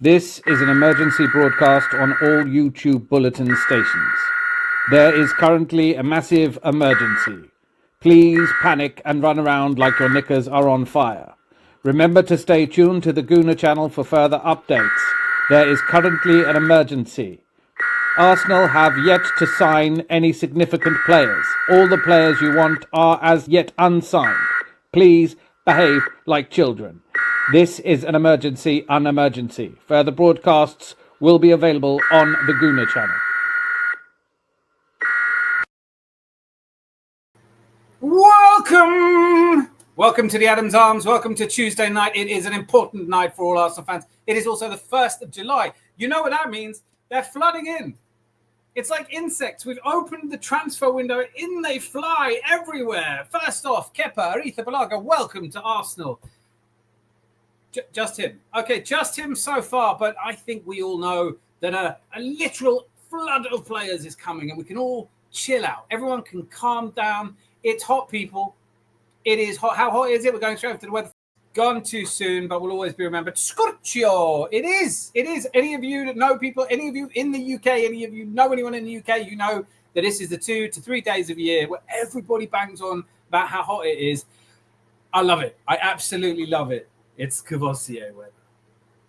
This is an emergency broadcast on all YouTube bulletin stations. There is currently a massive emergency. Please panic and run around like your knickers are on fire. Remember to stay tuned to the Guna channel for further updates. There is currently an emergency. Arsenal have yet to sign any significant players. All the players you want are as yet unsigned. Please behave like children. This is an emergency, Further broadcasts will be available on the Guna channel. Welcome to the Adams Arms. Welcome to Tuesday night. It is an important night for all Arsenal fans. It is also the 1st of July. You know what that means? They're flooding in. It's like insects. We've opened the transfer window. In they fly everywhere. First off, Kepa Arrizabalaga, welcome to Arsenal. Just him. Okay, just him so far, but I think we all know that a literal flood of players is coming and we can all chill out. Everyone can calm down. It's hot, people. It is hot. How hot is it? We're going straight over to the weather. Gone too soon, but will always be remembered. Scorchio. It is. Any of you that know people, any of you in the UK, any of you know anyone in the UK, you know that this is the 2 to 3 days of the year where everybody bangs on about how hot it is. I love it. I absolutely love it. It's Cavossier weather.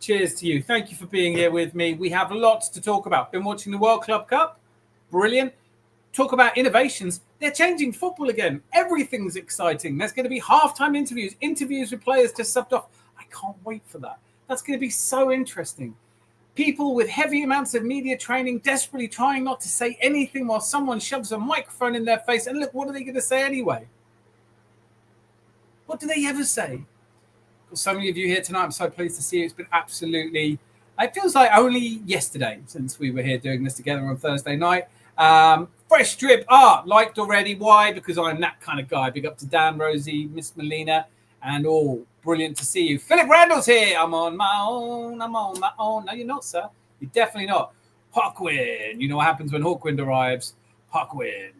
Cheers to you. Thank you for being here with me. We have lots to talk about. Been watching the World Club Cup. Brilliant. Talk about innovations. They're changing football again. Everything's exciting. There's going to be halftime interviews with players just subbed off. I can't wait for that. That's going to be so interesting. People with heavy amounts of media training desperately trying not to say anything while someone shoves a microphone in their face. And look, what are they going to say anyway? What do they ever say? So many of you here tonight. I'm so pleased to see you. It's been absolutely, it feels like only yesterday since we were here doing this together on Thursday night. Fresh drip art liked already. Why? Because I'm that kind of guy. Big up to Dan, Rosie, Miss Melina, and all. Brilliant to see you. Philip Randall's here. I'm on my own. No, you're not, sir. You're definitely not. Hawkwind. You know what happens when Hawkwind arrives. Hawkwind.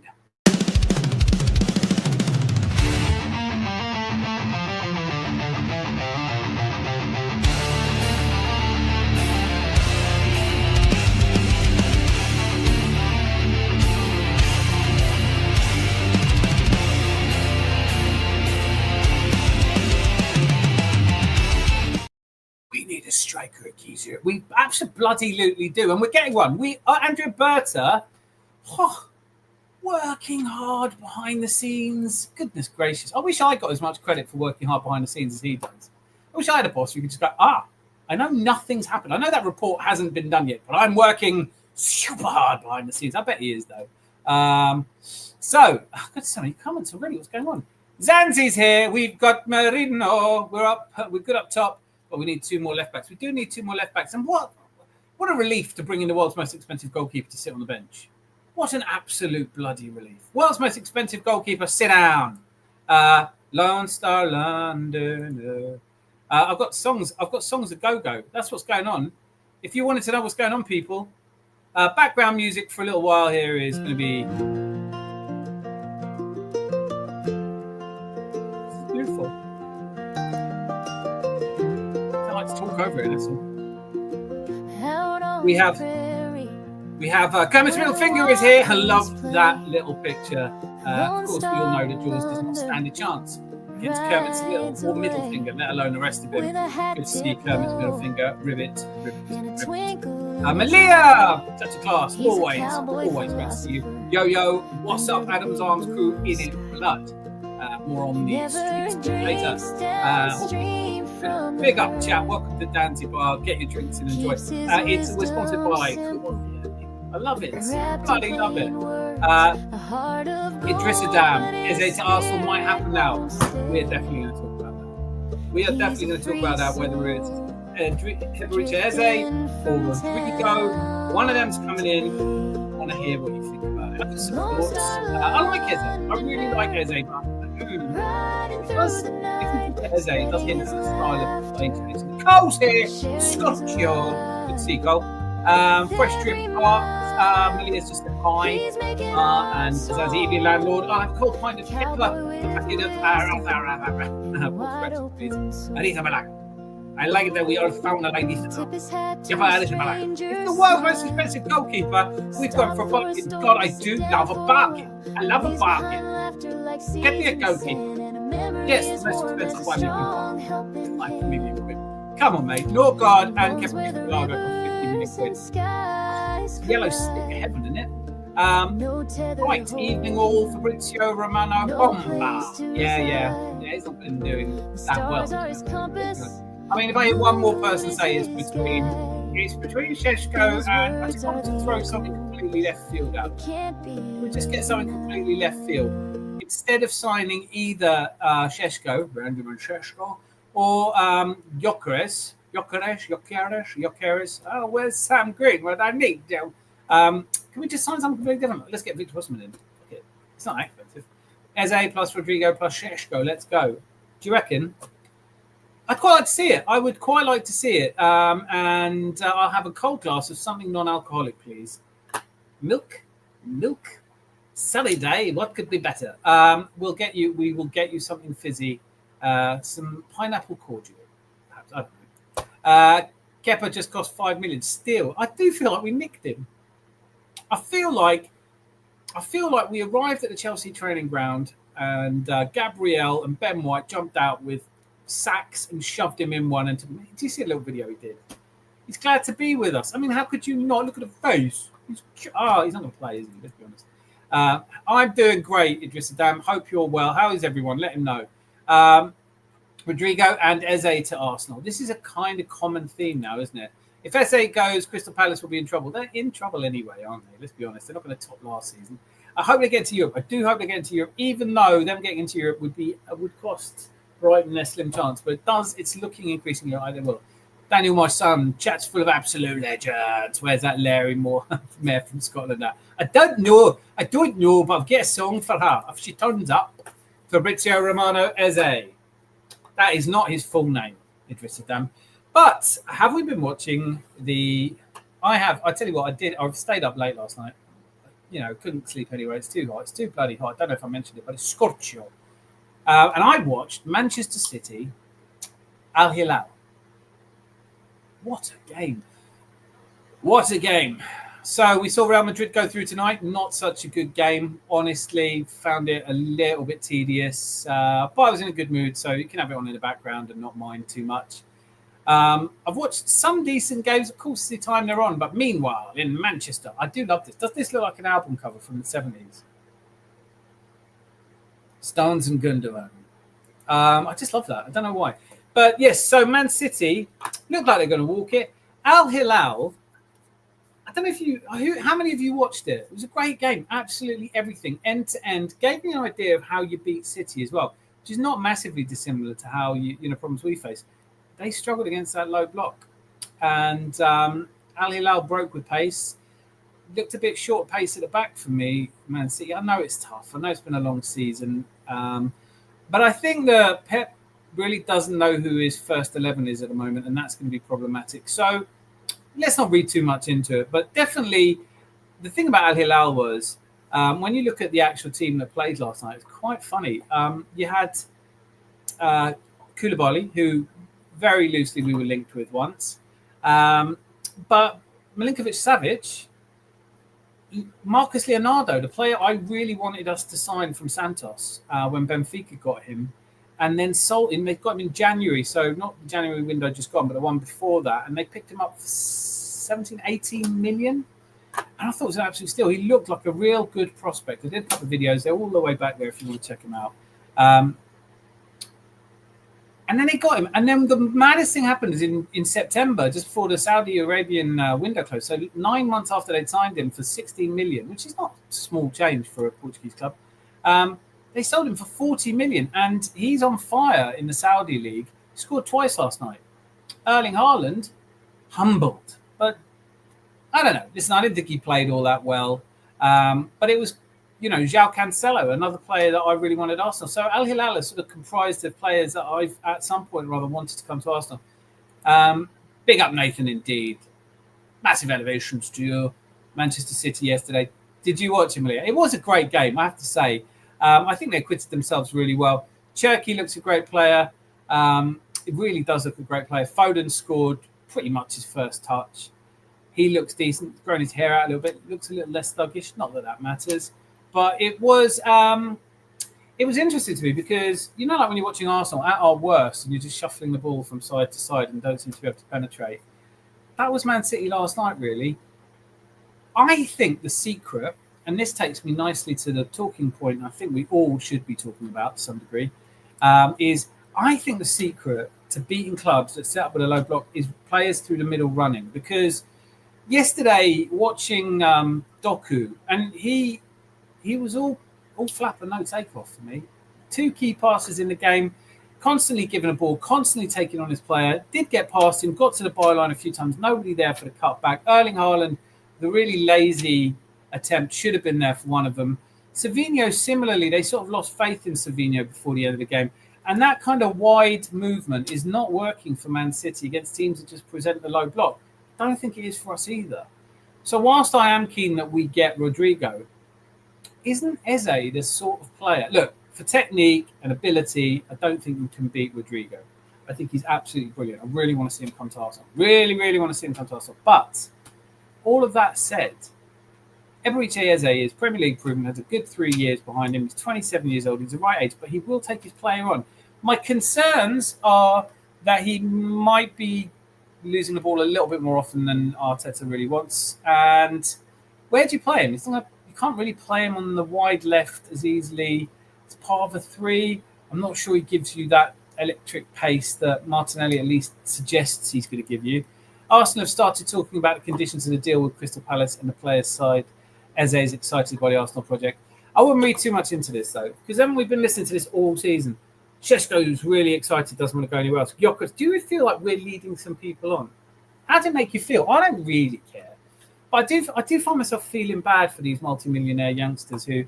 We need a striker at Keys. We absolutely do. And we're getting one. Andrea Berta, working hard behind the scenes. Goodness gracious. I wish I got as much credit for working hard behind the scenes as he does. I wish I had a boss who could just go, I know nothing's happened. I know that report hasn't been done yet, but I'm working super hard behind the scenes. I bet he is, though. I've got so many comments already. What's going on? Zanzi's here. We've got Marino. We're good up top. But we need 2 more left backs. We do need 2 more left backs. And what a relief to bring in the world's most expensive goalkeeper to sit on the bench. What an absolute bloody relief. World's most expensive goalkeeper, sit down. Lone Star London. I've got songs of go-go. That's what's going on. If you wanted to know what's going on, people, background music for a little while here is going to be... This is beautiful. Talk over it. We have Kermit's middle finger is here. I love that little picture. Of course, we all know that Jules does not stand a chance against Kermit's little or middle finger, let alone the rest of him. Good to see Kermit's middle finger. Rivet. Malia, such a class. Always great to see you. Yo, what's up, Adam's Arms crew in it blood. More on the streets later. Big up, chat. Welcome to Dante Bar. Get your drinks and enjoy. We're sponsored by. I love it. Bloody love it. Idrissa Dam. Eze to Arsenal might happen now. We're definitely going to talk about that. Whether it's Eberechi Eze or Rodrygo. One of them's coming in. I want to hear what you think about it. Some thoughts. I like Eze. I really like Eze. Because if you look at Eze, it does hint at the style of playing tennis. Cole's here. Scorchio. Good to see Cole. Fresh drip art. Melia's just a hi. And Zazivi landlord. I've called kind of Hitler. A packet of Arrizabalaga. I like that we all found a lady. It's the world's most expensive goalkeeper. We've gone for a bargain. God, I do love a bargain. I love a bargain. Get me a goalkeeper. Yes, the most expensive one you can find. 5 million quid. Come on, mate. Lord God and Kevin Lager for 50 million quid. Yellow stick heaven, isn't it? Right, evening all, Fabrizio Romano Bomba. Yeah, he's not been doing that well. I mean, if I hear one more person say it's between Šeško and I just want to throw something completely left field out. We just get something completely left field. Instead of signing either Šeško, Benjamin Šeško, or Gyökeres. Oh, where's Sam Green? What I need to. Can we just sign something completely different? Let's get Victor Osimhen in. Okay. It's not that expensive. Eze plus Rodrygo plus Šeško. Let's go. Do you reckon? I'd quite like to see it. I would quite like to see it. And I'll have a cold glass of something non-alcoholic, please. Milk. Sunny day. What could be better? We will get you something fizzy. Some pineapple cordial. Perhaps. I don't know. Kepa just cost 5 million. Still, I do feel like we nicked him. I feel like we arrived at the Chelsea training ground and Gabriel and Ben White jumped out with sacks and shoved him in one. And do you see a little video he did? He's glad to be with us. I mean, how could you not look at the face? He's not going to play, is he? Let's be honest. I'm doing great, Idris Adam. Hope you're well. How is everyone? Let him know. Rodrygo and Eze to Arsenal. This is a kind of common theme now, isn't it? If Eze goes, Crystal Palace will be in trouble. They're in trouble anyway, aren't they? Let's be honest. They're not going to top last season. I hope they get to Europe. I do hope they get into Europe, even though them getting into Europe would cost Brighton their slim chance. But it's looking increasingly like they will. Daniel, my son, chat's full of absolute legends. Where's that Larry Moore mayor from Scotland at? I don't know, but I'll get a song for her if she turns up. Fabrizio Romano Eze. That is not his full name, Idris Adam. But have we been watching I have. I tell you what, I did. I've stayed up late last night. Couldn't sleep anyway. It's too hot. It's too bloody hot. I don't know if I mentioned it, but it's scorcho. And I watched Manchester City, Al Hilal. What a game. What a game. So we saw Real Madrid go through tonight. Not such a good game. Honestly, found it a little bit tedious. But I was in a good mood, so you can have it on in the background and not mind too much. I've watched some decent games, of course, the time they're on. But meanwhile, in Manchester, I do love this. Does this look like an album cover from the 70s? Stones and Gundogan. I just love that. I don't know why. But yes, so Man City look like they're going to walk it. Al Hilal, I don't know how many of you watched it? It was a great game. Absolutely everything, end to end. Gave me an idea of how you beat City as well, which is not massively dissimilar to how problems we face. They struggled against that low block. And Al Hilal broke with pace. Looked a bit short pace at the back for me, Man City. I know it's tough. I know it's been a long season. But I think that Pep really doesn't know who his first 11 is at the moment, and that's going to be problematic. So let's not read too much into it. But definitely, the thing about Al Hilal was, when you look at the actual team that played last night, it's quite funny. You had Koulibaly, who very loosely we were linked with once. But Milinkovic-Savic, Marcus Leonardo, the player I really wanted us to sign from Santos when Benfica got him, and then sold him. They got him in January, so not the January window just gone, but the one before that, and they picked him up for 17, 18 million. And I thought it was an absolute steal. He looked like a real good prospect. I did a couple of videos. They're all the way back there if you want to check them out. And then they got him. And then the maddest thing happened is in September, just before the Saudi Arabian window closed. So 9 months after they'd signed him for 16 million, which is not small change for a Portuguese club, they sold him for 40 million. And he's on fire in the Saudi league. He scored twice last night. Erling Haaland, humbled. But I don't know. Listen, I didn't think he played all that well. But it was, João Cancelo, another player that I really wanted Arsenal. So Al Hilal is sort of comprised of players that I've at some point rather wanted to come to Arsenal. Big up Nathan indeed. Massive elevations to you. Manchester City yesterday. Did you watch him, Leah? It was a great game, I have to say. I think they acquitted themselves really well. Cherki looks a great player. it really does look a great player. Foden scored pretty much his first touch. He looks decent, growing his hair out a little bit. Looks a little less thuggish. Not that that matters, but it was interesting to me because like when you're watching Arsenal at our worst and you're just shuffling the ball from side to side and don't seem to be able to penetrate. That was Man City last night, really. I think the secret, and this takes me nicely to the talking point I think we all should be talking about to some degree, is I think the secret to beating clubs that set up with a low block is players through the middle running. Because yesterday, watching Doku, and he was all flap and no takeoff for me. 2 key passes in the game, constantly giving a ball, constantly taking on his player. Did get past him, got to the byline a few times. Nobody there for the cutback. Erling Haaland, the really lazy attempt, should have been there for one of them. Savinho, similarly, they sort of lost faith in Savinho before the end of the game. And that kind of wide movement is not working for Man City against teams that just present the low block. I don't think it is for us either. So whilst I am keen that we get Rodrygo, isn't Eze the sort of player? Look, for technique and ability, I don't think you can beat Rodrygo. I think he's absolutely brilliant. I really want to see him come to Arsenal. Really, really want to see him come to Arsenal. But all of that said, Eberechi Eze is Premier League proven, has a good 3 years behind him. He's 27 years old. He's the right age, but he will take his player on. My concerns are that he might be losing the ball a little bit more often than Arteta really wants. And where do you play him? You can't really play him on the wide left as easily. It's part of a 3. I'm not sure he gives you that electric pace that Martinelli at least suggests he's going to give you. Arsenal have started talking about the conditions of the deal with Crystal Palace and the players' side. Eze is excited by the Arsenal project. I wouldn't read too much into this, though, because then we've been listening to this all season. Šeško's really excited, doesn't want to go anywhere else. Gyökeres, do you feel like we're leading some people on? How does it make you feel? I don't really care. But I do find myself feeling bad for these multimillionaire youngsters who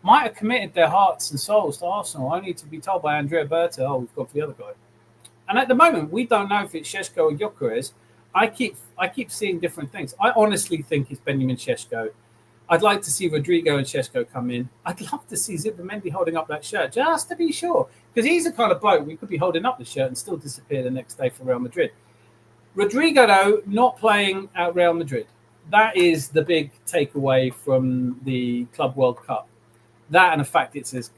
might have committed their hearts and souls to Arsenal, only to be told by Andrea Berta, oh, we've gone for the other guy. And at the moment, we don't know if it's Šeško or Gyökeres. I keep seeing different things. I honestly think it's Benjamin Šeško. I'd like to see Rodrygo and Šeško come in. I'd love to see Zubimendi holding up that shirt, just to be sure. Because he's the kind of bloke we could be holding up the shirt and still disappear the next day for Real Madrid. Rodrygo, though, not playing at Real Madrid. That is the big takeaway from the Club World Cup. That and the fact it's as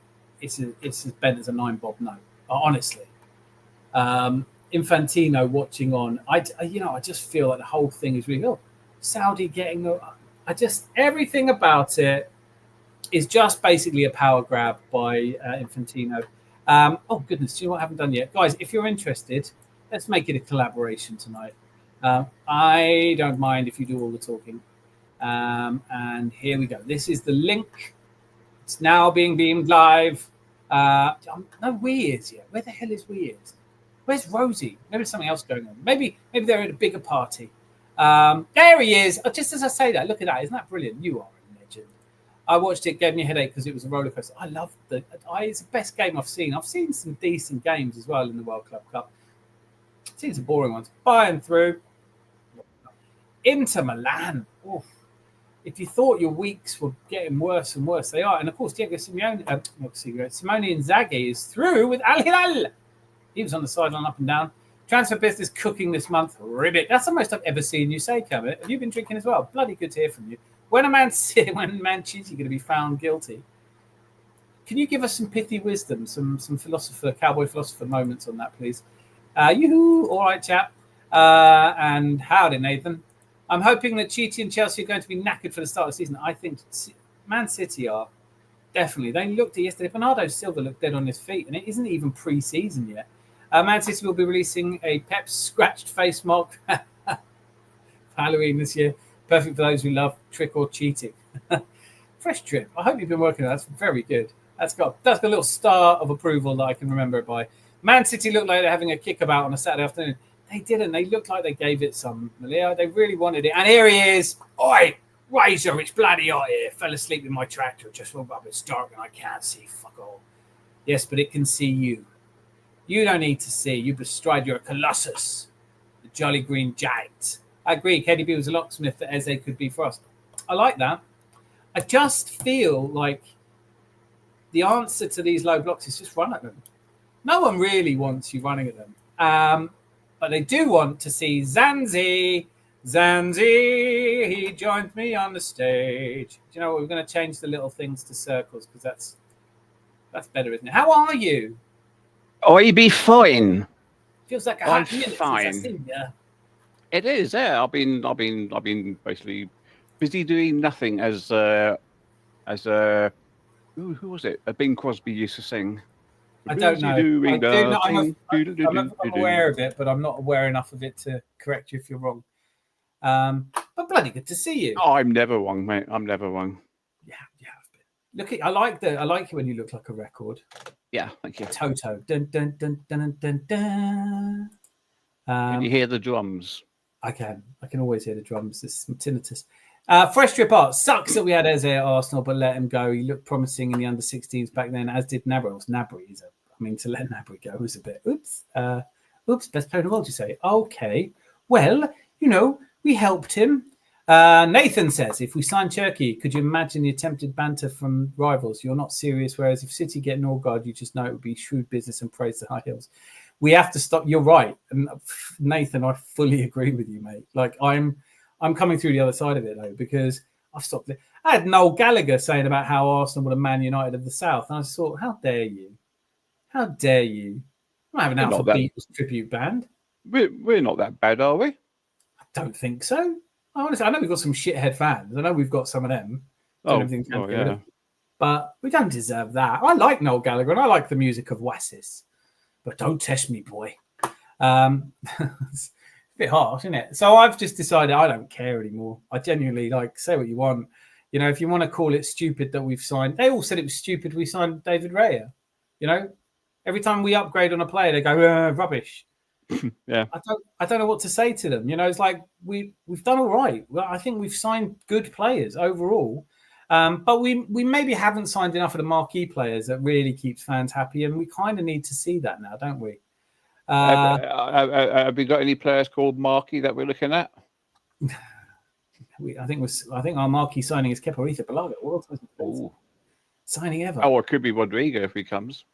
bent as a 9-bob note, honestly. Infantino watching on, I just feel like the whole thing is really, Saudi getting, everything about it is just basically a power grab by Infantino. Oh goodness, do you know what I haven't done yet? Guys, if you're interested, let's make it a collaboration tonight. I don't mind if you do all the talking. And here we go. This is the link. It's now being beamed live. No Weirds yet. Where the hell is Weirds? Where's Rosie? Maybe there's something else going on. Maybe they're at a bigger party. There he is. Just as I say that, look at that. Isn't that brilliant? You are a legend. I watched it, gave me a headache because it was a roller coaster. I loved it. It's the best game I've seen. I've seen some decent games as well in the World Club Cup. I've seen some boring ones. By and through. Inter Milan. Oof. If you thought your weeks were getting worse and worse, they are. And of course, Simone Inzaghi is through with Al Hilal. He was on the sideline up and down. Transfer business cooking this month. Ribbit. That's the most I've ever seen you say, Kermit. Have you been drinking as well? Bloody good to hear from you. When Manchester going to be found guilty? Can you give us some pithy wisdom, some cowboy philosopher moments on that, please? Yoo-hoo. All right, chap. And howdy, Nathan. I'm hoping that Chiti and Chelsea are going to be knackered for the start of the season. I think Man City are. Definitely. They looked at yesterday. Bernardo Silva looked dead on his feet, and it isn't even pre-season yet. Man City will be releasing a Pep's scratched face mark for Halloween this year. Perfect for those who love trick or cheating. Fresh trip. I hope you've been working on that. That's very good. That's got a little star of approval that I can remember it by. Man City looked like they're having a kickabout on a Saturday afternoon. They didn't. They looked like they gave it some. Malia. They really wanted it. And here he is. Oi, Razor, it's bloody hot here. Fell asleep in my tractor. Just woke up. It's dark and I can't see fuck all. Yes, but it can see you. You don't need to see. You bestride your colossus. The jolly green giant. I agree. KDB was a locksmith that Eze could be for us. I like that. I just feel like the answer to these low blocks is just run at them. No one really wants you running at them. But they do want to see Zanzi. Zanzi, he joined me on the stage. Do you know what? We're going to change the little things to circles because that's better, isn't it? How are you? I be fine. Feels like a I'm hot minute since fine. I seen you. It is, yeah. I've been basically busy doing nothing as who was it? Bing Crosby used to sing. I don't know. Doing I'm nothing. aware of it, but I'm not aware enough of it to correct you if you're wrong. But bloody good to see you. Oh, I'm never wrong, mate. I'm never wrong. Yeah, you have been. Look, I like it when you look like a record. Yeah, thank you. Toto. Dun, dun, dun, dun, dun, dun. Can you hear the drums? I can always hear the drums. It's tinnitus. Fresh Trip Art. Sucks that we had Eze at Arsenal, but let him go. He looked promising in the under-16s back then, as did Nabry. To let Nabry go was a bit, oops, best player in the world, you say? Okay. Well, we helped him. Nathan says, if we sign Cherky, could you imagine the attempted banter from rivals? You're not serious, whereas if City get Norgard, you just know it would be shrewd business and praise the high heels. We have to stop. You're right. And Nathan, I fully agree with you, mate. Like, I'm coming through the other side of it, though, because I've stopped it. I had Noel Gallagher saying about how Arsenal were the Man United of the South. And I just thought, how dare you? How dare you? I'm having out for Beatles tribute band. We're not that bad, are we? I don't think so. Honestly, I know we've got some shithead fans. I know we've got some of them. Yeah. But we don't deserve that. I like Noel Gallagher and I like the music of Oasis. But don't test me, boy. It's a bit harsh, isn't it? So I've just decided I don't care anymore. I genuinely say what you want. If you want to call it stupid that we've signed, they all said it was stupid we signed David Raya. Every time we upgrade on a player, they go rubbish. Yeah, I don't know what to say to them. It's like we've done all right. Well, I think we've signed good players overall, but we maybe haven't signed enough of the marquee players that really keeps fans happy, and we kind of need to see that now, don't we? Have we got any players called marquee that we're looking at? I think our marquee signing is Kepa Arrizabalaga. Signing ever. Oh, it could be Rodrygo if he comes.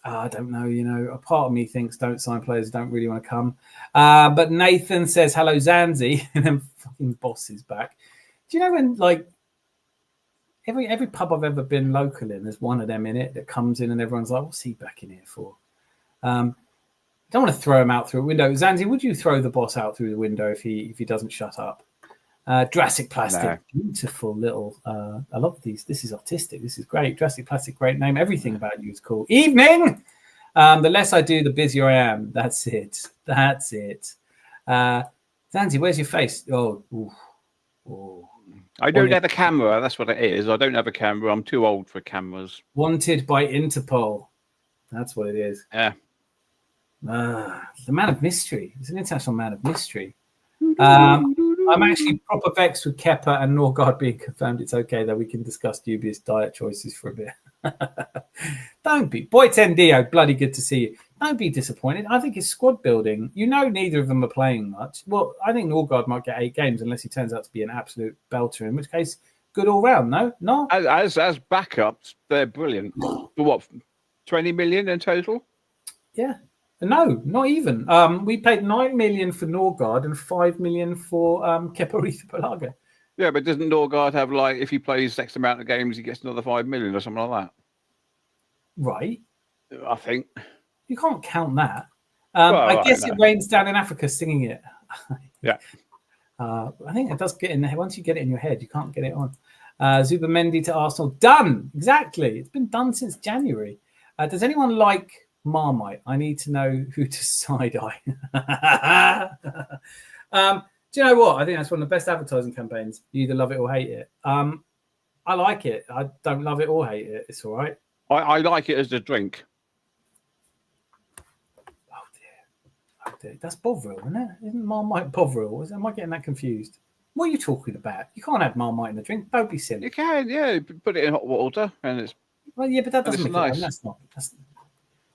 I don't know. A part of me thinks don't sign players who don't really want to come. But Nathan says, hello, Zanzi. And then fucking Boss is back. Do you know when, every pub I've ever been local in, there's one of them in it that comes in and everyone's like, what's he back in here for? Don't want to throw him out through a window. Zanzi, would you throw the Boss out through the window if he doesn't shut up? Jurassic Plastic, no. Beautiful little. I love these. This is artistic. This is great. Jurassic Plastic, great name. Everything about you is cool. Evening. The less I do, the busier I am. That's it. Zanzi, where's your face? Oh. I don't have a camera. That's what it is. I don't have a camera. I'm too old for cameras. Wanted by Interpol. That's what it is. Yeah. The man of mystery. It's an international man of mystery. I'm actually proper vexed with Kepa and Norgard being confirmed. It's okay, though. We can discuss dubious diet choices for a bit. Don't be. Boy Tendio, bloody good to see you. Don't be disappointed. I think it's squad building. Neither of them are playing much. Well, I think Norgard might get 8 games unless he turns out to be an absolute belter, in which case, good all round, no? No? As backups, they're brilliant. For what, 20 million in total? Yeah. No, not even. We paid 9 million for Norgard and 5 million for Kepa Arrizabalaga. Yeah, but doesn't Norgard have, if he plays X amount of games, he gets another 5 million or something like that? Right. I think. You can't count that. I guess it rains down in Africa singing it. Yeah. I think it does get in there. Once you get it in your head, you can't get it on. Zubamendi to Arsenal. Done. Exactly. It's been done since January. Does anyone like Marmite? I need to know who to side-eye. Do you know what? I think that's one of the best advertising campaigns. You either love it or hate it. I like it. I don't love it or hate it. It's all right. I like it as a drink. Oh dear. That's Bovril, isn't it? Isn't Marmite Bovril? Am I getting that confused? What are you talking about? You can't have Marmite in a drink. Don't be silly. You can, yeah. Put it in hot water and it's... Well, yeah, but that doesn't make nice. It. That's not...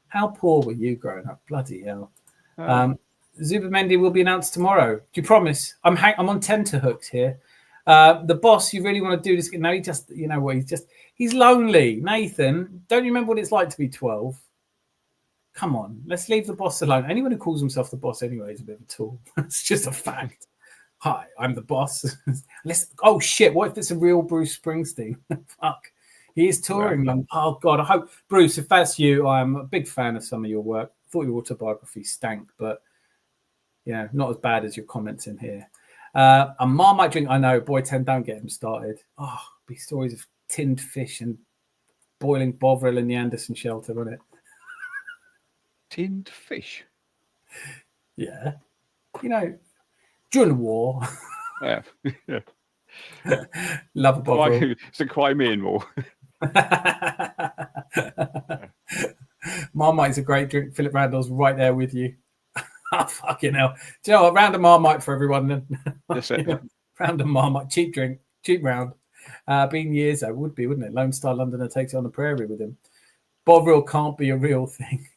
How poor were you growing up? Bloody hell. Zubamendi will be announced tomorrow. Do you promise? I'm on tenterhooks here. The Boss, you really want to do this? No, he just, you know what? He's lonely. Nathan, don't you remember what it's like to be 12? Come on, let's leave the boss alone. Anyone who calls himself the boss anyway is a bit of a tool. It's just a fact. Hi, I'm the boss. Oh shit! What if it's a real Bruce Springsteen? Fuck, he is touring. Yeah. Oh god, I hope Bruce. If that's you, I'm a big fan of some of your work. Thought your autobiography stank, but yeah, not as bad as your comments in here. A Marmite drink. I know, boy, 10. Don't get him started. Oh, be stories of tinned fish and boiling Bovril in the Anderson shelter, wouldn't it? Tinned fish. Yeah, you know, during the war. Yeah. Love a Bovril. It's a Crimean War. Marmite's a great drink. Philip Randall's right there with you. Oh, fucking hell. Do you know what? Round of Marmite for everyone then. That's it. Round of Marmite. Cheap drink. Cheap round. Being years though, would be, wouldn't it? Lone Star Londoner takes it on the prairie with him. Bovril can't be a real thing.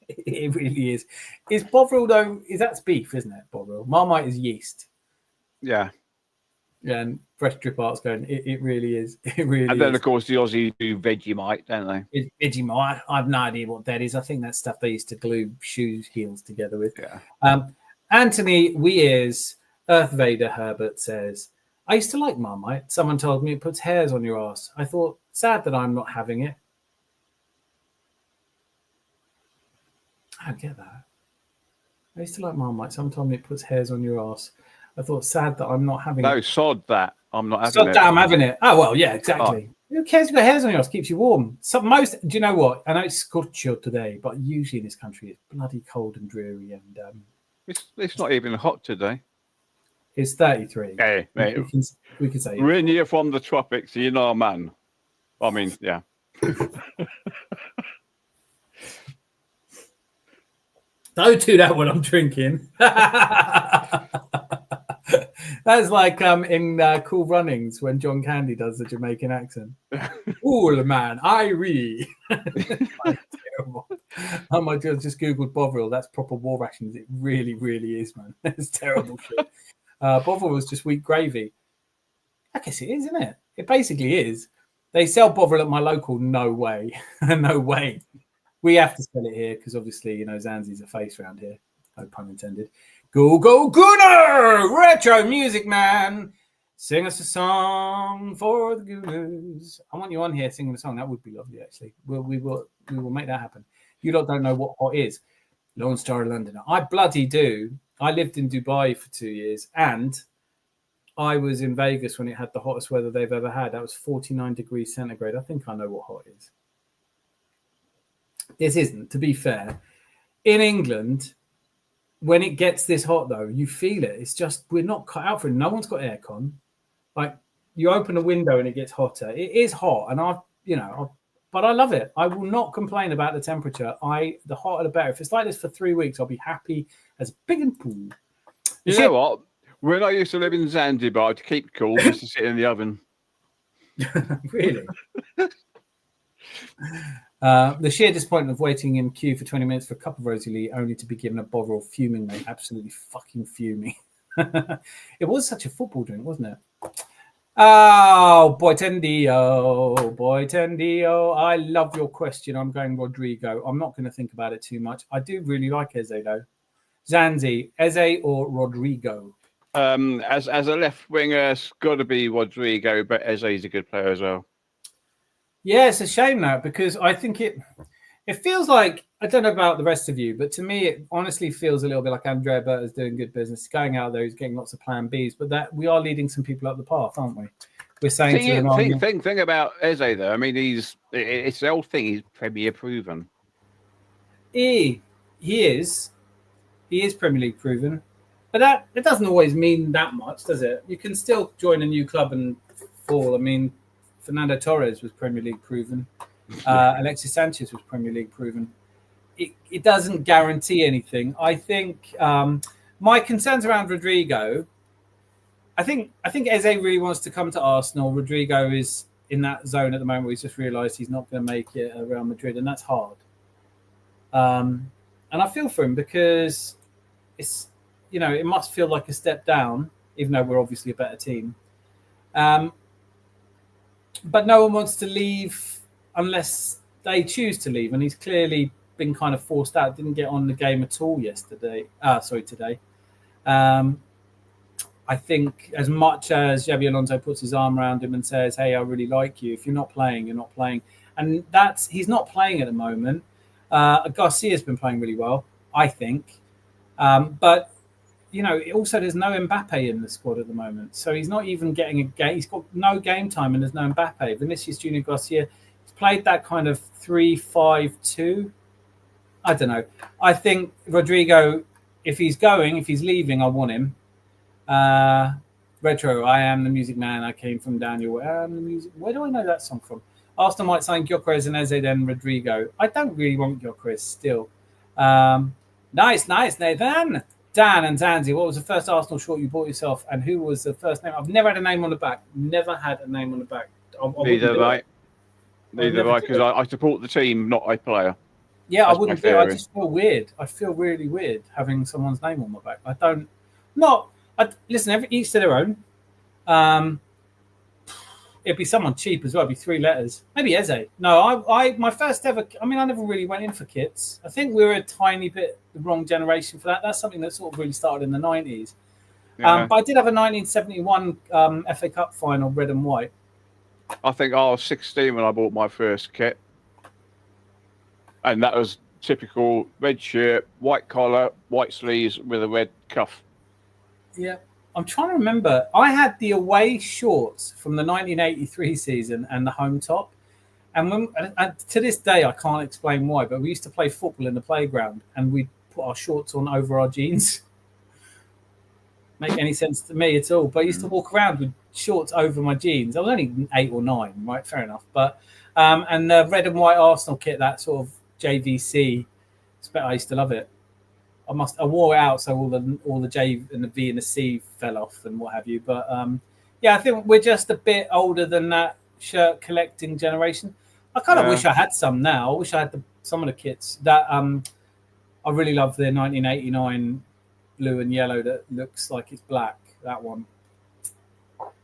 It really is. Is Bovril though? That's beef, isn't it? Bovril. Marmite is yeast. Yeah. Yeah, and Fresh Drip Art's going. It really is. It really. And then is. of course the Aussie do Vegemite, don't they? Vegemite. I've no idea what that is. I think that's stuff they used to glue shoes heels together with. Yeah. Anthony Weers, Earth Vader Herbert says, I used to like Marmite. Someone told me it puts hairs on your ass. I thought, sad that I'm not having it. I don't get that. I used to like Marmite. Someone told me it puts hairs on your ass. I thought, sad that I'm not having it. No, sod that. I'm not having Sod it. that I'm having it. Oh, well, yeah, exactly. Who cares if you've got hairs on your ass? Keeps you warm. Do you know what? I know it's scorcho today, but usually in this country it's bloody cold and dreary. And It's not even hot today. it's 33. Hey, mate. We can say it. We're in here from the tropics, you know, man. I mean, yeah. Don't do that when I'm drinking. That's like in Cool Runnings when John Candy does the Jamaican accent. Cool man, Irie. Terrible. Oh my god, just googled Bovril. That's proper war rations. It really, really is, man. It's terrible shit. Bovril was just wheat gravy. I guess it is, isn't it? It basically is. They sell Bovril at my local. No way. No way. We have to sell it here because obviously, you know, Zanzi's a face around here. No pun intended. Go, go, Gunnar! Retro music man. Sing us a song for the Gooners. I want you on here singing a song. That would be lovely, actually. We will make that happen. You lot don't know what hot is. Lone Star Londoner. I bloody do. I lived in Dubai for 2 years and I was in Vegas when it had the hottest weather they've ever had. That was 49 degrees centigrade. I think I know what hot is. This isn't, to be fair. In England, when it gets this hot, though, you feel it. It's just, we're not cut out for it. No one's got aircon. Like, you open a window and it gets hotter. It is hot, and but I love it. I will not complain about the temperature. The hotter the better. If it's like this for 3 weeks, I'll be happy as big and pool. You know what? When I used to live in Zanzibar, to keep cool, I used to sit in the oven. Really? The sheer disappointment of waiting in queue for 20 minutes for a cup of Rosy Lee only to be given a Bovril, fuming, mate. Absolutely fucking fuming. It was such a football drink, wasn't it? Oh, boy Tendio. I love your question. I'm going Rodrygo. I'm not going to think about it too much. I do really like Eze, though. Zanzi, Eze or Rodrygo? As a left winger, it's got to be Rodrygo, but Eze is a good player as well. Yeah, it's a shame that because I think it feels like, I don't know about the rest of you, but to me, it honestly feels a little bit like Andrea Berta is doing good business, going out there, he's getting lots of plan Bs, but that we are leading some people up the path, aren't we? We're saying thing about Eze though. I mean, it's the old thing. He's Premier proven. He is Premier League proven, but that it doesn't always mean that much, does it? You can still join a new club and fall. I mean, Fernando Torres was Premier League proven. Alexis Sanchez was Premier League proven. It doesn't guarantee anything. I think my concerns around Rodrygo, I think Eze really wants to come to Arsenal. Rodrygo is in that zone at the moment where he's just realised he's not going to make it at Real Madrid, and that's hard. And I feel for him because it's, you know, it must feel like a step down, even though we're obviously a better team. But no one wants to leave unless they choose to leave, and he's clearly been kind of forced out. Didn't get on the game at all today. I think as much as Xabi Alonso puts his arm around him and says, "Hey, I really like you. If you're not playing, you're not playing," and he's not playing at the moment. Garcia's been playing really well, I think, but also there's no Mbappe in the squad at the moment, so he's not even getting a game. He's got no game time, and there's no Mbappe. Vinicius Junior Garcia played that kind of 3-5-2. I don't know. I think Rodrygo, if he's leaving, I want him. Retro, I am the music man. I came from Daniel. I am the music. Where do I know that song from? Arsenal might sign Gyökeres and Eze, then Rodrygo. I don't really want Gyökeres still. Nice, Nathan. Dan and Zanzi, what was the first Arsenal short you bought yourself, and who was the first name? I've never had a name on the back. Never had a name on the back. Neither have I, because I support the team, not a player. Yeah, I wouldn't do it. I just feel weird. I feel really weird having someone's name on my back. Listen, each to their own. It'd be someone cheap as well. It'd be 3 letters. Maybe Eze. No, my first ever. I never really went in for kits. I think we were a tiny bit the wrong generation for that. That's something that sort of really started in the 90s. Yeah. But I did have a 1971 FA Cup final, red and white. I think I was 16 when I bought my first kit. And that was typical red shirt, white collar, white sleeves with a red cuff. Yeah. I'm trying to remember. I had the away shorts from the 1983 season and the home top. And to this day, I can't explain why, but we used to play football in the playground and we'd put our shorts on over our jeans. Make any sense to me at all. But I used to walk around with shorts over my jeans. I was only 8 or 9, right? Fair enough. But and the red and white Arsenal kit, that sort of JVC, I used to love it. I wore it out so all the J and the V and the C fell off and what have you. But I think we're just a bit older than that shirt collecting generation. I kind of wish I had some now. I wish I had some of the kits that I really love the 1989 blue and yellow that looks like it's black. That one.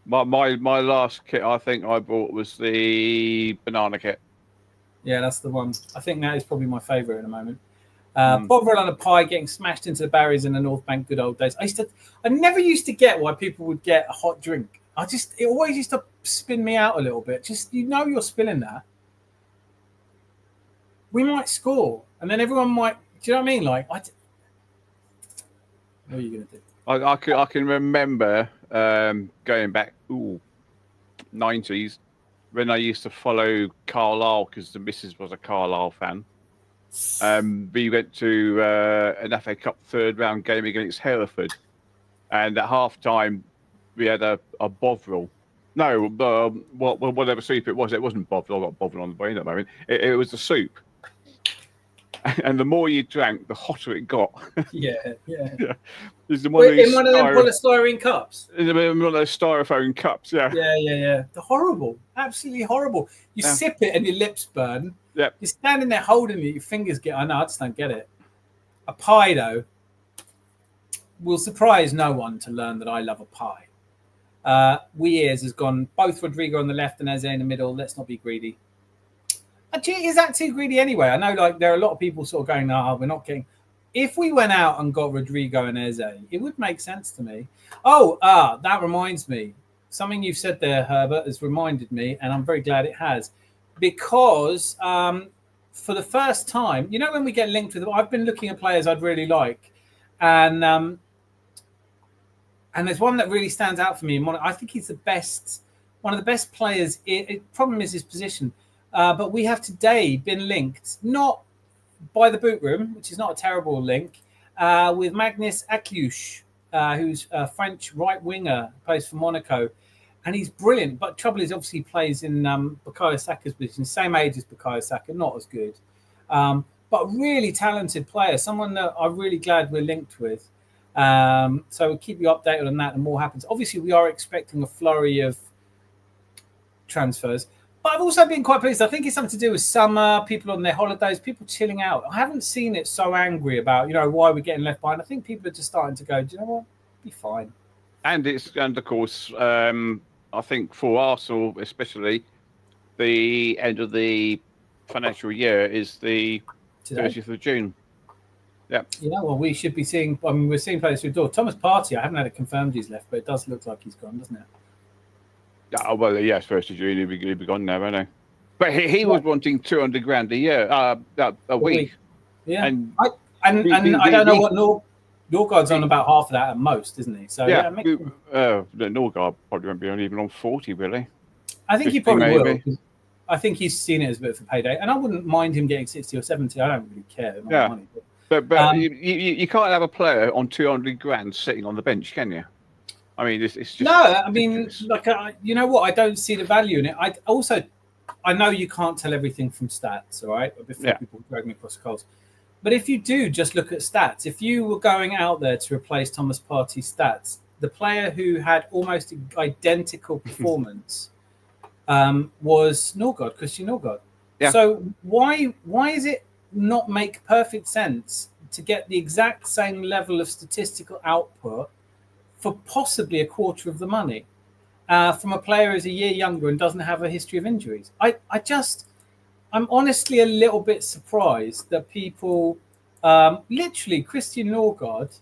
My last kit I think I bought was the banana kit. Yeah, that's the one. I think that is probably my favourite at the moment. Bovril on a pie getting smashed into the barriers in the North Bank good old days. I never used to get why people would get a hot drink. It always used to spin me out a little bit. Just, you're spilling that. We might score, and then everyone might. Do you know what I mean? Like, what are you going to do? I can remember going back 90s when I used to follow Carlisle because the missus was a Carlisle fan. We went to an FA Cup third round game against Hereford, and at half time we had a Bovril. No, whatever soup it was. It wasn't Bovril. I got Bovril on the brain at the moment. It was the soup. And the more you drank, the hotter it got. Yeah. In one of them polystyrene cups. In one of those styrofoam cups, yeah. Yeah. They're horrible. Absolutely horrible. You sip it and your lips burn. Yep. You're standing there holding it, your fingers get... I know, I just don't get it. A pie, though, will surprise no one to learn that I love a pie. Weers has gone both Rodrygo on the left and Eze in the middle. Let's not be greedy. Actually, is that too greedy anyway? I know there are a lot of people sort of going, no, we're not getting... If we went out and got Rodrygo and Eze, it would make sense to me. That reminds me. Something you've said there, Herbert, has reminded me, and I'm very glad it has. Because for the first time, when we get linked with them, I've been looking at players I'd really like. And there's one that really stands out for me. I think he's one of the best players. Problem is his position. But we have today been linked, not by the boot room, which is not a terrible link, with Magnus Akiush, who's a French right winger, plays for Monaco. And he's brilliant. But trouble is, obviously, he plays in Bukayo Saka's position, same age as Bukayo Saka, not as good. But really talented player, someone that I'm really glad we're linked with. So we'll keep you updated on that and more happens. Obviously, we are expecting a flurry of transfers. But I've also been quite pleased. I think it's something to do with summer, people on their holidays, people chilling out. I haven't seen it so angry about, why we're getting left behind. I think people are just starting to go, do you know what? Be fine. And of course, I think for Arsenal especially, the end of the financial year is the today. 30th of June. Yeah. Yeah, well, we should be seeing. I mean, we're seeing players through the door. Thomas Partey, I haven't had it confirmed he's left, but it does look like he's gone, doesn't it? Oh, well, yes, 1st of June, he'll be gone now, won't he? But he was wanting 200 grand a year, a week. Yeah. And I don't know what Norgard's on about half of that at most, isn't he? So yeah, Norgard probably won't be even on 40, will he? I think he probably maybe. will. I think he's seen it as a bit of a payday, and I wouldn't mind him getting 60 or 70. I don't really care. Yeah. Money, but you can't have a player on 200 grand sitting on the bench, can you? I mean, it's just no. I ridiculous. mean, like, you know what? I don't see the value in it. I know you can't tell everything from stats, all right? Before people drag me across the coals. But if you do just look at stats, if you were going out there to replace Thomas Partey's stats, the player who had almost identical performance was Christian Norgard. Yeah. So why is it not make perfect sense to get the exact same level of statistical output for possibly a quarter of the money from a player who's a year younger and doesn't have a history of injuries? I'm honestly a little bit surprised that people literally Christian Norgard.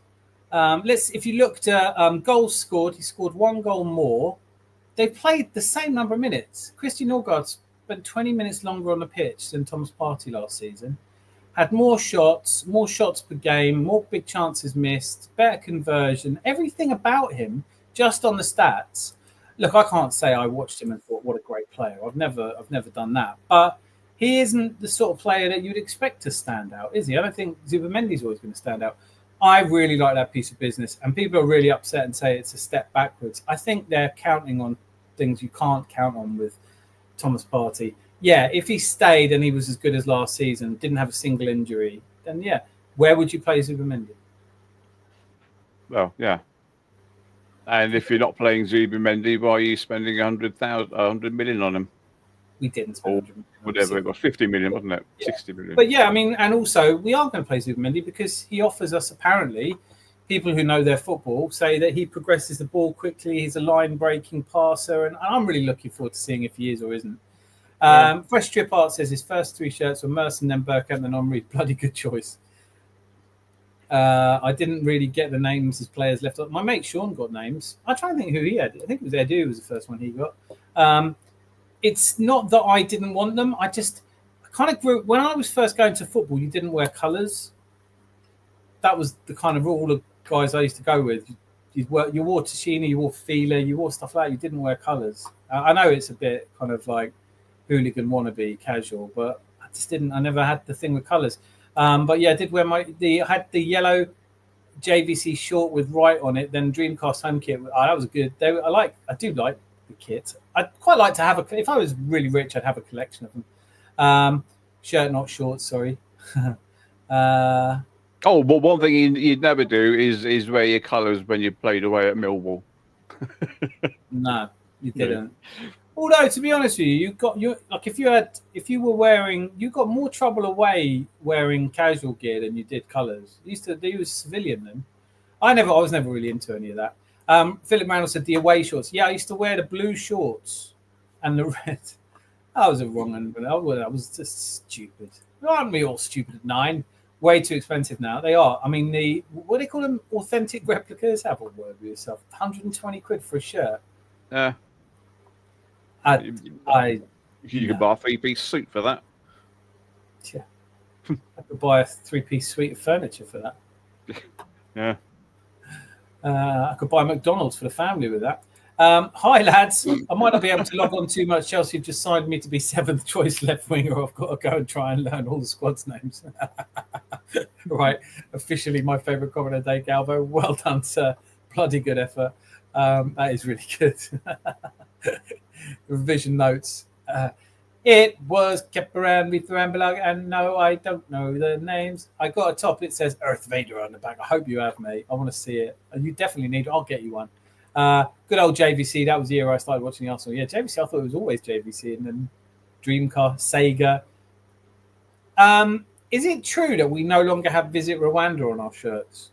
If you looked at goals scored, he scored 1 goal more. They played the same number of minutes. Christian Norgard spent 20 minutes longer on the pitch than Thomas Partey last season. Had more shots per game, more big chances missed, better conversion, everything about him just on the stats. Look, I can't say I watched him and thought, what a great player. I've never done that. But he isn't the sort of player that you'd expect to stand out, is he? I don't think Zubimendi's always going to stand out. I really like that piece of business, and people are really upset and say it's a step backwards. I think they're counting on things you can't count on with Thomas Partey. Yeah, if he stayed and he was as good as last season, didn't have a single injury, then yeah, where would you play Zubimendi? Well, yeah. And if you're not playing Zubimendi, why are you spending 100 million on him? We didn't spend 100 million. Whatever it was, 50 million, wasn't it? Yeah. 60 million. But yeah, I mean, and also we are going to play Zubimendi because he offers us, apparently, people who know their football say that he progresses the ball quickly. He's a line-breaking passer, and I'm really looking forward to seeing if he is or isn't. Fresh Strip Art says his first 3 shirts were Merson, then Bergkamp, then Henry. Bloody good choice. I didn't really get the names as players left up. My mate Sean got names. I try and think who he had. I think it was Edu was the first one he got. It's not that I didn't want them. I kind of grew. When I was first going to football, you didn't wear colours. That was the kind of rule of guys I used to go with. You wore Tashina, you wore Fila, you wore stuff like that. You didn't wear colours. I know it's a bit kind of like hooligan wannabe casual, but I just didn't. I never had the thing with colours. But yeah, I did wear I had the yellow JVC short with right on it, then Dreamcast home kit. That was good. I do like the kit. I'd quite like to have if I was really rich, I'd have a collection of them. Shirt, not shorts, sorry. Well, one thing you'd never do is wear your colours when you played away at Millwall. No, you didn't. Although, to be honest with you, if you got more trouble away wearing casual gear than you did colours. You used to do civilian then. I was never really into any of that. Philip Randall said the away shorts. Yeah, I used to wear the blue shorts and the red. That was a wrong one, but that was just stupid. Aren't we all stupid at 9? Way too expensive now. They are. I mean, what do they call them? Authentic replicas? Have a word with yourself. 120 quid for a shirt. Yeah. You could buy a 3-piece suit for that. Yeah. I could buy a 3-piece suite of furniture for that. Yeah. I could buy McDonald's for the family with that. Hi, lads. I might not be able to log on too much. Chelsea have just signed me to be 7th choice left winger. I've got to go and try and learn all the squad's names. Right. Officially my favourite comment of the day, Galvo. Well done, sir. Bloody good effort. That is really good. Revision notes. It was Keparan with Rambalag, and no, I don't know the names. I got a top. It says Earth Vader on the back. I hope you have, mate. I want to see it. You definitely need it. I'll get you one. Good old JVC. That was the year I started watching the Arsenal. Yeah, JVC. I thought it was always JVC, and then Dreamcast, Sega. Is it true that we no longer have Visit Rwanda on our shirts?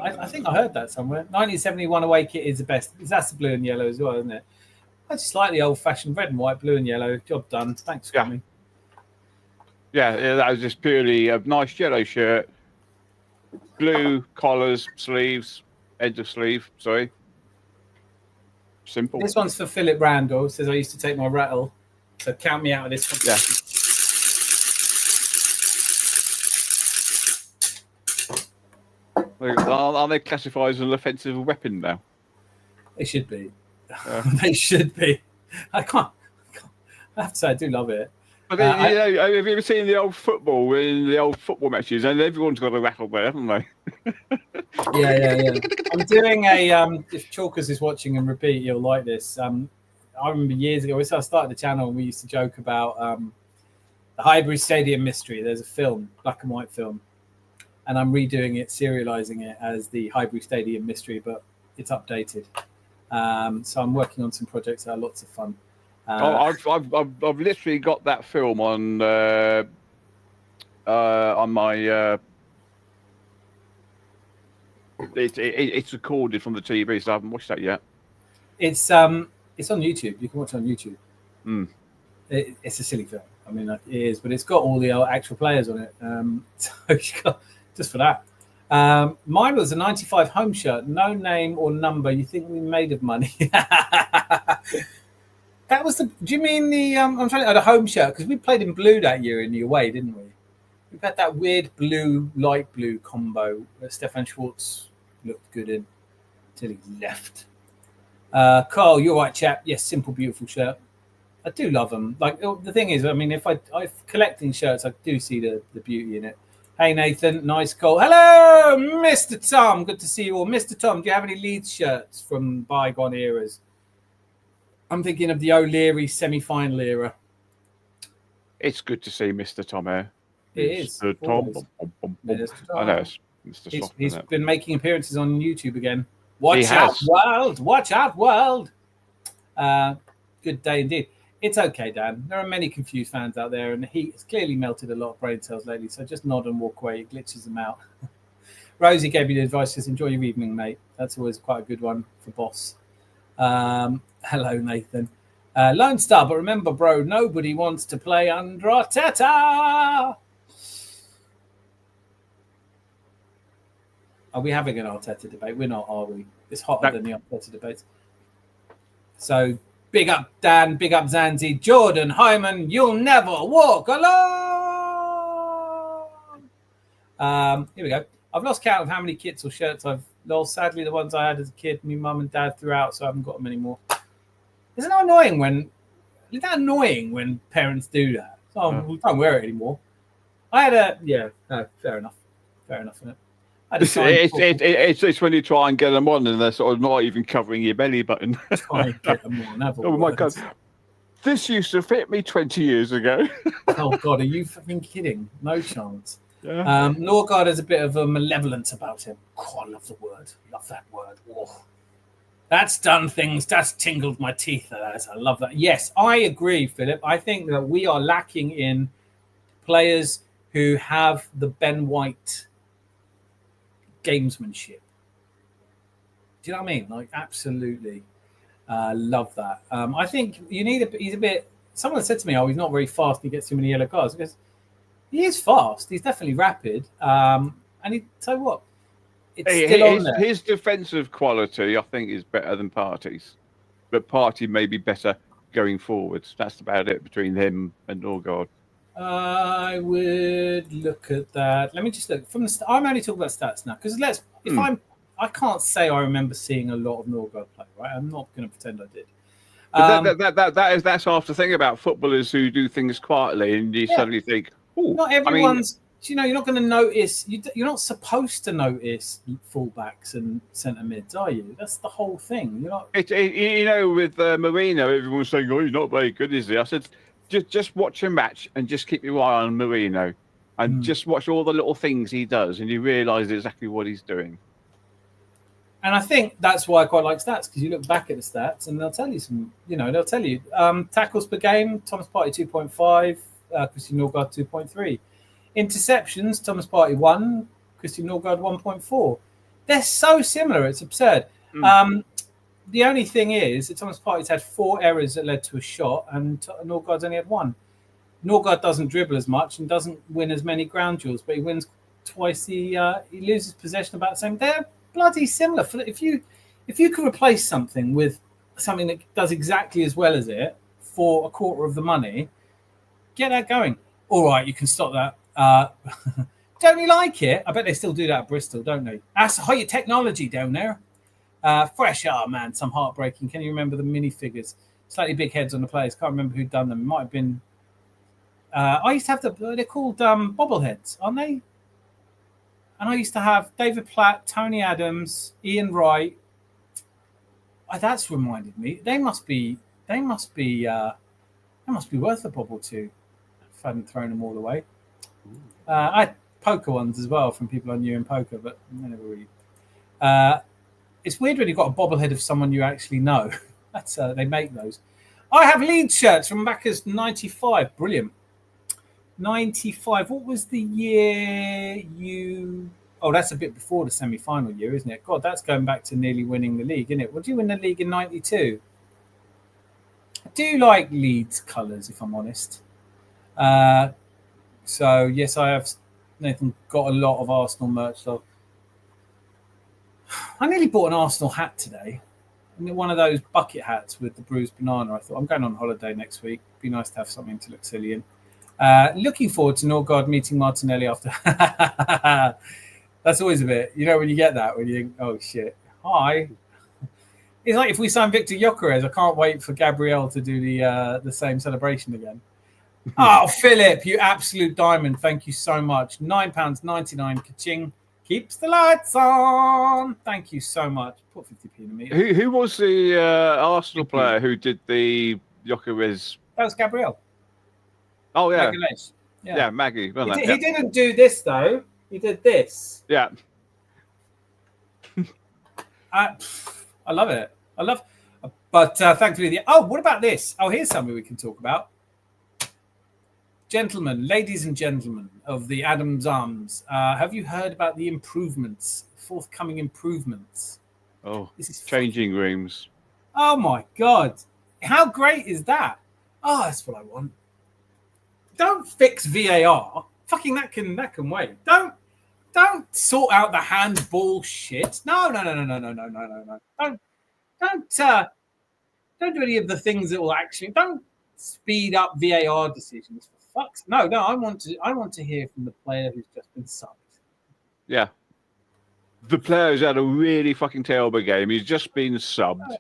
I think I heard that somewhere. 1971 away kit is the best. That's the blue and yellow as well, isn't it? I just like the old-fashioned red and white, blue and yellow. Job done. Thanks, Scotty. Yeah, that was just purely a nice yellow shirt, blue collars, sleeves, edge of sleeve. Sorry. Simple. This one's for Philip Randall. Says I used to take my rattle, so count me out of this one. Yeah. Are they classified as an offensive weapon now? They should be. They should be. I can't. I have to say, I do love it. But have you ever seen the old football matches? And everyone's got a rattle there, haven't they? Yeah. I'm doing a. If Chalkers is watching and repeat, you'll like this. I remember years ago, so I started the channel, and we used to joke about the Highbury Stadium mystery. There's a film, black and white film, and I'm redoing it, serializing it as the Highbury Stadium mystery, but it's updated. So I'm working on some projects that are lots of fun. I've literally got that film on my. It's recorded from the TV, so I haven't watched that yet. It's on YouTube. You can watch it on YouTube. It's a silly film. I mean, it is, but it's got all the actual players on it. So you got, just for that. Mine was a 95 home shirt, no name or number. You think we made of money? That was the. Do you mean the? I'm trying to the home shirt because we played in blue that year in the away, didn't we? We've had that weird blue, light blue combo that Stefan Schwartz looked good in until he left. Carl, you're right, chap. Yes, simple, beautiful shirt. I do love them. Like the thing is, I mean, if I collecting shirts, I do see the beauty in it. Hey Nathan, nice call. Hello, Mr. Tom. Good to see you all. Mr. Tom, do you have any Leeds shirts from bygone eras? I'm thinking of the O'Leary semi-final era. It's good to see Mr. Tom here. It is. Mr. Tom. I know it's Mr. Soft. He's been making appearances on YouTube again. Watch has. out, world! Watch out, world! Good day indeed. It's okay, Dan. There are many confused fans out there, and the heat has clearly melted a lot of brain cells lately, so just nod and walk away. It glitches them out. Rosie gave you the advice, says, enjoy your evening, mate. That's always quite a good one for boss. Hello, Nathan. Lone Star, but remember, bro, nobody wants to play under Arteta. Are we having an Arteta debate? We're not, are we? It's hotter than the Arteta debate. So, big up Dan, big up Zanzi, Jordan, Hyman, you'll never walk alone. Here we go. I've lost count of how many kits or shirts I've lost. Sadly, the ones I had as a kid, my mum and dad threw out, so I haven't got them anymore. Isn't that annoying when parents do that? Oh, we don't wear it anymore. I had fair enough. Isn't it? It's when you try and get them on and they're sort of not even covering your belly button. Try and get them on. Oh my God. This used to fit me 20 years ago. Oh God, are you fucking kidding? No chance. Yeah. Norgard has a bit of a malevolence about him. Oh, I love the word. Love that word. Oh. That's done things. That's tingled my teeth. I love that. Yes, I agree, Philip. I think that we are lacking in players who have the Ben White gamesmanship. Do you know what I mean? Like, absolutely. Love that. I think you need he's a bit. Someone said to me, "Oh, he's not very fast. He gets too many yellow cards." Because he is fast. He's definitely rapid. And so what? It's still on there. His defensive quality, I think, is better than Partey's, but Partey may be better going forwards. That's about it between him and Norgard. I would look at that. Let me just look from the. I'm only talking about stats now because I can't say I remember seeing a lot of Norgard play. Right, I'm not going to pretend I did. That's half the thing about footballers who do things quietly, and you suddenly think, "Oh, not everyone's." You're not going to notice. You're not supposed to notice fullbacks and centre mids, are you? That's the whole thing. You're not. With Marino, everyone's saying, "Oh, he's not very good, is he?" I said, "Just watch a match and just keep your eye on Marino, and just watch all the little things he does, and you realise exactly what he's doing." And I think that's why I quite like stats, because you look back at the stats and they'll tell you they'll tell you tackles per game. Thomas Partey 2.5, Christian Norgard 2.3. Interceptions, Thomas Partey 1, Christian Norgard 1.4. They're so similar, it's absurd. The the only thing is, Thomas Partey's had 4 errors that led to a shot, and Norgard's only had 1. Norgard doesn't dribble as much and doesn't win as many ground duels, but he wins twice. He loses possession about the same. They're bloody similar. If you could replace something with something that does exactly as well as it for a quarter of the money, get that going. All right, you can stop that. Don't you like it? I bet they still do that at Bristol, don't they? That's higher technology down there. Fresh, man, some heartbreaking. Can you remember the minifigures? Slightly big heads on the players. Can't remember who'd done them. It might have been. I used to have they're called bobbleheads, aren't they? And I used to have David Platt, Tony Adams, Ian Wright. That's reminded me. They must be worth a bob or two if I hadn't thrown them all away. I had poker ones as well from people I knew in poker, but I never really. It's weird when you've got a bobblehead of someone you actually know. That's they make those. I have Leeds shirts from back as 95. Brilliant. 95. What was the year you... Oh, that's a bit before the semi-final year, isn't it? God, that's going back to nearly winning the league, isn't it? Would you win the league in 92? I do like Leeds colours, if I'm honest. So, yes, I have, Nathan, got a lot of Arsenal merch. So I nearly bought an Arsenal hat today. I mean, one of those bucket hats with the bruised banana. I thought, I'm going on holiday next week. Be nice to have something to look silly in. Looking forward to Norgard meeting Martinelli after. That's always a bit, when you get that, when you think, oh shit, hi. It's like if we sign Victor Gyökeres, I can't wait for Gabriel to do the same celebration again. Oh, Philip, you absolute diamond. Thank you so much. £9.99, ka-ching. Keeps the lights on. Thank you so much. Put 50p in a meter. Who was the Arsenal player who did the Gyökeres? That was Gabriel. Oh, yeah. Yeah, Maggie. He didn't do this, though. He did this. Yeah. I love it. But thankfully, what about this? Oh, here's something we can talk about. Gentlemen, ladies and gentlemen of the Adams Arms, have you heard about the forthcoming improvements? Oh, this is changing rooms. Oh my God. How great is that? Oh, that's what I want. Don't fix VAR. Fucking that can wait. Don't sort out the handball shit. No. Don't do any of the things that will actually don't speed up VAR decisions. For fuck's no. I want to hear from the player who's just been subbed. Yeah. The player's had a really fucking terrible game. He's just been subbed.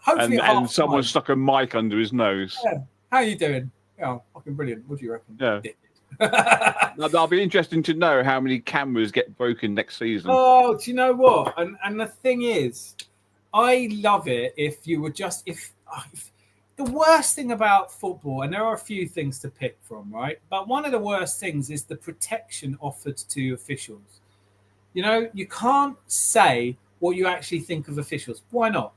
And someone stuck a mic under his nose. Yeah. How are you doing? Oh, fucking brilliant. What do you reckon? Yeah. That'll be interesting to know how many cameras get broken next season. Oh, do you know what? And the thing is, I love it if you were just if the worst thing about football, and there are a few things to pick from, right? But one of the worst things is the protection offered to officials. You can't say what you actually think of officials. Why not?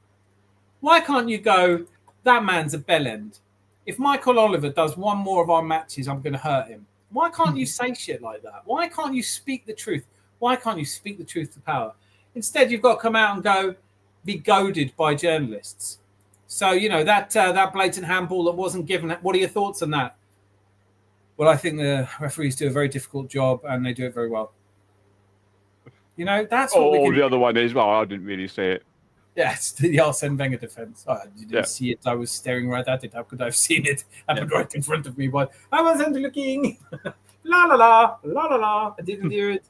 Why can't you go, that man's a bellend? If Michael Oliver does one more of our matches, I'm going to hurt him. Why can't you say shit like that? Why can't you speak the truth? Why can't you speak the truth to power? Instead, you've got to come out and be goaded by journalists. So, that blatant handball that wasn't given, what are your thoughts on that? Well, I think the referees do a very difficult job and they do it very well. That's what we can... the other one is, well, I didn't really see it. Yes, the Arsene Wenger defense. Oh, you didn't see it. I was staring right at it. How could I have seen it? Happened right in front of me. But I wasn't looking. La la la, la la la. I didn't hear it.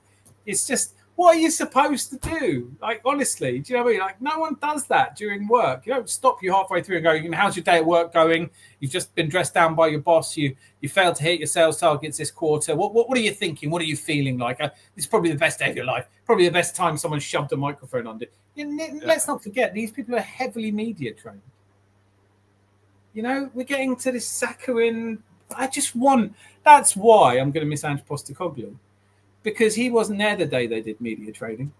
It's just, what are you supposed to do? Like, honestly, do you know what I mean? Like, no one does that during work. You don't stop you halfway through and go, how's your day at work going? You've just been dressed down by your boss. You failed to hit your sales targets this quarter. What are you thinking? What are you feeling like? This is probably the best day of your life. Probably the best time someone shoved a microphone under. Let's not forget, these people are heavily media trained. We're getting to this saccharine. That's why I'm going to miss Ange Postecoglou, because he wasn't there the day they did media training.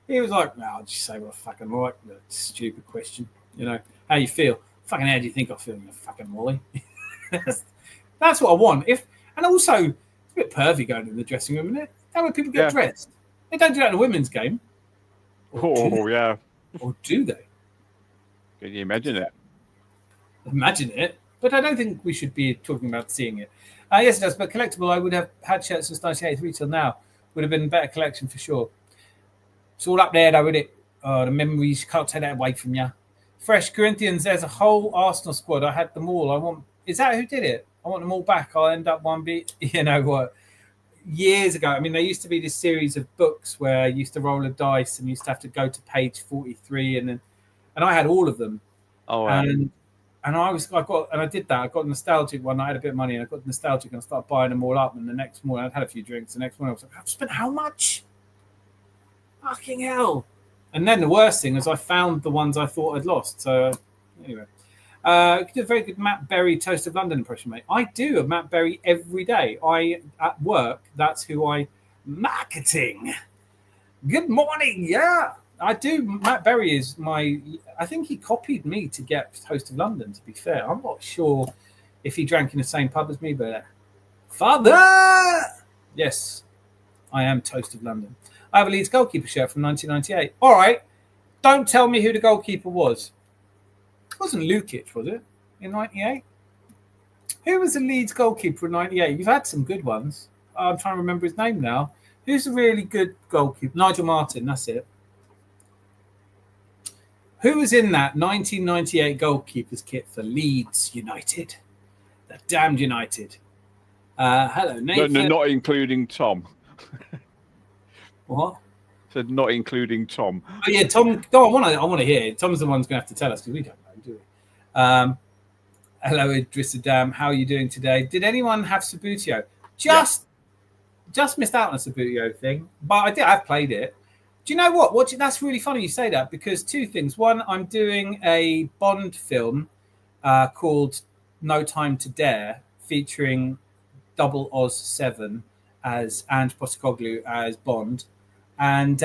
He was like, I'll just say what I fucking like. That's a stupid question. How you feel? Fucking how do you think I feel, you fucking Wally? That's what I want. And also, it's a bit pervy going to the dressing room, isn't it? How many people get dressed? They don't do that in a women's game. Yeah. Or do they? Can you imagine it? Imagine it, but I don't think we should be talking about seeing it. Yes, it does. But collectible, I would have had shirts since 1983 till now. Would have been a better collection for sure. It's all up there, though, isn't it? Oh, the memories, can't take that away from you. Fresh Corinthians, there's a whole Arsenal squad. I had them all. Is that who did it? I want them all back. I'll end up one beat. You know what? Years ago, I mean, there used to be this series of books where I used to roll a dice and used to have to go to page 43, and I had all of them. Oh, wow. And I did that. I got nostalgic one. I had a bit of money and I got nostalgic and I started buying them all up. And the next morning, I'd had a few drinks. The next morning, I was like, I've spent how much? Fucking hell. And then the worst thing is I found the ones I thought I'd lost. So, anyway. You did a very good Matt Berry Toast of London impression, mate. I do a Matt Berry every day. At work, that's who marketing. Good morning. Yeah. I do. Matt Berry is I think he copied me to get Toast of London, to be fair. I'm not sure if he drank in the same pub as me, but Father! Yes, I am Toast of London. I have a Leeds goalkeeper shirt from 1998. All right. Don't tell me who the goalkeeper was. It wasn't Lukic, was it, in 98? Who was the Leeds goalkeeper in 98? You've had some good ones. I'm trying to remember his name now. Who's a really good goalkeeper? Nigel Martin, that's it. Who was in that 1998 goalkeeper's kit for Leeds United? The damned United. Hello, Nathan. No, not including Tom. What? Said not including Tom. Oh yeah, Tom. No, I want to hear. Tom's the one who's going to have to tell us because we don't know, do we? Hello, Idris Adam. How are you doing today? Did anyone have Sabutio? Just missed out on a Sabutio thing, but I did. I've played it. Do you know what? That's really funny you say that because two things. One, I'm doing a Bond film called No Time to Dare, featuring Double Oz 7 as Ange Postecoglou as Bond, and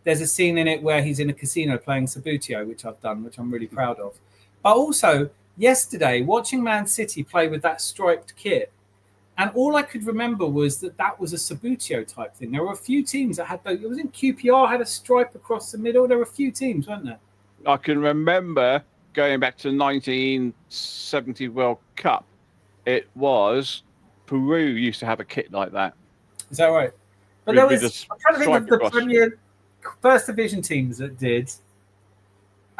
there's a scene in it where he's in a casino playing Sabutio, which I've done, which I'm really proud of. But also, yesterday, watching Man City play with that striped kit, and all I could remember was that was a Sabutio type thing. There were a few teams that had those. It was in QPR, had a stripe across the middle. There were a few teams, weren't there? I can remember going back to the 1970 World Cup. It was Peru used to have a kit like that. Is that right? But there was. I'm trying to think of the Premier First Division teams that did.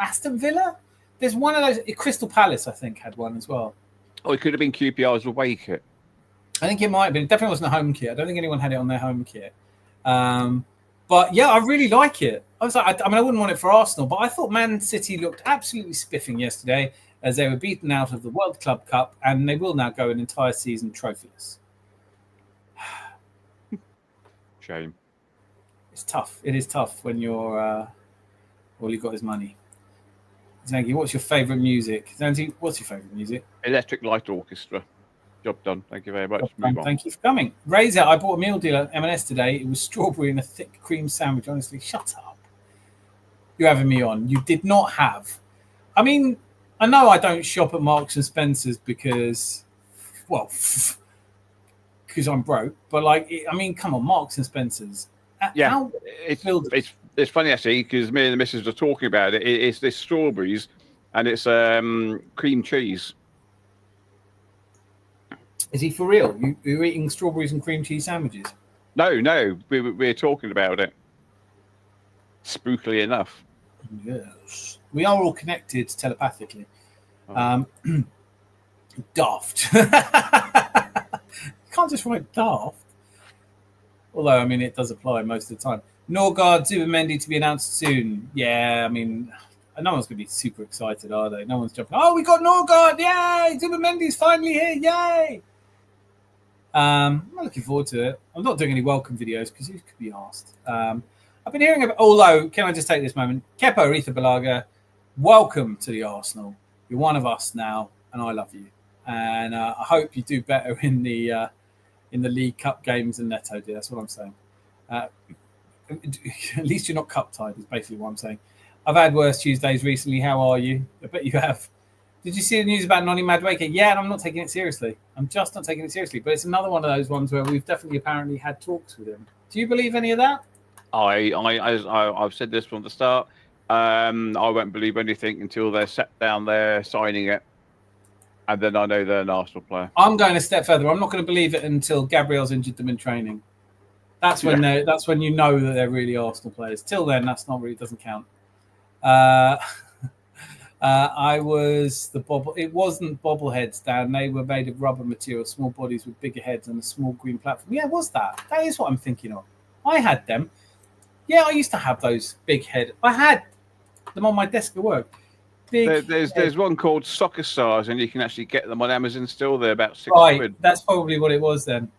Aston Villa. There's one of those. Crystal Palace, I think, had one as well. Oh, it could have been QPR's away kit. I think it might have been. It definitely wasn't a home kit. I don't think anyone had it on their home kit. But yeah, I really like it. I was like, I wouldn't want it for Arsenal, but I thought Man City looked absolutely spiffing yesterday as they were beaten out of the World Club Cup, and they will now go an entire season trophyless. Shame. It's tough. It is tough when you're all you've got is money. Zangi, what's your favourite music? Zangi, what's your favourite music? Electric Light Orchestra. Job done. Thank you very much. Thank you for coming. Razor, I bought a meal deal at M&S today. It was strawberry and a thick cream sandwich. Honestly, shut up. You're having me on. You did not have. I mean, I know I don't shop at Marks and Spencer's because I'm broke. But come on, Marks and Spencer's. Yeah, it's funny actually because me and the missus were talking about it. It's this strawberries and it's cream cheese. Is he for real? You're eating strawberries and cream cheese sandwiches? No, we're talking about it. Spookily enough. Yes. We are all connected telepathically. Oh. Daft. You can't just write daft. Although, it does apply most of the time. Norgard, Zubimendi to be announced soon. Yeah, no one's going to be super excited, are they? No one's jumping. Oh, we got Norgard! Yay! Zubimendi's finally here! Yay! I'm not looking forward to it. I'm not doing any welcome videos because you could be asked. I've been hearing about. Although, can I just take this moment? Kepa Arrizabalaga, welcome to the Arsenal. You're one of us now, and I love you. And I hope you do better in the League Cup games than Neto did. That's what I'm saying. At least you're not cup tied. Is basically what I'm saying. I've had worse Tuesdays recently. How are you? I bet you have. Did you see the news about Noni Madueke? Yeah, and I'm not taking it seriously. I'm just not taking it seriously. But it's another one of those ones where we've definitely apparently had talks with him. Do you believe any of that? I've said this from the start. I won't believe anything until they're sat down there signing it, and then I know they're an Arsenal player. I'm going a step further. I'm not going to believe it until Gabriel's injured them in training. That's when that's when you know that they're really Arsenal players. Till then, doesn't count. I was the bobble. It wasn't bobbleheads, Dan. They were made of rubber material, small bodies with bigger heads and a small green platform. Yeah, was that? That is what I'm thinking of. I had them. Yeah, I used to have those big head. I had them on my desk at work. There's one called Soccer Stars, and you can actually get them on Amazon still. They're about £6. That's probably what it was then.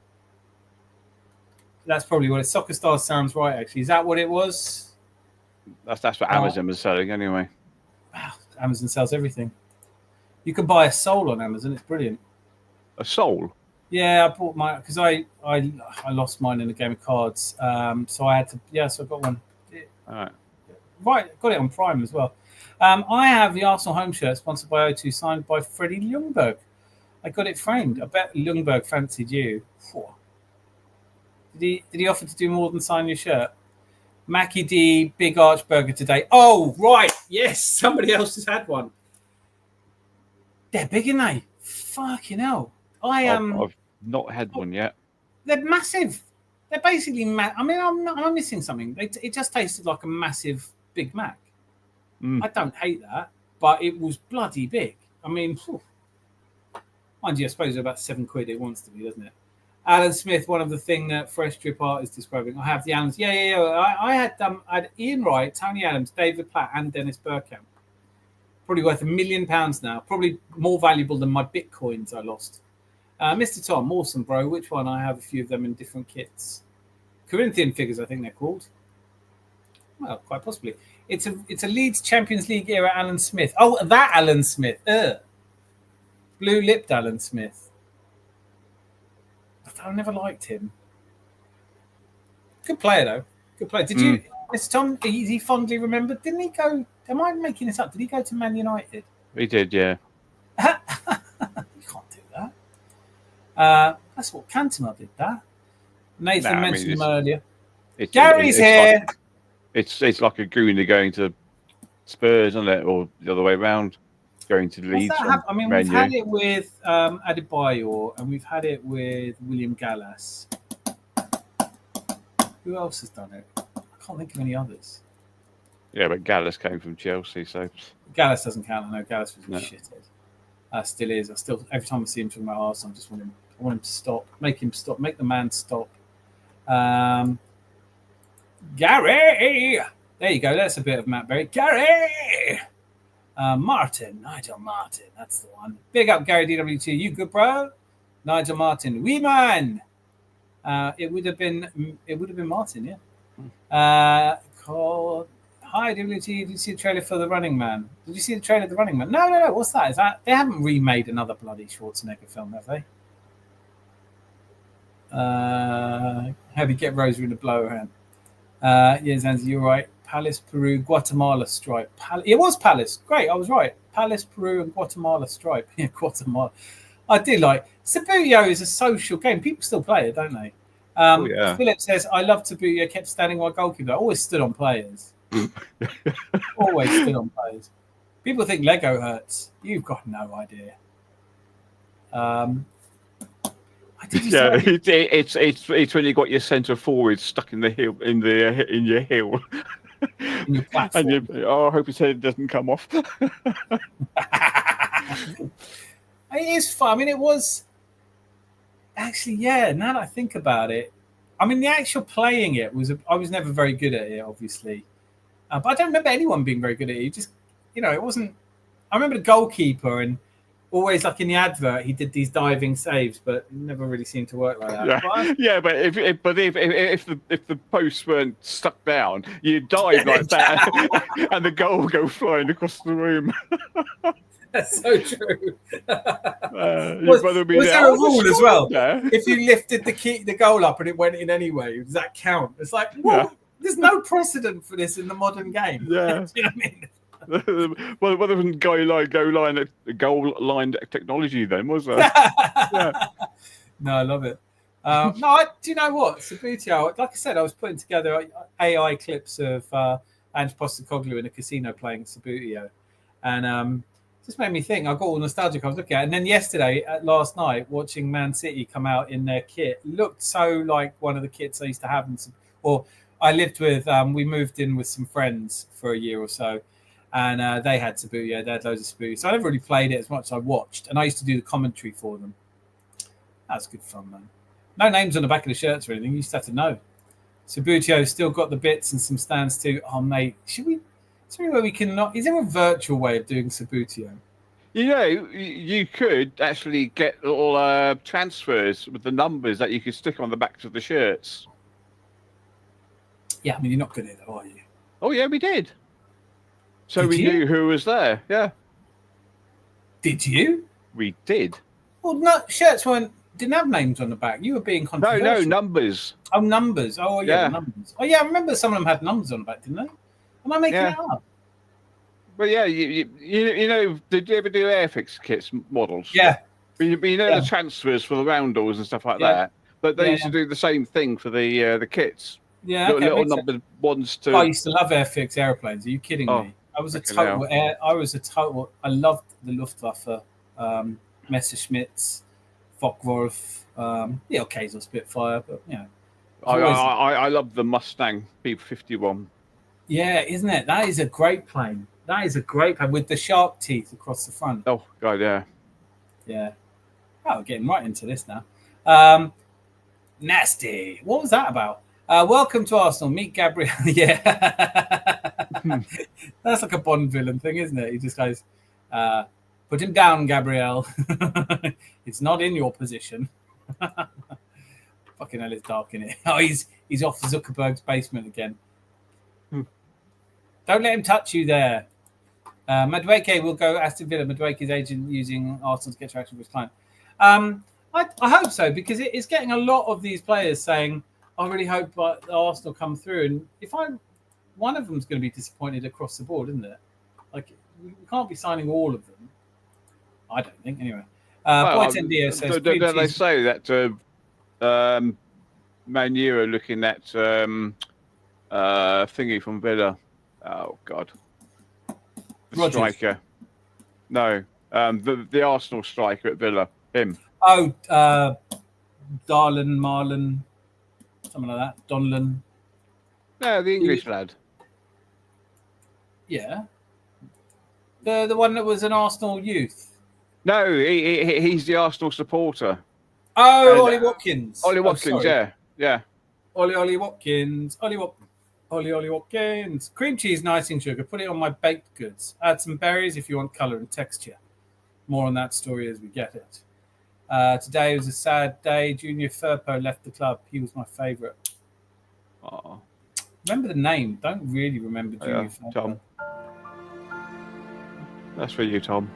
That's probably what it. Soccer Stars sounds right. Actually, is that what it was? That's what Amazon was selling anyway. Wow, Amazon sells everything. You can buy a soul on Amazon. It's brilliant. A soul? Yeah, I bought my because I lost mine in a game of cards. So I had to. Yeah, so I got one. All right. Right, got it on Prime as well. I have the Arsenal home shirt sponsored by O2, signed by Freddie Ljungberg. I got it framed. I bet Ljungberg fancied you. Did he offer to do more than sign your shirt? Mackie D, Big Archburger today. Oh, right. Yes, somebody else has had one. They're big, aren't they? Fucking hell. I've not had one yet. They're massive. They're basically I mean, I'm missing something. It just tasted like a massive Big Mac. I don't hate that, but it was bloody big. I mean, mind you, I suppose it's about £7. It wants to be, doesn't it? Alan Smith, one of the thing that Fresh Drip Art is describing. I have the Allens. Yeah. I had Ian Wright, Tony Adams, David Platt, and Dennis Bergkamp. Probably worth £1 million now. Probably more valuable than my bitcoins I lost. Mr. Tom, awesome, bro. Which one? I have a few of them in different kits. Corinthian figures, I think they're called. Well, quite possibly. It's a Leeds Champions League era Alan Smith. Oh, that Alan Smith. Blue-lipped Alan Smith. I never liked him. Good player, though. Good player. Did you, Mr. Tom, is he fondly remembered? Didn't he go, am I making this up? Did he go to Man United? He did, yeah. You can't do that. That's what Cantona did, that. Nathan mentioned him earlier. Gary's here. It's like a Gooner going to Spurs, isn't it? Or the other way around, going to Leeds. I mean, we've had it with Adebayor, and we've had it with William Gallas. Who else has done it? I can't think of any others. Yeah, but Gallas came from Chelsea, so Gallas doesn't count. I know Gallas was a shithead. Still is. Every time I see him talking about Arsenal, I want him to stop. Make him stop. Make the man stop. Gary! There you go. That's a bit of Matt Berry. Gary! Nigel Martin. That's the one. Big up, Gary DW2. You good, bro? Nigel Martin. Wee man! It would have been Martin, yeah. Called... Hi, DWT. Did you see the trailer for The Running Man? Did you see the trailer of The Running Man? No. What's that? Is that... They haven't remade another bloody Schwarzenegger film, have they? How do you get Rosa in the blower hand? Yeah, Zanzi, you're right. Palace, Peru, Guatemala stripe. It was Palace. Great, I was right. Palace, Peru, and Guatemala stripe. Yeah, Guatemala. I do like. Sabutio is a social game. People still play it, don't they? Philip says, I love Sabutio, kept standing while goalkeeper. I always stood on players. Always stood on players. People think Lego hurts. You've got no idea. It's when you got your centre forward stuck in the heel in your heel. In your platform. And I hope his head doesn't come off. It is fun. I mean, it was actually, yeah. Now that I think about it, I mean, the actual playing it was. I was never very good at it, obviously, but I don't remember anyone being very good at it. You just, it wasn't. I remember the goalkeeper and. Always like in the advert, he did these diving saves, but never really seemed to work like that. Yeah, but if the posts weren't stuck down, you dive like that, and the goal would go flying across the room. That's so true. Was there a rule as well? Yeah. If you lifted the goal up and it went in anyway, does that count? It's like, there's no precedent for this in the modern game. Yeah, do you know what I mean? Well, there wasn't goal line technology then, was there? Yeah. No, I love it. Do you know what? Sabutio, like I said, I was putting together AI clips of Ange Postecoglou in a casino playing Sabutio, and just made me think. I got all nostalgic. I was looking at it. And then yesterday, last night, watching Man City come out in their kit, looked so like one of the kits I used to have. Or I lived with, we moved in with some friends for a year or so, and they had Sabutio. They had loads of Sabutio. So I never really played it as much as I watched. And I used to do the commentary for them. That was good fun, man. No names on the back of the shirts or anything. You used to have to know. Sabutio's still got the bits and some stands too. Oh, mate, should we... Is there any way we can not? Is there a virtual way of doing Sabutio? You know, you could actually get little transfers with the numbers that you could stick on the backs of the shirts. Yeah, I mean, you're not good at it, are you? Oh, yeah, we did. So Did we you? knew who was there. Yeah. Did you? We did. Well, no, shirts didn't have names on the back. You were being controversial. No, numbers. Oh, numbers. Oh, yeah, Yeah. the numbers. Oh, yeah, I remember some of them had numbers on the back, didn't they? Am I making it up? Well, yeah, you know, did you ever do Airfix kits models? Yeah. You know the transfers for the roundels and stuff like that. But they used to do the same thing for the kits. Yeah, okay, little numbered ones to. I used to love Airfix airplanes. Are you kidding me? I was a total. I loved the Luftwaffe, Messerschmitts, Focke-Wulf, the occasional Spitfire, but you know. I love the Mustang P-51. Yeah, isn't it? That is a great plane. That is a great plane with the shark teeth across the front. Oh God, yeah. Yeah. Oh, we're getting right into this now. Nasty. What was that about? Welcome to Arsenal. Meet Gabriel. Yeah. That's like a Bond villain thing, isn't it? He just goes, put him down, Gabriel. It's not in your position. Fucking hell, it's dark in it. Oh, he's off Zuckerberg's basement again. Don't let him touch you there. Madueke will go Aston Villa. Madueke's agent using Arsenal to get traction with his client. I hope so, because it's getting a lot of these players saying, I really hope Arsenal come through. And one of them's going to be disappointed across the board, isn't it? Like, we can't be signing all of them. I don't think, anyway. Boitendia says... Don't they say that Managerial looking at thingy from Villa? Oh, God. The striker. No. The Arsenal striker at Villa. Him. Oh, Marlon, something like that. Donlan. No, the English lad. Yeah. The one that was an Arsenal youth. No, he's the Arsenal supporter. Oh, Ollie Watkins. Ollie Watkins, yeah. Ollie Watkins. Ollie Watkins. Cream cheese, icing sugar. Put it on my baked goods. Add some berries if you want colour and texture. More on that story as we get it. Today was a sad day. Junior Firpo left the club. He was my favourite. Oh. Remember the name. Don't really remember Junior Firpo. Tom. That's for you, Tom.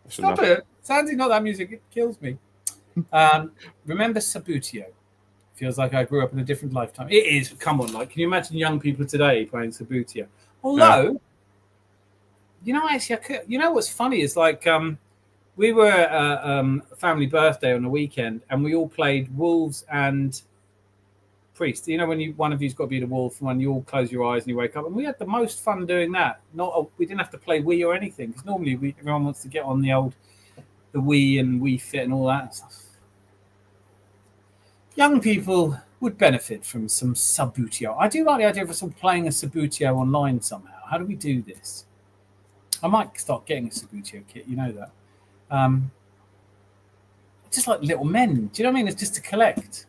That's Stop enough. it. Sounding not that music. It kills me. Remember Sabutio? Feels like I grew up in a different lifetime. It is. Come on, like, can you imagine young people today playing Sabutio? Although, you know, actually, I could. You know what's funny is like we were at a family birthday on the weekend, and we all played Wolves and Priest. You know, when one of you's got to be the wolf, and when you all close your eyes and you wake up, and we had the most fun doing that. We didn't have to play Wii or anything, because normally everyone wants to get on the Wii and Wii Fit and all that stuff. Young people would benefit from some Sabutio. I do like the idea of us all playing a Sabutio online somehow. How do we do this? I might start getting a Sabutio kit. You know that. Just like little men. Do you know what I mean? It's just to collect.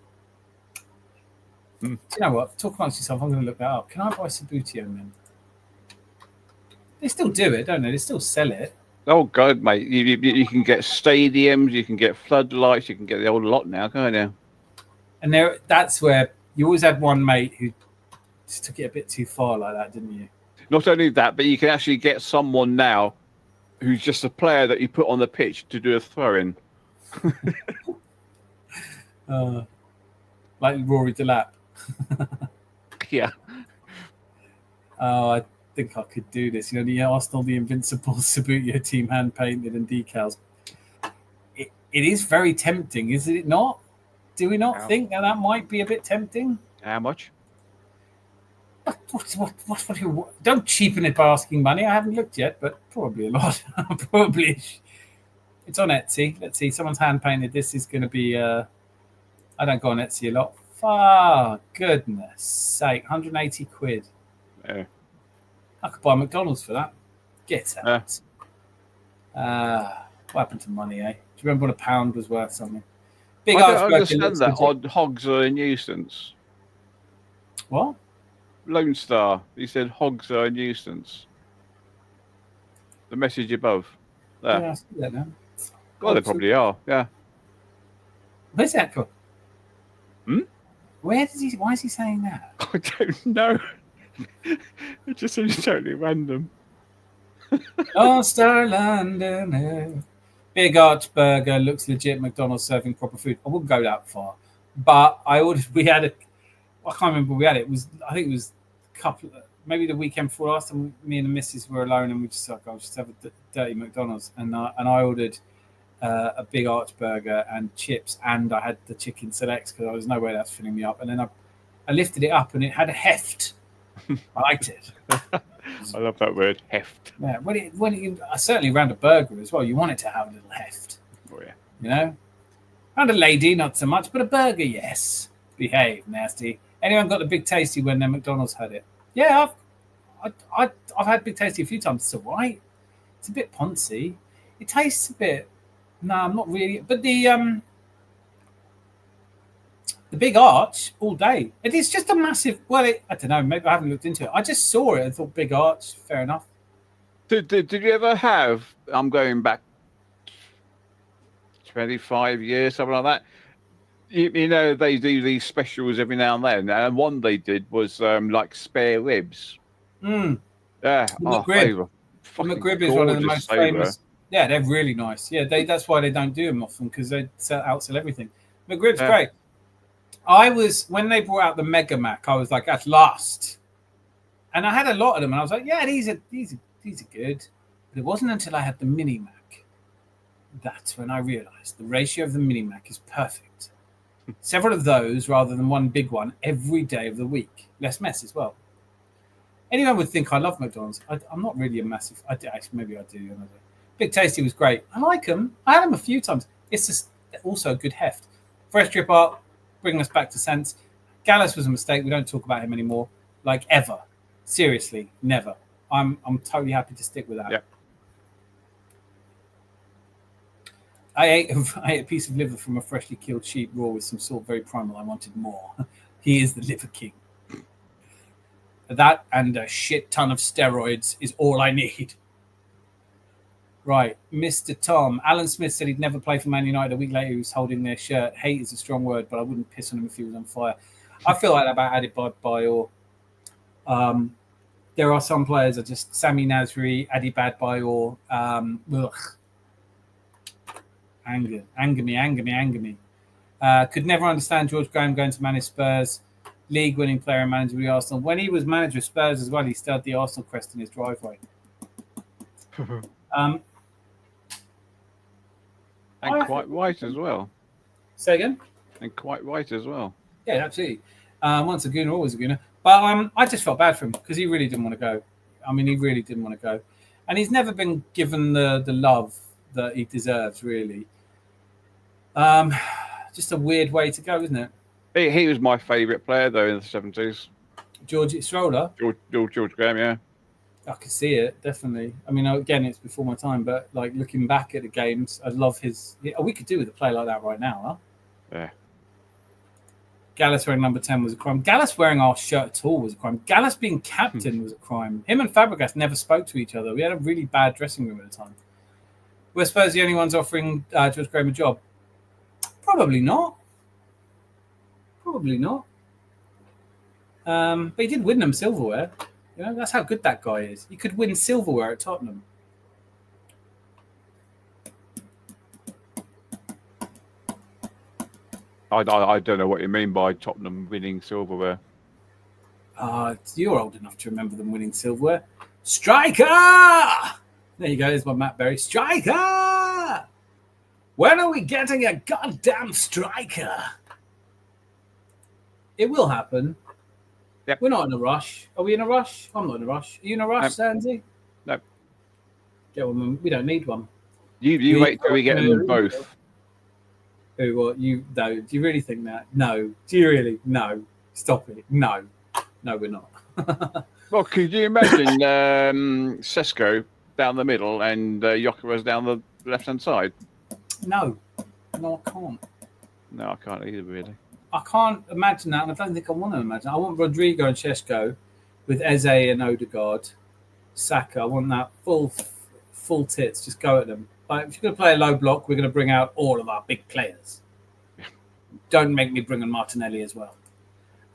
Do you know what? Talk amongst yourself. I'm going to look that up. Can I buy Sabutio men? They still do it, don't they? They still sell it. Oh, God, mate. You can get stadiums, you can get floodlights, you can get the old lot now, can't you? And that's where you always had one mate who just took it a bit too far like that, didn't you? Not only that, but you can actually get someone now who's just a player that you put on the pitch to do a throw-in. Like Rory Delap. Yeah. Oh, I think I could do this. You know, the Arsenal, the Invincible Sabutio team hand-painted and decals. It is very tempting, is it not? Do we not think that might be a bit tempting? How much? Don't cheapen it by asking money. I haven't looked yet, but probably a lot. Probably. It's on Etsy. Let's see. Someone's hand painted. This is going to be. I don't go on Etsy a lot. For goodness sake, 180 quid. Yeah. I could buy McDonald's for that. Get out. What happened to money, eh? Do you remember when a pound was worth something? Big I don't understand that. Hogs are a nuisance. What? Lone Star. He said hogs are a nuisance. The message above. There. Yeah, I see that now. Well, they probably are. Yeah. Where's that from? Hmm? Why is he saying that? I don't know. It just seems totally random. Oh, Star London. Big Arch Burger looks legit. McDonald's serving proper food. I wouldn't go that far, but I can't remember we had it. I think it was maybe the weekend before last time. Me and the missus were alone, and we just like, I'll just have a dirty McDonald's, and I ordered a Big Arch Burger and chips, and I had the chicken selects because there was no way that's filling me up. And then I lifted it up, and it had a heft. I liked it. I love that word, heft. Yeah, certainly around a burger as well, you want it to have a little heft. Oh yeah. You know, around a lady, not so much, but a burger, yes. Behave, nasty. Anyone got the Big Tasty when their McDonald's had it? Yeah, I've had Big Tasty a few times. It's all right. It's a bit poncy. It tastes a bit. No, I'm not really. But the Big Arch all day. It is just a massive. Well, I don't know. Maybe I haven't looked into it. I just saw it and thought Big Arch. Fair enough. Did you ever have? I'm going back 25 years, something like that. You know, they do these specials every now and then, and one they did was like spare ribs. Mm. Yeah, McRib. McRib is one of the most famous. Yeah, they're really nice. Yeah, that's why they don't do them often, because they outsell everything. McRib's great. When they brought out the Mega Mac, I was like, at last. And I had a lot of them, and I was like, yeah, these are good. But it wasn't until I had the Mini Mac that's when I realized the ratio of the Mini Mac is perfect. Several of those rather than one big one every day of the week. Less mess as well. Anyone would think I love McDonald's. I'm not really a massive. Maybe I do. Big Tasty was great. I like them. I had them a few times. It's just also a good heft. Fresh Drip Art, bringing us back to sense. Gallus was a mistake. We don't talk about him anymore. Like ever. Seriously, never. I'm totally happy to stick with that. Yeah. I ate a piece of liver from a freshly killed sheep raw with some salt, very primal. I wanted more. He is the liver king. That and a shit ton of steroids is all I need. Right, Mr. Tom. Alan Smith said he'd never play for Man United. A week later, he was holding their shirt. Hate is a strong word, but I wouldn't piss on him if he was on fire. I feel like that about Adid Bayor. There are some players that just Sami Nasri, Adi Badbayor. Anger me. Could never understand George Graham going to manage Spurs. League-winning player and manager of the Arsenal. When he was manager of Spurs as well, he still had the Arsenal crest in his driveway. And quite right as well. Say again? And quite right as well. Yeah, absolutely. Once a gooner, always a gooner. But I just felt bad for him because he really didn't want to go. I mean, he really didn't want to go. And he's never been given the love that he deserves, really. Just a weird way to go, isn't it? He was my favourite player, though, in the 70s. George Stroller? George Graham, yeah. I could see it, definitely. I mean, again, it's before my time, but like looking back at the games, I love his... we could do with a play like that right now, huh? Yeah. Gallus wearing number 10 was a crime. Gallus wearing our shirt at all was a crime. Gallus being captain was a crime. Him and Fabregas never spoke to each other. We had a really bad dressing room at the time. Were Spurs the only ones offering George Graham a job? Probably not. But he did win them silverware. You know, that's how good that guy is. He could win silverware at Tottenham. I don't know what you mean by Tottenham winning silverware. You're old enough to remember them winning silverware. Striker! There you go. There's my Matt Berry. Striker! When are we getting a goddamn striker? It will happen. Yep. We're not in a rush. Are we in a rush? I'm not in a rush. Are you in a rush, Sandy? No. Yeah, well, we don't need one. You wait till we get them both. Who? What? You? No. Do you really think that? No. Do you really? No. Stop it. No. No, we're not. Well, could you imagine Sesko down the middle and Jokeres down the left-hand side? No. No, I can't. No, I can't either, really. I can't imagine that, and I don't think I want to imagine. I want Rodrygo and Šeško with Eze and Odegaard, Saka. I want that full tits. Just go at them. Like, if you're going to play a low block, we're going to bring out all of our big players. Don't make me bring in Martinelli as well.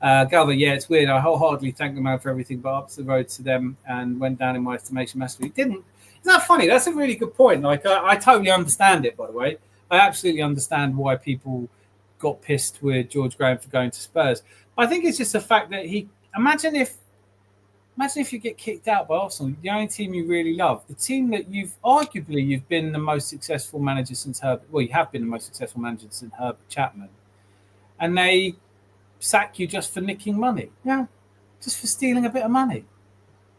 Galva, yeah, it's weird. I wholeheartedly thank the man for everything, but up the road to them and went down in my estimation massively. Didn't. Isn't that funny? That's a really good point. Like, I totally understand it, by the way. I absolutely understand why people got pissed with George Graham for going to Spurs. I think it's just the fact that imagine if you get kicked out by Arsenal, the only team you really love, the team that you've been the most successful manager since Herbert. Well, you have been the most successful manager since Herbert Chapman, and they sack you just for nicking money. Yeah, just for stealing a bit of money.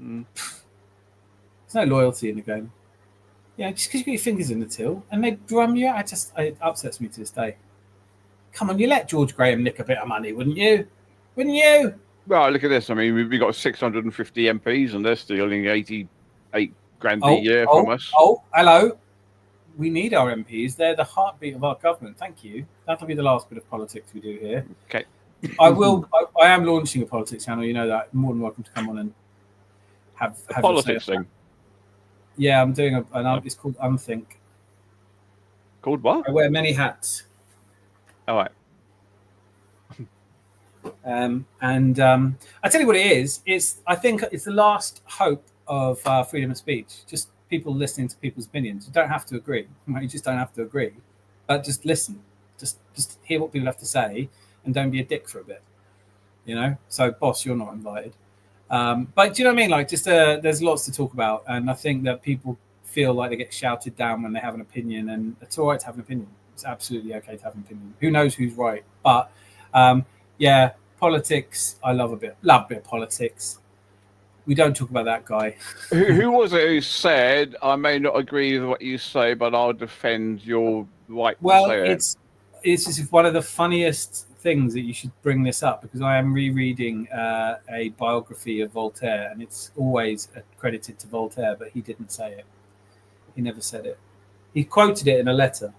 There's no loyalty in the game. Yeah, just because you got your fingers in the till and they drum you out, it upsets me to this day. Come on, you let George Graham nick a bit of money, wouldn't you? Wouldn't you? Well, look at this. I mean, we've got 650 MPs and they're stealing 88 grand a year from us. Oh, hello. We need our MPs. They're the heartbeat of our government. Thank you. That'll be the last bit of politics we do here. Okay. I am launching a politics channel. You know that. You're more than welcome to come on and have politics thing. Yeah, I'm doing it's called Unthink. Called what? I wear many hats. All right. I tell you what it is. I think it's the last hope of freedom of speech. Just people listening to people's opinions. You don't have to agree. You just don't have to agree. But just listen. Just hear what people have to say and don't be a dick for a bit. You know? So, boss, you're not invited. But do you know what I mean? Like, just there's lots to talk about. And I think that people feel like they get shouted down when they have an opinion. And it's all right to have an opinion. It's absolutely okay to have an opinion. Who knows who's right? But, yeah, politics, I love a bit of politics. We don't talk about that guy. Who was it who said, I may not agree with what you say, but I'll defend your right to say it? It's just one of the funniest things that you should bring this up, because I am rereading a biography of Voltaire, and it's always credited to Voltaire, but he didn't say it. He never said it. He quoted it in a letter.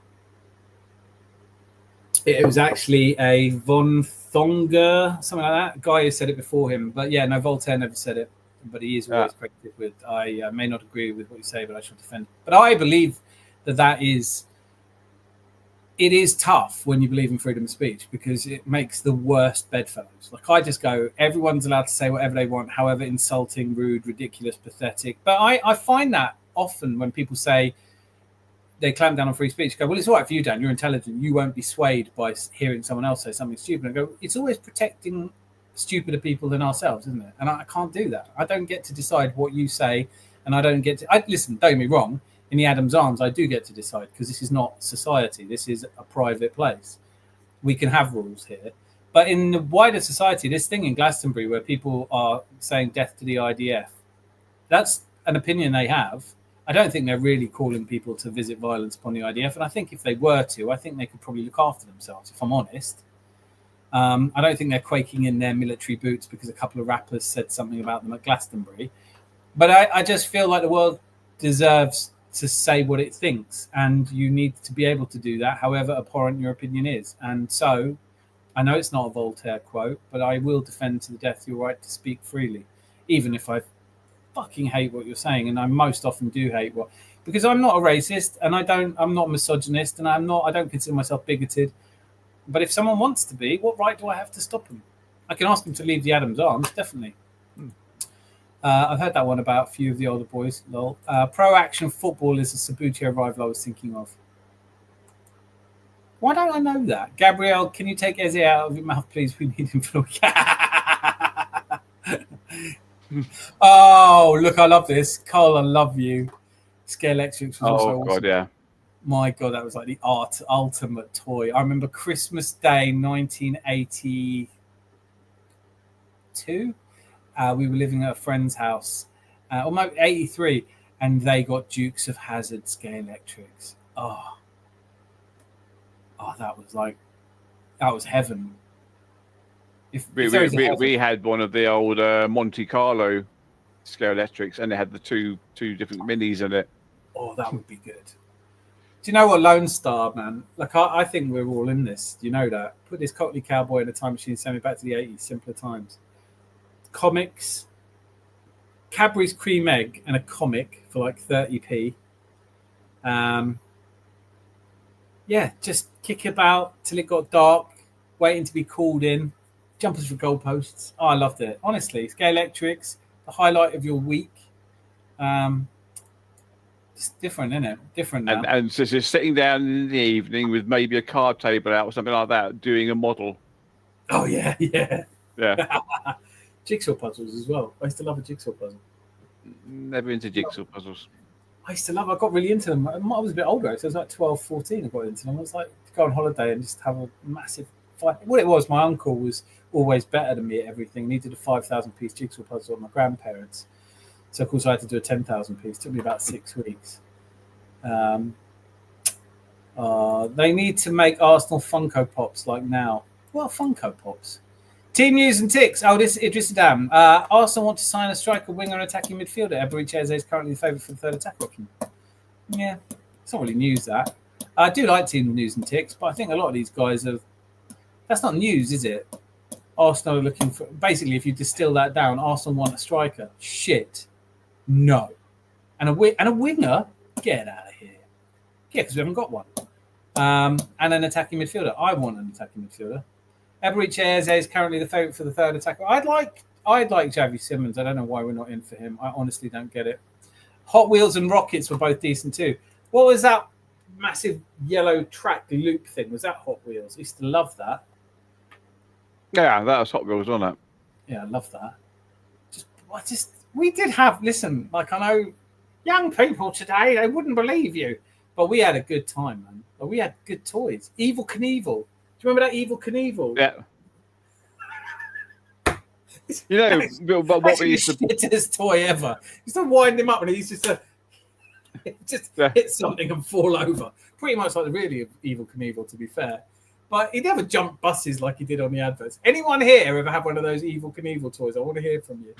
It was actually a von Thonger, something like that. A guy who said it before him. But yeah, no, Voltaire never said it. But he is always credited with, I may not agree with what you say, but I shall defend. But I believe that it is tough when you believe in freedom of speech, because it makes the worst bedfellows. Like, I just go, everyone's allowed to say whatever they want, however insulting, rude, ridiculous, pathetic. But I find that often when people say they clamp down on free speech, go, well, it's all right for you, Dan, you're intelligent. You won't be swayed by hearing someone else say something stupid. I go, it's always protecting stupider people than ourselves, isn't it? And I can't do that. I don't get to decide what you say, and I don't get to... Listen, don't get me wrong. In the Adam's Arms, I do get to decide, because this is not society. This is a private place. We can have rules here. But in the wider society, this thing in Glastonbury where people are saying death to the IDF, that's an opinion they have. I don't think they're really calling people to visit violence upon the IDF. And I think if they were to, I think they could probably look after themselves, if I'm honest. I don't think they're quaking in their military boots because a couple of rappers said something about them at Glastonbury. But I just feel like the world deserves to say what it thinks, and you need to be able to do that, however abhorrent your opinion is. And so, I know it's not a Voltaire quote, but I will defend to the death your right to speak freely, even if I fucking hate what you're saying, and I most often do hate because I'm not a racist, and I'm not a misogynist, and I don't consider myself bigoted. But if someone wants to be, what right do I have to stop them? I can ask them to leave the Adam's Arms, definitely. I've heard that one about a few of the older boys. Lol. Pro Action Football is a Sabutio rival I was thinking of. Why don't I know that? Gabrielle, can you take Eze out of your mouth, please? We need him for the... Oh, look, I love this. Carl, I love you. Scare Electrics was also awesome. Yeah. My God, that was like the ultimate toy. I remember Christmas Day 1982. We were living at a friend's house, almost 83, and they got Dukes of Hazzard Scale Electrics. Oh, that was heaven. If there is a heaven. We had one of the old Monte Carlo scale electrics, and it had the two different minis in it. Oh, that would be good. Do you know what, Lone Star, man? Like, I think we're all in this. Do you know that? Put this Cockney Cowboy in a time machine, send me back to the 80s, simpler times. Comics, Cadbury's Cream Egg, and a comic for like 30p. Yeah, just kick about till it got dark, waiting to be called in, jumpers for goalposts. Oh, I loved it. Honestly, Scale Electrics, the highlight of your week. It's different, isn't it? Different now. And so just sitting down in the evening with maybe a card table out or something like that, doing a model. Oh, yeah. Yeah. Jigsaw puzzles as well. I used to love a jigsaw puzzle. Never into jigsaw puzzles. I got really into them. I was a bit older, so I was like 12, 14. I got into them. I was like, to go on holiday and just have a massive fight. What it was, my uncle was always better than me at everything. Needed a 5,000-piece jigsaw puzzle with my grandparents. So, of course, I had to do a 10,000-piece. It took me about 6 weeks. They need to make Arsenal Funko Pops like now. What are Funko Pops? Team news and ticks. Oh, this is Idris Adam. Arsenal want to sign a striker, winger, and attacking midfielder. Eberechi Eze is currently the favourite for the third attack option. Yeah, it's not really news, that. I do like team news and ticks, but I think a lot of these guys are... That's not news, is it? Arsenal are looking for... Basically, if you distill that down, Arsenal want a striker. Shit. No. And a winger? Get out of here. Yeah, because we haven't got one. And an attacking midfielder. I want an attacking midfielder. Eberechi Eze is currently the favourite for the third attacker. I'd like Xavi Simons. I don't know why we're not in for him. I honestly don't get it. Hot Wheels and Rockets were both decent too. What was that massive yellow track loop thing? Was that Hot Wheels? I used to love that. Yeah, that was Hot Wheels, wasn't it? Yeah, I love that. We did have, listen, like, I know young people today, they wouldn't believe you, but we had a good time, man. Like, we had good toys. Evel Knievel. Do you remember that Evel Knievel? Yeah. You know, but what we used to... shittest toy ever. You used to wind him up and he used to hit something and fall over. Pretty much like the really Evel Knievel, to be fair. But he never jumped buses like he did on the adverts. Anyone here ever have one of those Evel Knievel toys? I want to hear from you.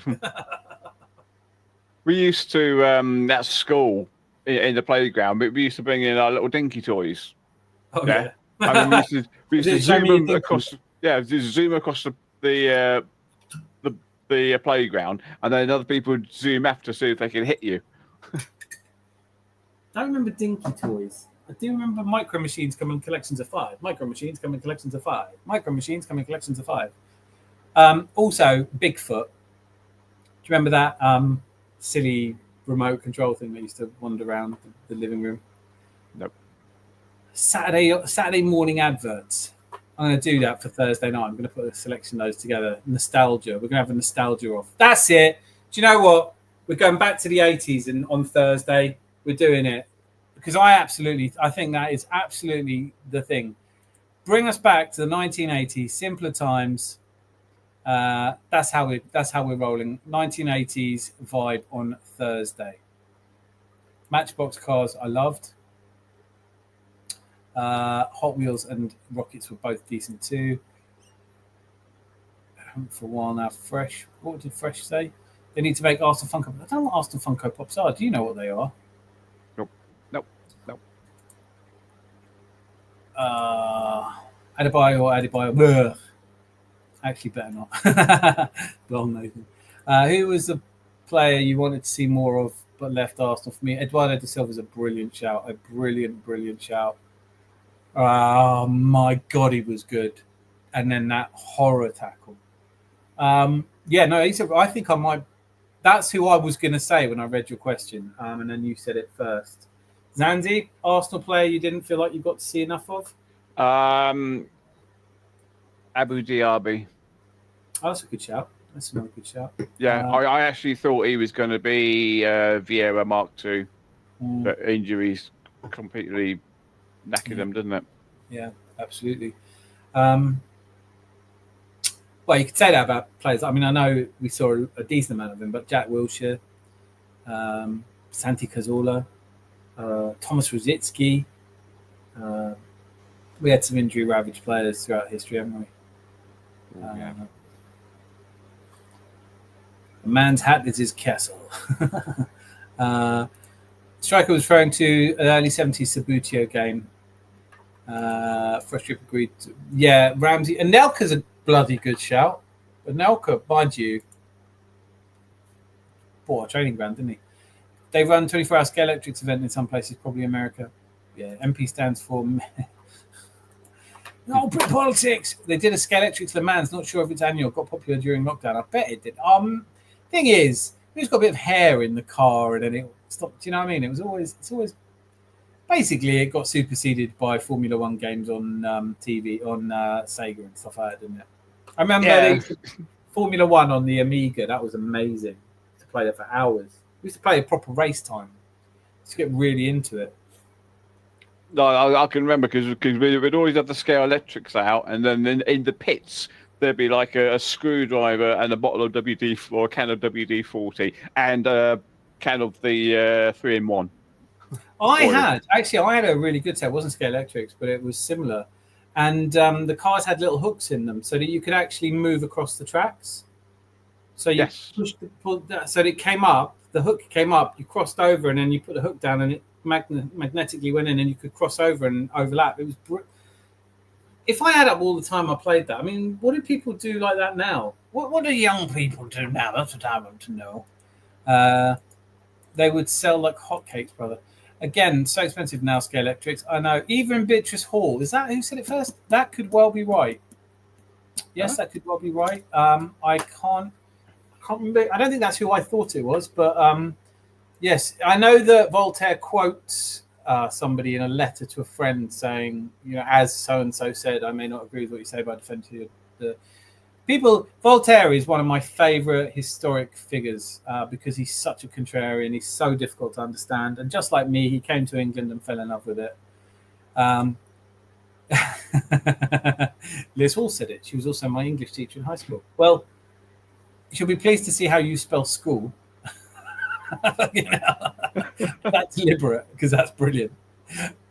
We used to, at school, in the playground, we used to bring in our little dinky toys. Oh, yeah. I mean, we used to zoom them across. Yeah, just zoom across the playground, and then other people would zoom after to see if they can hit you. I don't remember dinky toys. I do remember Micro Machines come in collections of 5. Micro Machines come in collections of 5. Micro Machines come in collections of 5. Also, Bigfoot. Do you remember that silly remote control thing that used to wander around the living room? Nope. Saturday morning adverts. I'm going to do that for Thursday night. I'm going to put a selection of those together. Nostalgia. We're going to have a nostalgia off. That's it. Do you know what? We're going back to the 80s, and on Thursday we're doing it because I think that is absolutely the thing. Bring us back to the 1980s, simpler times. That's how we're rolling. 1980s vibe on Thursday. Matchbox cars I loved. Hot Wheels and Rockets were both decent too. For a while now. Fresh. What did Fresh say? They need to make Arsenal Funko Pops. I don't know what Arsenal Funko Pops are. Do you know what they are? Nope. Adebayo. Actually, better not. Well, Nathan. Who was the player you wanted to see more of but left Arsenal? For me, Eduardo da Silva is a brilliant shout. A brilliant shout. Oh, my God, he was good. And then that horror tackle. I think I might... That's who I was going to say when I read your question. And then you said it first. Zanzi, Arsenal player you didn't feel like you got to see enough of? Abu Diaby. Oh, that's a good shout. That's another good shout. Yeah, I actually thought he was going to be Vieira Mark II. But injuries completely knackered him, didn't it? Yeah, absolutely. Well, you could say that about players. I mean, I know we saw a decent amount of him, but Jack Wilshere, Santi Cazorla, Thomas Rositzky. We had some injury-ravaged players throughout history, haven't we? Yeah. A man's hat is his castle. Striker was referring to an early 70s Sabutio game. Fresh Trip agreed. Yeah, Ramsey. Anelka's a bloody good shout. Anelka, mind you, bought a training ground, didn't he? They run 24-hour Scale Electrics event in some places, probably America. Yeah, MP stands for... No, Brit politics. They did a Scale Electrics Le Mans. Not sure if it's annual. Got popular during lockdown. I bet it did. Thing is, who's got a bit of hair in the car and then it stopped? Do you know what I mean? It's always. Basically, it got superseded by Formula One games on TV on Sega and stuff like that, didn't it? I remember Formula One on the Amiga. That was amazing to play that for hours. We used to play a proper race time. To get really into it. No, I can remember because we'd always have the Scale Electrics out, and then in the pits there'd be like a screwdriver and a bottle of WD or a can of WD-40 and a can of the 3-in-1. I had a really good set. It wasn't Scale Electrics, but it was similar, and the cars had little hooks in them so that you could actually move across the tracks. So you pushed so it came up. The hook came up. You crossed over, and then you put the hook down, and it magnetically went in, and you could cross over and overlap. It was. If I had up all the time I played that, I mean, what do people do like that now? What do young people do now? That's what I want to know. They would sell like hotcakes, brother. Again, so expensive now, Scale Electrics. I know. Even Beatrice Hall. Is that who said it first? That could well be right. Yes, that could well be right. I can't remember. I don't think that's who I thought it was, but yes, I know that Voltaire quotes somebody in a letter to a friend saying, as so and so said, I may not agree with what you say, but I defend you. The people. Voltaire is one of my favorite historic figures because he's such a contrarian. He's so difficult to understand, and just like me, he came to England and fell in love with it. Liz Hall said it. She was also my English teacher in high school. Well, she'll be pleased to see how you spell school. That's deliberate because that's brilliant.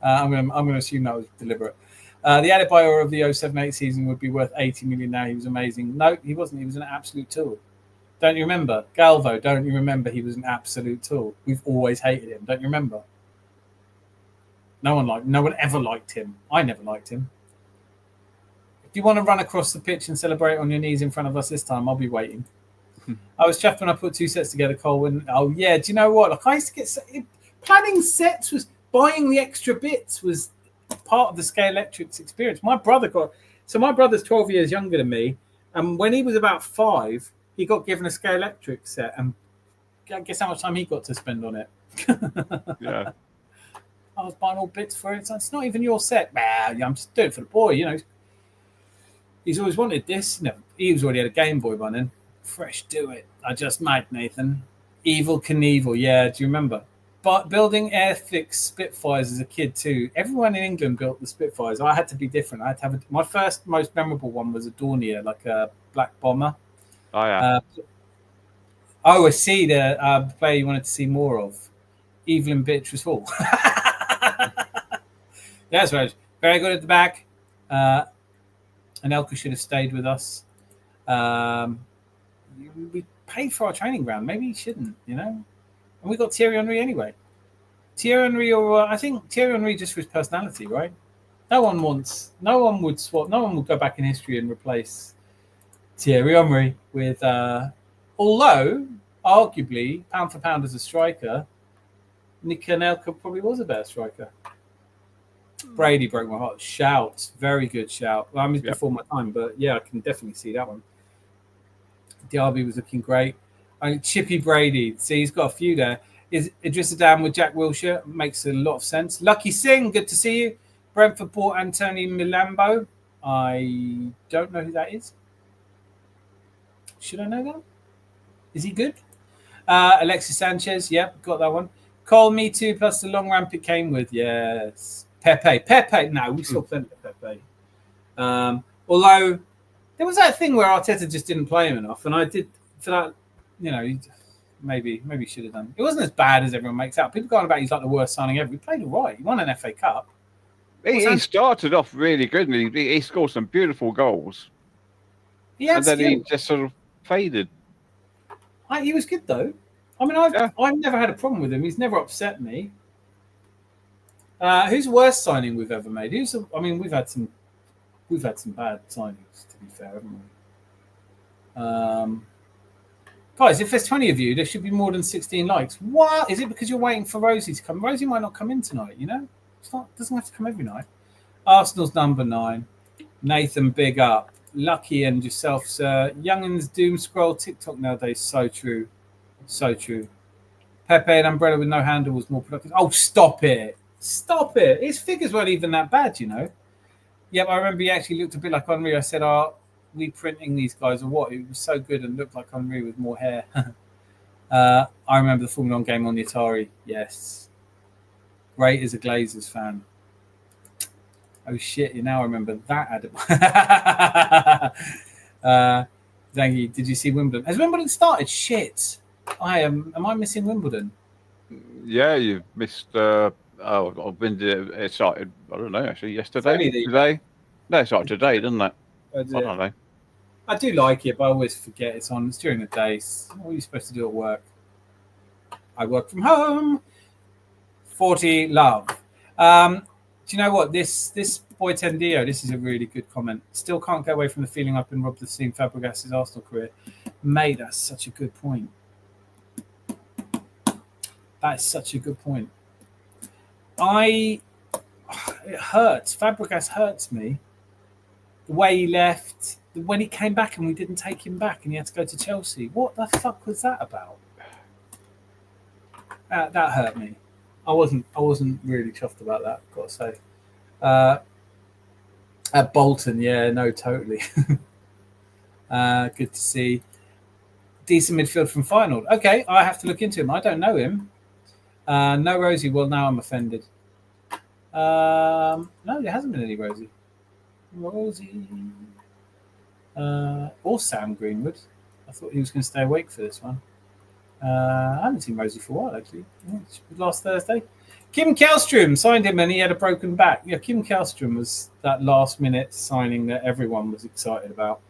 I'm going to assume that was deliberate. The added buyer of the 07-08 season would be worth 80 million now. He was amazing. No, he wasn't. He was an absolute tool. Don't you remember? Galvo, don't you remember he was an absolute tool? We've always hated him. Don't you remember? No one ever liked him. I never liked him. If you want to run across the pitch and celebrate on your knees in front of us this time, I'll be waiting. I was chuffed when I put 2 sets together, Colwyn. Oh, yeah. Do you know what? Like, I used to get... Planning sets was... Buying the extra bits was part of the Scale Electrics experience. My brother's 12 years younger than me. And when he was about 5, he got given a Scale Electric set. And guess how much time he got to spend on it? Yeah. I was buying all bits for it. So it's not even your set. I'm just doing it for the boy, He's always wanted this. No, he was already had a Game Boy by then. Fresh, do it. I just might, Nathan. Evil Knievel. Yeah, do you remember? But building Airfix Spitfires as a kid too. Everyone in England built the Spitfires. I had to be different. I had to have my first most memorable one was a Dornier, like a black bomber. Oh yeah. I see the player you wanted to see more of. Evelyn Beatrice Hall. That's right. Very good at the back. Anelka should have stayed with us. We paid for our training ground. Maybe he shouldn't, And we got Thierry Henry anyway. Thierry Henry, I think Thierry Henry just for his personality, right? No one would swap. No one would go back in history and replace Thierry Henry with. Although, arguably, pound for pound as a striker, Nick Anelka probably was a better striker. Brady broke my heart. Shout. Very good shout. Well, I mean, before my time, but yeah, I can definitely see that one. Diaby was looking great. Chippy Brady. See, he's got a few there. Is Idris Adam with Jack Wilshere? Makes a lot of sense. Lucky Singh, good to see you. Brentford bought Anthony Milambo. I don't know who that is. Should I know that? Is he good? Alexis Sanchez. Yep, got that one. Call Me Too plus the long ramp it came with. Yes. Pepe. No, we saw plenty of Pepe. Although There was that thing where Arteta just didn't play him enough, and I did for that. You know, maybe he should have done. It wasn't as bad as everyone makes out. People going about he's like the worst signing ever. He played all right. He won an FA Cup. He started off really good, and he scored some beautiful goals. And then he just sort of faded. He was good though. I mean, I've never had a problem with him. He's never upset me. Who's the worst signing we've ever made? We've had some bad signings, to be fair, haven't we? Guys, if there's 20 of you, there should be more than 16 likes. What? Is it because you're waiting for Rosie to come? Rosie might not come in tonight, you know? Doesn't have to come every night. Arsenal's number 9. Nathan, big up. Lucky and yourself, sir. Youngins doom scroll TikTok nowadays. So true. So true. Pepe and Umbrella with no handle was more productive. Oh, stop it. Stop it. His figures weren't even that bad, you know? Yep, I remember he actually looked a bit like Henry. I said, we printing these guys or what? It was so good and looked like Henry with more hair. I remember the Formula 1 game on the Atari. Yes. Great as a Glazers fan. Oh shit, you now remember that, Adam. Thank you. Did you see Wimbledon? Has Wimbledon started? Shit. Am I missing Wimbledon? Yeah, you've missed when did it started? I don't know, actually. Yesterday? Today? No, it started today, didn't it? I don't know. I do like it, but I always forget it's on. It's during the day. What are you supposed to do at work? I work from home. 40 love. Do you know what? This boy Tendio, this is a really good comment. Still can't get away from the feeling I've been robbed of seeing Fabregas's Arsenal career. Mate, that's such a good point. That is such a good point. It hurts. Fabregas hurts me. The way he left, when he came back and we didn't take him back and he had to go to Chelsea. What the fuck was that about? That hurt me. I wasn't really chuffed about that, I've got to say. At Bolton, yeah, no, totally. Good to see. Decent midfield from Feyenoord. Okay, I have to look into him. I don't know him. No Rosie. Well, now I'm offended. No, there hasn't been any Rosie. Or Sam Greenwood. I thought he was going to stay awake for this one. I haven't seen Rosie for a while, actually. Last Thursday. Kim Kallstrom signed him and he had a broken back. Yeah, Kim Kallstrom was that last-minute signing that everyone was excited about.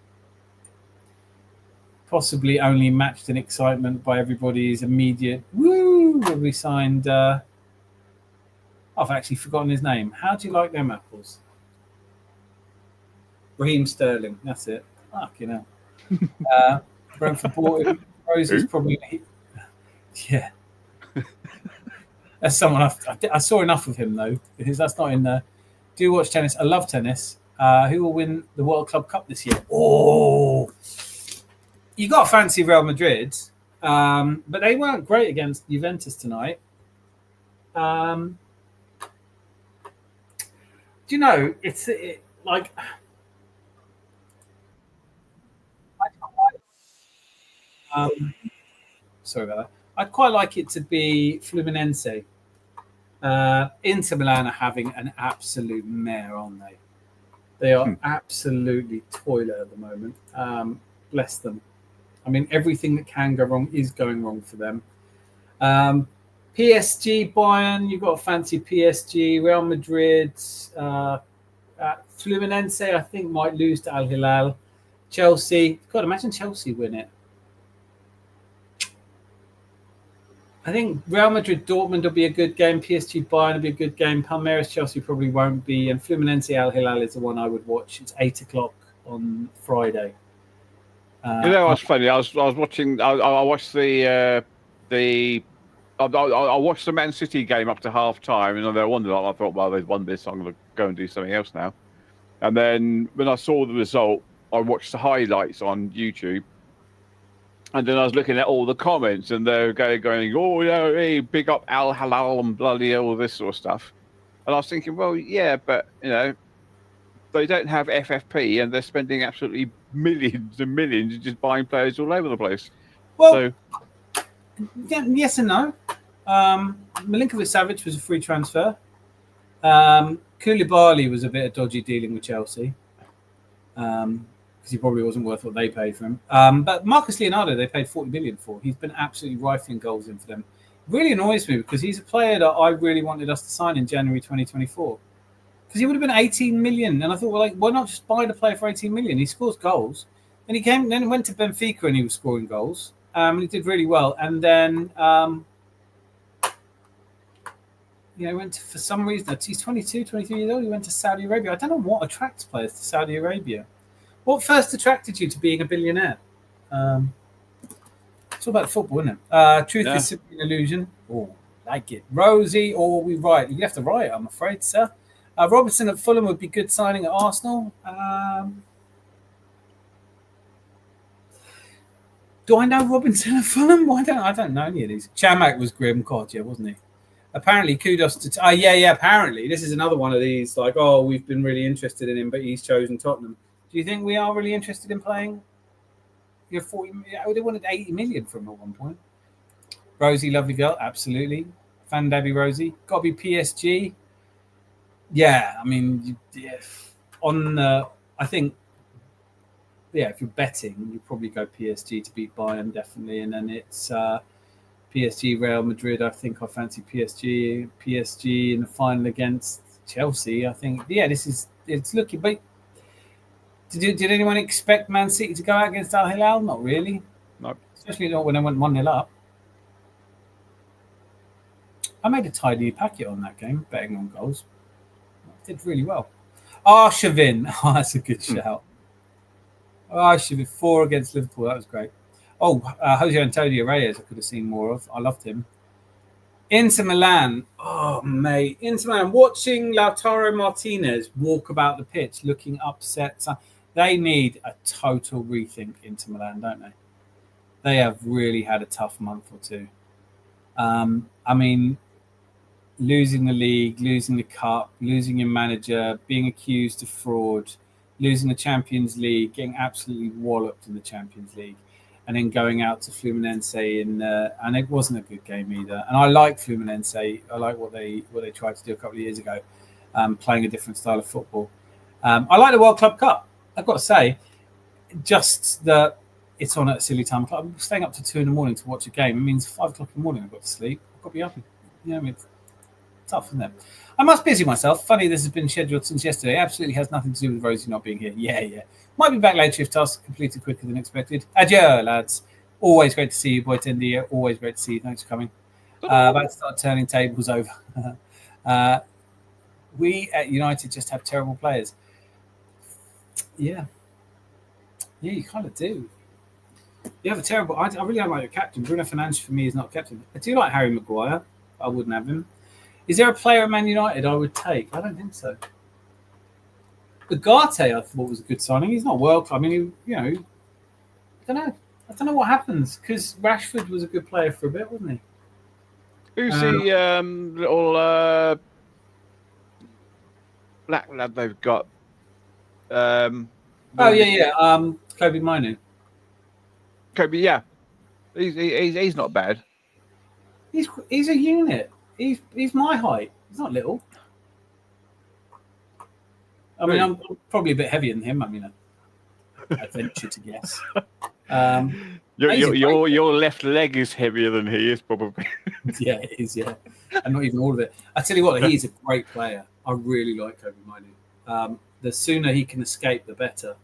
Possibly only matched in excitement by everybody's immediate woo when we signed. I've actually forgotten his name. How do you like them apples? Raheem Sterling. That's it. Fuck, you know. Brentford bought him. Rosie's probably. Yeah. That's someone I saw enough of him though, because that's not in there. Do you watch tennis? I love tennis. Who will win the World Club Cup this year? Oh, you got to fancy Real Madrid, but they weren't great against Juventus tonight. Do you know it's like sorry about that. I'd quite like it to be Fluminense. Inter Milan are having an absolute mare, aren't they? They are absolutely toilet at the moment. Bless them. I mean, everything that can go wrong is going wrong for them. PSG, Bayern, you've got to fancy PSG. Real Madrid, Fluminense, I think, might lose to Al Hilal. Chelsea, God, imagine Chelsea win it. I think Real Madrid, Dortmund will be a good game. PSG, Bayern will be a good game. Palmeiras, Chelsea probably won't be. And Fluminense, Al Hilal is the one I would watch. It's 8:00 on Friday. You know what's funny? I was watching. I watched I watched the Man City game up to half time, and I wondered. I thought, well, they've won this. I'm going to go and do something else now. And then when I saw the result, I watched the highlights on YouTube. And then I was looking at all the comments, and they're going, oh, yeah, hey, big up Al Halal and bloody all this sort of stuff. And I was thinking, well, yeah, but, you know, they don't have FFP, and they're spending absolutely millions and millions just buying players all over the place. Well, yeah, yes and no. Milinkovic-Savic was a free transfer. Koulibaly was a bit of dodgy dealing with Chelsea. because he probably wasn't worth what they paid for him. But Marcus Leonardo, they paid 40 million for. He's been absolutely rifling goals in for them. Really annoys me because he's a player that I really wanted us to sign in January 2024. Because he would have been 18 million. And I thought, well, like, why not just buy the player for 18 million? He scores goals. And then went to Benfica and he was scoring goals. And he did really well. And then, went to, for some reason, he's 22, 23 years old. He went to Saudi Arabia. I don't know what attracts players to Saudi Arabia. What first attracted you to being a billionaire? It's all about football, isn't it? Truth is simply an illusion. Oh, like it. Rosie, or we write? You have to write, I'm afraid, sir. Robertson at Fulham would be good signing at Arsenal. Do I know Robinson at Fulham? I don't know any of these. Chamak was grim, God, yeah, wasn't he? Apparently, kudos to... apparently. This is another one of these, like, we've been really interested in him, but he's chosen Tottenham. Do you think we are really interested in playing? You're 40. They wanted 80 million from him at one point. Rosie, lovely girl, absolutely. Fan Debbie Rosie. Got to be PSG. Yeah, I mean, I think, if you're betting, you probably go PSG to beat Bayern, definitely. And then it's PSG, Real Madrid. I think I fancy PSG in the final against Chelsea. I think, it's looking, but did anyone expect Man City to go out against Al Hilal? Not really. No. Especially not when they went 1-0 up. I made a tidy packet on that game, betting on goals. Did really well. Arshavin. Oh, that's a good shout. Arshavin, 4 against Liverpool. That was great. Jose Antonio Reyes, I could have seen more of. I loved him. Inter Milan. Oh, mate. Inter Milan. Watching Lautaro Martinez walk about the pitch looking upset. They need a total rethink, Inter Milan, don't they? They have really had a tough month or two. Losing the league, losing the cup, losing your manager, being accused of fraud, losing the Champions League, getting absolutely walloped in the Champions League, and then going out to Fluminense and it wasn't a good game either. And I like Fluminense. I like what they tried to do a couple of years ago, playing a different style of football. I like the World Club Cup. I've got to say, just that it's on at a silly time. I'm staying up to 2 a.m. to watch a game. It means 5 o'clock in the morning I've got to sleep. I've got to be up. It's tough, isn't it? I must busy myself. Funny, this has been scheduled since yesterday. Absolutely has nothing to do with Rosie not being here. Yeah. Might be back later if tasks completed quicker than expected. Adieu, lads. Always great to see you, boy Tendia. Always great to see you. Thanks for coming. About to start turning tables over. We at United just have terrible players. Yeah, you kind of do. You have a terrible... I really don't like your captain. Bruno Fernandes, for me, is not captain. I do like Harry Maguire. I wouldn't have him. Is there a player at Man United I would take? I don't think so. Ugarte, I thought, was a good signing. He's not world class. I mean, I don't know. I don't know what happens because Rashford was a good player for a bit, wasn't he? Who's the little black lad they've got? Kobe Minu. Kobe, yeah. He's not bad. He's a unit. He's my height. He's not little. I mean, I'm probably a bit heavier than him. I mean, I venture to guess. Your left leg is heavier than he is, probably. Yeah, it is. Yeah, and not even all of it. I tell you what, he's a great player. I really like Kobe Minu. The sooner he can escape, the better.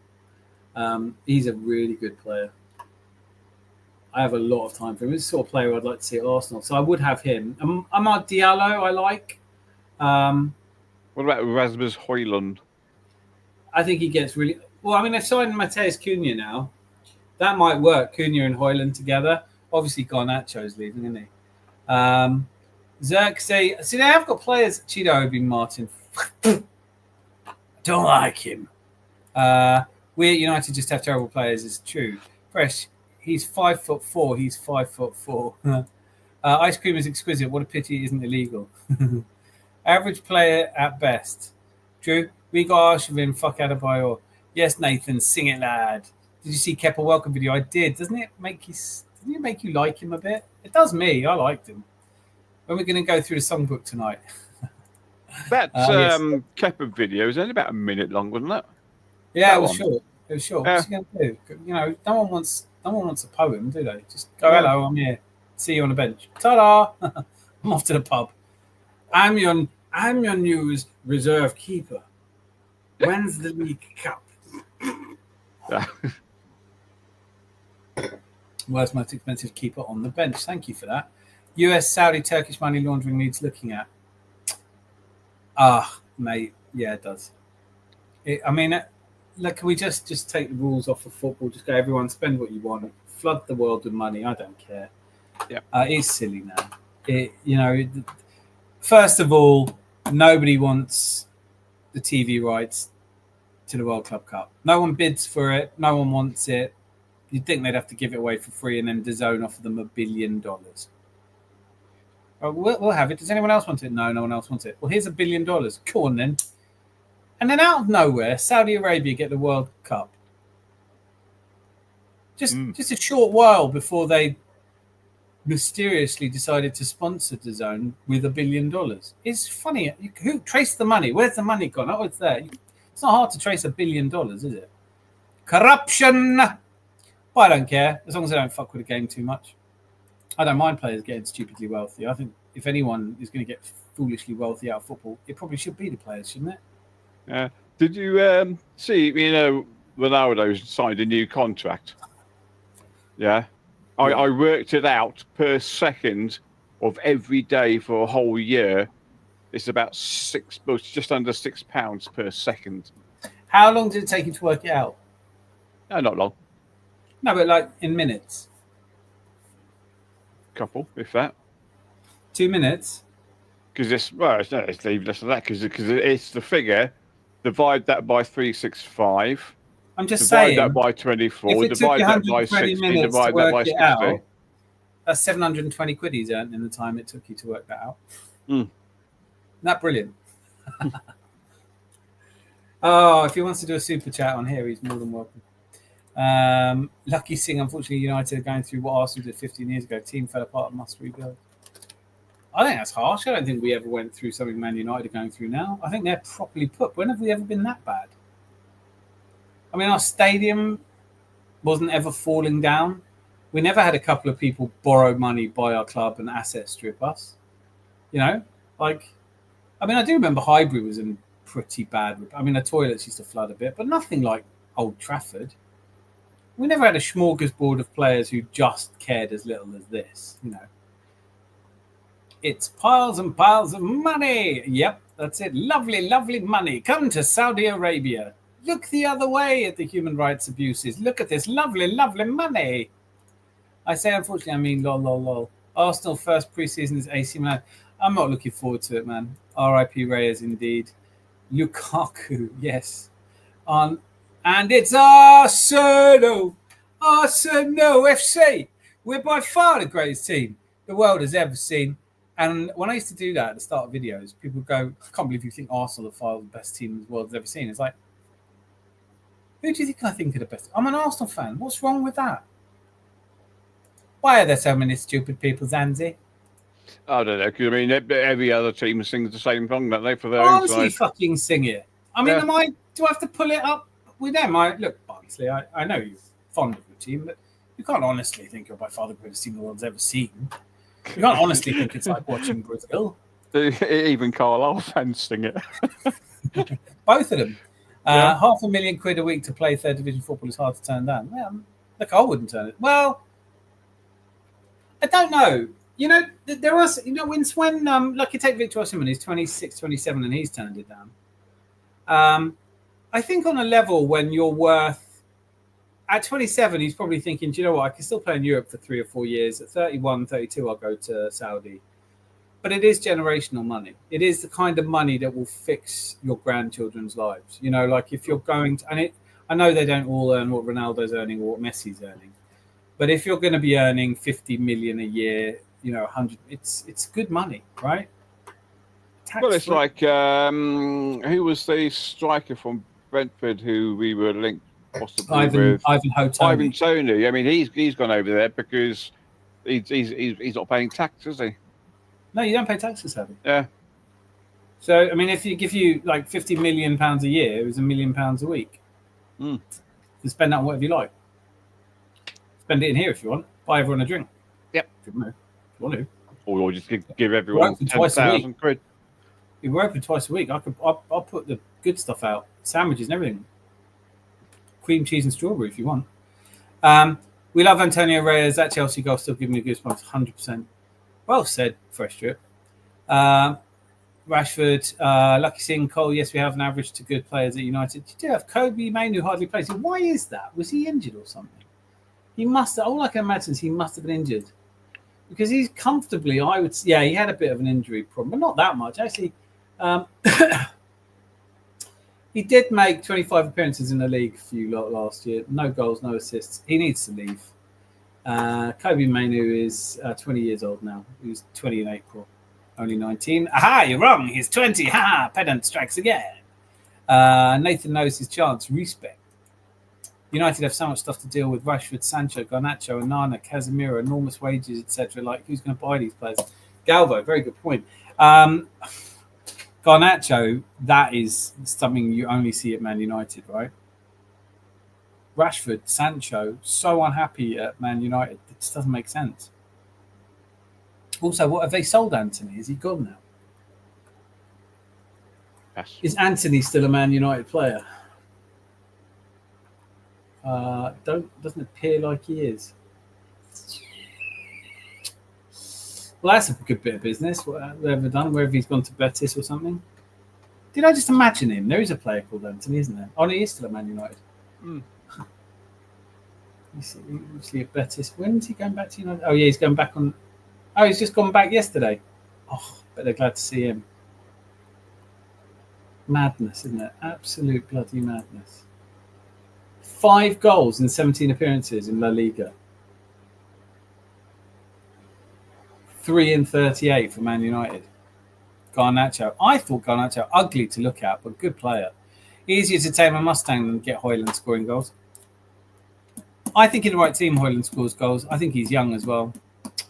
He's a really good player. I have a lot of time for him. He's the sort of player I'd like to see at Arsenal. So I would have him. Amad Diallo, I like. What about Rasmus Højlund? I think he gets really... Well, I mean, they've signed Mateus Cunha now. That might work, Cunha and Højlund together. Obviously, Garnacho's leaving, isn't he? Xerxes... See, they have got players... Chido Obi Martin. Don't like him. We at United just have terrible players. It's true. Fresh... He's 5'4". He's 5'4". Ice cream is exquisite. What a pity it isn't illegal. Average player at best. Drew, we got Arshavin. Fuck Adebayor. Yes, Nathan, sing it, lad. Did you see Kepa welcome video? I did. Doesn't it make you like him a bit? It does me. I liked him. When we're going to go through the songbook tonight. That Kepa video was only about a minute long, wasn't it? Yeah, it was short. It was short. Yeah. What's he going to do? You know, no one wants a poem, do they? Just go, hello, I'm here. See you on the bench. Ta-da! I'm off to the pub. I'm your news reserve keeper. When's the League Cup? Yeah. World's most expensive keeper on the bench. Thank you for that. US, Saudi, Turkish money laundering needs looking at. Mate. Yeah, it does. Like, can we just take the rules off of football? Just go, everyone, spend what you want. Flood the world with money. I don't care. Yeah. It's silly now. First of all, nobody wants the TV rights to the World Club Cup. No one bids for it. No one wants it. You'd think they'd have to give it away for free and then DAZN offer them $1 billion. We'll have it. Does anyone else want it? No, no one else wants it. Well, here's $1 billion. Go on then. And then out of nowhere, Saudi Arabia get the World Cup. Just a short while before they mysteriously decided to sponsor DAZN with $1 billion. It's funny. Who traced the money? Where's the money gone? Oh, it's there. It's not hard to trace $1 billion, is it? Corruption. But I don't care, as long as I don't fuck with the game too much. I don't mind players getting stupidly wealthy. I think if anyone is going to get foolishly wealthy out of football, it probably should be the players, shouldn't it? Yeah. Did you see, Ronaldo signed a new contract? Yeah. I worked it out per second of every day for a whole year. It's about just under £6 per second. How long did it take you to work it out? No, not long. No, but like in minutes. Couple, if that. 2 minutes. Because it's even less than that. Because it's the figure. Divide that by 365. I'm just saying. Divide that by 24. Divide that by 60. Divide that by 60. Out, that's 720 quid he's earned in the time it took you to work that out. Isn't that brilliant? Oh, if he wants to do a super chat on here, he's more than welcome. Lucky Singh, unfortunately, United are going through what Arsenal did 15 years ago. Team fell apart and must rebuild. I think that's harsh. I don't think we ever went through something Man United are going through now. I think they're properly put. When have we ever been that bad? I mean, our stadium wasn't ever falling down. We never had a couple of people borrow money, buy our club and asset strip us. I do remember Highbury was in pretty bad. I mean, the toilets used to flood a bit, but nothing like Old Trafford. We never had a smorgasbord of players who just cared as little as this, It's piles and piles of money. Yep, that's it. Lovely, lovely money. Come to Saudi Arabia. Look the other way at the human rights abuses. Look at this lovely, lovely money. I say, unfortunately, I mean, lol. Arsenal first preseason is AC Milan. I'm not looking forward to it, man. R.I.P. Reyes, indeed. Lukaku, yes. And it's Arsenal FC. We're by far the greatest team the world has ever seen. And when I used to do that at the start of videos, people would go, I can't believe you think Arsenal are far the best team the world has ever seen. It's like, who do you think I think are the best? I'm an Arsenal fan. What's wrong with that? Why are there so many stupid people, Zanzi? I don't know. Because I mean, every other team sings the same song, don't they? For their own Barnsley side. fucking sing it. I mean, do I have to pull it up with them? Look, Barnsley, I know you're fond of your team, but you can't honestly think you're by far the greatest team the world's ever seen. You can't honestly think it's like watching Brazil. Even Carlisle fans sing it. Both of them. £500,000 a week to play third division football is hard to turn down. Well, look, I wouldn't turn it. Well, I don't know. There was, when like you take Victor Osimhen, he's 26, 27, and he's turned it down. I think on a level when you're worth, at 27, he's probably thinking, do you know what? I can still play in Europe for 3 or 4 years. At 31, 32, I'll go to Saudi. But it is generational money. It is the kind of money that will fix your grandchildren's lives. Like if you're going to, I know they don't all earn what Ronaldo's earning or what Messi's earning. But if you're going to be earning 50 million a year, 100, it's good money, right? Well, it's like, who was the striker from Brentford who we were linked possibly with? Ivan Toney. I mean, he's gone over there because he's not paying tax, is he? No, you don't pay taxes, have you? Yeah. So, I mean, if you give you like £50 million a year, it was £1 million a week. can spend that on whatever you like. Spend it in here if you want. Buy everyone a drink. Yep. If you want to. Or just give everyone open twice a week. 10,000 quid. If we're open twice a week, I'll put the good stuff out, sandwiches and everything. Cream cheese and strawberry if you want. We love Antonio Reyes. That Chelsea goal still giving me goosebumps, 100%. Well said, Fresh Drip. Rashford, Lucky Singh, Cole. Yes, we have an average to good players at United. You do have Kobe Mainu who hardly plays. Why is that? Was he injured or something? He must have. All I can imagine is he must have been injured. Because he's comfortably, he had a bit of an injury problem, but not that much. Actually, he did make 25 appearances in the league last year. No goals, no assists. He needs to leave. Kobe Mainu is 20 years old now. He was 20 in April, only 19. Aha, you're wrong. He's 20. Ha, pedant strikes again. Nathan knows his chance. Respect. United have so much stuff to deal with. Rashford, Sancho, Garnacho, Onana, Casemiro, enormous wages, etc. Like, who's going to buy these players? Galvo, very good point. Garnacho, that is something you only see at Man United, right? Rashford, Sancho, so unhappy at Man United. It just doesn't make sense. Also, what have they sold Anthony? Is he gone now? Yes. Is Anthony still a Man United player? Doesn't appear like he is. Well, that's a good bit of business. Whatever done, whether he's gone to Betis or something. Did I just imagine him? There is a player called Anthony, isn't there? Oh, he is still at Man United. You see at Betis. When is he going back to United? Oh, yeah, he's going back on. Oh, he's just gone back yesterday. Oh, but they're glad to see him. Madness, isn't it? Absolute bloody madness. 5 goals in 17 appearances in La Liga. 3 in 38 for Man United. Garnacho. I thought Garnacho ugly to look at, but good player. Easier to tame a Mustang than get Højlund scoring goals. I think in the right team, Højlund scores goals. I think he's young as well.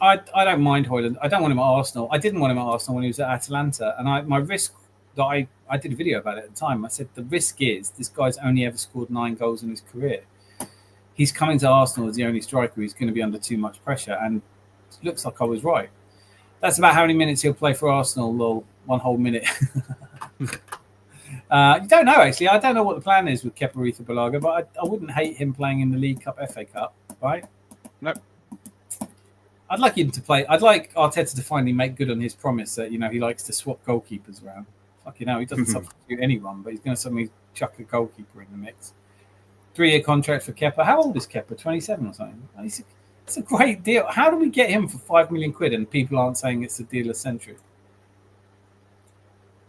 I don't mind Højlund. I don't want him at Arsenal. I didn't want him at Arsenal when he was at Atalanta. And my risk that I did a video about it at the time. I said the risk is this guy's only ever scored 9 goals in his career. He's coming to Arsenal as the only striker who's going to be under too much pressure. And it looks like I was right. That's about how many minutes he'll play for Arsenal, lol. 1 whole minute. You don't know, actually. I don't know what the plan is with Kepa Arrizabalaga, but I wouldn't hate him playing in the League Cup, FA Cup, right? Nope. I'd like him to play. I'd like Arteta to finally make good on his promise that, he likes to swap goalkeepers around. Fucking hell, he doesn't substitute anyone, but he's going to suddenly chuck a goalkeeper in the mix. 3-year contract for Kepa. How old is Kepa? 27 or something? It's a great deal. How do we get him for 5 million quid and people aren't saying it's the deal of century?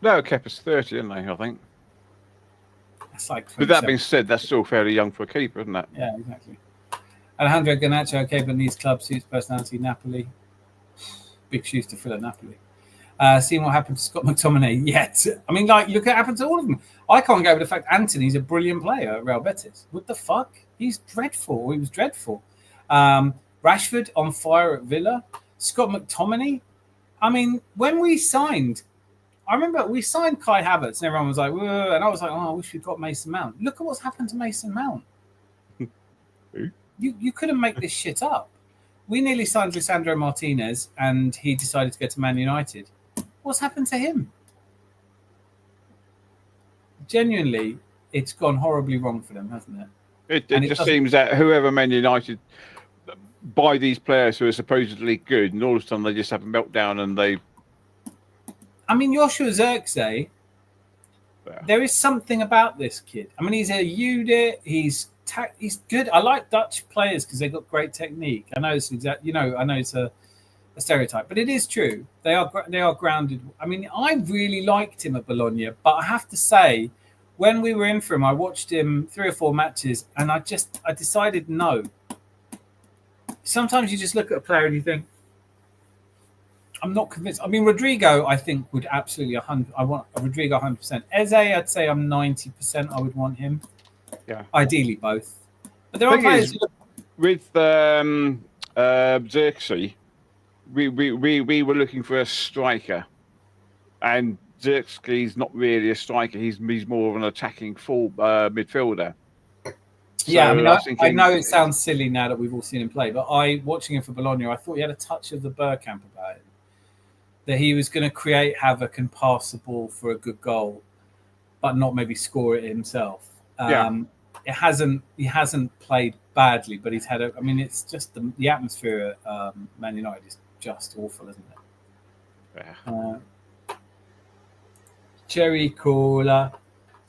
No, Kepa's 30, isn't he, I think? That's like 27. With that being said, that's still fairly young for a keeper, isn't it? Yeah, exactly. Alejandro Garnacho, okay, but needs club, suits personality, Napoli. Big shoes to fill at Napoli. Seeing what happened to Scott McTominay yet. I mean, look at what happened to all of them. I can't go with the fact Anthony's a brilliant player at Real Betis. What the fuck? He's dreadful. He was dreadful. Rashford on fire at Villa. Scott McTominay. I mean, when we signed, I remember we signed Kai Havertz and everyone was like, whoa, and I was like, oh, I wish we'd got Mason Mount. Look at what's happened to Mason Mount. You couldn't make this shit up. We nearly signed Lisandro Martinez and he decided to go to Man United. What's happened to him? Genuinely, it's gone horribly wrong for them, hasn't it? It just seems that whoever Man United buy these players who are supposedly good, and all of a sudden they just have a meltdown and they... I mean, Joshua Zirkzee, there is something about this kid. I mean, he's a unit. He's good. I like Dutch players because they've got great technique. I know it's I know it's a stereotype, but it is true. They are grounded. I mean, I really liked him at Bologna, but I have to say, when we were in for him, I watched him 3 or 4 matches, and I decided no. Sometimes you just look at a player and you think, I'm not convinced. I mean, Rodrygo, I think, would absolutely 100%. I want Rodrygo 100%. Eze, I'd say I'm 90%. I would want him. Yeah. Ideally, both. But there are players with Xerxes. We were looking for a striker, and Xerxes not really a striker. He's more of an attacking full midfielder. So yeah, I mean, was I thinking, know it sounds silly now that we've all seen him play, but watching him for Bologna, I thought he had a touch of the Bergkamp about him. That he was going to create havoc and pass the ball for a good goal, but not maybe score it himself. Yeah. He hasn't played badly, but he's had I mean, it's just the atmosphere at Man United is just awful, isn't it? Yeah. Cherry Cola,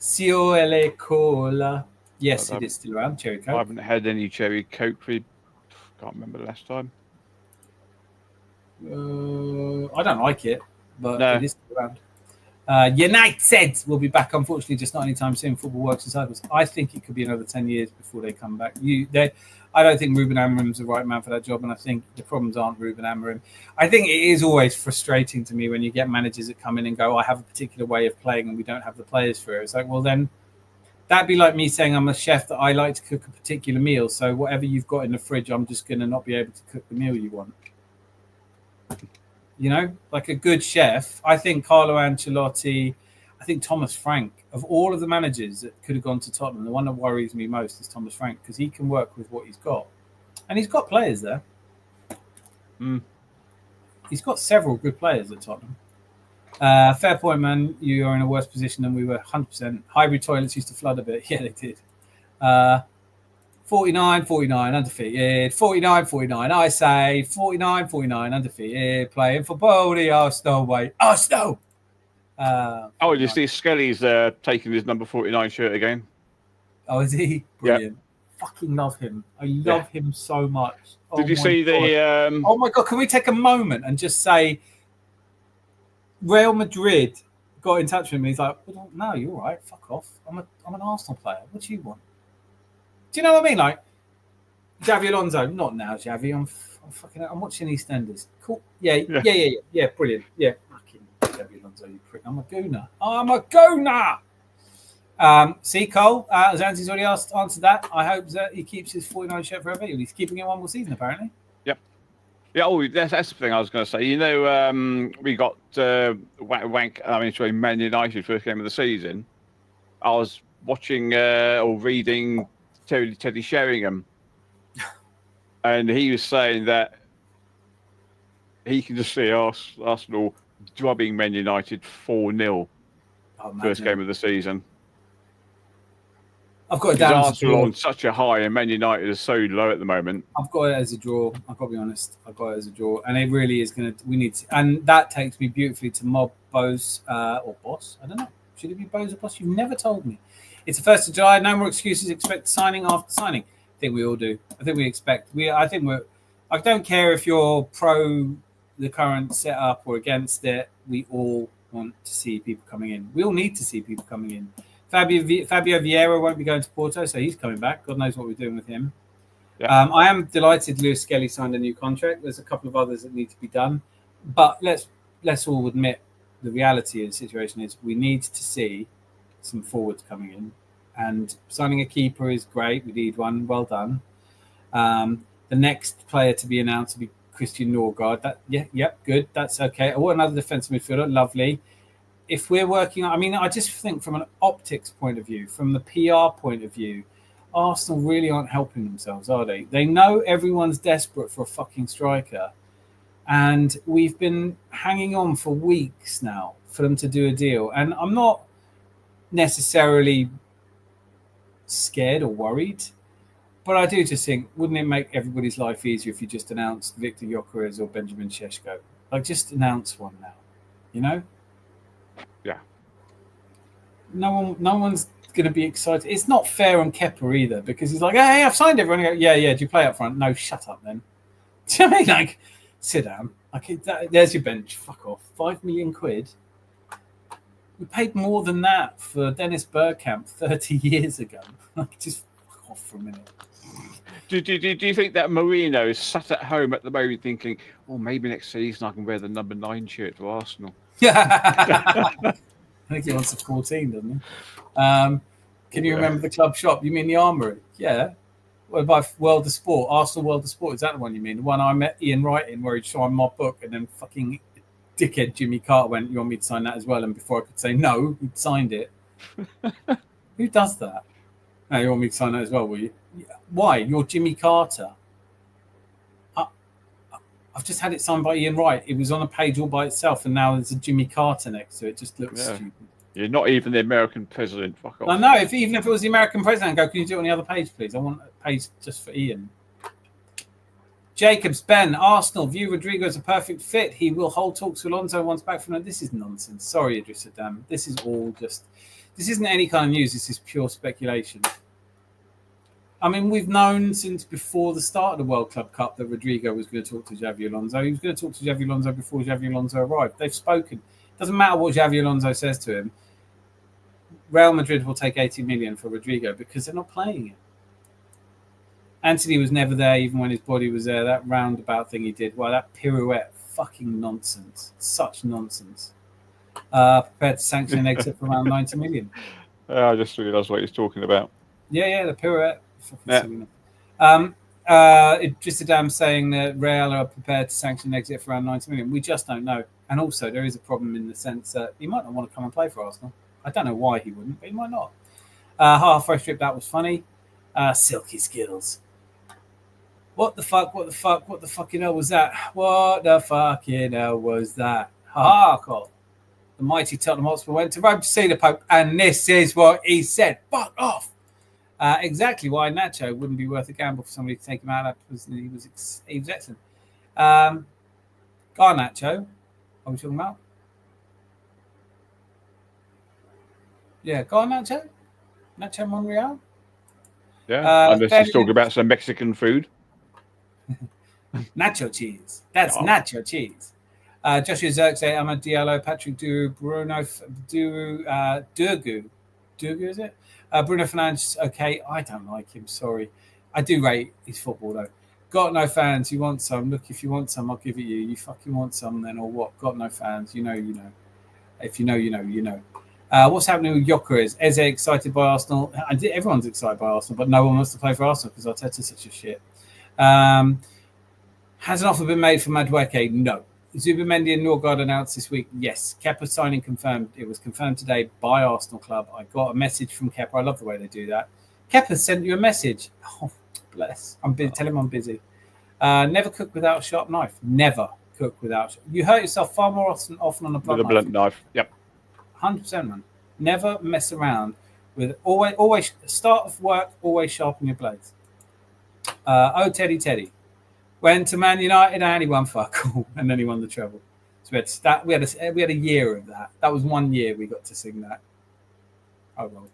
Ciole Cola. Yes, But, it is still around. Cherry I Coke. haven't had any cherry Coke for, can't remember the last time. I don't like it, but No. it is still around. United will be back, unfortunately, just not anytime soon. Football works in cycles. I think it could be another 10 years before they come back. I don't think Ruben Amorim's the right man for that job, and I think the problems aren't Ruben Amorim. I think it is always frustrating to me when you get managers that come in and go, I have a particular way of playing and we don't have the players for it. It's like, well, then that'd be like me saying I'm a chef that I like to cook a particular meal. So whatever you've got in the fridge, I'm just going to not be able to cook the meal you want. You know, like a good chef. I think Carlo Ancelotti, I think Thomas Frank, of all of the managers that could have gone to Tottenham, the one that worries me most is Thomas Frank because he can work with what he's got. And he's got players there. He's got several good players at Tottenham. Fair point, man. You are in a worse position than we were. 100%. Highbury toilets used to flood a bit. Yeah, they did. 49-49, undefeated. 49-49, I say. 49-49, undefeated. Playing for Boldy, Arsenal, mate. Arsenal! Oh, you see Skelly's taking his number 49 shirt again. Oh, is he? Brilliant. Yeah. Fucking love him. I love him so much. Did you see the... Oh, my God. Can we take a moment and just say Real Madrid got in touch with me. He's like, well, no, you're all right. Fuck off. I'm an Arsenal player. What do you want? Do you know what I mean? Like, Xavi Alonso. Not now, Xavi. I'm watching EastEnders. Cool. Yeah. Brilliant. Yeah. Fucking Xavi Alonso, you prick. I'm a gooner. See, Cole, Zanzi's already answered that. I hope that he keeps his 49 shirt forever. He's keeping it one more season, apparently. Yep. Yeah, that's the thing I was going to say. You know, we got Man United first game of the season. I was watching or reading Teddy Sheringham, and he was saying that he can just see Arsenal drubbing Man United 4-0 first game of the season. I've got it down as a Arsenal draw. on such a high, and Man United is so low at the moment. I've got it as a draw. I've got to be honest. I've got it as a draw, and it really is going to. We need to, and that takes me beautifully to Mob Bose or Boss. I don't know. Should it be Bose or Boss? You've never told me. It's the 1st of July. No more excuses. Expect signing after signing. I think we all do. I think we expect. I don't care if you're pro the current setup or against it. We all want to see people coming in. We all need to see people coming in. Fabio Vieira won't be going to Porto, so he's coming back. God knows what we're doing with him. Yeah. I am delighted Lewis Skelly signed a new contract. There's a couple of others that need to be done. But let's all admit the reality of the situation is we need to see some forwards coming in. And signing a keeper is great. We need one. Well done. The next player to be announced will be Christian Norgard. Good. That's okay. I want another defensive midfielder. Lovely. If we're working on, I just think from an optics point of view, from the PR point of view, Arsenal really aren't helping themselves, are they? They know everyone's desperate for a fucking striker. And we've been hanging on for weeks now for them to do a deal. And I'm not necessarily scared or worried, but I do just think, wouldn't it make everybody's life easier if you just announced Victor Gyökeres or Benjamin Šeško? Like, just announce one now, you know? Yeah. No one's going to be excited. It's not fair on Kepa either, because he's like, hey, I've signed everyone. I go, yeah. Do you play up front? No, shut up then. Do you know what I mean? Like, sit down. Like, there's your bench. Fuck off. 5 million quid. We paid more than that for Dennis Bergkamp 30 years ago. Like, just fuck off for a minute. Do you think that Marino is sat at home at the moment thinking, oh, maybe next season I can wear the number 9 shirt for Arsenal? I think he wants a 14, doesn't he? Can you remember the club shop? You mean the Armoury? Yeah. What about World of Sport? Arsenal World of Sport? Is that the one you mean? The one I met Ian Wright in, where he'd show my book, and then fucking dickhead Jimmy Carter went, you want me to sign that as well? And before I could say no, he'd signed it. Who does that? No, you want me to sign that as well, will you? Why? You're Jimmy Carter. I've just had it signed by Ian Wright. It was on a page all by itself, and now there's a Jimmy Carter next to it. It just looks stupid. You're not even the American president. Fuck off. I know. Even if it was the American president, I'd go, can you do it on the other page, please? I want a page just for Ian. Jacobs, Ben, Arsenal view Rodrygo as a perfect fit. He will hold talks with Alonso once back from it. This is nonsense. Sorry, Idris Adam. This is all just... This isn't any kind of news. This is pure speculation. I mean, we've known since before the start of the World Club Cup that Rodrygo was going to talk to Xavi Alonso. He was going to talk to Xavi Alonso before Xavi Alonso arrived. They've spoken. It doesn't matter what Xavi Alonso says to him. Real Madrid will take 80 million for Rodrygo because they're not playing it. Anthony was never there, even when his body was there. That roundabout thing he did, well, that pirouette, fucking nonsense. Such nonsense. Prepared to sanction an exit for around 90 million. I just realised what he's talking about. Yeah, the pirouette. Just a damn saying that Real are prepared to sanction an exit for around 90 million. We just don't know. And also, there is a problem in the sense that he might not want to come and play for Arsenal. I don't know why he wouldn't, but he might not. Halfway strip, that was funny. Silky skills. What the fucking hell was that? What the fucking hell was that? Ha ha, the mighty Tottenham Hotspur went to Rome to see the Pope, and this is what he said. Fuck off. Exactly why Nacho wouldn't be worth a gamble for somebody to take him out. He was excellent. Garnacho, what are we talking about? Yeah, Garnacho? Nacho Monreal? Yeah, unless he's talking about some Mexican food. Nacho cheese. That's nacho cheese. Joshua Zirkzee, Ahmad Diallo, Patrick Duru, Bruno Durgu. Durgu, is it? Bruno Fernandes, okay. I don't like him, sorry. I do rate his football, though. Got no fans. You want some? Look, if you want some, I'll give it you. You fucking want some, then, or what? Got no fans. You know. If you know, you know, you know. What's happening with Gyökeres? Eze excited by Arsenal. Everyone's excited by Arsenal, but no one wants to play for Arsenal because Arteta's such a shit. Has an offer been made for Madueke? No. Zubimendi and Norgard announced this week? Yes. Kepa signing confirmed. It was confirmed today by Arsenal Club. I got a message from Kepa. I love the way they do that. Kepa sent you a message. Oh, bless. I'm busy. Tell him I'm busy. Never cook without a sharp knife. Never cook without. You hurt yourself far more often on a blunt knife. With a blunt knife. Yep. 100%, man. Never mess around with. Always start of work. Always sharpen your blades. Teddy. Went to Man United and he won fuck all, and then he won the treble. So we had a year of that. That was 1 year we got to sing that. Oh well.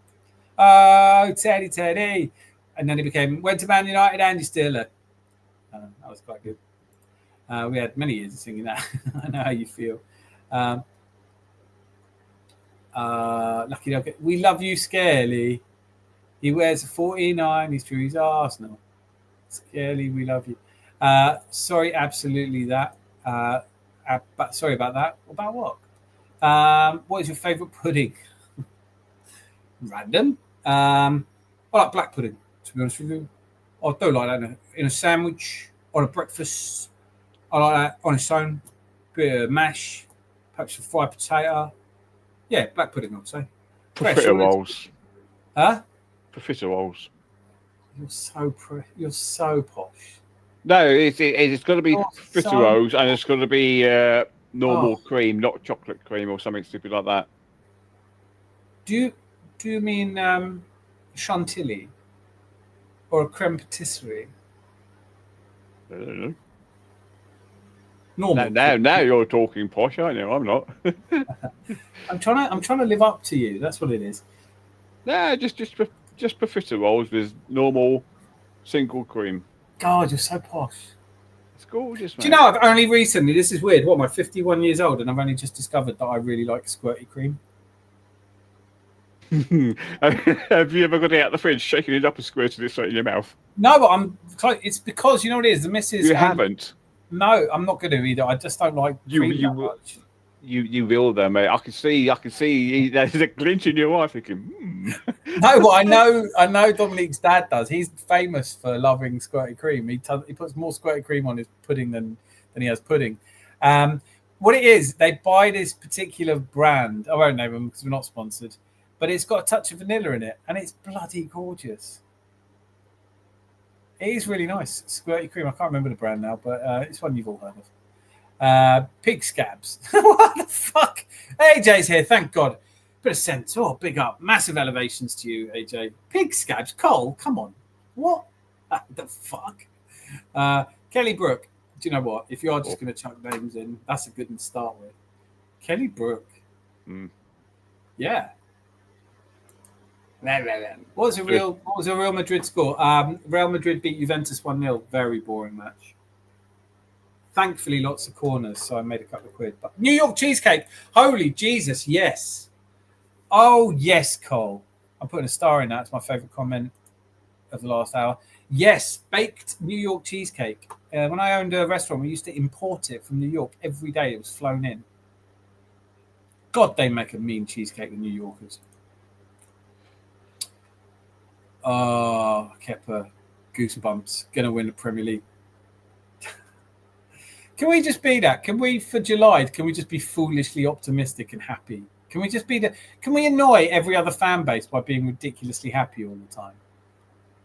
Oh, Teddy, and then he went to Man United and he's still that was quite good. We had many years of singing that. I know how you feel. Lucky dog. We love you, Scarely. He wears a 49. He's true. He's Arsenal. Scarely, we love you. Sorry, absolutely that. But sorry about that. About what? What is your favourite pudding? Random. I like black pudding, to be honest with you. I do like that in a sandwich, on a breakfast. I like that on its own. Bit of mash, perhaps a fried potato. Yeah, black pudding, I'd say. Profiterole rolls. Huh? Profiterole rolls. You're so posh. No, it's got to be profiteroles, and it's got to be normal cream, not chocolate cream or something stupid like that. Do you mean chantilly or a creme patisserie? I don't know. Normal. Now you're talking posh, aren't you? I'm not. I'm trying to live up to you. That's what it is. Nah, just profiteroles with normal single cream. God, you're so posh. It's gorgeous, man. Do you know, I've only recently, this is weird, am I 51 years old, and I've only just discovered that I really like squirty cream. Have you ever got it out of the fridge, shaking it up and squirting it straight in your mouth? No, but it's because, you know what it is, the missus... You haven't? No, I'm not going to either. I just don't like cream that much. You will though, mate. I can see there's a glint in your eye thinking, No, but I know Dominique's dad does. He's famous for loving squirty cream. He puts more squirty cream on his pudding than he has pudding. What it is, they buy this particular brand. I won't name them because we're not sponsored. but it's got a touch of vanilla in it, and it's bloody gorgeous. It is really nice. Squirty cream. I can't remember the brand now, but it's one you've all heard of. Pig Scabs. What the fuck? AJ's here, thank God. Bit of sense. Oh, big up. Massive elevations to you, AJ. Pig Scabs. Cole, come on. What the fuck? Kelly Brook. Do you know what? If you're just going to chuck names in, that's a good one to start with. Kelly Brook. Yeah. What was a Real Madrid score? Real Madrid beat Juventus 1-0. Very boring match. Thankfully, lots of corners, so I made a couple of quid. But New York cheesecake. Holy Jesus, yes. Oh, yes, Cole. I'm putting a star in that. It's my favourite comment of the last hour. Yes, baked New York cheesecake. When I owned a restaurant, we used to import it from New York every day. It was flown in. God, they make a mean cheesecake, the New Yorkers. Oh, Kepa, goosebumps. Going to win the Premier League. Can we just be that? Can we, for July, can we just be foolishly optimistic and happy? Can we just be that? Can we annoy every other fan base by being ridiculously happy all the time?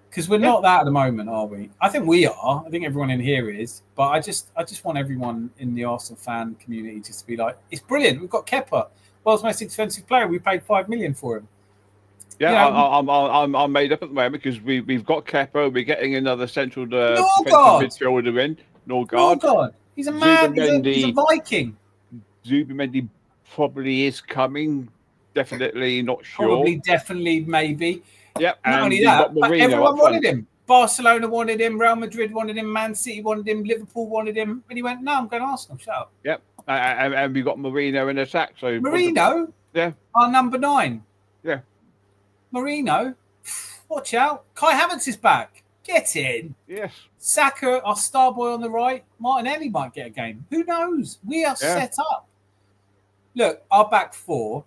Because we're not that at the moment, are we? I think we are. I think everyone in here is. But I just want everyone in the Arsenal fan community just to be like, it's brilliant. We've got Kepa, world's most expensive player. We paid $5 million for him. Yeah, I'm made up at the moment because we've got Kepa. We're getting another central defensive midfielder in. Norgard. He's a man. He's a Viking. Zubimendi probably is coming. Definitely not sure. Probably, definitely, maybe. Yep. Not only that, but everyone wanted him. Barcelona wanted him. Real Madrid wanted him. Man City wanted him. Liverpool wanted him. And he went, no, I'm going to Arsenal. Shut up. Yep. And we got Marino in attack. So Marino? Yeah. Our number 9. Yeah. Marino? Watch out. Kai Havertz is back. Get in. Yes. Saka, our star boy on the right. Martinelli might get a game. Who knows? We are set up. Look, our back 4.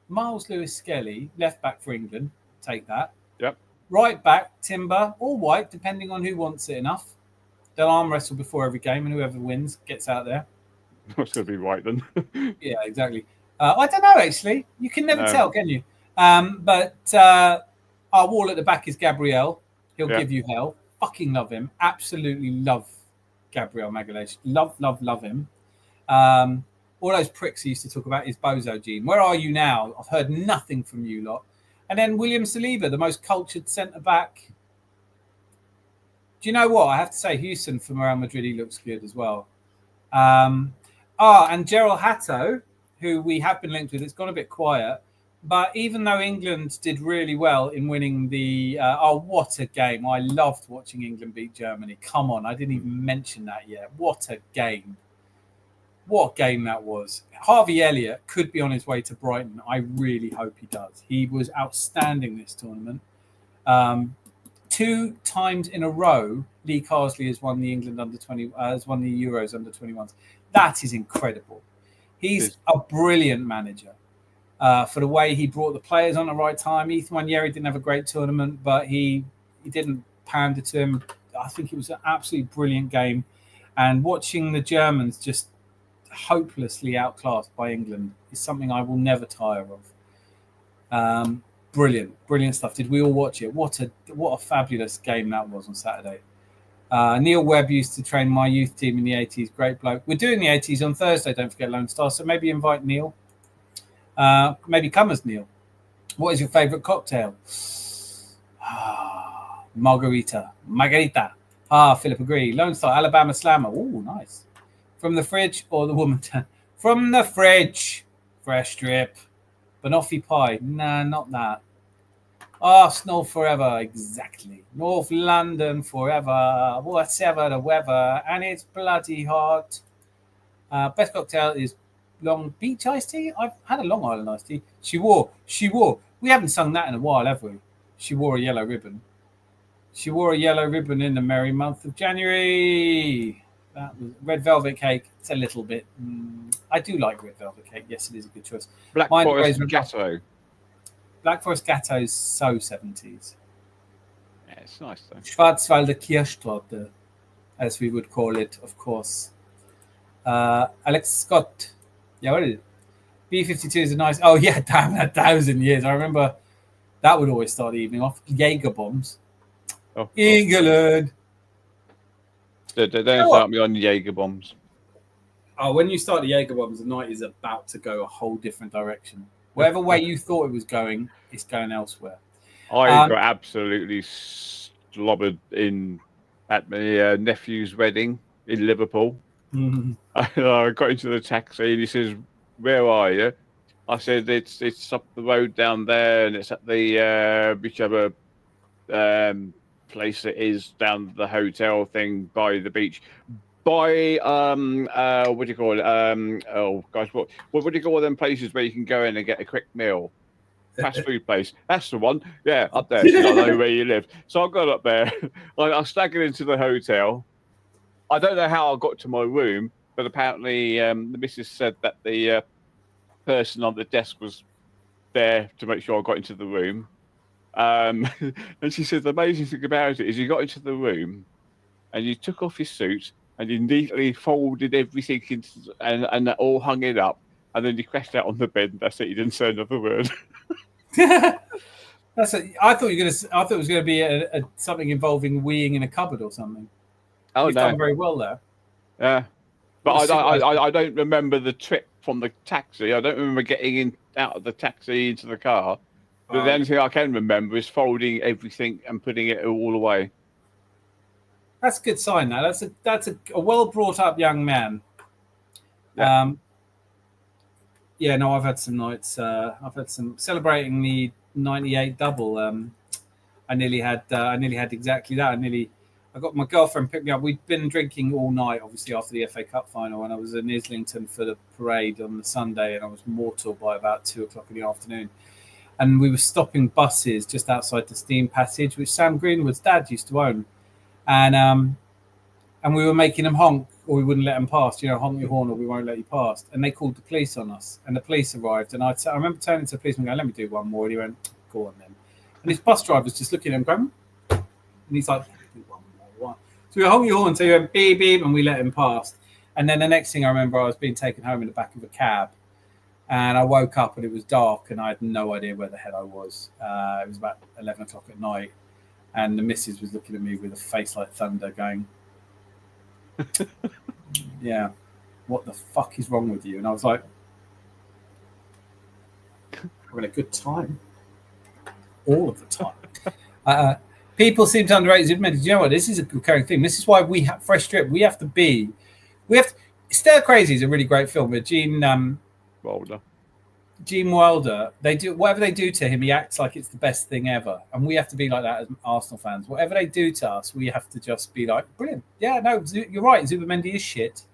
Miles Lewis-Skelly, left back for England. Take that. Yep. Right back, Timber, or White, depending on who wants it enough. They'll arm wrestle before every game, and whoever wins gets out there. It's going to be White then. Yeah, exactly. I don't know, actually. You can never tell, can you? But our wall at the back is Gabriel. He'll give you hell. Fucking love him. Absolutely love Gabriel Magalhaes. Love him. All those pricks he used to talk about is Bozo Gene. Where are you now? I've heard nothing from you lot. And then William Saliba, the most cultured centre-back. Do you know what? I have to say, Houston from Real Madrid, he looks good as well. And Gerald Hatto, who we have been linked with, it's gone a bit quiet. But even though England did really well in winning the... what a game. I loved watching England beat Germany. Come on, I didn't even mention that yet. What a game. What game that was. Harvey Elliott could be on his way to Brighton. I really hope he does. He was outstanding this tournament. 2 times in a row, Lee Carsley has won the England has won the Euros under 21s. That is incredible. He's a brilliant manager for the way he brought the players on the right time. Ethan Wanyeri didn't have a great tournament, but he didn't pander to him. I think it was an absolutely brilliant game. And watching the Germans just hopelessly outclassed by England is something I will never tire of. Brilliant stuff. Did we all watch it? What a fabulous game that was on Saturday. Neil Webb used to train my youth team in the 80s. Great bloke. We're doing the 80s on Thursday, don't forget, Lone Star. So maybe invite Neil. Maybe come as Neil. What is your favourite cocktail? Margarita. Philip agree. Lone Star, Alabama Slammer. Oh, nice. From the fridge or the woman? From the fridge. Fresh drip. Banoffee pie. Nah, not that. Arsenal forever. Exactly. North London forever. Whatever the weather. And it's bloody hot. Best cocktail is Long Beach iced tea. I've had a Long Island iced tea. She wore. We haven't sung that in a while, have we? She wore a yellow ribbon. She wore a yellow ribbon in the merry month of January. That was Red Velvet Cake. It's a little bit. I do like Red Velvet Cake. Yes, it is a good choice. Black Forest Gatto. Black Forest Gatto is so 70s. Yeah, it's nice though. Schwarzwälder Kirschtorte, as we would call it, of course. Alex Scott. Jawohl. B-52 is a nice. Oh yeah, damn, 1,000 years. I remember that would always start the evening off. Jaeger bombs. Oh, England. Don't start me on Jaeger bombs. Oh, when you start the Jaeger bombs, the night is about to go a whole different direction. Whatever way you thought it was going, it's going elsewhere. I got absolutely slobbered at my nephew's wedding in Liverpool. Mm-hmm. I got into the taxi and he says, "Where are you?" I said, "It's up the road down there, and it's at the whichever place it is down the hotel thing by the beach." By what do you call it? Oh gosh, what do you call them places where you can go in and get a quick meal? Fast food place. That's the one. Yeah, up there. So I know where you live. So I got up there. I staggered into the hotel. I don't know how I got to my room, but apparently the missus said that the person on the desk was there to make sure I got into the room. And she said the amazing thing about it is you got into the room and you took off your suit and you neatly folded everything and all hung it up, and then you crashed out on the bed. And that's it. You didn't say another word. I thought it was going to be something involving weeing in a cupboard or something. Oh, You've done very well there. Yeah, but I don't remember the trip from the taxi. I don't remember getting out of the taxi into the car. But the only thing I can remember is folding everything and putting it all away. That's a good sign. Now that's a well brought up young man. Yeah. No, I've had some nights. I've had some celebrating the '98 double. I nearly had exactly that. I got my girlfriend picked me up. We'd been drinking all night, obviously after the FA Cup final, and I was in Islington for the parade on the Sunday, and I was mortal by about 2:00 in the afternoon. And we were stopping buses just outside the Steam Passage, which Sam Greenwood's dad used to own, and we were making them honk, or we wouldn't let them pass. Honk your horn, or we won't let you pass. And they called the police on us, and the police arrived. And I remember turning to the policeman, going, "Let me do one more." And he went, "Go on then." And his bus driver was just looking at him, going, and he's like, "Do one more." So we honk your horn, so he went beep beep, and we let him pass. And then the next thing I remember, I was being taken home in the back of a cab. And I woke up and it was dark and I had no idea where the hell I was. It was about 11:00 at night. And the missus was looking at me with a face like thunder going, "Yeah, what the fuck is wrong with you?" And I was like, having a good time. All of the time. People seem to underrate Zubmed. You know what? This is a recurring thing. This is why we have Fresh Strip. Stir Crazy is a really great film with Gene Wilder. They do whatever they do to him, he acts like it's the best thing ever, and we have to be like that as Arsenal fans. Whatever they do to us, we have to just be like, brilliant. Yeah, no, you're right. Zubimendi is shit.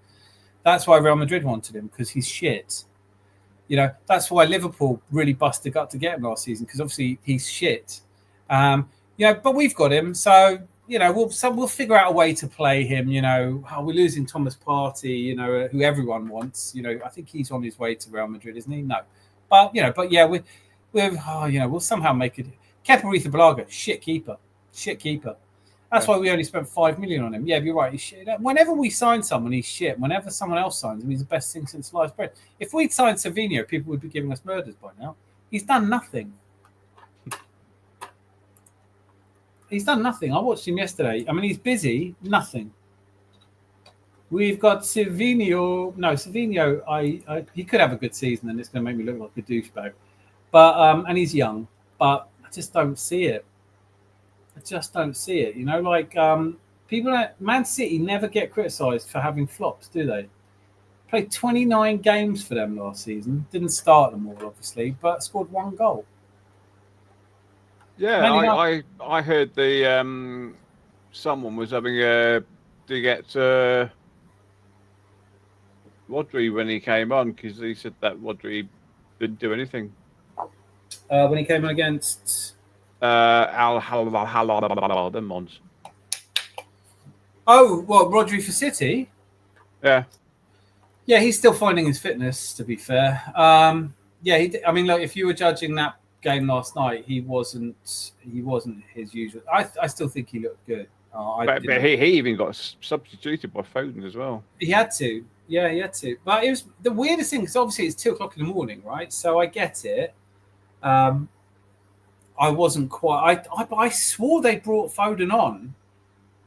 That's why Real Madrid wanted him, because he's shit. That's why Liverpool really busted gut to get him last season, because obviously he's shit. But we've got him, so we'll figure out a way to play him. We're losing Thomas Partey, who everyone wants. I think he's on his way to Real Madrid, isn't he? No, we'll somehow make it. Kepa Arrizabalaga, shit keeper. That's why we only spent 5 million on him. Yeah, you're right. He's shit. Whenever we sign someone, he's shit. Whenever someone else signs him, he's the best thing since sliced bread. If we'd signed Savinho, people would be giving us murders by now. He's done nothing. I watched him yesterday. I mean, he's busy. Nothing. We've got Savinho. No, Savinho. He could have a good season, and it's going to make me look like a douchebag. But and he's young. But I just don't see it. People at Man City never get criticised for having flops, do they? Played 29 games for them last season. Didn't start them all, obviously, but scored 1 goal. Yeah, I heard someone was having to get Rodry when he came on, because he said that Rodry didn't do anything. When he came on against them ones. Oh, well, Rodri for City? Yeah. Yeah, he's still finding his fitness, to be fair. Look, if you were judging that game last night, he wasn't his usual. I still think he looked good. But he even got substituted by Foden as well. He had to. Yeah, he had to. But it was the weirdest thing because obviously it's 2:00 in the morning, right? So I get it. I wasn't quite. I swore they brought Foden on,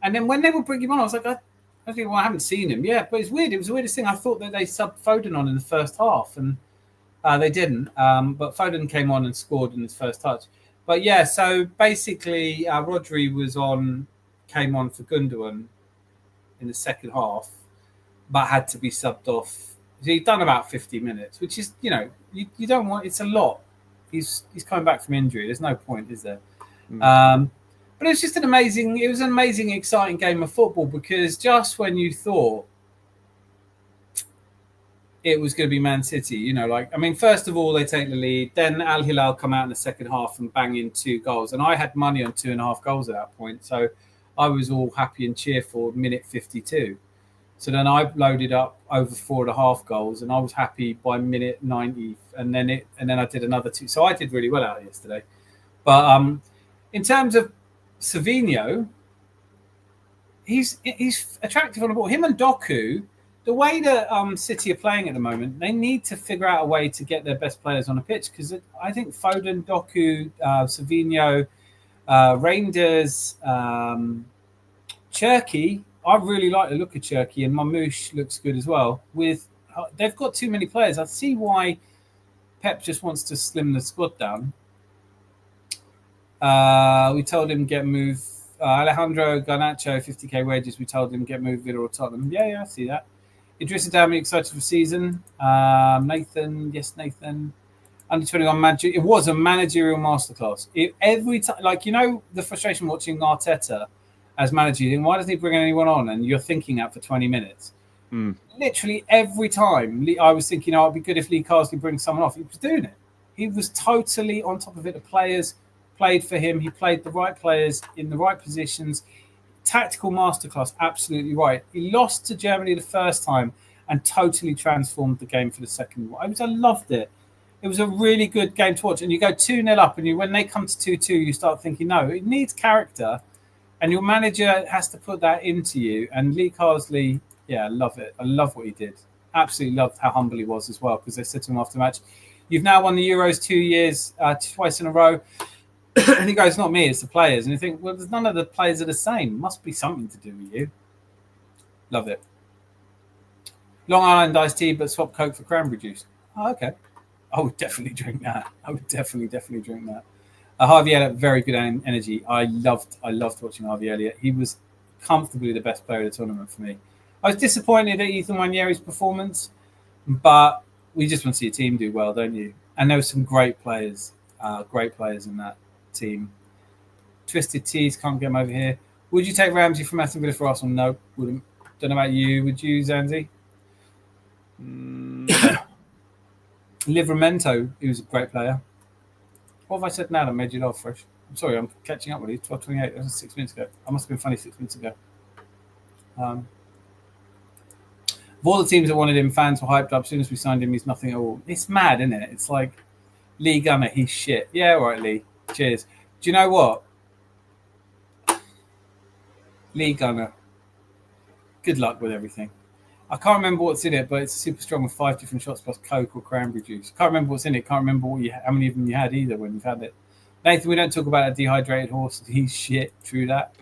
and then when they would bring him on, I was like, I think, well, I haven't seen him. Yeah, but it's weird. It was the weirdest thing. I thought that they subbed Foden on in the first half, and they didn't. But Foden came on and scored in his first touch. But yeah, so basically, Rodrygo came on for Gundogan in the second half, but had to be subbed off. So he'd done about 50 minutes, which is, you don't want. It's a lot. He's coming back from injury. There's no point, is there? But it was just an amazing, exciting game of football because just when you thought it was going to be Man City, first of all, they take the lead. Then Al Hilal come out in the second half and bang in 2 goals. And I had money on 2.5 goals at that point. So I was all happy and cheerful at minute 52. So then I loaded up over 4.5 goals and I was happy by minute 90. And then I did another 2. So I did really well out yesterday. But in terms of Savinho, he's attractive on the ball. Him and Doku, the way that City are playing at the moment, they need to figure out a way to get their best players on the pitch because I think Foden, Doku, Savinho, Reinders, Cherky, I really like the look of Cherky, and Mamouche looks good as well. They've got too many players. I see why Pep just wants to slim the squad down. We told him get moved. Alejandro Garnacho, 50k wages. We told him get moved Villa or Tottenham. Yeah, I see that. Idrissa Dami excited for the season. Nathan. Under 21 manager. It was a managerial masterclass. Every time, the frustration watching Arteta as manager. You think, why doesn't he bring anyone on? And you're thinking that for 20 minutes. Literally every time, I was thinking, it'd be good if Lee Carsley brings someone off. He was doing it. He was totally on top of it. The players played for him. He played the right players in the right positions. Tactical masterclass, absolutely right. He lost to Germany the first time and totally transformed the game for the second one. I loved it. It was a really good game to watch. And you go 2-0 up, and when they come to 2-2, you start thinking, no, it needs character. And your manager has to put that into you. And Lee Carsley, I love it. I love what he did. Absolutely loved how humble he was as well, because they said to him after the match, you've now won the Euros 2 years, twice in a row. And he goes, not me, it's the players. And you think, well, there's none of the players are the same. Must be something to do with you. Love it. Long Island iced tea, but swap Coke for cranberry juice. Oh, okay. I would definitely drink that. I would definitely drink that. Harvey Elliott, very good energy. I loved watching Harvey Elliott. He was comfortably the best player of the tournament for me. I was disappointed at Ethan Nwaneri's performance, but we just want to see a team do well, don't you? And there were some great players in that team. Twisted Teas, can't get him over here. Would you take Ramsey from Aston Villa for Arsenal? No, wouldn't. Don't know about you. Would you, Zanzi? Livramento, he was a great player. What have I said now that made you laugh, Fresh? I'm sorry, I'm catching up with you. 12:28. That was 6 minutes ago. I must have been funny 6 minutes ago. Of all the teams that wanted him, fans were hyped up. As soon as we signed him, he's nothing at all. It's mad, isn't it? It's like Lee Gunner, he's shit. Yeah, all right, Lee. Cheers. Do you know what? Lee Gunner. Good luck with everything. I can't remember what's in it, but it's super strong with 5 different shots plus Coke or cranberry juice. Can't remember what's in it. Can't remember how many of them you had either when you've had it. Nathan, we don't talk about a dehydrated horse. He's shit. True that.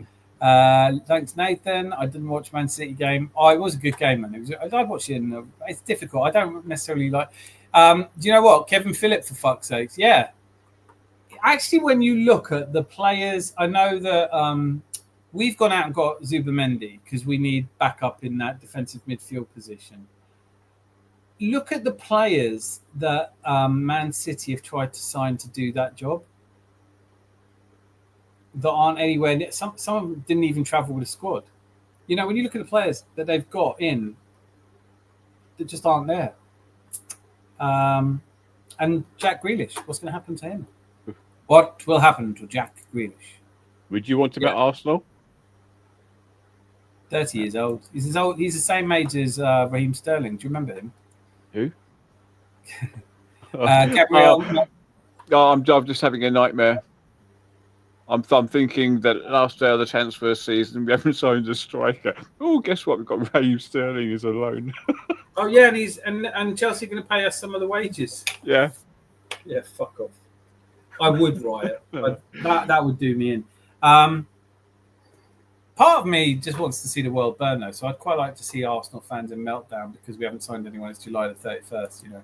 Thanks, Nathan. I didn't watch Man City game. Oh, it was a good game, man. I watched it. It's difficult. I don't necessarily like. Do you know what? Kevin Phillips, for fuck's sakes. Yeah. Actually, when you look at the players, I know that we've gone out and got Zubamendi because we need backup in that defensive midfield position. Look at the players that Man City have tried to sign to do that job that aren't anywhere near. Some of them didn't even travel with a squad. You know, when you look at the players that they've got in that just aren't there. And Jack Grealish, what's going to happen to him? What will happen to Jack Grealish? Would you want to bet Arsenal? 30 years old. He's the same age as Raheem Sterling. Do you remember him? Who? Gabriel. I'm just having a nightmare. I'm thinking that last day of the transfer season, we haven't signed a striker. Oh, guess what? We've got Raheem Sterling as a loan. Oh yeah, and Chelsea going to pay us some of the wages. Yeah. Yeah, fuck off. I would riot. That would do me in. Part of me just wants to see the world burn, though. So I'd quite like to see Arsenal fans in meltdown because we haven't signed anyone. It's July the 31st. You know.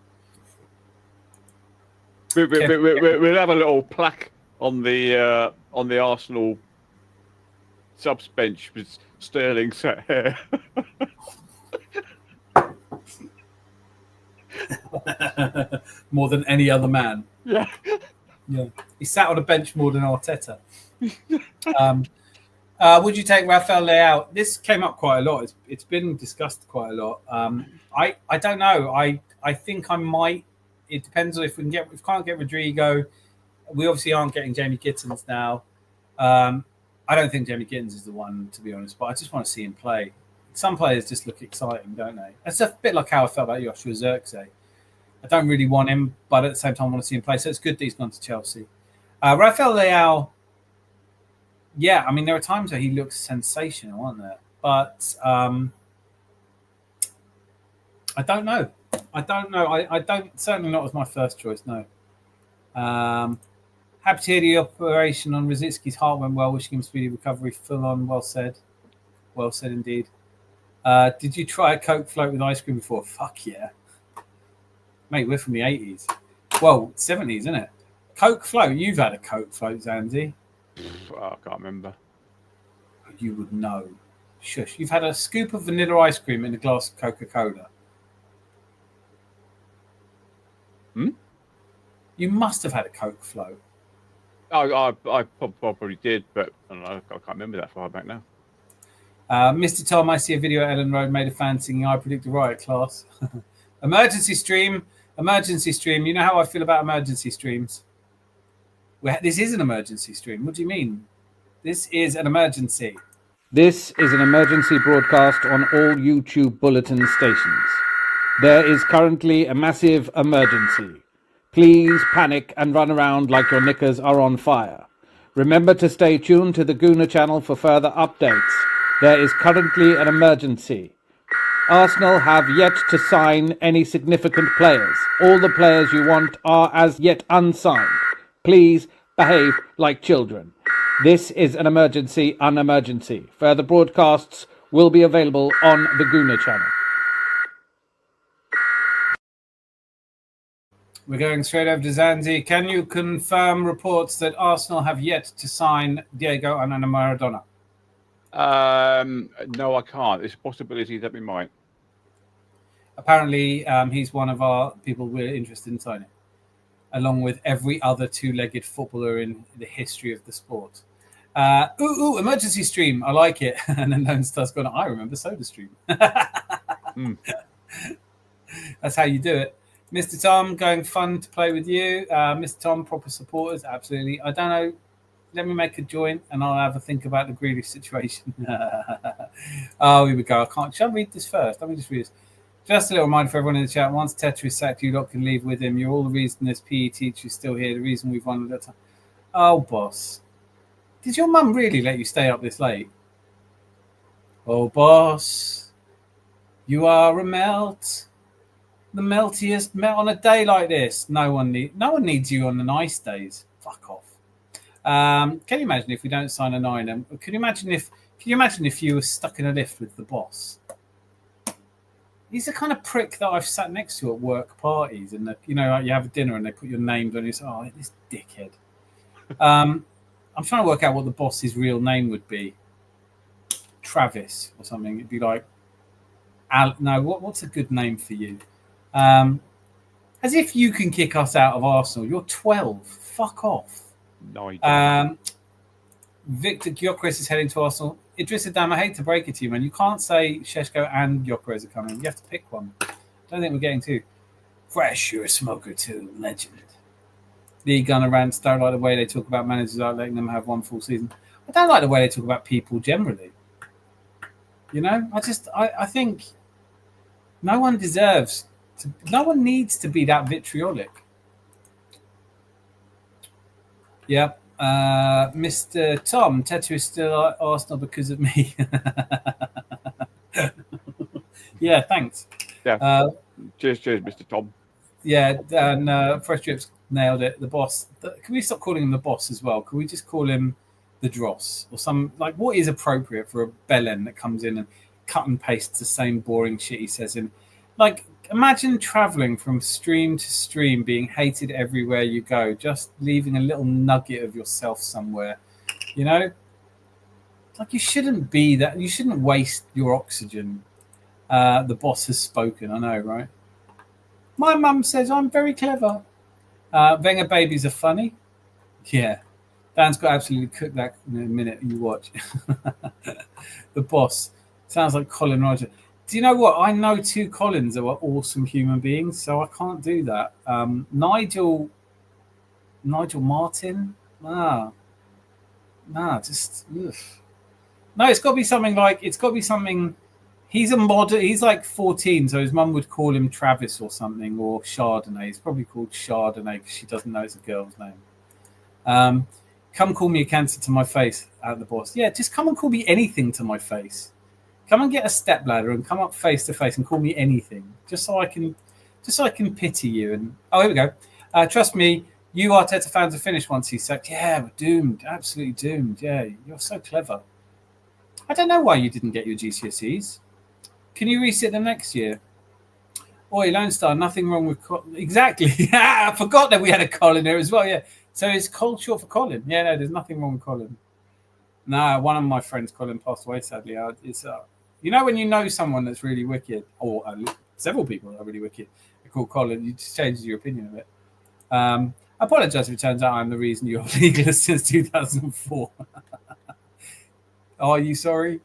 We'll have a little plaque on the Arsenal subs bench with Sterling sat here. More than any other man. Yeah. Yeah. He sat on a bench more than Arteta. Would you take Rafael Leao? This came up quite a lot. It's been discussed quite a lot. I don't know. I think I might. It depends on if we can't get Rodrygo. We obviously aren't getting Jamie Gittins now. I don't think Jamie Gittins is the one, to be honest, but I just want to see him play. Some players just look exciting, don't they? It's a bit like how I felt about Joshua Zirkzee. I don't really want him, but at the same time, I want to see him play. So it's good that he's gone to Chelsea. Rafael Leao, yeah, I mean, there are times where he looks sensational, aren't there? But I don't know. I don't, certainly not as my first choice, no. Happy to hear the operation on Rosicki's heart went well. Wishing him speedy recovery. Full on. Well said. Well said indeed. Did you try a Coke float with ice cream before? Fuck yeah. Mate, we're from the 80s. Well, 70s, isn't it? Coke float. You've had a Coke float, Zanzi. I can't remember. You would know. Shush. You've had a scoop of vanilla ice cream in a glass of Coca-Cola. You must have had a Coke float. I probably did, but I don't know. I can't remember that far back now. Mr. Tom, I see a video Ellen Road made a fan singing I Predict a Riot class. Emergency stream. You know how I feel about emergency streams. This is an emergency stream. What do you mean? This is an emergency. This is an emergency broadcast on all YouTube bulletin stations. There is currently a massive emergency. Please panic and run around like your knickers are on fire. Remember to stay tuned to the Gooner channel for further updates. There is currently an emergency. Arsenal have yet to sign any significant players. All the players you want are as yet unsigned. Please behave like children. This is an emergency, Further broadcasts will be available on the Gooner channel. We're going straight over to Zanzi. Can you confirm reports that Arsenal have yet to sign Diego and Maradona? No, I can't. There's a possibility that we might. Apparently, he's one of our people we're interested in signing, along with every other two-legged footballer in the history of the sport. Emergency stream. I like it. And then Lone Star's gone, I remember Soda Stream. That's how you do it. Mr. Tom, going fun to play with you. Mr. Tom, proper supporters, absolutely. I don't know. Let me make a joint and I'll have a think about the Grealish situation. Oh, here we go. I can't. Shall I read this first? Let me just read this. Just a little reminder for everyone in the chat. Once Tetra is sacked, you lot can leave with him. You're all the reason this PE teacher is still here. The reason we've won at that time. Oh, boss. Did your mum really let you stay up this late? Oh, boss. You are a melt. The meltiest melt on a day like this. No one needs you on the nice days. Fuck off. Can you imagine if we don't sign a nine? Can you imagine if you were stuck in a lift with the boss? He's the kind of prick that I've sat next to at work parties, and like you have a dinner and they put your names on. You say, "Oh, this dickhead." I'm trying to work out what the boss's real name would be. Travis or something. It'd be like, no. What's a good name for you? As if you can kick us out of Arsenal. You're 12. Fuck off. No, you don't. Victor Gyökeres is heading to Arsenal. Idrissa Dam, I hate to break it to you, man. You can't say Šeško and Gyökeres are coming. You have to pick one. I don't think we're getting two. Fresh, you're a smoker too. Legend. The Gunner rants. Don't like the way they talk about managers without letting them have one full season. I don't like the way they talk about people generally. I think no one deserves to, no one needs to be that vitriolic. Yep. Mr. Tom, Tetu is still at Arsenal because of me. Yeah, thanks. Yeah. Cheers, Mr. Tom. Yeah, and Fresh Drips nailed it. The boss. Can we stop calling him the boss as well? Can we just call him the dross or some like what is appropriate for a bellend that comes in and cut and pastes the same boring shit he says in? Like, imagine traveling from stream to stream, being hated everywhere you go, just leaving a little nugget of yourself somewhere. You know, like you shouldn't be that. You shouldn't waste your oxygen. The boss has spoken. I know, right? My mum says I'm very clever. Wenger babies are funny. Yeah. Dan's got to absolutely cook that in a minute you watch. The boss. Sounds like Colin Roger. Do you know what? I know 2 Collins that were awesome human beings, so I can't do that. Nigel Martin? Just... Ugh. No, it's got to be something like... It's got to be something... He's a modern. He's like 14, so his mum would call him Travis or something, or Chardonnay. He's probably called Chardonnay because she doesn't know it's a girl's name. Come call me a cancer to my face at the boss. Yeah, just come and call me anything to my face. Come and get a stepladder and come up face to face and call me anything, just so I can pity you. And oh, here we go. Trust me, you Arteta fans are finished once he's sacked. Yeah, we're doomed, absolutely doomed. Yeah, you're so clever. I don't know why you didn't get your GCSEs. Can you resit them next year? Oi, Lone Star, nothing wrong with exactly. I forgot that we had a Colin there as well. Yeah, so is Col short for Colin? Yeah, no, there's nothing wrong with Colin. No, one of my friends, Colin, passed away sadly. It's you know when you know someone that's really wicked, or several people that are really wicked, they're called Colin. You just changes your opinion of it. I apologise if it turns out I'm the reason you're legalist since 2004. Are you sorry?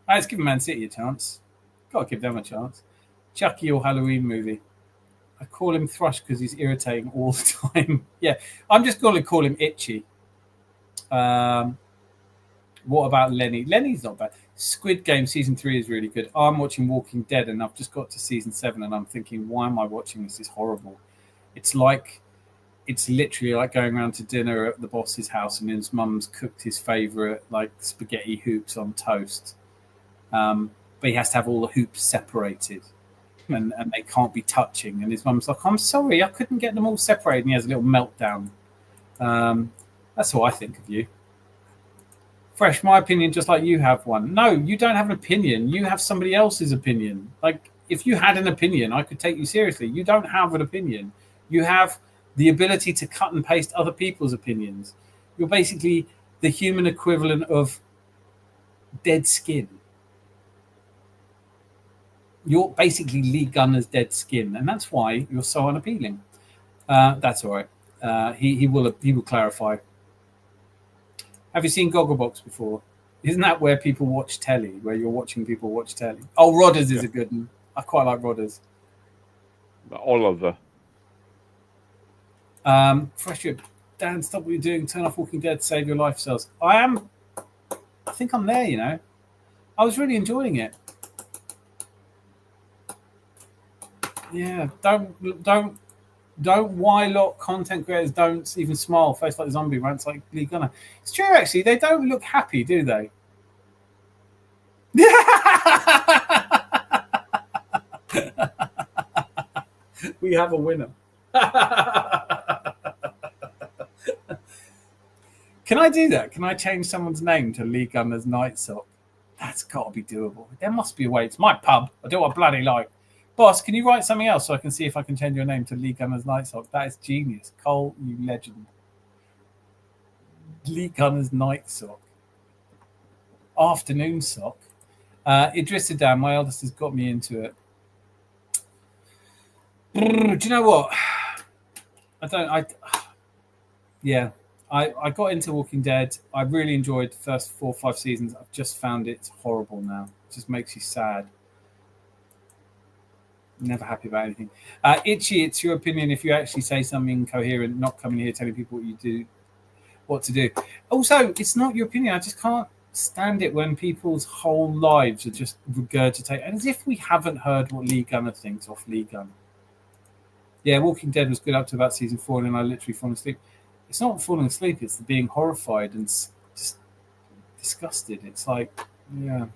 Let's give Man City a chance. Got to give them a chance. Chucky or Halloween movie. I call him Thrush because he's irritating all the time. Yeah, I'm just going to call him Itchy. What about Lenny? Lenny's not bad. Squid Game season 3 is really good. I'm watching Walking Dead and I've just got to season 7 and I'm thinking, why am I watching this? It's horrible. It's literally like going around to dinner at the boss's house and his mum's cooked his favourite like spaghetti hoops on toast. But he has to have all the hoops separated and they can't be touching. And his mum's like, I'm sorry, I couldn't get them all separated. And he has a little meltdown. That's what I think of you. Fresh, my opinion, just like you have one. No, you don't have an opinion. You have somebody else's opinion. Like, if you had an opinion, I could take you seriously. You don't have an opinion. You have the ability to cut and paste other people's opinions. You're basically the human equivalent of dead skin. You're basically Lee Gunner's dead skin, and that's why you're so unappealing. That's all right. He will clarify. Have you seen Gogglebox before? Isn't that where people watch telly, where you're watching people watch telly? Oh, Rodders is a good one. I quite like Rodders. Oliver. Fresh Rip. Dan, stop what you're doing. Turn off Walking Dead. Save your life cells. I think I'm there, you know. I was really enjoying it. Yeah, don't why lot content creators don't even smile, face like a zombie, rants like Lee Gunner. It's true, actually. They don't look happy, do they? We have a winner. Can I do that? Can I change someone's name to Lee Gunner's Night Sock? That's got to be doable. There must be a way. It's my pub. I do what I bloody like. Boss, can you write something else so I can see if I can change your name to Lee Gunner's Night Sock? That is genius. Cole, you legend. Lee Gunner's Night Sock. Afternoon Sock. Idris Adam, my eldest, has got me into it. Do you know what? I got into Walking Dead. I really enjoyed the first 4 or 5 seasons. I've just found it horrible now. It just makes you sad. Never happy about anything. Itchy, it's your opinion if you actually say something coherent, not coming here telling people what to do. Also, it's not your opinion. I just can't stand it when people's whole lives are just regurgitated. And as if we haven't heard what Lee Gunner thinks off Lee Gunner. Yeah, Walking Dead was good up to about season 4, and then I literally fallen asleep. It's not falling asleep, it's the being horrified and just disgusted. It's like, yeah.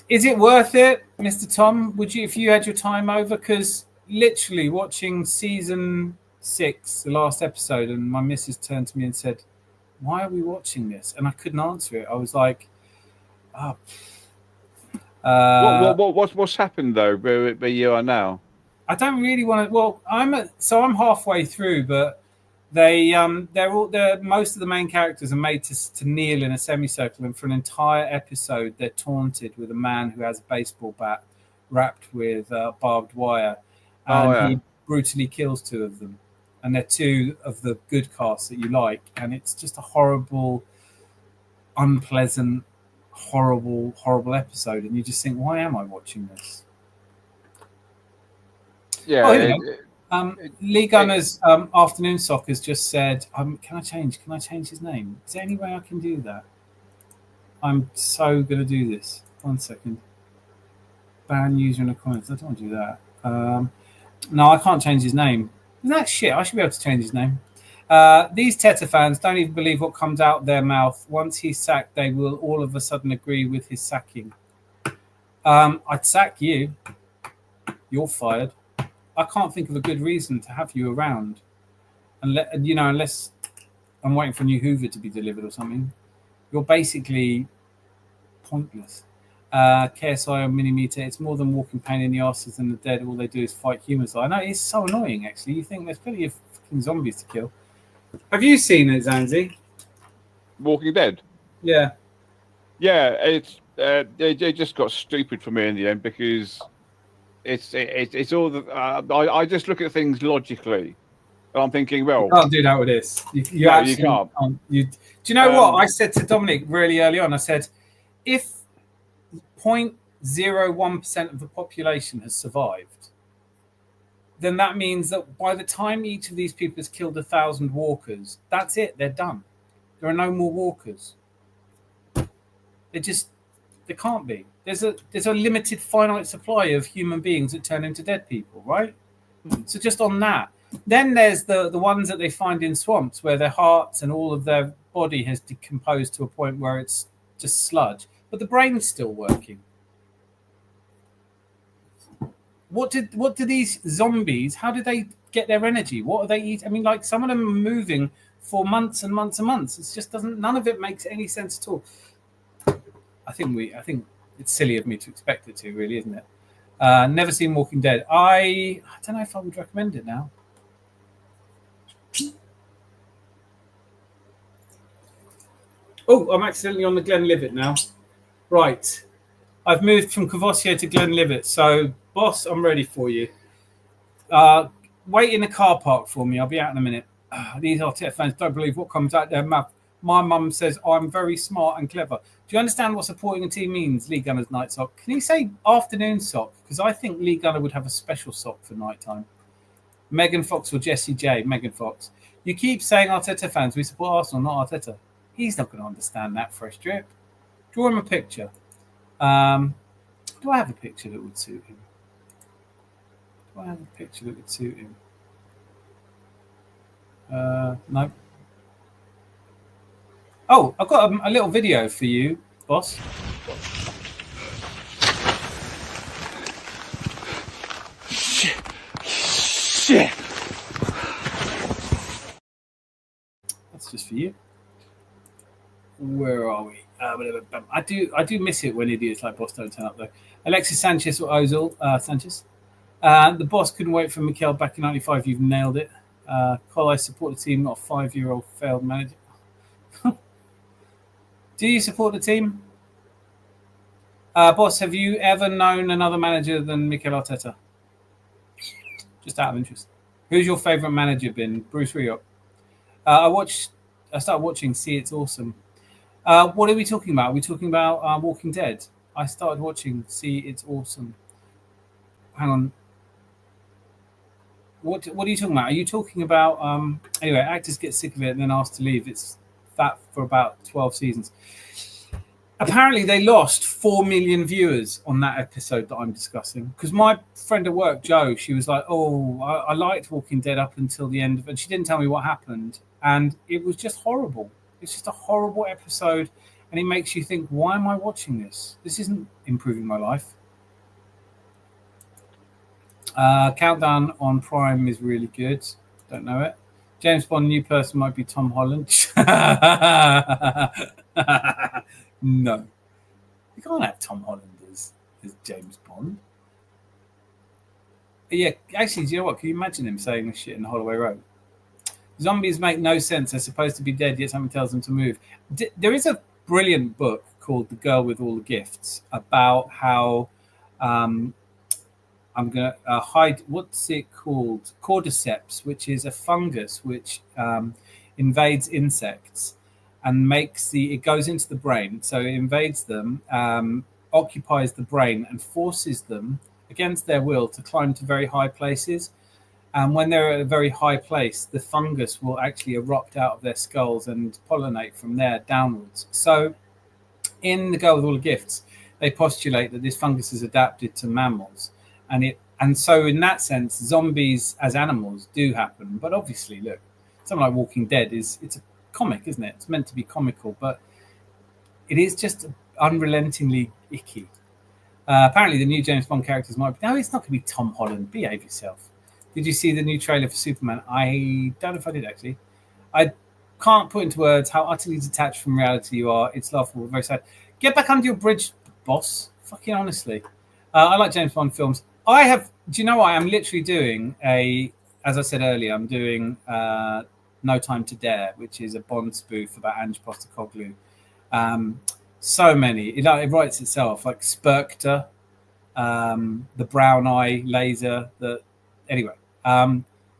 Is it worth it, Mr. Tom? Would you, if you had your time over? Because literally watching season 6, the last episode, and my missus turned to me and said, "Why are we watching this?" And I couldn't answer it. I was like, "Oh." What's happened though? Where you are now? I don't really want to. Well, I'm halfway through, but they're most of the main characters are made to kneel in a semicircle, and for an entire episode, they're taunted with a man who has a baseball bat wrapped with barbed wire, and he brutally kills 2 of them, and they're 2 of the good cast that you like, and it's just a horrible, unpleasant, horrible episode, and you just think, why am I watching this? Yeah. Lee Gunner's Afternoon Soccer's just said, can I change his name? Is there any way I can do that? I'm so going to do this. 1 second. Ban user in the comments. I don't want to do that. No, I can't change his name. Isn't that shit? I should be able to change his name. These Teta fans don't even believe what comes out their mouth. Once he's sacked, they will all of a sudden agree with his sacking. I'd sack you. You're fired. I can't think of a good reason to have you around, unless I'm waiting for a new Hoover to be delivered or something. You're basically pointless. KSI on Minimeter, it's more than walking pain in the asses than the dead. All they do is fight humans. I know, it's so annoying, actually. You think there's plenty of fucking zombies to kill. Have you seen it, Zanzi? Walking Dead? Yeah. Yeah, it just got stupid for me in the end because it's all the I just look at things logically, and I'm thinking, well, you can't do that with this. You can't. Do you know what I said to Dominic really early on? I said, if 0.01% of the population has survived, then that means that by the time each of these people has killed 1,000 walkers, that's it. They're done. There are no more walkers. There can't be. There's a limited, finite supply of human beings that turn into dead people, right? So just on that. Then there's the ones that they find in swamps where their hearts and all of their body has decomposed to a point where it's just sludge, but the brain's still working. What do these zombies, how do they get their energy? What are they eating? I mean, like, some of them are moving for months and months and months. It just none of it makes any sense at all. I think it's silly of me to expect it to, really, isn't it? Never seen Walking Dead. I don't know if I would recommend it now. Oh, I'm accidentally on the Glenlivet now. Right. I've moved from Cavossier to Glenlivet. So, boss, I'm ready for you. Wait in the car park for me. I'll be out in a minute. These Arteta fans don't believe what comes out their mouth. My mum says I'm very smart and clever. Do you understand what supporting a team means? Lee Gunner's night sock. Can you say afternoon sock? Because I think Lee Gunner would have a special sock for nighttime. Megan Fox or Jessie J? Megan Fox. You keep saying Arteta fans. We support Arsenal, not Arteta. He's not going to understand that fresh drip. Draw him a picture. Do I have a picture that would suit him? No. Oh, I've got a little video for you, boss. Shit. That's just for you. Where are we? I do miss it when idiots like Boss don't turn up, though. Alexis Sanchez or Ozil? Sanchez. The boss couldn't wait for Mikel back in 95. You've nailed it. Cole, I support the team, not a 5-year-old failed manager. Do you support the team? Boss, have you ever known another manager than Mikel Arteta? Just out of interest. Who's your favourite manager been? Bruce Rioch. I started watching See It's Awesome. What are we talking about? Are we talking about Walking Dead? I started watching See It's Awesome. Hang on. What are you talking about? Are you talking about anyway, actors get sick of it and then asked to leave. It's that for about 12 seasons. Apparently they lost 4 million viewers on that episode that I'm discussing, because my friend at work, Joe, she was like, I liked Walking Dead up until the end of it. She didn't tell me what happened, and it was just horrible. It's just a horrible episode, and it makes you think, why am I watching this? This isn't improving my life. Countdown on Prime is really good. Don't know it. James Bond new person might be Tom Holland. No, you can't have Tom Holland as James Bond. But yeah, actually, do you know what? Can you imagine him saying this shit in Holloway Road? Zombies make no sense. They're supposed to be dead, yet something tells them to move. There is a brilliant book called The Girl with All the Gifts about how I'm going to hide, what's it called? Cordyceps, which is a fungus which invades insects and it goes into the brain. So it invades them, occupies the brain and forces them against their will to climb to very high places. And when they're at a very high place, the fungus will actually erupt out of their skulls and pollinate from there downwards. So in The Girl with All the Gifts, they postulate that this fungus is adapted to mammals. And so in that sense, zombies as animals do happen. But obviously, look, something like Walking Dead it's a comic, isn't it? It's meant to be comical, but it is just unrelentingly icky. Apparently, the new James Bond characters might be... No, it's not going to be Tom Holland. Behave yourself. Did you see the new trailer for Superman? I don't know if I did, actually. I can't put into words how utterly detached from reality you are. It's laughable, very sad. Get back under your bridge, boss. Fucking honestly. I like James Bond films. Do you know what? I'm literally doing as I said earlier, I'm doing No Time to Dare, which is a Bond spoof about Ange Postecoglou. So many. It writes itself, like Spectre, the brown eye laser. Anyway.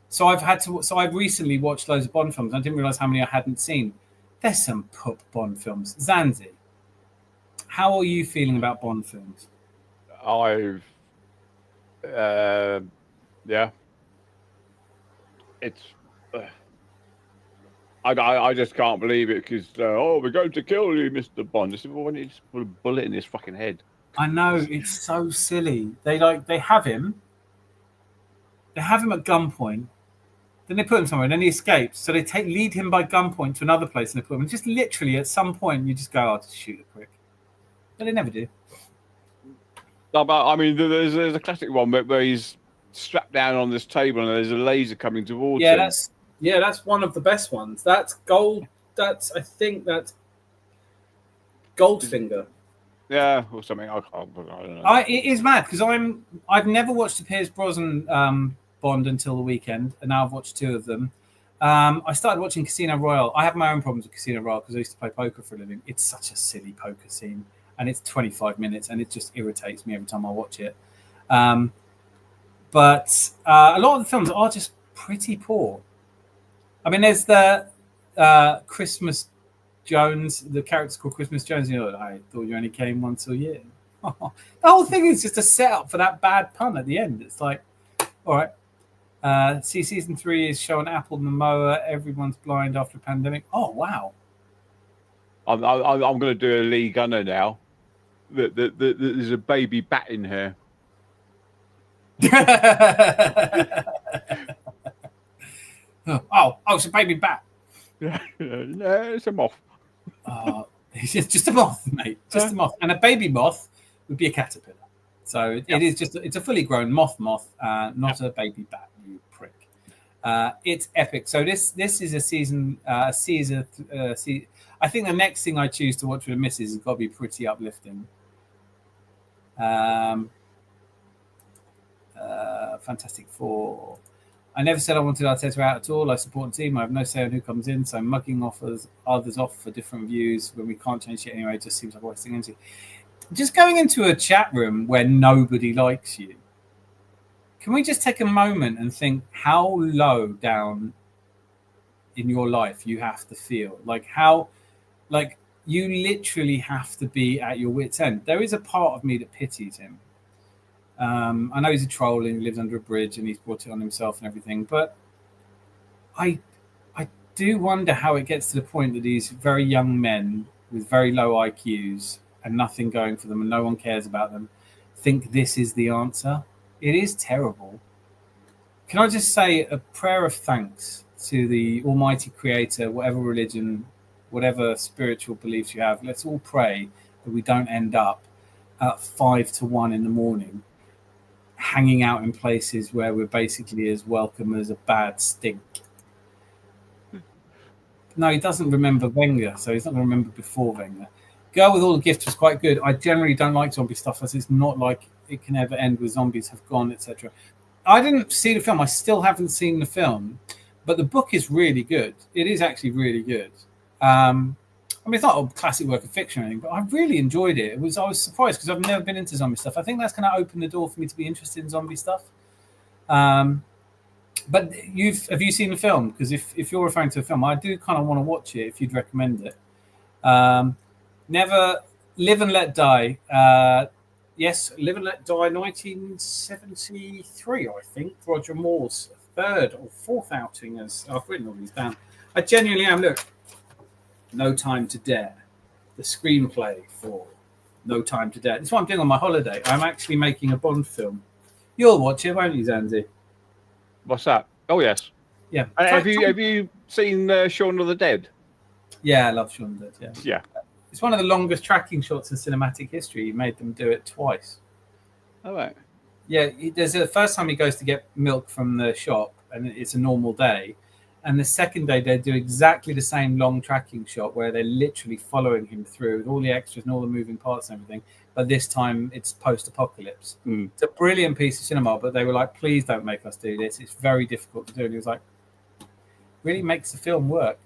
So I've recently watched loads of Bond films. I didn't realize how many I hadn't seen. There's some poop Bond films. Zanzi, how are you feeling about Bond films? Yeah. It's. I just can't believe it because we're going to kill you, Mr. Bond. I said, well, why don't you just put a bullet in his fucking head? I know, it's so silly. They have him. They have him at gunpoint. Then they put him somewhere, and then he escapes. So they lead him by gunpoint to another place, and they put him. And just literally at some point, you just go, "I'll just shoot the prick," but they never do. No, but I mean, there's a classic one where he's strapped down on this table, and there's a laser coming towards him. That's one of the best ones. That's gold. I think that's Goldfinger. Yeah, or something. I don't know. It is mad because I've never watched a Pierce Brosnan Bond until the weekend, and now I've watched two of them. I started watching Casino Royale. I have my own problems with Casino Royale because I used to play poker for a living. It's such a silly poker scene, and it's 25 minutes, and it just irritates me every time I watch it. But a lot of the films are just pretty poor. I mean, there's the Christmas Jones. The character's called Christmas Jones. You know, I thought you only came once a year. The whole thing is just a setup for that bad pun at the end. It's like, all right. Season 3 is showing Apple Momoa. Everyone's blind after a pandemic. Oh wow! I'm going to do a Lee Gunner now. There's a baby bat in here. It's a baby bat. No, it's a moth. It's just a moth, mate. Just a moth, and a baby moth would be a caterpillar. So it is it's a fully grown moth, not a baby bat. You prick. It's epic. So this is a season. I think the next thing I choose to watch with the missus has got to be pretty uplifting. Fantastic Four. I never said I wanted Arteta out at all. I support the team. I have no say on who comes in. So mugging others off for different views when we can't change it anyway just seems like wasting energy. Just going into a chat room where nobody likes you. Can we just take a moment and think how low down in your life you have to feel? Like you literally have to be at your wit's end. There is a part of me that pities him. I know he's a troll and he lives under a bridge and he's brought it on himself and everything, but I do wonder how it gets to the point that these very young men with very low IQs and nothing going for them and no one cares about them think this is the answer. It is terrible. Can I just say a prayer of thanks to the Almighty Creator, whatever religion whatever spiritual beliefs you have, let's all pray that we don't end up at 5 to 1 in the morning hanging out in places where we're basically as welcome as a bad stink. No, he doesn't remember Wenger, so he's not going to remember before Wenger. Girl with All the Gifts was quite good. I generally don't like zombie stuff, as it's not like it can ever end with zombies have gone, etc. I didn't see the film. I still haven't seen the film, but the book is really good. It is actually really good. I mean, it's not a classic work of fiction or anything, but I really enjoyed it. I was surprised because I've never been into zombie stuff. I think that's going to open the door for me to be interested in zombie stuff. But have you seen the film? Because if you're referring to a film, I do kind of want to watch it if you'd recommend it. Never Live and Let Die. Yes, Live and Let Die, 1973, I think. Roger Moore's third or fourth outing, as I've written all these down. I genuinely am. Look, No Time to Dare, the screenplay for No Time to Dare. That's what I'm doing on my holiday. I'm actually making a Bond film. You'll watch it, won't you, Zanzi? What's that? Oh yes. Yeah. Have you seen Shaun of the Dead? Yeah, I love Shaun of the Dead. Yeah. It's one of the longest tracking shots in cinematic history. He made them do it twice. All right. Yeah, there's the first time he goes to get milk from the shop, and it's a normal day. And the second day, they do exactly the same long tracking shot where they're literally following him through with all the extras and all the moving parts and everything. But this time, it's post-apocalypse. It's a brilliant piece of cinema, but they were like, please don't make us do this. It's very difficult to do. And he was like, really makes the film work.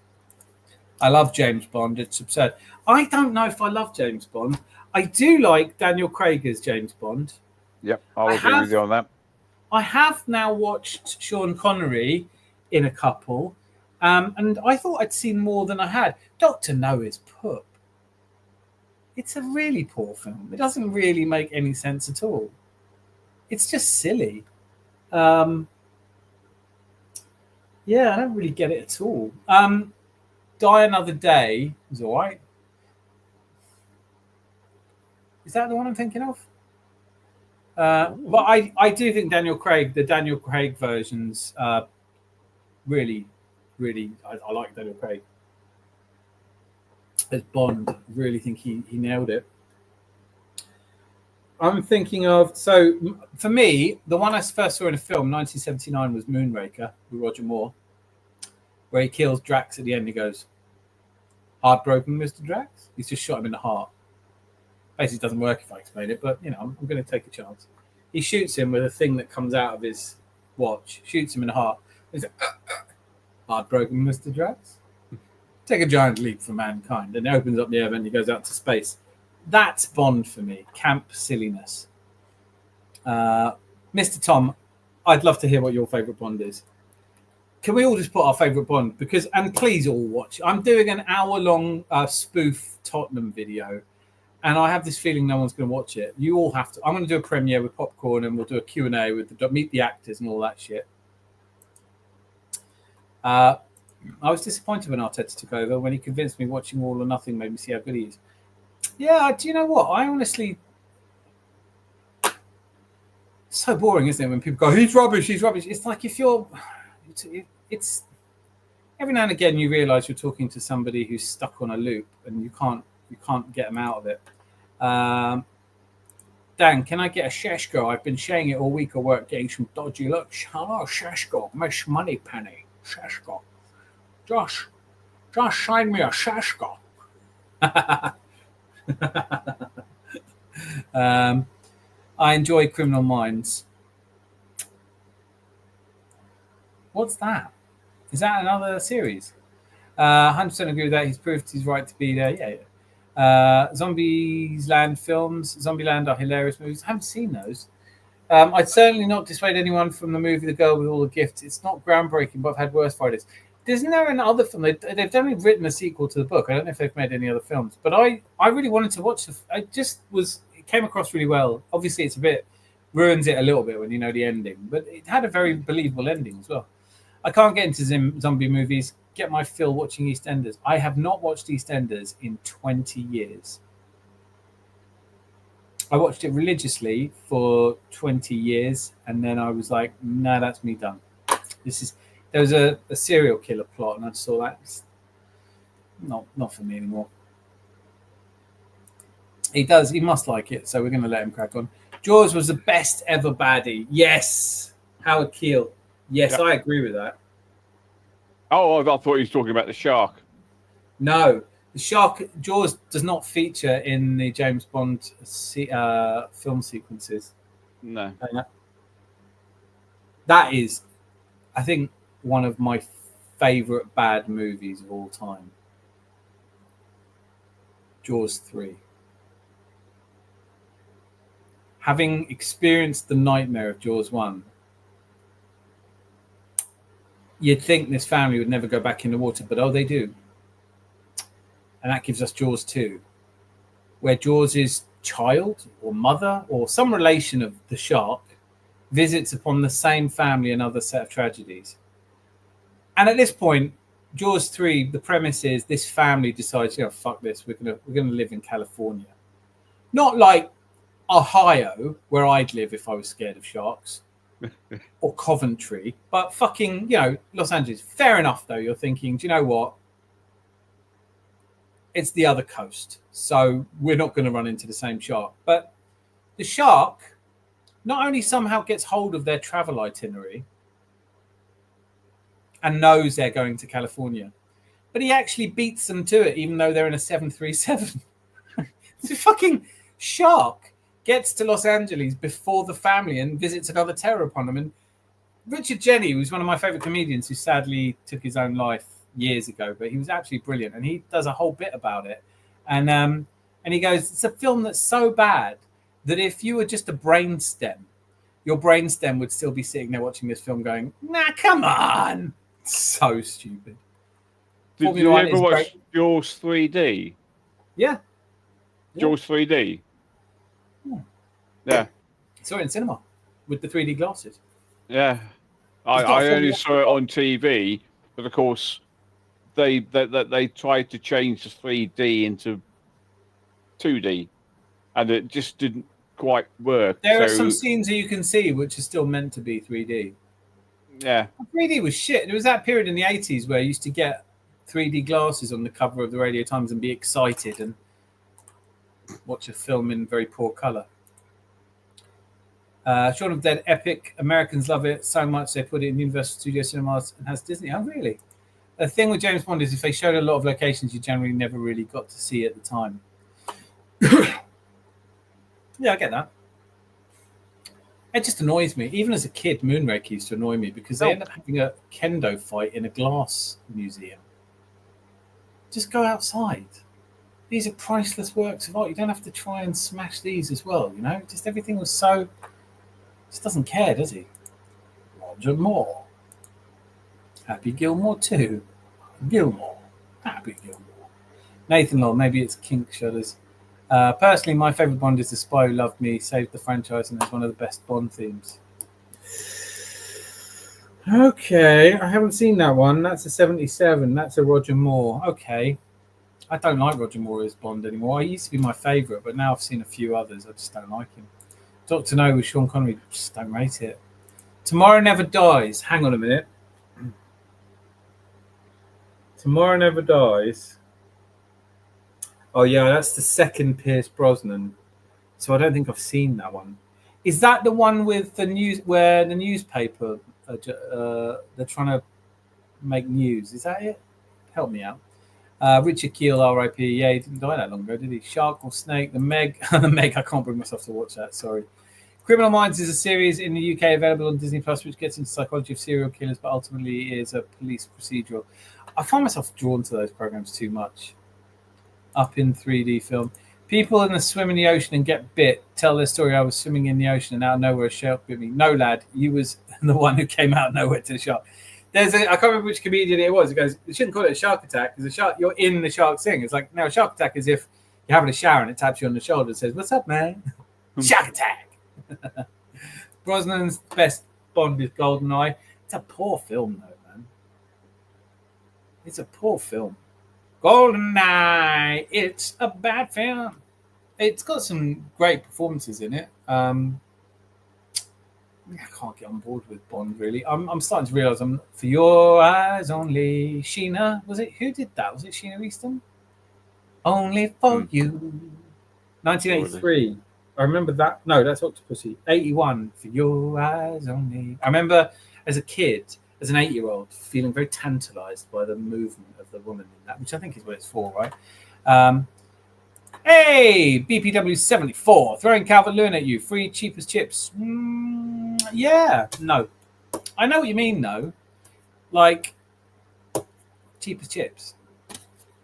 I love James Bond. It's absurd. I don't know if I love James Bond. I do like Daniel Craig as James Bond. Yep, I'll agree with you on that. I have now watched Sean Connery in a couple, and I thought I'd seen more than I had. Dr. No is poop. It's a really poor film. It doesn't really make any sense at all. It's just silly. Yeah, I don't really get it at all. Die Another Day was all right. Is that the one I'm thinking of? But I do think the Daniel Craig versions, really, I like Daniel Craig as Bond. Really think he nailed it. I'm thinking of, so for me, the one I first saw in a film, 1979, was Moonraker with Roger Moore, where he kills Drax at the end. He goes, "Heartbroken, Mr. Drax." He's just shot him in the heart. Basically, it doesn't work if I explain it, but I'm going to take a chance. He shoots him with a thing that comes out of his watch, shoots him in the heart. He's like, "Heartbroken, Mr. Drax." Take a giant leap for mankind. And it opens up the air and he goes out to space. That's Bond for me. Camp silliness. Mr. Tom, I'd love to hear what your favourite Bond is. Can we all just put our favourite Bond? And please all watch. I'm doing an hour-long spoof Tottenham video. And I have this feeling no one's going to watch it. You all have to. I'm going to do a premiere with popcorn and we'll do a Q&A with meet the actors and all that shit. I was disappointed when Arteta took over, when he convinced me watching All or Nothing made me see how good he is. Yeah, do you know what? I honestly... It's so boring, isn't it, when people go, he's rubbish. It's like if you're... It's every now and again you realise you're talking to somebody who's stuck on a loop and you can't get them out of it. Dan, can I get a Sheshko? I've been sharing it all week at work, getting some dodgy looks. Oh, Sheshko, Miss Money Penny. Sheshko. Josh, sign me a Sheshko. I enjoy Criminal Minds. What's that? Is that another series? 100% agree with that. He's proved his right to be there. Yeah. Zombieland films. Zombieland are hilarious movies. I haven't seen those. I'd certainly not dissuade anyone from the movie The Girl with All the Gifts. It's not groundbreaking, but I've had worse Fridays. Isn't there another film? They've definitely written a sequel to the book. I don't know if they've made any other films, but I really wanted to watch it. It came across really well. Obviously, ruins it a little bit when you know the ending, but it had a very believable ending as well. I can't get into zombie movies. Get my fill watching EastEnders. I have not watched EastEnders in 20 years. I watched it religiously for 20 years, and then I was like, no, that's me done. There was a serial killer plot, and I saw that. not for me anymore. He must like it, so we're going to let him crack on. Jaws was the best ever baddie. Yes. Howard Keel. Yes, Yep. I agree with that. Oh, I thought he was talking about the shark. No, the shark. Jaws does not feature in the James Bond film sequences. No. That is, I think, one of my favorite bad movies of all time. Jaws 3. Having experienced the nightmare of Jaws 1, you'd think this family would never go back in the water, but they do. And that gives us Jaws 2, where Jaws' child or mother or some relation of the shark visits upon the same family another set of tragedies. And at this point, Jaws 3, the premise is this family decides, fuck this, we're gonna live in California. Not like Ohio, where I'd live if I was scared of sharks, or Coventry, but fucking, Los Angeles. Fair enough, though. You're thinking, do you know what? It's the other coast, so we're not going to run into the same shark. But the shark not only somehow gets hold of their travel itinerary and knows they're going to California, but he actually beats them to it, even though they're in a 737. The fucking shark gets to Los Angeles before the family and visits another terror upon them. And Richard Jenny, who's one of my favorite comedians, who sadly took his own life years ago, but he was absolutely brilliant, and he does a whole bit about it. And he goes, it's a film that's so bad that if you were just a brainstem, your brainstem would still be sitting there watching this film going, nah, come on. So stupid. Did you ever watch Jaws 3D? Yeah. Jaws 3D? Yeah. Saw it in cinema with the 3D glasses. Yeah. I only saw it on TV, but of course they tried to change the 3D into 2D, and it just didn't quite work. There are some scenes that you can see which are still meant to be 3D. Yeah. 3D was shit. There was that period in the 80s where you used to get 3D glasses on the cover of the Radio Times and be excited and watch a film in very poor colour. Shaun of the Dead, epic. Americans love it so much they put it in Universal Studios Cinemas and has Disney. Oh, really? The thing with James Bond is if they showed a lot of locations, you generally never really got to see at the time. Yeah, I get that. It just annoys me. Even as a kid, Moonraker used to annoy me because they end up having a kendo fight in a glass museum. Just go outside. These are priceless works of art. You don't have to try and smash these as well, Just everything was so... Just doesn't care, does he? Roger Moore. Happy Gilmore too. Gilmore. Happy Gilmore. Nathan Law, maybe it's kink shudders. Personally, my favourite Bond is The Spy Who Loved Me, saved the franchise, and has one of the best Bond themes. Okay, I haven't seen that one. That's a 77. That's a Roger Moore. Okay. I don't like Roger Moore as Bond anymore. He used to be my favourite, but now I've seen a few others. I just don't like him. Dr. No with Sean Connery, just don't rate it. Tomorrow Never Dies. Hang on a minute. Tomorrow Never Dies. Oh, yeah, that's the second Pierce Brosnan. So I don't think I've seen that one. Is that the one with the news where the newspaper, they're trying to make news? Is that it? Help me out. Richard Keel, R.I.P. Yeah, he didn't die that long ago, did he? Shark or Snake? The Meg. The Meg, I can't bring myself to watch that, sorry. Criminal Minds is a series in the UK available on Disney Plus, which gets into psychology of serial killers, but ultimately is a police procedural. I find myself drawn to those programs too much. Up in 3D film. People in the swim in the ocean and get bit tell their story. I was swimming in the ocean and out of nowhere a shark bit me. No, lad, you was the one who came out of nowhere to the shark. I can't remember which comedian it was. It goes, you shouldn't call it a shark attack because you're in the shark thing. It's like, no, a shark attack is if you're having a shower and it taps you on the shoulder and says, what's up, man? Shark attack. Brosnan's best Bond is GoldenEye. It's a poor film, though, man. It's a poor film. GoldenEye, it's a bad film. It's got some great performances in it. I can't get on board with Bond really. I'm starting to realise I'm for your eyes only. Sheena, was it? Who did that? Was it Sheena Easton? Only for you. 1983. I remember that. No, that's Octopussy. 81. For your eyes only. I remember as a kid, as an 8-year-old, feeling very tantalised by the movement of the woman in that, which I think is what it's for, right? Hey, BPW 74, throwing Calvert Lewin at you. Free, cheap as chips. Yeah, no. I know what you mean, though. Like, cheap as chips.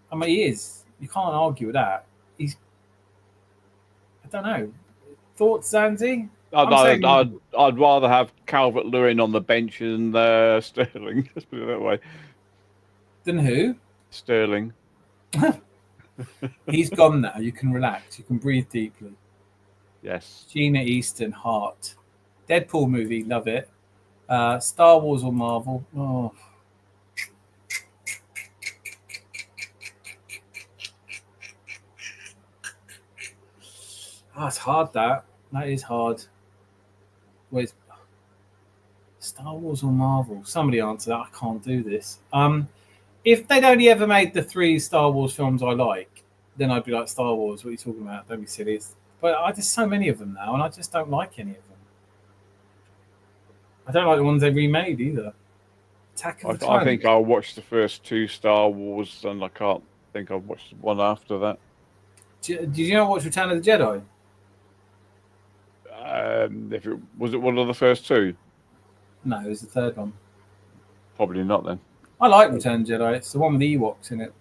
I mean, he is. You can't argue with that. He's. I don't know. Thoughts, Zanzi? I'd rather have Calvert Lewin on the bench than Sterling. Let's put it that way. Than who? Sterling. He's gone now. You can relax. You can breathe deeply. Yes. Gina Easton, Heart. Deadpool movie, love it. Star Wars or Marvel? Oh. Oh, it's hard, that. That is hard. Wait, Star Wars or Marvel? Somebody answer that. I can't do this. If they'd only ever made the 3 Star Wars films I like, then I'd be like, Star Wars, what are you talking about? Don't be silly. But there's so many of them now, and I just don't like any of them. I don't like the ones they remade either. Attack of the Clones. I think I watched the first 2 Star Wars, and I can't think I've watched one after that. Did you not watch Return of the Jedi? Was it one of the first 2? No, it was the third one. Probably not then. I like Return of the Jedi. It's the one with the Ewoks in it.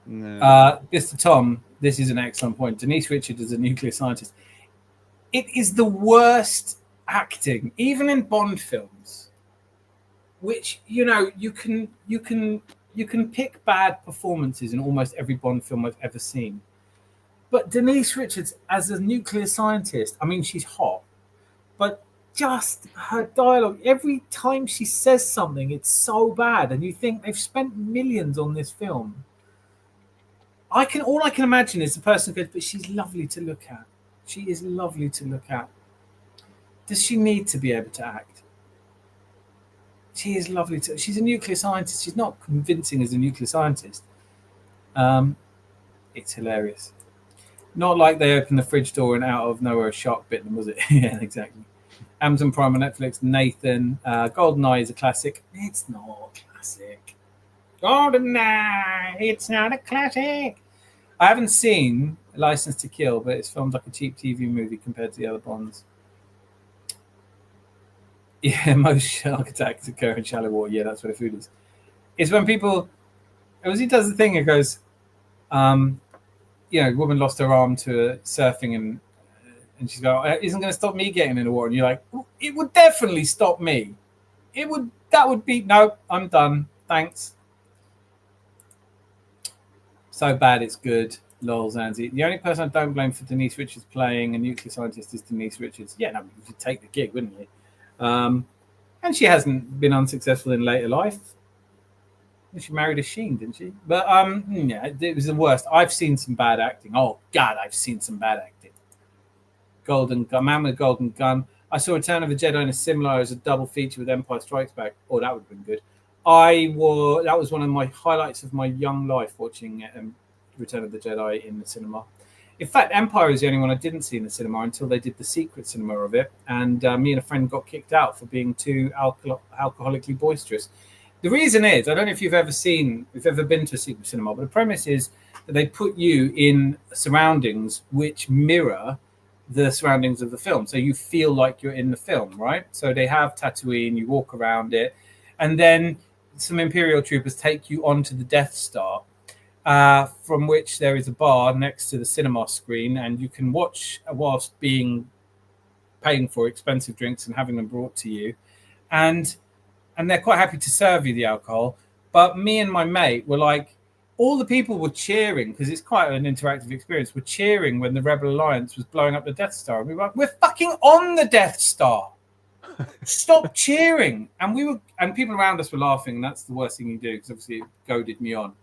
No. Mr. Tom, this is an excellent point. Denise Richards is a nuclear scientist. It is the worst acting, even in Bond films, which, you know, you can pick bad performances in almost every Bond film I've ever seen. But Denise Richards as a nuclear scientist, I mean, she's hot, but just her dialogue, every time she says something, it's so bad, and you think they've spent millions on this film. All I can imagine is the person goes, but she's lovely to look at. She is lovely to look at. Does she need to be able to act? She is lovely to. She's a nuclear scientist. She's not convincing as a nuclear scientist. It's hilarious. Not like they opened the fridge door and out of nowhere a shark bit them, was it? Yeah, exactly. Amazon Prime on Netflix. Nathan. GoldenEye is a classic. It's not a classic. GoldenEye. It's not a classic. I haven't seen License to Kill, but it's filmed like a cheap TV movie compared to the other Bonds. Yeah, most shark attacks occur in shallow water. Yeah, that's where the food is. It's when people, as he does the thing, it goes, a woman lost her arm to surfing, and she's going, isn't going to stop me getting in the water. And you're like, it would definitely stop me. That would be, no, I'm done. Thanks. So bad it's good. Lol, Zanzi. The only person I don't blame for Denise Richards playing a nuclear scientist is Denise Richards. Yeah, no, you should take the gig, wouldn't you? And she hasn't been unsuccessful in later life. She married a Sheen, didn't she? But yeah, it was the worst. I've seen some bad acting. Oh God, I've seen some bad acting. Golden Gun, Man with a Golden Gun. I saw Return of the Jedi in a similar as a double feature with Empire Strikes Back. Oh, that would have been good. That was one of my highlights of my young life, watching Return of the Jedi in the cinema. In fact, Empire is the only one I didn't see in the cinema until they did the secret cinema of it, and me and a friend got kicked out for being too alcoholically boisterous. The reason is, I don't know if you've ever been to a secret cinema, but the premise is that they put you in surroundings which mirror the surroundings of the film, so you feel like you're in the film, right? So they have Tatooine, you walk around it, and then some Imperial troopers take you onto the Death Star, from which there is a bar next to the cinema screen, and you can watch whilst paying for expensive drinks and having them brought to you, and they're quite happy to serve you the alcohol. But me and my mate were like, all the people were cheering, because it's quite an interactive experience, were cheering when the Rebel Alliance was blowing up the Death Star, and we were like, we're fucking on the Death Star. Stop cheering. And people around us were laughing, and that's the worst thing you do, because obviously it goaded me on.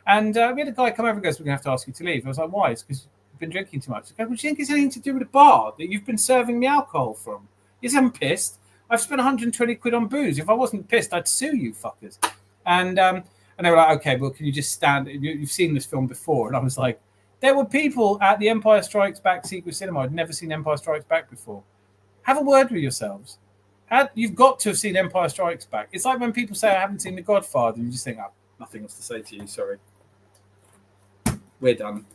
And we had a guy come over and goes, we're going to have to ask you to leave. I was like, why? It's because you've been drinking too much. I go, well, do you think it's anything to do with the bar that you've been serving me alcohol from? Yes, I'm pissed. I've spent 120 quid on booze. If I wasn't pissed, I'd sue you fuckers. And they were like, okay, well, can you just stand? You've seen this film before. And I was like, there were people at the Empire Strikes Back Secret Cinema. I'd never seen Empire Strikes Back before. Have a word with yourselves. You've got to have seen Empire Strikes Back. It's like when people say, I haven't seen The Godfather. And you just think, oh, nothing else to say to you. Sorry. We're done.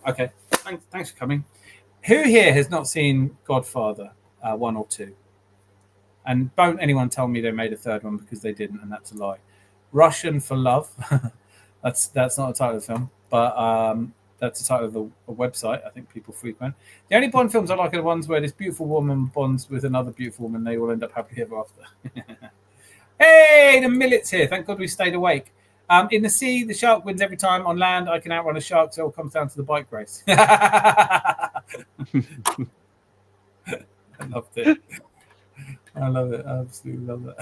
Okay. Thanks for coming. Who here has not seen Godfather 1 or 2? And don't anyone tell me they made a third one, because they didn't, and that's a lie. Russian for Love. that's not the title of the film, but that's the title of a website I think people frequent. The only Bond films I like are the ones where this beautiful woman bonds with another beautiful woman. They all end up happily ever after. Hey, the Millet's here. Thank God we stayed awake. In the sea, the shark wins every time. On land, I can outrun a shark, so it all comes down to the bike race. I loved it. I love it. I absolutely love it.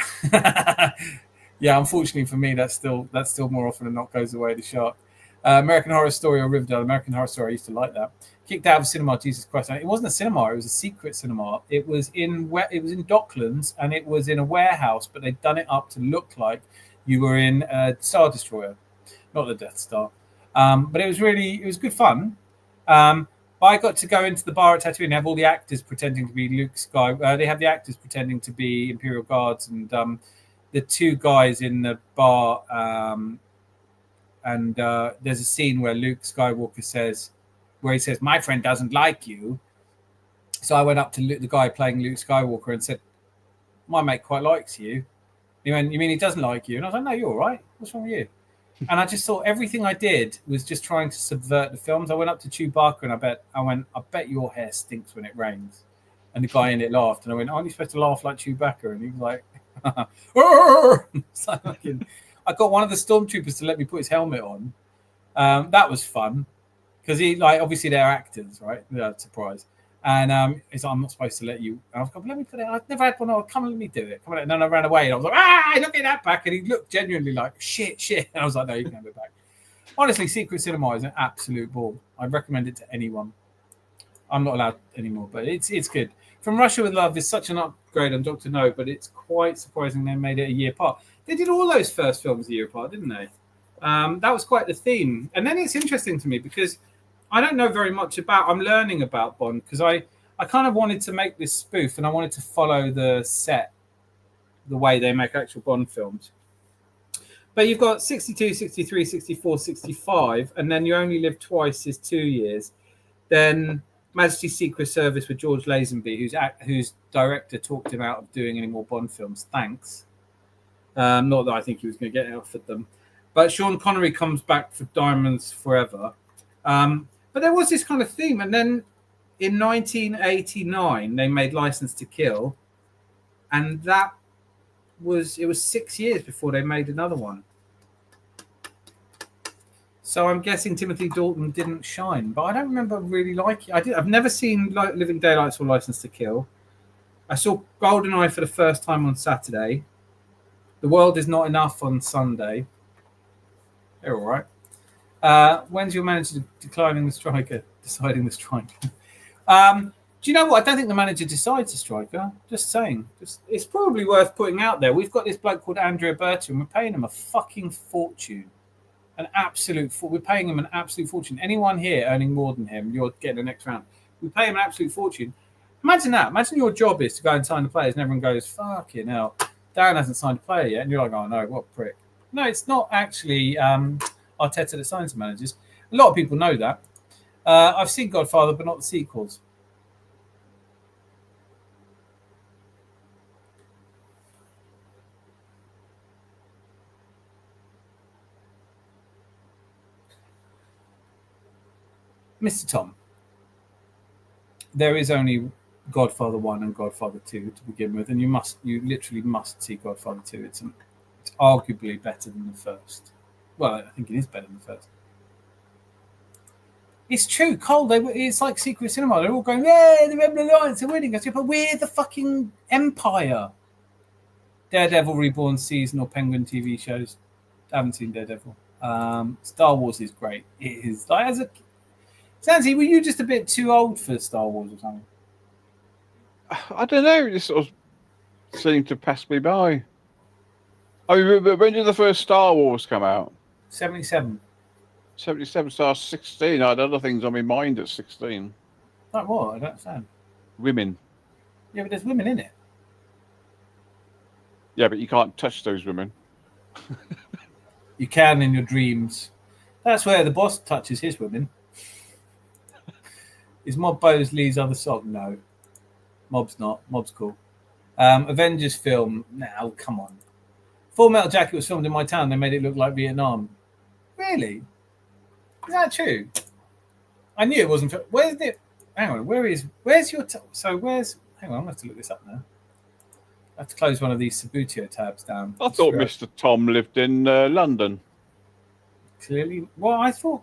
Yeah, unfortunately for me, that's still more often than not goes away, the shark. American Horror Story or Riverdale. American Horror Story, I used to like that. Kicked out of a cinema, Jesus Christ. It wasn't a cinema, it was a secret cinema. It was in Docklands, and it was in a warehouse, but they'd done it up to look like you were in a Star Destroyer, not the Death Star. But it was good fun. I got to go into the bar at Tatooine and have all the actors pretending to be Luke Skywalker. They have the actors pretending to be Imperial Guards, and the two guys in the bar. And there's a scene where Luke Skywalker says, my friend doesn't like you. So I went up to the guy playing Luke Skywalker and said, my mate quite likes you. He went, you mean he doesn't like you? And I was like, no, you're all right. What's wrong with you? And I just thought everything I did was just trying to subvert the films. I went up to Chewbacca and I bet your hair stinks when it rains. And the guy in it laughed. And I went, aren't you supposed to laugh like Chewbacca? And he was like, I got one of the stormtroopers to let me put his helmet on. That was fun. Because obviously they're actors, right? Yeah, surprise. And he's like, I'm not supposed to let you. And I was like, let me put it. I've never had one. Oh, come and let me do it. Come on. And then I ran away, and I was like, look at that back. And he looked genuinely like shit. And I was like, no, you can have it back. Honestly, Secret Cinema is an absolute ball. I recommend it to anyone. I'm not allowed anymore, but it's good. From Russia with Love is such an upgrade on Dr. No, but it's quite surprising they made it a year apart. They did all those first films a year apart, didn't they? That was quite the theme. And then it's interesting to me because I don't know very much I'm learning about Bond, because I kind of wanted to make this spoof, and I wanted to follow the way they make actual Bond films. But you've got 62, 63, 64, 65, and then You Only Live Twice is 2 years. Then Majesty's Secret Service with George Lazenby, whose director talked him out of doing any more Bond films. Thanks. Not that I think he was going to get offered them. But Sean Connery comes back for Diamonds Forever. But there was this kind of theme. And then in 1989, they made License to Kill. And it was 6 years before they made another one. So I'm guessing Timothy Dalton didn't shine. But I don't remember really liking it. I've never seen Living Daylights or License to Kill. I saw GoldenEye for the first time on Saturday. The World Is Not Enough on Sunday. They're all right. When's your manager deciding the striker? Do you know what? I don't think the manager decides the striker. Just saying. It's probably worth putting out there. We've got this bloke called Andrea Berta, and we're paying him a fucking fortune. We're paying him an absolute fortune. Anyone here earning more than him, you're getting the next round. We pay him an absolute fortune. Imagine that. Imagine your job is to go and sign the players, and everyone goes, fucking hell, Dan hasn't signed a player yet. And you're like, oh no, what a prick. No, it's not actually Arteta that signs the managers. A lot of people know that. I've seen Godfather, but not the sequels. Mr. Tom, there is only Godfather 1 and Godfather 2 to begin with, and you literally must see Godfather 2. It's arguably better than the first. Well, I think it is better than the first. It's true, Cole. It's like Secret Cinema. They're all going, yeah, the Rebel Alliance are winning. I said, but we're the fucking Empire. Daredevil Reborn seasonal Penguin TV shows. I haven't seen Daredevil. Star Wars is great. It is like Zanzi, were you just a bit too old for Star Wars or something? I don't know. It just sort of seemed to pass me by. I mean, when did the first Star Wars come out? 77. 77, so I was 16. I had other things on my mind at 16. Like what? I don't understand. Women. Yeah, but there's women in it. Yeah, but you can't touch those women. You can in your dreams. That's where the boss touches his women. Is Mob Bosley's other song? No. Mob's not. Mob's cool. Avengers film. Now, come on. Full Metal Jacket was filmed in my town. They made it look like Vietnam. Really? Is that true? I knew it wasn't. Where's it? Hang on. Where's your? Hang on. I'm gonna have to look this up now. I have to close one of these Sabutio tabs down. I thought Mr. Tom lived in London. Clearly, well, I thought.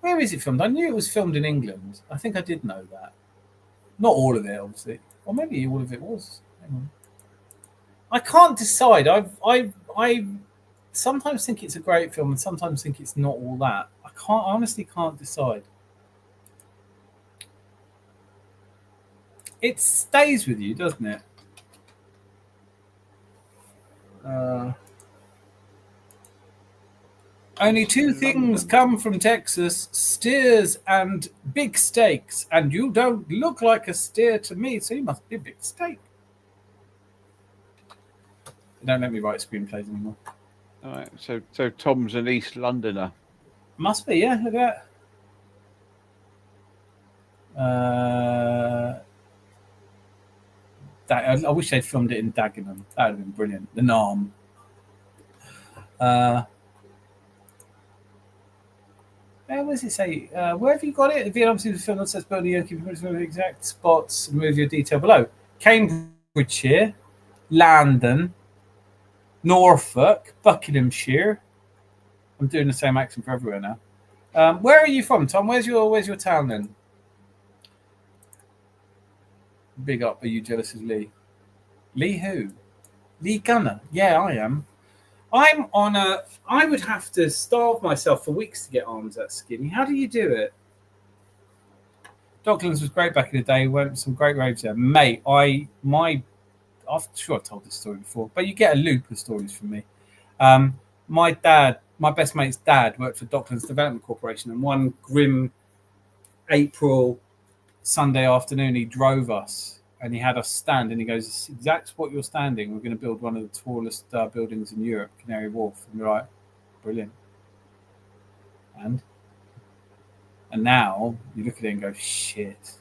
Where is it filmed? I knew it was filmed in England. I think I did know that. Not all of it, obviously, or maybe all of it was. Hang on. I can't decide. I sometimes think it's a great film, and sometimes think it's not all that. I honestly can't decide. It stays with you, doesn't it? Only two things come from Texas: steers and big steaks. And you don't look like a steer to me, so you must be a big steak. They don't let me write screenplays anymore. All right, so Tom's an East Londoner. Must be, yeah. Look at that. I wish they'd filmed it in Dagenham. That would have been brilliant. The Nam. Where does it say? Where have you got it? The Vietnam Series film that says building Yankee the exact spots. Move your detail below. Cambridgeshire, London, Norfolk, Buckinghamshire. I'm doing the same accent for everywhere now. Where are you from, Tom? Where's your town then? Big up. Are you jealous of Lee? Lee who? Lee Gunner. Yeah, I am. I'm on a. I would have to starve myself for weeks to get arms that skinny. How do you do it? Docklands was great back in the day. Went some great raves there, mate. I'm sure I've told this story before, but you get a loop of stories from me. My best mate's dad, worked for Docklands Development Corporation, and one grim April Sunday afternoon, he drove us. And he had us stand, and he goes, "This is exact spot you're standing. We're going to build one of the tallest buildings in Europe, Canary Wharf." And we're like, brilliant. And now you look at it and go, shit.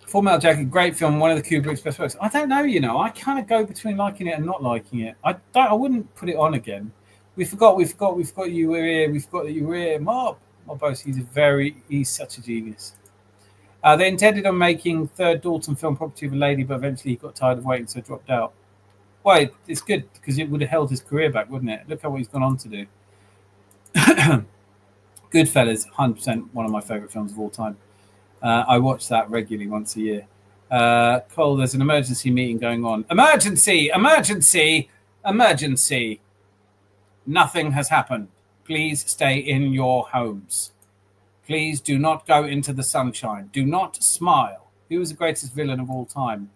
Full Metal Jacket, great film, one of the Kubrick's best works. I don't know, I kind of go between liking it and not liking it. I wouldn't put it on again. We've got you were here. We've got that you were here. Mob boss, he's such a genius. They intended on making third Dalton film Property of a Lady, but eventually he got tired of waiting, so dropped out. Well, it's good because it would have held his career back, wouldn't it? Look at what he's gone on to do. Goodfellas, 100% one of my favourite films of all time. I watch that regularly once a year. Cole, there's an emergency meeting going on. Emergency! Emergency! Emergency! Nothing has happened. Please stay in your homes. Please do not go into the sunshine. Do not smile. Who was the greatest villain of all time?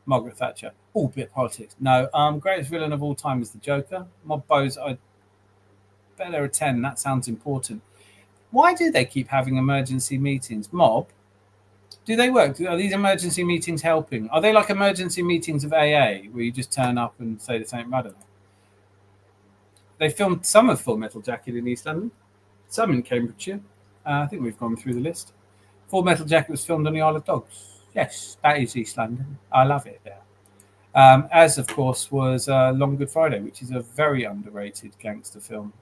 Margaret Thatcher. Oh, bit of politics. No, greatest villain of all time is the Joker. Mob Bows, I better attend. That sounds important. Why do they keep having emergency meetings? Mob, do they work? Are these emergency meetings helping? Are they like emergency meetings of AA where you just turn up and say the same? I don't know. They filmed some of Full Metal Jacket in East London, some in Cambridgeshire. I think we've gone through the list. Full Metal Jacket was filmed on the Isle of Dogs. Yes, that is East London. I love it there. As, of course, was Long Good Friday, which is a very underrated gangster film.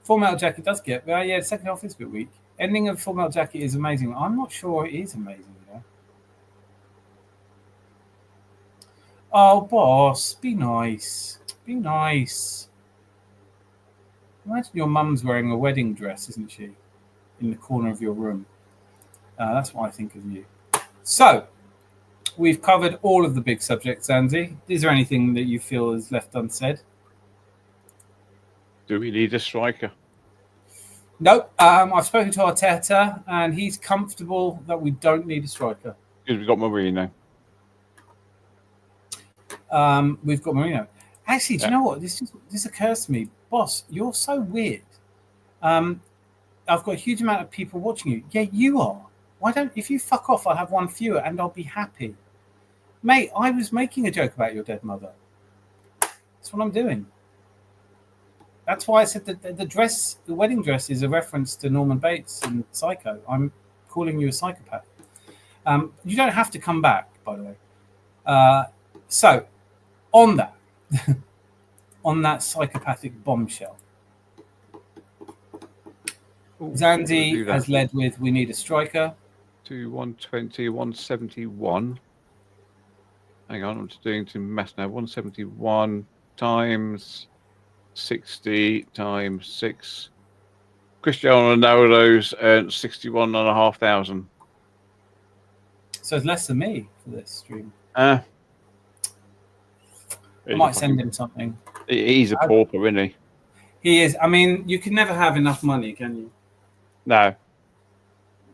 Full Metal Jacket does get... yeah, the second half is a bit weak. Ending of Full Metal Jacket is amazing. I'm not sure it is amazing, Oh, boss, be nice. Be nice. Imagine your mum's wearing a wedding dress, isn't she? In the corner of your room. That's what I think of you. So, we've covered all of the big subjects, Andy. Is there anything that you feel is left unsaid? Do we need a striker? Nope. I've spoken to Arteta, and he's comfortable that we don't need a striker. Because we've got Marino. We've got Marino. Actually, do you know what? This occurs to me, boss. You're so weird. I've got a huge amount of people watching you. Yeah, you are. Why don't if you fuck off? I'll have one fewer, and I'll be happy, mate. I was making a joke about your dead mother. That's what I'm doing. That's why I said that the wedding dress, is a reference to Norman Bates and Psycho. I'm calling you a psychopath. You don't have to come back, by the way. So, on that, on that psychopathic bombshell, Zandy has led with "We need a striker." To 120, 171. Hang on, I'm just doing some maths now. 171 times 60 times 6. Cristiano Ronaldo's earned 61,500. So it's less than me for this stream. I might send him something. He's a pauper, isn't he? He is. I mean, you can never have enough money, can you? No.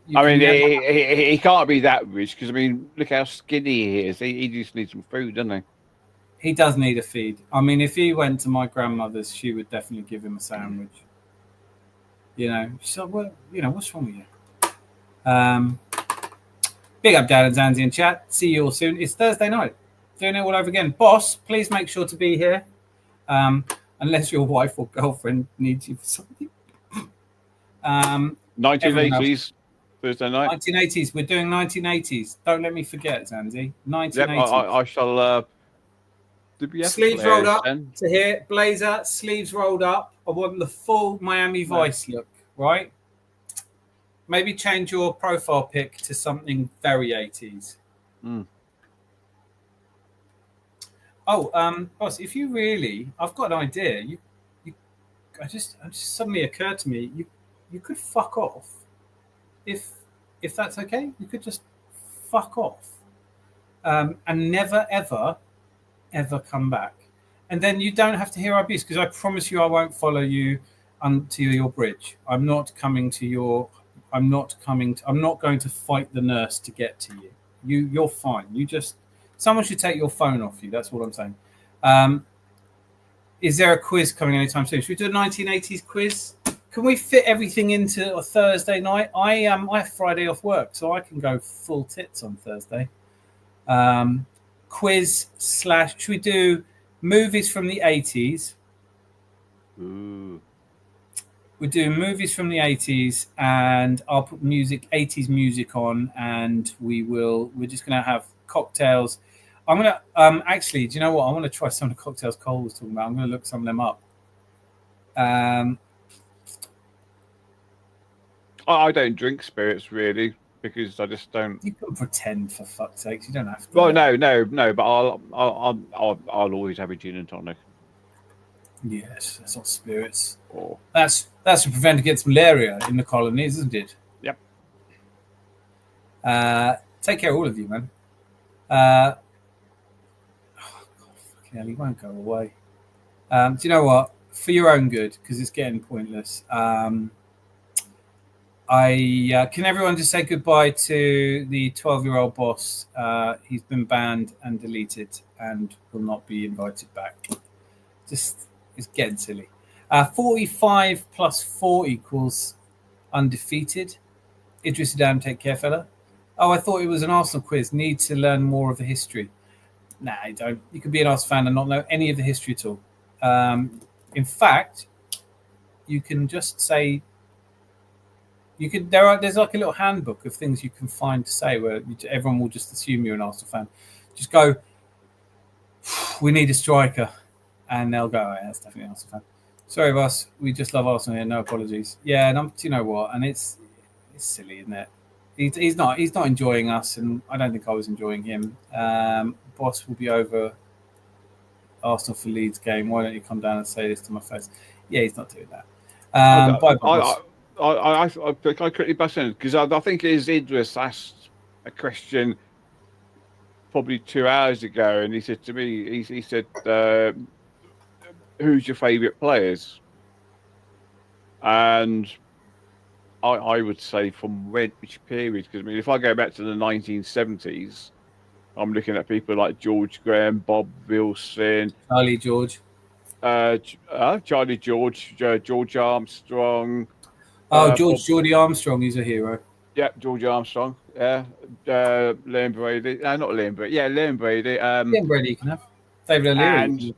He can't be that rich because, I mean, look how skinny he is. He just needs some food, doesn't he? He does need a feed. I mean, if he went to my grandmother's, she would definitely give him a sandwich. You know, she's like, well, you know, what's wrong with you? Big up, Dad and Zanzi in chat. See you all soon. It's Thursday night. Doing it all over again. Boss, please make sure to be here. Unless your wife or girlfriend needs you for something. 1980s, Thursday night. 1980s. We're doing 1980s. Don't let me forget, Zanzi. 1980s. Yep, I shall... sleeves rolled up to here, blazer, sleeves rolled up. I want the full Miami Vice look, right? Maybe change your profile pic to something very 80s. Oh, boss, if you really, I've got an idea. I just suddenly occurred to me, you could fuck off. If that's okay, you could just fuck off, and never ever come back, and then you don't have to hear our abuse, because I promise you I won't follow you to your bridge. I'm not going to fight the nurse to get to you. You're fine. Someone should take your phone off you. That's what I'm saying. Is there a quiz coming anytime soon? Should we do a 1980s quiz? Can we fit everything into a Thursday night? I have Friday off work, so I can go full tits on Thursday. Quiz / should we do movies from the 80s? We do movies from the 80s, and I'll put 80s music on, and we're just gonna have cocktails. I'm gonna actually, do you know what? I want to try some of the cocktails Cole was talking about. I'm gonna look some of them up. I don't drink spirits really, because I just don't. You can pretend, for fuck's sake. You don't have to. Well, no. But I'll always have a gin and tonic. Yes, that's not spirits. Or that's to prevent against malaria in the colonies, isn't it? Yep. Take care, all of you, man. God, fucking hell, he won't go away. Do you know what? For your own good, because it's getting pointless. Can everyone just say goodbye to the 12-year-old boss? He's been banned and deleted and will not be invited back. It's getting silly. 45 plus 4 equals undefeated. Idris Adam, take care, fella. Oh, I thought it was an Arsenal quiz. Need to learn more of the history. Nah, you don't. You could be an Arsenal fan and not know any of the history at all. In fact, you can just say. There's like a little handbook of things you can find to say where everyone will just assume you're an Arsenal fan. Just go, we need a striker. And they'll go, oh, yeah, that's definitely an Arsenal fan. Sorry, boss. We just love Arsenal here. No apologies. Yeah, and you know what? And it's silly, isn't it? He's not enjoying us, and I don't think I was enjoying him. Boss will be over Arsenal for Leeds game. Why don't you come down and say this to my face? Yeah, he's not doing that. Bye, boss. I quickly bust in because I think it is Idris asked a question probably 2 hours ago, and he said to me, he said, "Who's your favourite players?" And I would say from which period? Because I mean, if I go back to the 1970s, I'm looking at people like George Graham, Bob Wilson, Charlie George. Charlie George, George Armstrong. Geordie Armstrong, he's a hero. Yeah, George Armstrong. Yeah, Liam Brady. Not Liam Brady. Yeah, Liam Brady. Ian Brady you can have. David O'Leary. And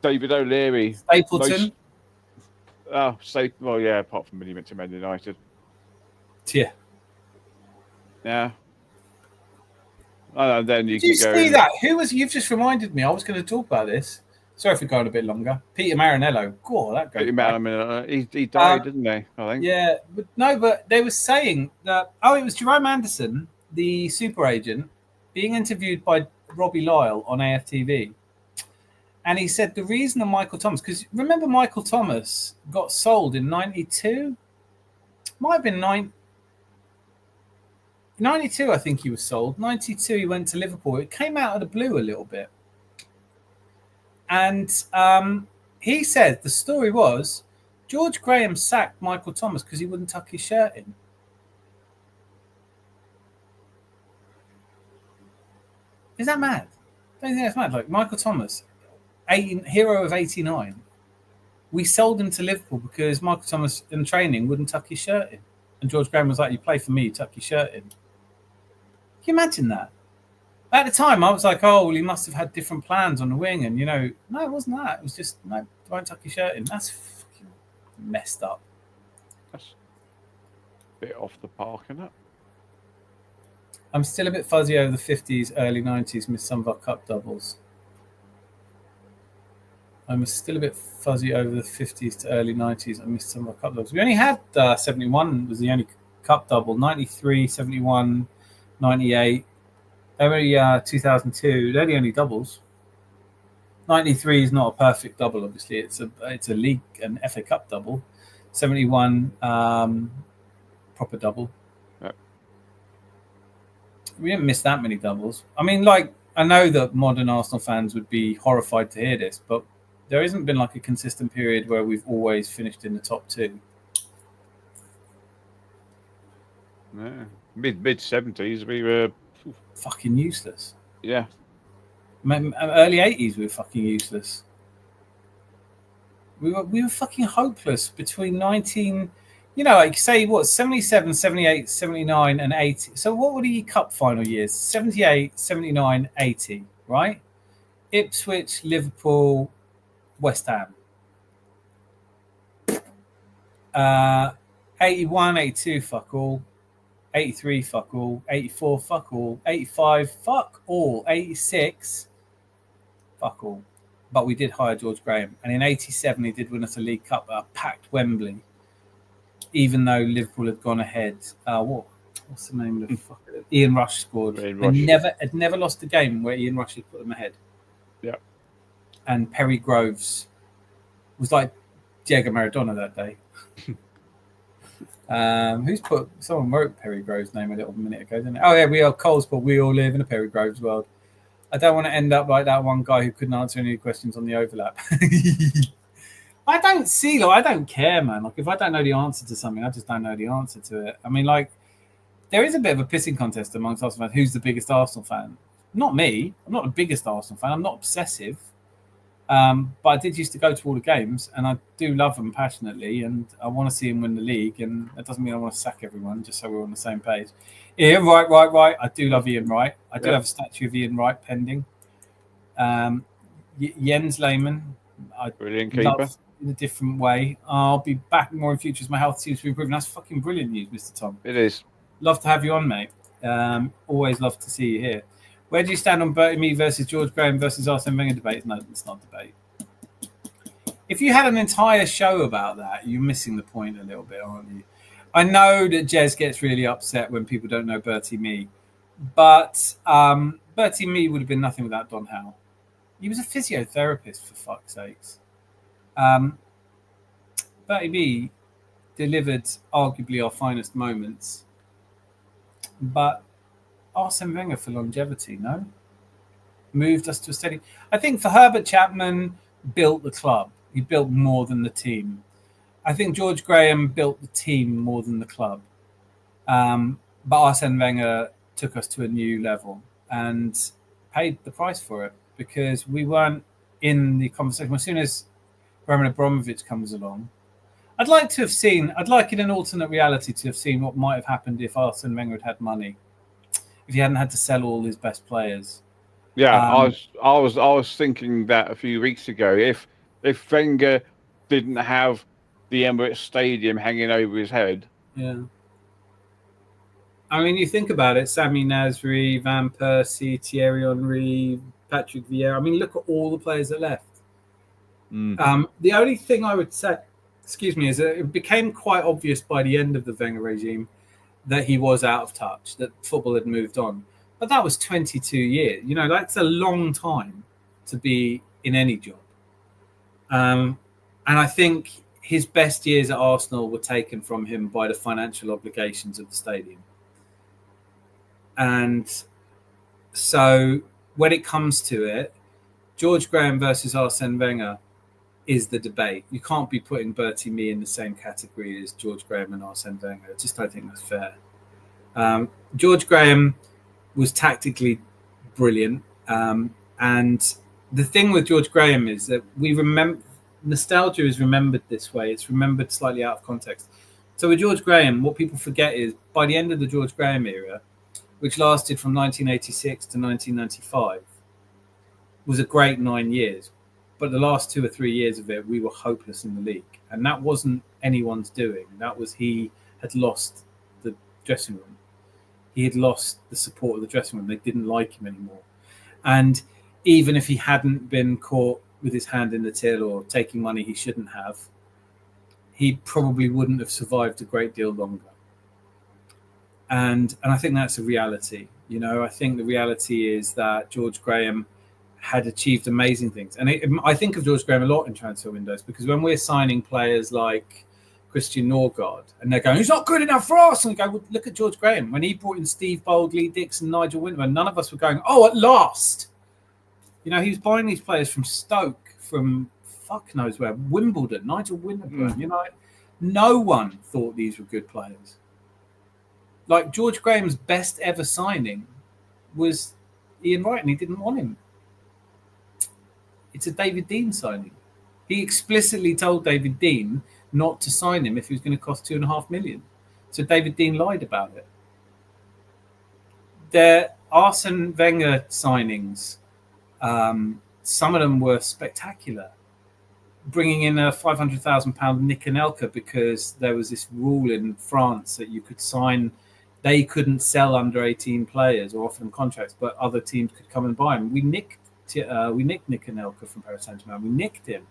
David O'Leary. Stapleton. Well, yeah, apart from when he went to Man United. Yeah. Yeah. And then Did you see that? Who was? You've just reminded me. I was going to talk about this. Sorry for going a bit longer. Peter Marinello. God, that goes. Peter Marinello. He died, didn't he? I think. Yeah, but they were saying that. Oh, it was Jerome Anderson, the super agent, being interviewed by Robbie Lyle on AFTV, and he said the reason that Michael Thomas, because remember Michael Thomas got sold in '92, might have been 92, I think he was sold. 92, he went to Liverpool. It came out of the blue a little bit. And he said the story was George Graham sacked Michael Thomas because he wouldn't tuck his shirt in. Is that mad? Don't you think that's mad? Like Michael Thomas, hero of 89. We sold him to Liverpool because Michael Thomas in training wouldn't tuck his shirt in. And George Graham was like, you play for me, you tuck your shirt in. Can you imagine that? At the time, I was like, oh, well, he must have had different plans on the wing. And, no, it wasn't that. It was just, no, don't tuck your shirt in. That's fucking messed up. That's a bit off the park, isn't it? I'm still a bit fuzzy over the 50s, early 90s, missed some of our cup doubles. I'm still a bit fuzzy over the 50s to early 90s. I missed some of our cup doubles. We only had 71 was the only cup double. 93, 71, 98. Only 2002. They're the only doubles. 93 is not a perfect double, obviously. It's a league and FA Cup double. 71 proper double. Yep. We didn't miss that many doubles. I mean, like, I know that modern Arsenal fans would be horrified to hear this, but there hasn't been like a consistent period where we've always finished in the top two. Yeah. Mid 70s, we were fucking useless. Yeah. Early 80s, we were fucking useless. We were fucking hopeless between 19, like say what, 77, 78, 79 and 80. So what were the cup final years? 78, 79, 80, right? Ipswich, Liverpool, West Ham. 81, 82, fuck all. 83, fuck all. 84, fuck all. 85, fuck all. 86, fuck all. But we did hire George Graham. And in 87, he did win us a League Cup at a packed Wembley. Even though Liverpool had gone ahead. What's the name of the fucker? Ian Rush scored. Had never lost a game where Ian Rush had put them ahead. Yeah. And Perry Groves was like Diego Maradona that day. Someone wrote Perry Groves' name a little minute ago, didn't it? Oh yeah, we are Coles, but we all live in a Perry Groves world. I don't want to end up like that one guy who couldn't answer any questions on the overlap. I don't care, man. Like if I don't know the answer to something, I just don't know the answer to it. I mean, like there is a bit of a pissing contest amongst Arsenal fans. Who's the biggest Arsenal fan? Not me. I'm not the biggest Arsenal fan. I'm not obsessive. But I did used to go to all the games, and I do love them passionately, and I want to see them win the league. And that doesn't mean I want to sack everyone, just so we're on the same page. Ian Wright. I do love Ian Wright. I do have a statue of Ian Wright pending. Jens Lehmann, I brilliant keeper. Love in a different way. I'll be back more in future as my health seems to be improving. That's fucking brilliant news, Mr. Tom. It is. Love to have you on, mate. Always love to see you here. Where do you stand on Bertie Mee versus George Graham versus Arsene Wenger debate? No, it's not debate. If you had an entire show about that, you're missing the point a little bit, aren't you? I know that Jez gets really upset when people don't know Bertie Mee, but Bertie Mee would have been nothing without Don Howe. He was a physiotherapist, for fuck's sakes. Bertie Mee delivered arguably our finest moments, but Arsene Wenger for longevity, no? Moved us to a steady. I think for Herbert Chapman, built the club. He built more than the team. I think George Graham built the team more than the club. But Arsene Wenger took us to a new level and paid the price for it because we weren't in the conversation. As soon as Roman Abramovich comes along, I'd like in an alternate reality to have seen what might have happened if Arsene Wenger had money, if he hadn't had to sell all his best players. Yeah, I was thinking that a few weeks ago. If Wenger didn't have the Emirates Stadium hanging over his head. Yeah. I mean, you think about it: Sami Nasri, Van Persie, Thierry Henry, Patrick Vieira. I mean, look at all the players that left. The only thing I would say, is that it became quite obvious by the end of the Wenger regime that he was out of touch, that football had moved on. But that was 22 years. You know, that's a long time to be in any job. And I think his best years at Arsenal were taken from him by the financial obligations of the stadium. And so when it comes to it, George Graham versus Arsene Wenger is the debate. You can't be putting Bertie Mee in the same category as George Graham and Arsene Wenger. I just don't think that's fair. George Graham was tactically brilliant. And the thing with George Graham is that nostalgia is remembered this way. It's remembered slightly out of context. So with George Graham, what people forget is by the end of the George Graham era, which lasted from 1986 to 1995, was a great 9 years. But the last 2 or 3 years of it, we were hopeless in the league. And that wasn't anyone's doing. That was he had lost the dressing room. He had lost the support of the dressing room. They didn't like him anymore. And even if he hadn't been caught with his hand in the till or taking money he shouldn't have, he probably wouldn't have survived a great deal longer. And I think that's a reality. You know, I think the reality is that George Graham had achieved amazing things. And I think of George Graham a lot in transfer windows because when we're signing players like Christian Norgard and they're going, he's not good enough for us. And we go, well, look at George Graham. When he brought in Steve Bold, Lee Dixon, Nigel Winterburn, none of us were going, oh, at last. You know, he was buying these players from Stoke, from fuck knows where, Wimbledon, Nigel Winterburn. You know, no one thought these were good players. Like George Graham's best ever signing was Ian Wright, and he didn't want him. It's a David Dean signing. He explicitly told David Dean not to sign him if he was going to cost $2.5 million. So David Dean lied about it. The Arsene Wenger signings, some of them were spectacular. Bringing in a £500,000 Nick Anelka because there was this rule in France that you could sign. They couldn't sell under 18 players or offer them contracts, but other teams could come and buy them. We nicked Nick Anelka from Paris Saint-Germain. We nicked him.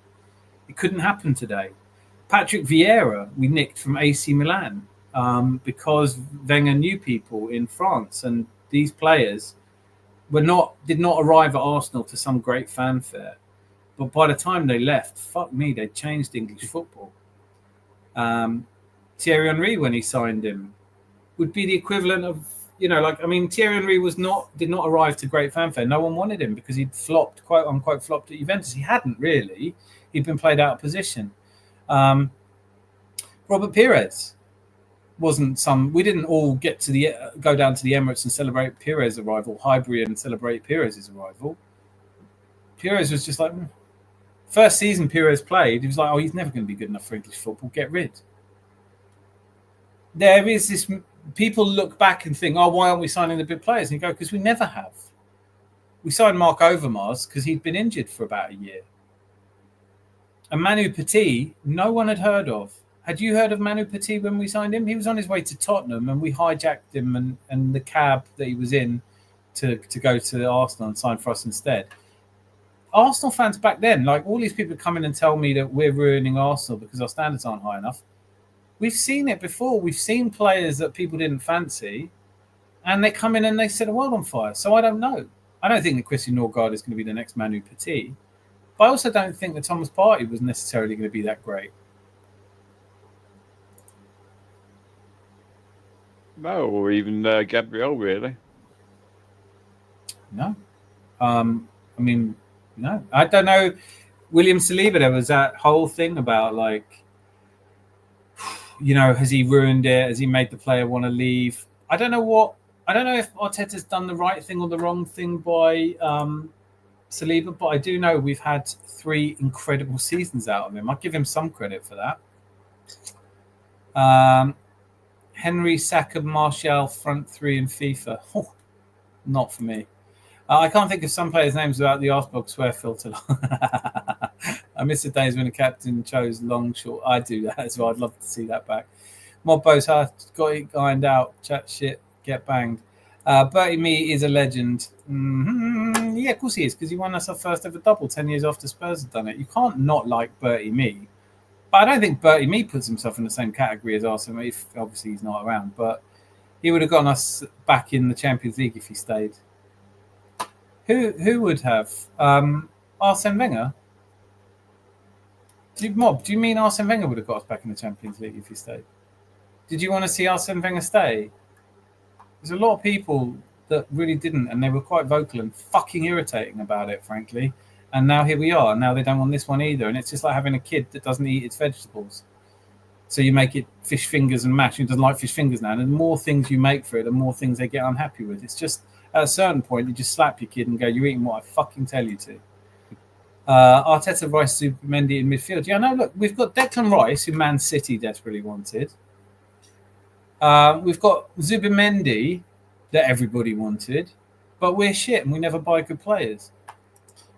It couldn't happen today. Patrick Vieira, we nicked from AC Milan because Wenger knew people in France, and these players did not arrive at Arsenal to some great fanfare. But by the time they left, fuck me, they changed English football. Thierry Henry, when he signed him, would be the equivalent of, you know, like, I mean, Thierry Henry did not arrive to great fanfare. No one wanted him because he'd flopped, quote unquote, flopped at Juventus. He hadn't really. He'd been played out of position. Robert Pires wasn't some. We didn't all get to go down to the Emirates and celebrate Pires' arrival. Highbury and celebrate Pires' arrival. Pires was just like, first season Pires played, he was like, oh, he's never going to be good enough for English football. Get rid. There is this. People look back and think, oh, why aren't we signing the big players? And you go, because we never have. We signed Mark Overmars because he'd been injured for about a year. And Manu Petit, no one had heard of. Had you heard of Manu Petit when we signed him? He was on his way to Tottenham and we hijacked him and the cab that he was in to go to Arsenal and sign for us instead. Arsenal fans back then, like all these people come in and tell me that we're ruining Arsenal because our standards aren't high enough. We've seen it before. We've seen players that people didn't fancy and they come in and they set the world on fire. So I don't know. I don't think that Christian Norgard is going to be the next Manu Petit. But I also don't think that Thomas Partey was necessarily going to be that great. No, or even Gabriel, really. No. I mean, no. I don't know. William Saliba, there was that whole thing about like has he ruined it? Has he made the player want to leave? I don't know if Arteta's done the right thing or the wrong thing by Saliba, but I do know we've had 3 incredible seasons out of him. I'll give him some credit for that. Henry, Saka, Martial, front 3 in FIFA. Oh, not for me. I can't think of some players' names without the Arsblog swear filter. I miss the days when the captain chose long, short. I do that as well. I'd love to see that back. Mobbo's got it ironed out. Chat shit, get banged. Bertie Mee is a legend. Mm-hmm. Yeah, of course he is, because he won us our first ever double 10 years after Spurs had done it. You can't not like Bertie Mee. But I don't think Bertie Mee puts himself in the same category as Arsenal, if obviously he's not around. But he would have gotten us back in the Champions League if he stayed. Who would have? Arsene Wenger? Do you mean Arsene Wenger would have got us back in the Champions League if he stayed? Did you want to see Arsene Wenger stay? There's a lot of people that really didn't, and they were quite vocal and fucking irritating about it, frankly. And now here we are. Now they don't want this one either. And it's just like having a kid that doesn't eat its vegetables. So you make it fish fingers and mash. It doesn't like fish fingers now. And the more things you make for it, the more things they get unhappy with. It's just, at a certain point, you just slap your kid and go, you're eating what I fucking tell you to. Arteta, Rice, Zubimendi in midfield. Yeah, no, look, we've got Declan Rice, who Man City desperately wanted. We've got Zubimendi, that everybody wanted. But we're shit and we never buy good players.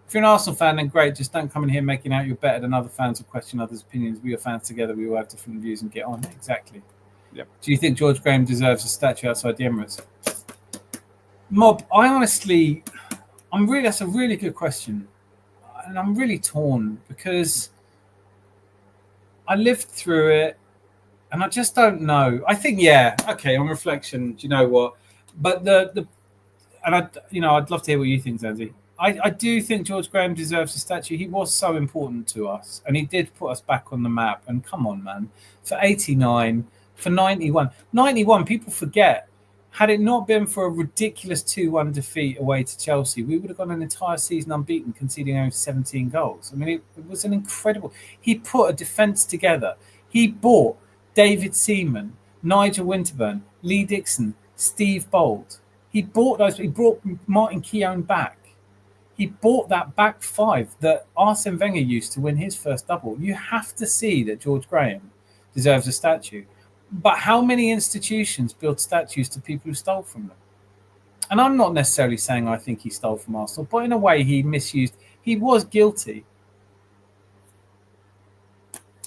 If you're an Arsenal fan, then great. Just don't come in here making out you're better than other fans or question others' opinions. We are fans together. We all have different views and get on. Exactly. Yep. Do you think George Graham deserves a statue outside the Emirates? Mob, that's a really good question. And I'm really torn because I lived through it and I just don't know. I think, on reflection, do you know what? But I'd love to hear what you think, Zanzi. I do think George Graham deserves a statue. He was so important to us, and he did put us back on the map. And come on, man, for 89, for 91. 91, people forget. Had it not been for a ridiculous 2-1 defeat away to Chelsea, we would have gone an entire season unbeaten, conceding only 17 goals. I mean, it was an incredible... He put a defence together. He bought David Seaman, Nigel Winterburn, Lee Dixon, Steve Bolt. He brought Martin Keown back. He bought that back 5 that Arsene Wenger used to win his first double. You have to see that George Graham deserves a statue. But how many institutions build statues to people who stole from them? And I'm not necessarily saying I think he stole from Arsenal, but in a way he misused. He was guilty.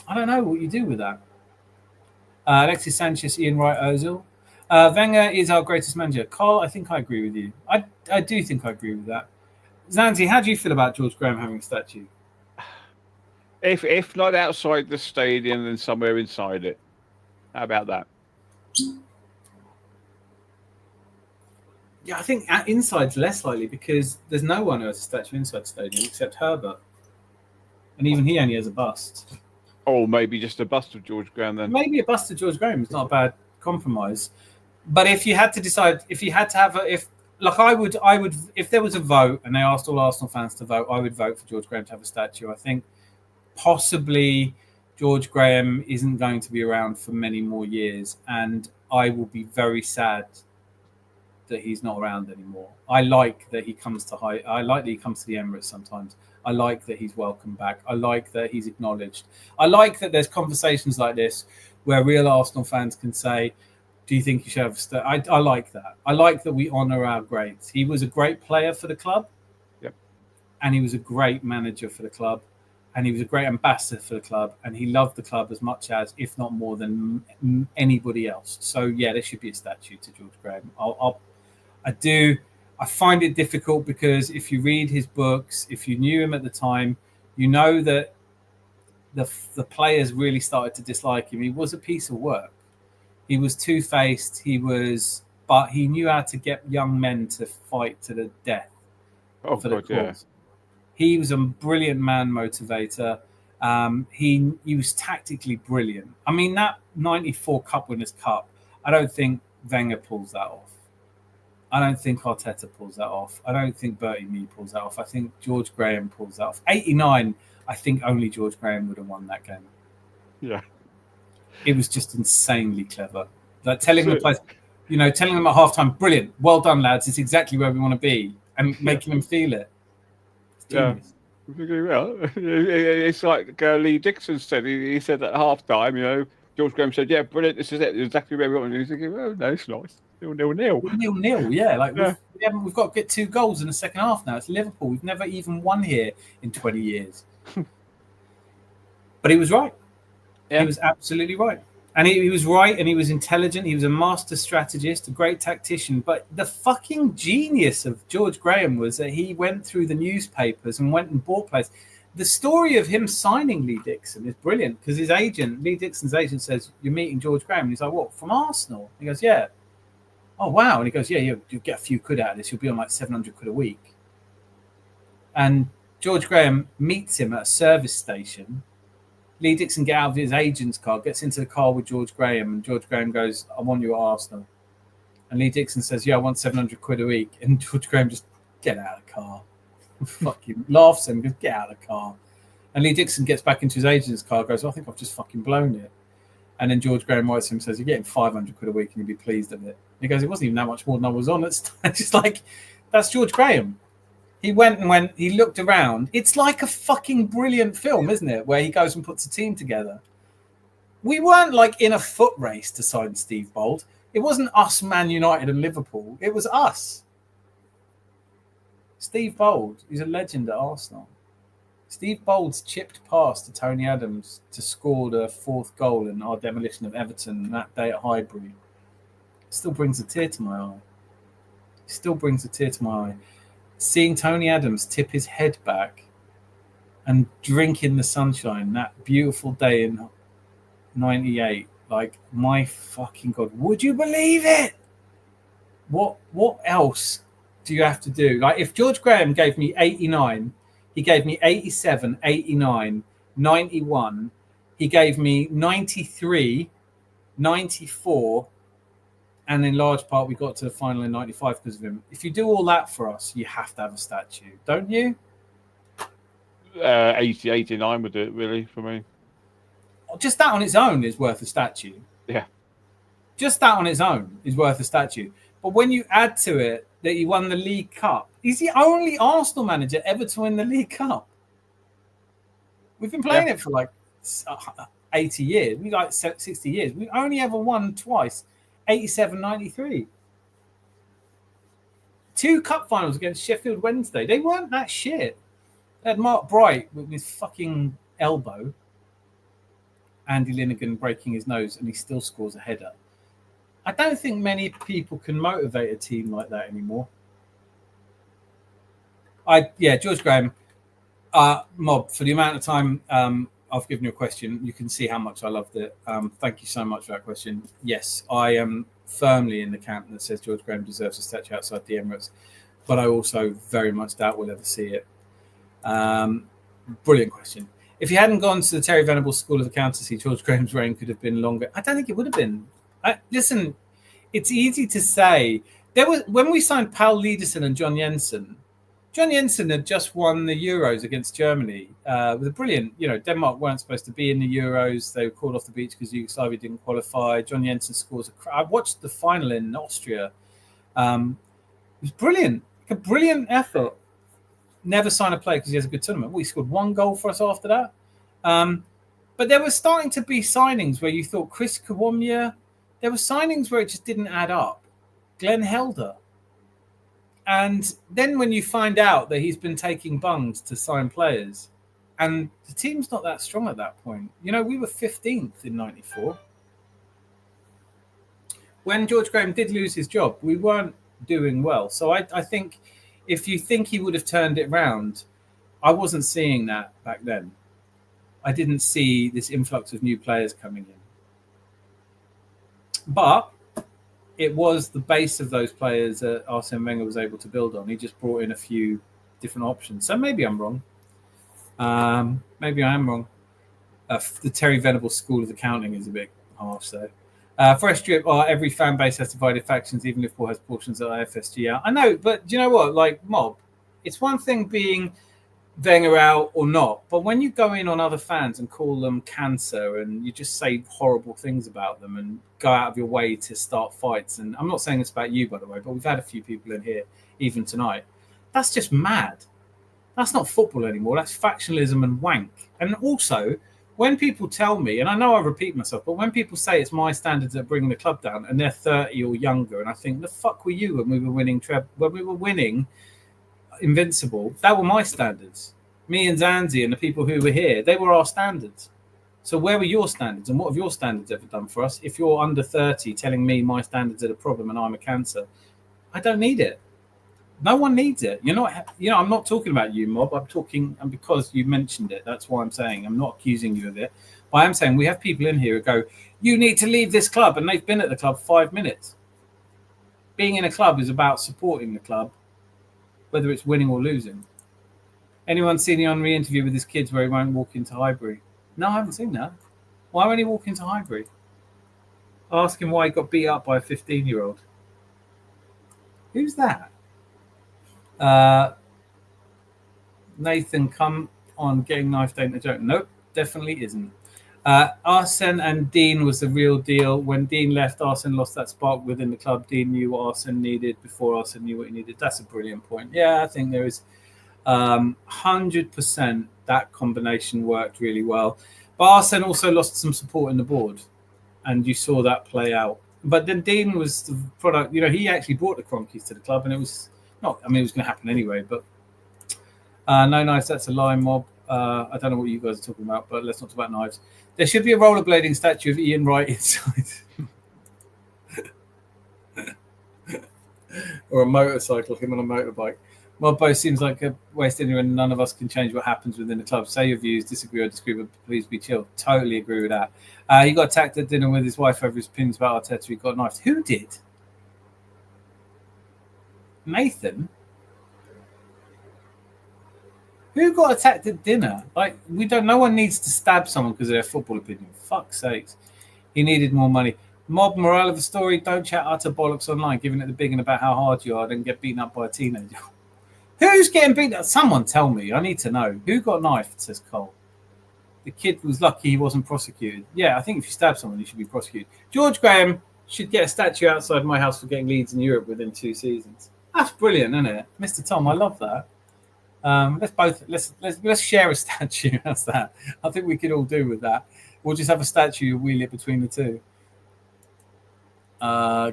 I don't know what you do with that. Alexis Sanchez, Ian Wright, Ozil. Wenger is our greatest manager. Carl, I think I agree with you. I do think I agree with that. Zanzi, how do you feel about George Graham having a statue? If not outside the stadium, then somewhere inside it. How about that? Yeah, I think inside's less likely because there's no one who has a statue inside the stadium except Herbert. And even he only has a bust. Or maybe just a bust of George Graham then. Maybe a bust of George Graham is not a bad compromise. But if you had to decide, if you had to have I would, if there was a vote and they asked all Arsenal fans to vote, I would vote for George Graham to have a statue. I think possibly George Graham isn't going to be around for many more years, and I will be very sad that he's not around anymore. I like that he comes to the Emirates sometimes. I like that he's welcome back. I like that he's acknowledged. I like that there's conversations like this where real Arsenal fans can say, do you think you should have a statue? I like that. I like that we honour our greats. He was a great player for the club. Yep. And he was a great manager for the club. And he was a great ambassador for the club. And he loved the club as much as, if not more than anybody else. So, yeah, there should be a statue to George Graham. I find it difficult because if you read his books, if you knew him at the time, you know that the players really started to dislike him. He was a piece of work. He was two-faced. But he knew how to get young men to fight to the death for the cause. Yeah. He was a brilliant man motivator. He was tactically brilliant. I mean, that 94 Cup Winners' Cup, I don't think Wenger pulls that off. I don't think Arteta pulls that off. I don't think Bertie Mee pulls that off. I think George Graham pulls that off. 89, I think only George Graham would have won that game. Yeah. It was just insanely clever. Like telling the players, telling them at halftime, brilliant, well done, lads. It's exactly where we want to be, and making them feel it. It's genius. Well, it's like Lee Dixon said. He said at halftime, George Graham said, "Yeah, brilliant. This is it. Exactly where we want." And he's thinking, "Oh, no, it's nice. 0-0. 0-0, yeah. Like we've got to get 2 goals in the second half now. It's Liverpool. We've never even won here in 20 years. But he was right. Yeah. He was absolutely right. And he was right, and he was intelligent. He was a master strategist, a great tactician. But the fucking genius of George Graham was that he went through the newspapers and went and bought players. The story of him signing Lee Dixon is brilliant because his agent, Lee Dixon's agent, says, "You're meeting George Graham." And he's like, "What, from Arsenal?" He goes, "Yeah." "Oh, wow." And he goes, "Yeah, you'll get a few quid out of this. You'll be on like 700 quid a week." And George Graham meets him at a service station. Lee Dixon gets out of his agent's car, gets into the car with George Graham, and George Graham goes, "I want you at Arsenal." And Lee Dixon says, "Yeah, I want 700 quid a week." And George Graham just, "Get out of the car." Fucking laughs at him, goes, "Get out of the car." And Lee Dixon gets back into his agent's car, goes, "I think I've just fucking blown it." And then George Graham writes him and says, "You're getting 500 quid a week and you'll be pleased with it." And he goes, "It wasn't even that much more than I was on." It's just like, that's George Graham. He he looked around. It's like a fucking brilliant film, isn't it? Where he goes and puts a team together. We weren't like in a foot race to sign Steve Bold. It wasn't us, Man United and Liverpool. It was us. Steve Bold, he's a legend at Arsenal. Steve Bold's chipped pass to Tony Adams to score the 4th goal in our demolition of Everton that day at Highbury. It still brings a tear to my eye. It still brings a tear to my eye. Seeing Tony Adams tip his head back and drink in the sunshine that beautiful day in 98, like, my fucking God, would you believe it? What else do you have to do? Like, if George Graham gave me 89, he gave me 87, 89, 91, he gave me 93, 94, and in large part, we got to the final in 95 because of him. If you do all that for us, you have to have a statue, don't you? 80, 89 would do it, really, for me. Just that on its own is worth a statue. Yeah. Just that on its own is worth a statue. But when you add to it that he won the League Cup, he's the only Arsenal manager ever to win the League Cup. We've been playing it for like 80 years. We like 60 years. We only ever won twice. 87, 93. 2 cup finals against Sheffield Wednesday. They weren't that shit. They had Mark Bright with his fucking elbow. Andy Linegan breaking his nose, and he still scores a header. I don't think many people can motivate a team like that anymore. George Graham, Mob, for the amount of time I've given you a question, you can see how much I loved it. Thank you so much for that question. Yes, I am firmly in the camp that says George Graham deserves a statue outside the Emirates, but I also very much doubt we'll ever see it. Brilliant question. If he hadn't gone to the Terry Venables School of Accountancy, George Graham's reign could have been longer. I don't think it would have been. Listen, it's easy to say. When we signed Paul Liederson and John Jensen, John Jensen had just won the Euros against Germany with a brilliant, Denmark weren't supposed to be in the Euros. They were called off the beach because Yugoslavia didn't qualify. John Jensen scores I watched the final in Austria. It was brilliant. A brilliant effort. Never sign a player because he has a good tournament. We scored 1 goal for us after that. But there were starting to be signings where you thought Chris Kawomya. There were signings where it just didn't add up. Glenn Helder. And then when you find out that he's been taking bungs to sign players, and the team's not that strong at that point. We were 15th in 94. When George Graham did lose his job, we weren't doing well. So I think if you think he would have turned it around, I wasn't seeing that back then. I didn't see this influx of new players coming in. But it was the base of those players that Arsene Wenger was able to build on. He just brought in a few different options. So maybe I'm wrong. Maybe I am wrong. The Terry Venables School of Accounting is a bit harsh, though. Fresh Drip, every fan base has divided factions, even if Liverpool has portions of IFSG out. I know, but do you know what? Like, Mob, it's one thing being Wenger out or not. But when you go in on other fans and call them cancer and you just say horrible things about them and go out of your way to start fights, and I'm not saying this about you, by the way, but we've had a few people in here even tonight. That's just mad. That's not football anymore. That's factionalism and wank. And also, when people tell me, and I know I repeat myself, but when people say it's my standards that are bringing the club down and they're 30 or younger, and I think, the fuck were you when we were winning Invincible? That were my standards. Me and Zanzi and the people who were here, they were our standards. So where were your standards, and what have your standards ever done for us? If you're under 30 telling me my standards are the problem and I'm a cancer, I don't need it. No one needs it. You're not, I'm not talking about you, Mob. I'm talking, and because you mentioned it, that's why I'm saying. I'm not accusing you of it. But I am saying we have people in here who go, you need to leave this club, and they've been at the club 5 minutes. Being in a club is about supporting the club, whether it's winning or losing. Anyone seen the Henry interview with his kids where he won't walk into Highbury? No, I haven't seen that. Why won't he walk into Highbury? Ask him why he got beat up by a 15-year-old. Who's that? Nathan, come on, getting knifed ain't a joke. Nope, definitely isn't. Arsene and Dean was the real deal. When Dean left, Arsene lost that spark within the club. Dean knew what Arsene needed before Arsene knew what he needed. That's a brilliant point. Yeah, I think there is 100% that combination worked really well. But Arsene also lost some support in the board, and you saw that play out. But then Dean was the product. He actually brought the Cronkies to the club, and it was not. I mean, it was going to happen anyway. But no knives. That's a lie, Mob. I don't know what you guys are talking about, but let's not talk about knives. There should be a rollerblading statue of Ian Wright inside. Or a motorcycle, him on a motorbike. Mobbo seems like a waste anyway. None of us can change what happens within the club. Say your views, disagree or disagree, but please be chill. Totally agree with that. He got attacked at dinner with his wife over his opinions about Arteta. He got knifed. Who did? Nathan? Who got attacked at dinner? Like, no one needs to stab someone because of their football opinion. Fuck's sakes. He needed more money. Mob, morale of the story, don't chat utter bollocks online, giving it the big one about how hard you are, then get beaten up by a teenager. Who's getting beaten up? Someone tell me. I need to know. Who got knifed, says Cole. The kid was lucky he wasn't prosecuted. Yeah, I think if you stab someone, you should be prosecuted. George Graham should get a statue outside my house for getting Leeds in Europe within 2 seasons. That's brilliant, isn't it? Mr. Tom, I love that. Let's share a statue. How's that? I think we could all do with that. We'll just have a statue and wheel it between the two.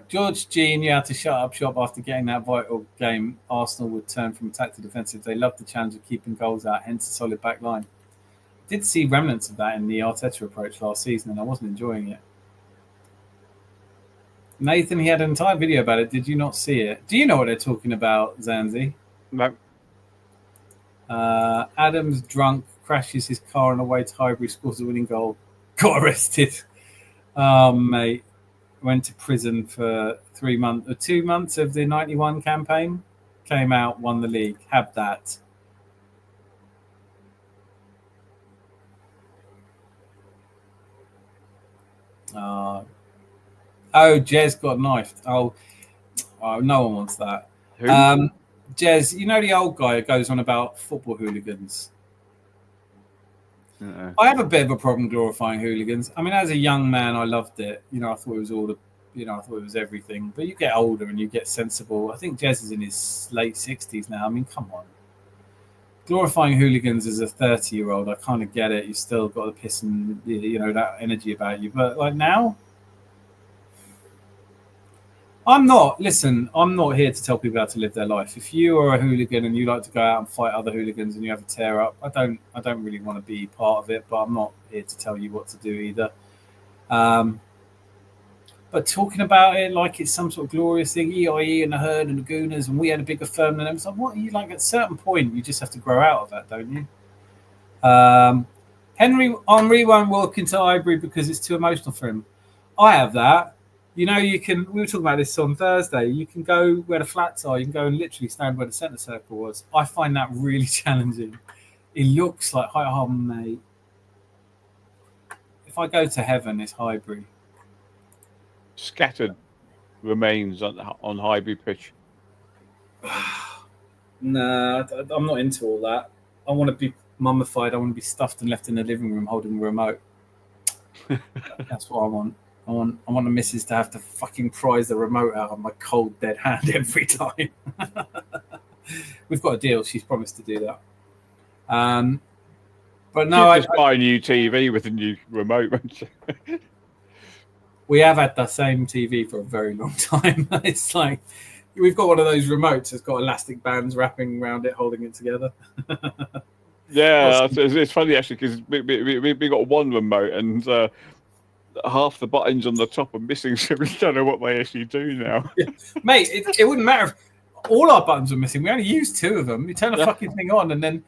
George Jean, you had to shut up shop after getting that vital game. Arsenal would turn from attack to defensive. They love the challenge of keeping goals out, hence a solid back line. Did see remnants of that in the Arteta approach last season, and I wasn't enjoying it. Nathan, he had an entire video about it. Did you not see it? Do you know what they're talking about, Zanzi? No. Adams drunk, crashes his car on the way to Highbury, scores a winning goal, got arrested. Oh, mate. Went to prison for 3 months or 2 months of the 91 campaign. Came out, won the league. Have that. Oh, Jez got knifed. Oh, no one wants that. Who? Jez, you know the old guy who goes on about football hooligans? Uh-uh. I have a bit of a problem glorifying hooligans. I mean, as a young man, I loved it. I thought it was I thought it was everything. But you get older and you get sensible. I think Jez is in his late 60s now. I mean, come on. Glorifying hooligans as a 30-year-old, I kind of get it. You've still got the piss and, that energy about you. But, like, now, I'm not here to tell people how to live their life. If you are a hooligan and you like to go out and fight other hooligans and you have a tear up, I don't really want to be part of it, but I'm not here to tell you what to do either. But talking about it like it's some sort of glorious thing, EIE and the herd and the Gooners, and we had a bigger firm than them. It's like, what are you like? At a certain point, you just have to grow out of that, don't you? Henry won't walk into Highbury because it's too emotional for him. I have that. We were talking about this on Thursday. You can go where the flats are. You can go and literally stand where the centre circle was. I find that really challenging. It looks like, oh, mate. If I go to heaven, it's Highbury. Scattered remains on Highbury pitch. No, I'm not into all that. I want to be mummified. I want to be stuffed and left in the living room holding the remote. That's what I want. I want the missus to have to fucking prise the remote out of my cold dead hand every time. We've got a deal. She's promised to do that. But no, I just buy a new TV with a new remote. We have had the same TV for a very long time. It's like we've got one of those remotes that's got elastic bands wrapping around it, holding it together. Yeah, it's funny actually because we got one remote and half the buttons on the top are missing, so we don't know what they actually do now. Mate, it wouldn't matter if all our buttons were missing. We only used 2 of them. You turn the fucking thing on and then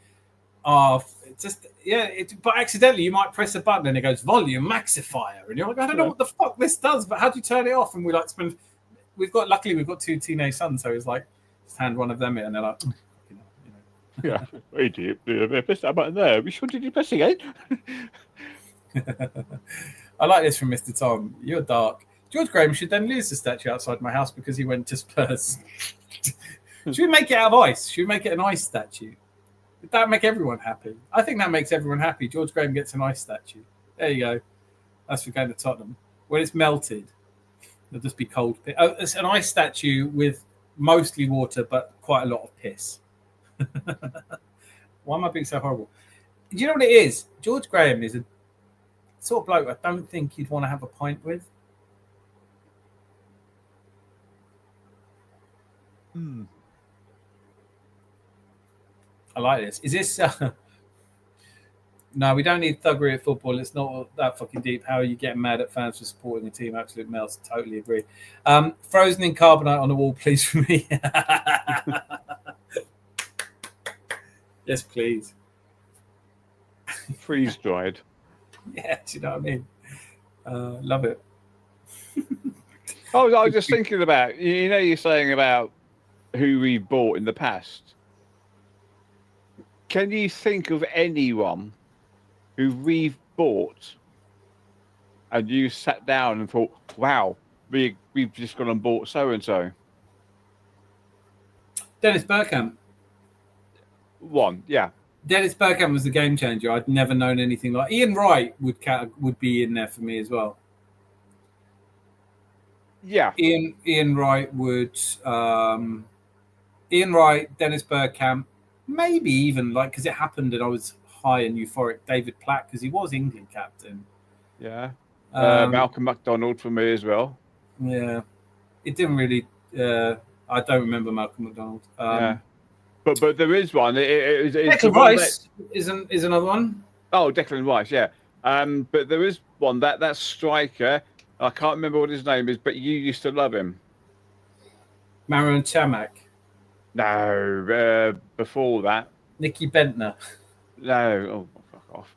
but accidentally you might press a button and it goes volume maxifier and you're like, I don't know what the fuck this does, but how do you turn it off? And we like spend luckily we've got 2 teenage sons, so it's like just hand one of them in and they're like, Yeah, idiot. Press that button there. Which one did you press again? I like this from Mr. Tom. You're dark. George Graham should then lose the statue outside my house because he went to Spurs. Should we make it out of ice? Should we make it an ice statue? Would that make everyone happy? I think that makes everyone happy. George Graham gets an ice statue. There you go. That's for going to Tottenham. When it's melted, it'll just be cold. It's an ice statue with mostly water, but quite a lot of piss. Why am I being so horrible? Do you know what it is? George Graham is a sort of bloke I don't think you'd want to have a pint with. I like this. Is this... No, we don't need thuggery at football. It's not that fucking deep. How are you getting mad at fans for supporting a team? Absolute melts. Totally agree. Frozen in carbonite on the wall, please, for me. Yes, please. Freeze dried. Yeah, do you know what I mean? Love it. I was just thinking about, you're saying about who we bought in the past. Can you think of anyone who we've bought and you sat down and thought, wow, we've just gone and bought so-and-so? Dennis Bergkamp. One, yeah. Dennis Bergkamp was the game changer. I'd never known anything like... Ian Wright would be in there for me as well. Yeah. Ian Wright would... Ian Wright, Dennis Bergkamp, maybe even because it happened and I was high and euphoric, David Platt, because he was England captain. Yeah. Malcolm MacDonald for me as well. Yeah. It didn't really... I don't remember Malcolm MacDonald. Yeah. But there is one. Declan Rice is another one. Oh, Declan Rice, yeah. But there is one, that striker, I can't remember what his name is, but you used to love him. Marouane Chamakh. No, before that. Nicky Bentner. No, fuck off.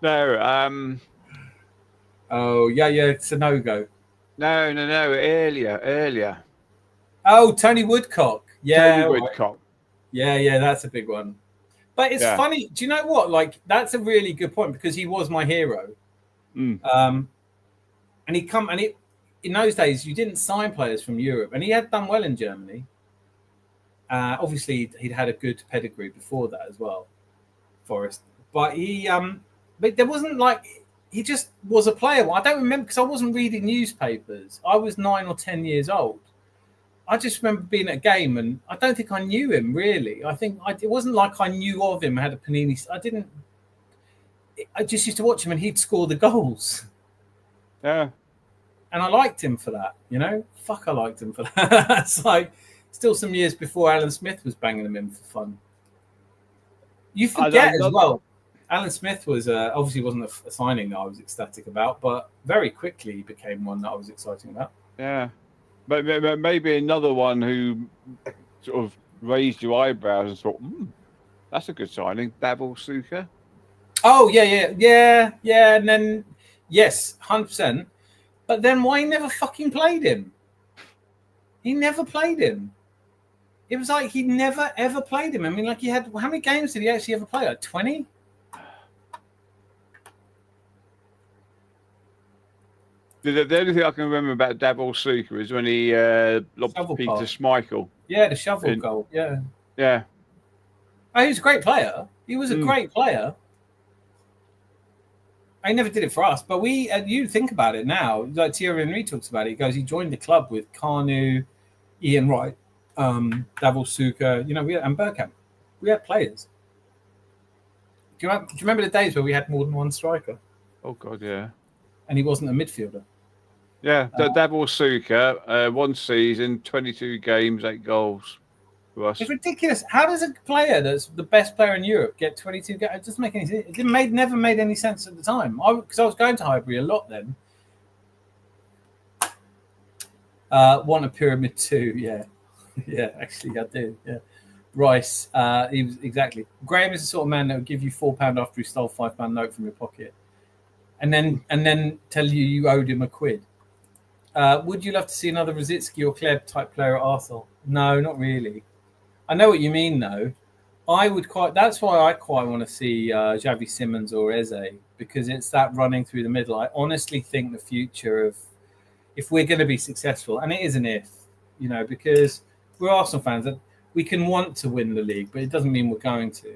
No, Oh, yeah, it's a no-go. No, earlier. Oh, Tony Woodcock. Yeah. Tony Woodcock. Yeah, that's a big one. But it's funny. Do you know what? That's a really good point because he was my hero. And in those days, you didn't sign players from Europe, and he had done well in Germany. Obviously, he'd had a good pedigree before that as well, Forrest. But but there wasn't he just was a player. I don't remember because I wasn't reading newspapers. I was 9 or 10 years old. I just remember being at a game, and I don't think I knew him really. It wasn't like I knew of him. I had a Panini. I just used to watch him, and he'd score the goals. Yeah. And I liked him for that, I liked him for that. It's still some years before Alan Smith was banging them in for fun. You forget as well, Alan Smith was obviously wasn't a signing that I was ecstatic about, but very quickly he became one that I was excited about. Yeah. But maybe another one who sort of raised your eyebrows and thought, that's a good signing, Davor Suker. Oh, yeah. And then, yes, 100%. But then why he never fucking played him? He never played him. It was he never, ever played him. I mean, he had... How many games did he actually ever play? 20? The only thing I can remember about Davor Suker is when he lobbed Peter Schmeichel. Yeah, the shovel goal. Yeah. Yeah. Oh, he was a great player. He was a great player. I never did it for us, but you think about it now, like Thierry Henry talks about it. He goes, he joined the club with Kanu, Ian Wright, Davil Suker, and Bergkamp. We had players. Do you remember the days where we had more than one striker? Oh, God, yeah. And he wasn't a midfielder. Yeah, Davil Suker, one season, 22 games, 8 goals for us. It's ridiculous. How does a player that's the best player in Europe get 22 goals? It doesn't make any sense. It never made any sense at the time. Because I was going to Highbury a lot then. Want a Pyramid 2, yeah. Yeah, actually, I do, yeah. Rice, he was exactly. Graham is the sort of man that would give you £4 after he stole £5 note from your pocket, and then tell you owed him £1. Would you love to see another Rositzky or Kleb type player at Arsenal? No, not really. I know what you mean, though. That's why I quite want to see Xavi Simons or Eze, because it's that running through the middle. I honestly think the future of, if we're going to be successful, and it is an if, because we're Arsenal fans, that we can want to win the league, but it doesn't mean we're going to.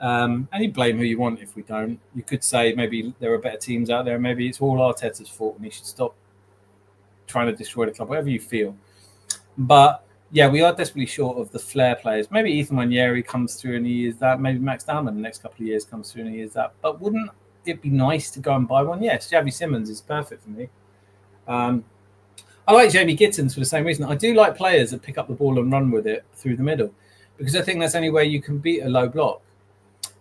And you blame who you want if we don't. You could say maybe there are better teams out there. Maybe it's all Arteta's fault and he should stop trying to destroy the club, whatever you feel. But yeah, we are desperately short of the flair players. Maybe Ethan Wanyeri comes through and he is that. Maybe Max Dalman the next couple of years comes through and he is that. But wouldn't it be nice to go and buy one? Yes, Xavi Simons is perfect for me. I like Jamie Gittins for the same reason. I do like players that pick up the ball and run with it through the middle, because I think that's the only way you can beat a low block.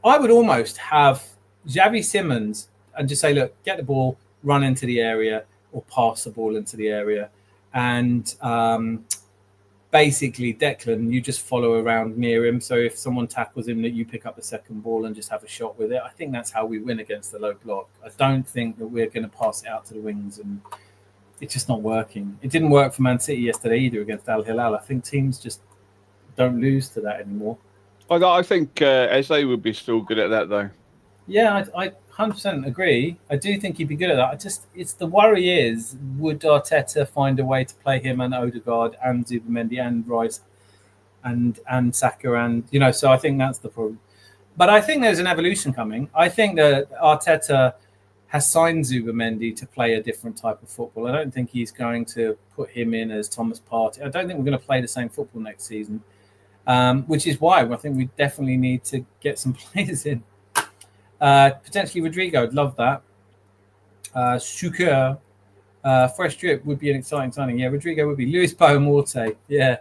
I would almost have Xavi Simons and just say, look, get the ball, run into the area, or pass the ball into the area. And basically, Declan, you just follow around near him. So if someone tackles him, that you pick up the second ball and just have a shot with it. I think that's how we win against the low block. I don't think that we're going to pass it out to the wings, and it's just not working. It didn't work for Man City yesterday either against Al Hilal. I think teams just don't lose to that anymore. I think Eze would be still good at that, though. Yeah, I 100% agree. I do think he'd be good at that. It's the worry is, would Arteta find a way to play him and Odegaard and Zubimendi and Rice and Saka and so I think that's the problem. But I think there's an evolution coming. I think that Arteta has signed Zubimendi to play a different type of football. I don't think he's going to put him in as Thomas Partey. I don't think we're going to play the same football next season, which is why I think we definitely need to get some players in. Potentially Rodrygo, I'd love that. Suker, fresh drip would be an exciting signing. Yeah, Rodrygo would be. Luis Boamorte, yeah.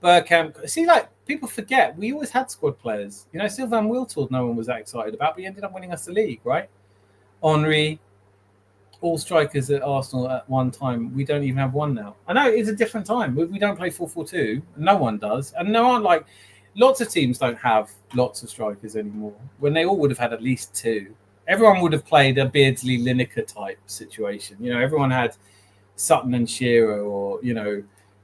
Bergkamp. See, people forget, we always had squad players. Sylvain Wiltord, no one was that excited about, but he ended up winning us the league, right? Henry, all strikers at Arsenal at one time. We don't even have one now. I know it's a different time. We don't play 4-4-2. No one does. And no one, lots of teams don't have lots of strikers anymore, when they all would have had at least two. Everyone would have played a Beardsley Lineker type situation. Everyone had Sutton and Shearer, or,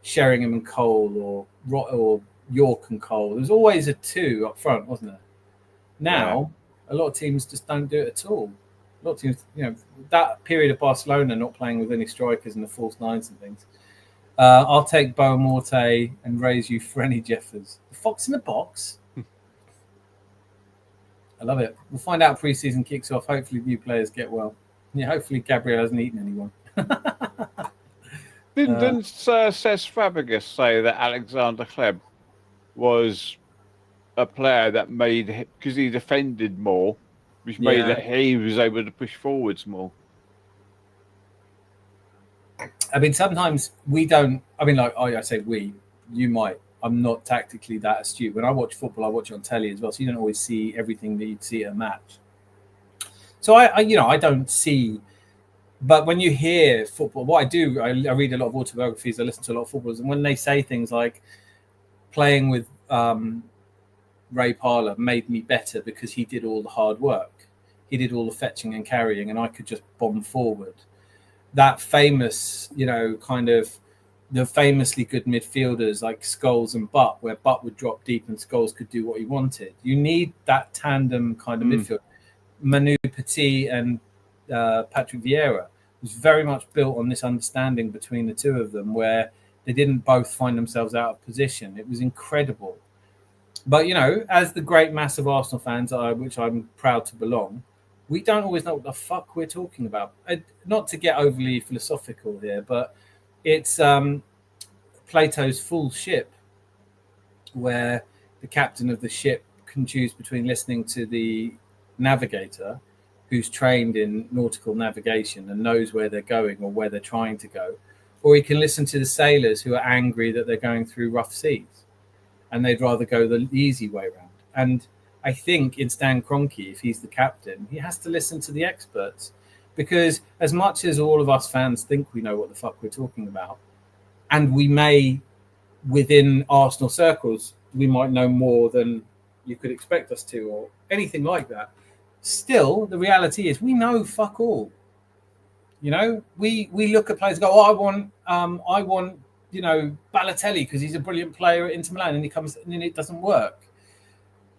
Sheringham and Cole, or York and Cole. There's always a two up front, wasn't there? Now, a lot of teams just don't do it at all. A lot of teams, that period of Barcelona not playing with any strikers and the false nines and things. I'll take Boamorte and raise you Frenny Jeffers. The fox in the box. I love it. We'll find out pre-season kicks off. Hopefully new players get well. Yeah, hopefully Gabriel hasn't eaten anyone. Didn't Cesc Fabregas say that Alexander Kleb was a player that made, because he defended more, which made that he was able to push forwards more? I mean, sometimes we don't. I mean, I say we. You might. I'm not tactically that astute. When I watch football, I watch it on telly as well, so you don't always see everything that you'd see at a match. So I don't see. But when you hear football, what I do, I read a lot of autobiographies. I listen to a lot of footballers, and when they say things like playing with Ray Parlour made me better because he did all the hard work, he did all the fetching and carrying, and I could just bomb forward. That famous, kind of the famously good midfielders like Scholes and Butt, where Butt would drop deep and Scholes could do what he wanted. You need that tandem kind of midfield. Manu Petit and Patrick Vieira was very much built on this understanding between the two of them, where they didn't both find themselves out of position. It was incredible. But, as the great mass of Arsenal fans, which I'm proud to belong, we don't always know what the fuck we're talking about. Not to get overly philosophical here, but it's Plato's Fool's Ship, where the captain of the ship can choose between listening to the navigator, who's trained in nautical navigation and knows where they're going or where they're trying to go, or he can listen to the sailors who are angry that they're going through rough seas and they'd rather go the easy way around. And I think in Stan Kroenke, if he's the captain, he has to listen to the experts, because as much as all of us fans think we know what the fuck we're talking about, and we may, within Arsenal circles, we might know more than you could expect us to, or anything like that. Still, the reality is we know fuck all. We look at players and go, I want Balotelli because he's a brilliant player at Inter Milan, and he comes and it doesn't work.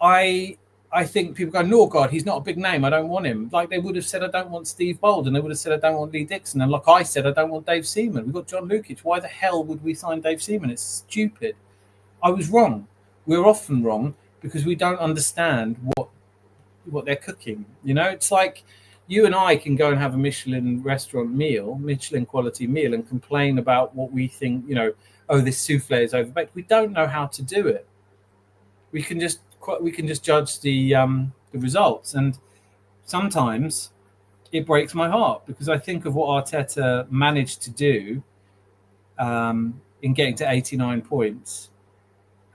I think people go, no, God, he's not a big name, I don't want him. Like they would have said, I don't want Steve Bold, and they would have said, I don't want Lee Dixon. And like I said, I don't want Dave Seaman. We've got John Lukic. Why the hell would we sign Dave Seaman? It's stupid. I was wrong. We're often wrong because we don't understand what they're cooking. It's like you and I can go and have a Michelin quality meal, and complain about what we think, this souffle is overbaked. We don't know how to do it. We can just judge the results, and sometimes it breaks my heart because I think of what Arteta managed to do in getting to 89 points.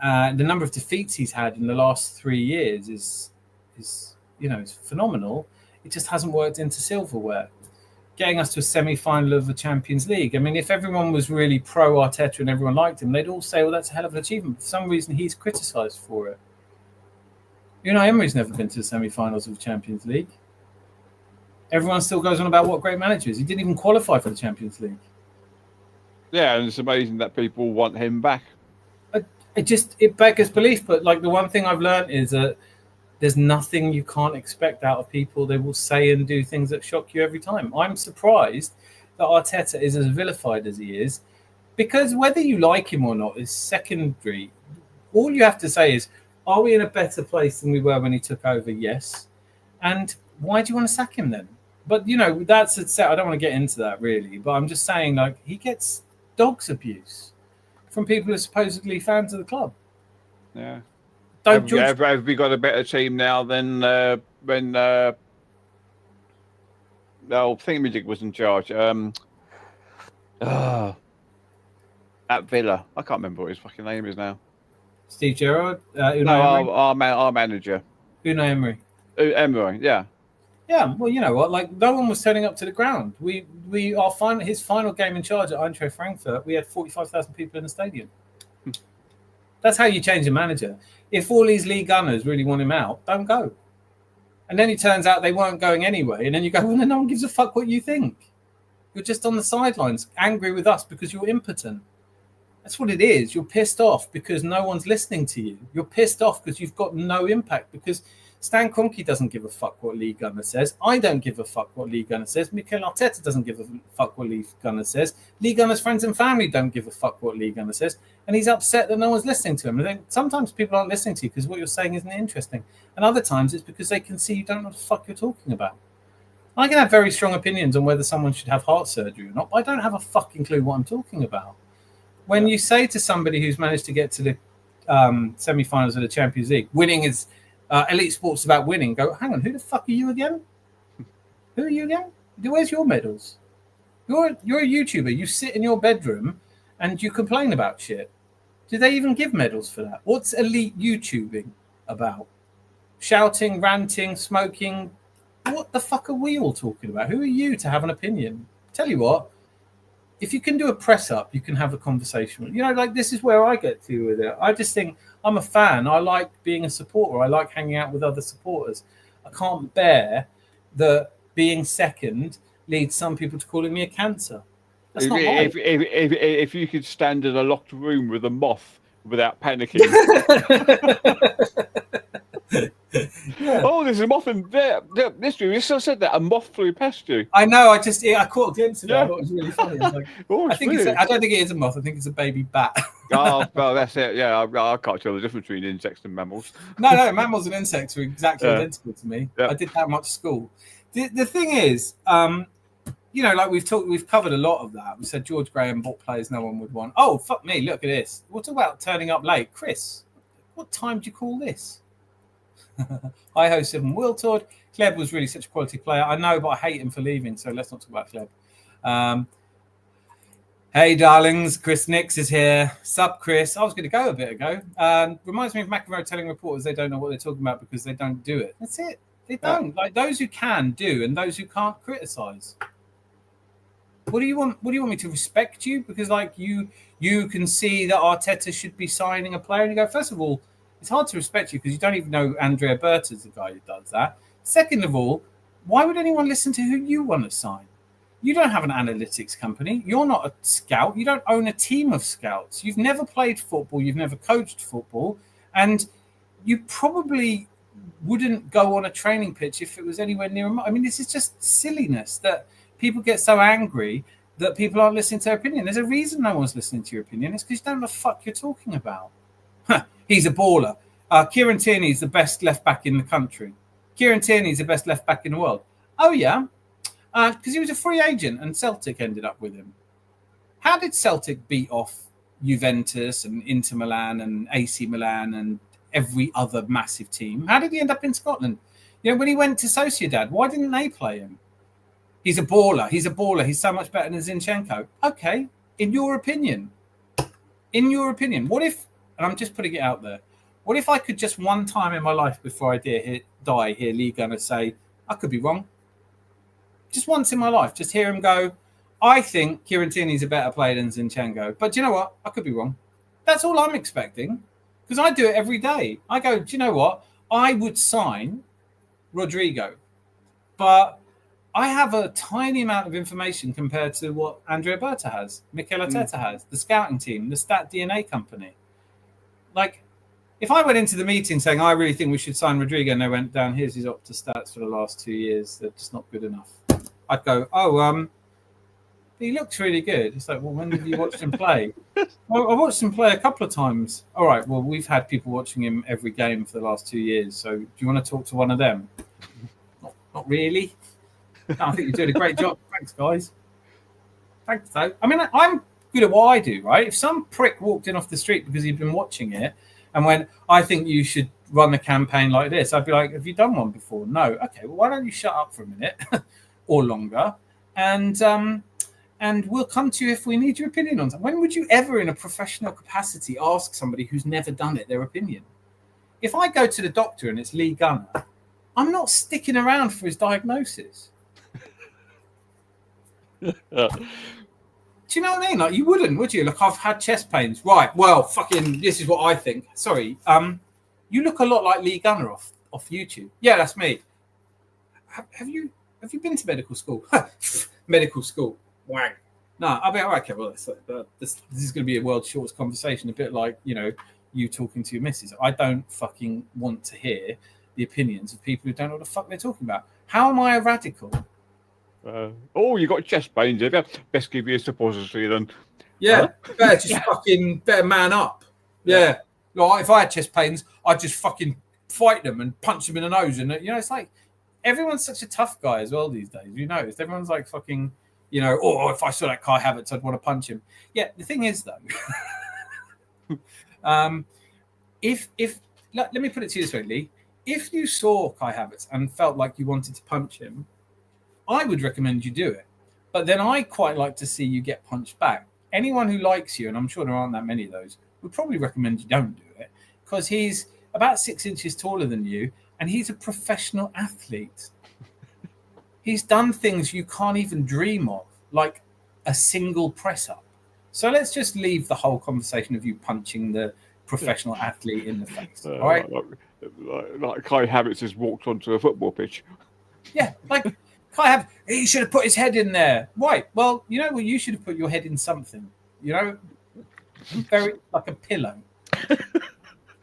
The number of defeats he's had in the last 3 years is phenomenal. It just hasn't worked into silverware. Getting us to a semi-final of the Champions League. I mean, if everyone was really pro Arteta and everyone liked him, they'd all say, well, that's a hell of an achievement. For some reason, he's criticised for it. Emery's never been to the semi-finals of the Champions League. Everyone still goes on about what great manager is. He didn't even qualify for the Champions League. Yeah, and it's amazing that people want him back. It beggars belief. But like the one thing I've learned is that there's nothing you can't expect out of people. They will say and do things that shock you every time. I'm surprised that Arteta is as vilified as he is, because whether you like him or not is secondary. All you have to say is, are we in a better place than we were when he took over? Yes. And why do you want to sack him then? But, that's a set. I don't want to get into that really, but I'm just saying, like, he gets dog's abuse from people who are supposedly fans of the club. Yeah. Have we got a better team now than when Thingamajig was in charge? At Villa. I can't remember what his fucking name is now. Steve Gerrard? Our manager. Unai Emery. Emery, yeah. Yeah, well, you know what? Like, no one was turning up to the ground. His final game in charge at Eintracht Frankfurt, we had 45,000 people in the stadium. That's how you change a manager. If all these league gunners really want him out, don't go. And then it turns out they weren't going anyway. And then you go, well, no one gives a fuck what you think. You're just on the sidelines, angry with us because you're impotent. That's what it is. You're pissed off because no one's listening to you. You're pissed off because you've got no impact, because Stan Kroenke doesn't give a fuck what Lee Gunner says. I don't give a fuck what Lee Gunner says. Mikel Arteta doesn't give a fuck what Lee Gunner says. Lee Gunner's friends and family don't give a fuck what Lee Gunner says. And he's upset that no one's listening to him. And then sometimes people aren't listening to you because what you're saying isn't interesting. And other times it's because they can see you don't know what the fuck you're talking about. I can have very strong opinions on whether someone should have heart surgery or not, but I don't have a fucking clue what I'm talking about. When you say to somebody who's managed to get to the semi-finals of the Champions League, winning is elite sports about winning, go, hang on, who the fuck are you again? Who are you again? Where's your medals? You're a YouTuber. You sit in your bedroom and you complain about shit. Do they even give medals for that? What's elite YouTubing about? Shouting, ranting, smoking. What the fuck are we all talking about? Who are you to have an opinion? Tell you what, if you can do a press up, you can have a conversation. You know, like, this is where I get to with it. I just think I'm a fan. I like being a supporter. I like hanging out with other supporters. I can't bear that being second leads some people to calling me a cancer. That's not right. If you could stand in a locked room with a moth without panicking. Yeah. Oh, there's a moth in there. This room, you still said that a moth flew past you. I know. I caught a glimpse of it. Yeah. I thought it was really funny. I was like, Oh, I think weird. I don't think it is a moth. I think it's a baby bat. Oh, well, that's it. Yeah, I can't tell the difference between insects and mammals. No, mammals and insects are exactly Yeah. identical to me. Yeah. I did that much at school. The thing is, like we've covered a lot of that. We said George Graham bought players no one would want. Oh, fuck me, look at this. We'll talk about turning up late. Chris, what time do you call this? Hi ho, Seven Wiltord. Kleb was really such a quality player. I know, but I hate him for leaving, so let's not talk about Kleb. Hey, darlings, Chris Nix is here. Sup, Chris. I was going to go a bit ago. Reminds me of McEnroe telling reporters they don't know what they're talking about because they don't do it. That's it. They don't. Like those who can do, and those who can't criticize. What do you want? What do you want me to respect you? Because like you can see that Arteta should be signing a player, and you go, first of all, it's hard to respect you because you don't even know Andrea Berta is the guy who does that. Second of all, why would anyone listen to who you want to sign? You don't have an analytics company. You're not a scout. You don't own a team of scouts. You've never played football. You've never coached football. And you probably wouldn't go on a training pitch if it was anywhere near a... I mean, this is just silliness that people get so angry that people aren't listening to their opinion. There's a reason no one's listening to your opinion. It's because you don't know what the fuck you're talking about. He's a baller. Kieran Tierney's the best left back in the country. Kieran Tierney's the best left back in the world. Oh, yeah. Because he was a free agent and Celtic ended up with him. How did Celtic beat off Juventus and Inter Milan and AC Milan and every other massive team? How did he end up in Scotland? When he went to Sociedad, why didn't they play him? He's a baller. He's He's so much better than Zinchenko. Okay, in your opinion, what if, and I'm just putting it out there, what if I could just one time in my life before I die hear Lee Gunner say, I could be wrong. Just once in my life, just hear him go, I think Kieran Tierney's a better player than Zinchenko. But do you know what? I could be wrong. That's all I'm expecting because I do it every day. I go, do you know what? I would sign Rodrygo, but I have a tiny amount of information compared to what Andrea Berta has, Mikel Arteta has, the scouting team, the Stat DNA company. Like, if I went into the meeting saying, I really think we should sign Rodrygo, and they went down, here's his Opta stats for the last 2 years, they're just not good enough. I'd go, he looks really good. It's like, well, when did you watch him play? Well, I watched him play a couple of times. All right, well, we've had people watching him every game for the last 2 years. So do you want to talk to one of them? Not really. No, I think you're doing a great job. Thanks, guys. Thanks, though. I mean, I'm good at what I do, right? If some prick walked in off the street because he'd been watching it and went, I think you should run a campaign like this, I'd be like, have you done one before? No. Okay, well, why don't you shut up for a minute or longer? And we'll come to you if we need your opinion on something. When would you ever, in a professional capacity, ask somebody who's never done it their opinion? If I go to the doctor and it's Lee Gunner, I'm not sticking around for his diagnosis. Do you know what I mean? Like, you wouldn't, would you? Look, I've had chest pains. Right, well, fucking, this is what I think. Sorry. You look a lot like Lee Gunner off YouTube. Yeah, that's me. Have you been to medical school? Medical school. Wang. No, I'll be all right. Okay, well, this is going to be a world's shortest conversation. A bit like, you talking to your missus. I don't fucking want to hear the opinions of people who don't know what the fuck they're talking about. How am I a radical? You got chest pains, have you? Best give you a suppository then. Yeah, better man up. Yeah. Like, if I had chest pains, I'd just fucking fight them and punch them in the nose. And, it's like, everyone's such a tough guy as well these days. You noticed? Everyone's like fucking, if I saw that Kai Havertz, I'd want to punch him. Yeah, the thing is, though, let me put it to you this way, Lee. If you saw Kai Havertz and felt like you wanted to punch him, I would recommend you do it. But then I quite like to see you get punched back. Anyone who likes you, and I'm sure there aren't that many of those, would probably recommend you don't do it because he's about 6 inches taller than you and he's a professional athlete. He's done things you can't even dream of, like a single press up. So let's just leave the whole conversation of you punching the professional athlete in the face. All right? Like Kai Havertz has walked onto a football pitch. Yeah, like Kai Havertz, he should have put his head in there. Why? Well, you should have put your head in something. Very like a pillow.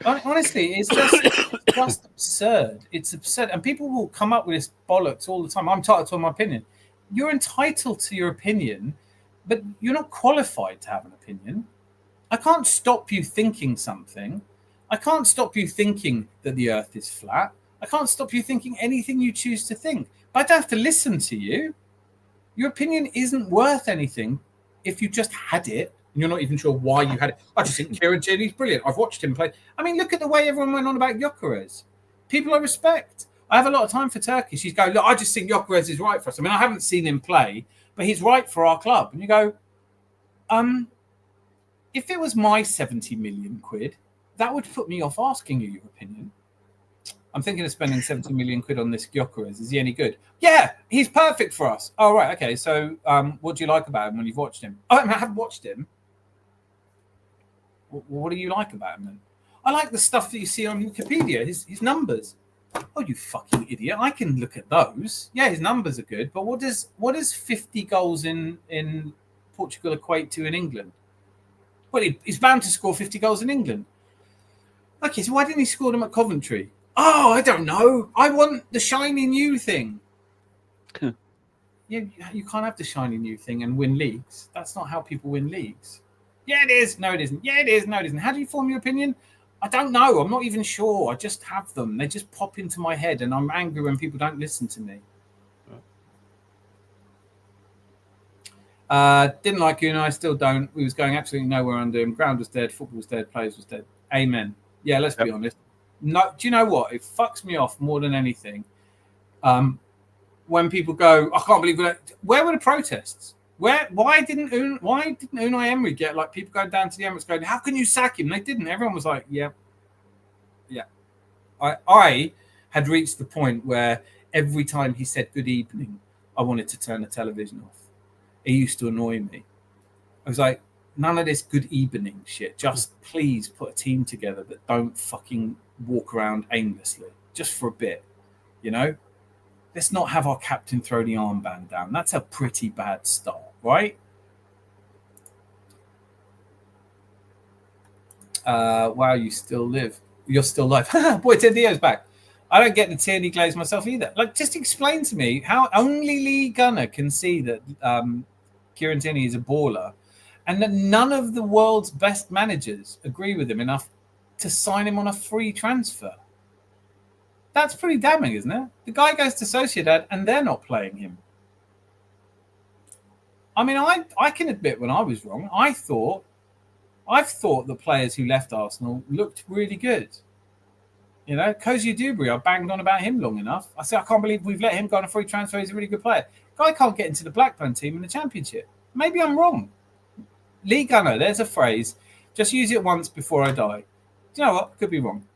Honestly, it's just absurd. It's absurd. And people will come up with this bollocks all the time. I'm entitled to my opinion. You're entitled to your opinion, but you're not qualified to have an opinion. I can't stop you thinking something. I can't stop you thinking that the earth is flat. I can't stop you thinking anything you choose to think. But I don't have to listen to you. Your opinion isn't worth anything if you just had it and you're not even sure why you had it. I just think Kieran Tierney's brilliant. I've watched him play. I mean, look at the way everyone went on about Gyökeres. People I respect. I have a lot of time for Turkey. She's going, look, I just think Gyökeres is right for us. I mean, I haven't seen him play, but he's right for our club. And you go, if it was my 70 million quid, that would put me off asking you your opinion. I'm thinking of spending 70 million quid on this Gyökeres. Is he any good? Yeah, he's perfect for us. Oh, right. Okay. So what do you like about him when you've watched him? Oh, I haven't watched him. What do you like about him then? I like the stuff that you see on Wikipedia, his numbers. Oh, you fucking idiot. I can look at those. Yeah, his numbers are good. But what does 50 goals in Portugal equate to in England? Well, he's bound to score 50 goals in England. Okay, so why didn't he score them at Coventry? Oh, I don't know. I want the shiny new thing. Yeah, you can't have the shiny new thing and win leagues. That's not how people win leagues. Yeah, it is. No, it isn't. Yeah, it is. No, it isn't. How do you form your opinion? I don't know. I'm not even sure. I just have them. They just pop into my head, and I'm angry when people don't listen to me. Didn't like you, and I still don't. We was going absolutely nowhere under him. Ground was dead. Football was dead. Players was dead. Amen. Yeah, let's be honest. No, do you know what? It fucks me off more than anything. When people go, I can't believe that. Where were the protests? Why didn't Unai Emery get like people going down to the Emirates going, how can you sack him? They didn't. Everyone was like, yeah. I had reached the point where every time he said good evening, I wanted to turn the television off. It used to annoy me. I was like, none of this good evening shit. Just please put a team together that don't fucking walk around aimlessly just for a bit, you know? Let's not have our captain throw the armband down. That's a pretty bad start, right? Wow, you still live. You're still alive. Boy, Ted Dio's back. I don't get the Tierney glaze myself either. Like, just explain to me how only Lee Gunner can see that Kieran Tierney is a baller and that none of the world's best managers agree with him enough to sign him on a free transfer. That's pretty damning, isn't it? The guy goes to Sociedad and they're not playing him. I mean, I can admit when I was wrong. I've thought the players who left Arsenal looked really good. You know, Cozy Dewberry, I banged on about him long enough. I said, I can't believe we've let him go on a free transfer. He's a really good player. Guy can't get into the Blackburn team in the Championship. Maybe I'm wrong. Lee Gunner, there's a phrase. Just use it once before I die. Do you know what? Could be wrong.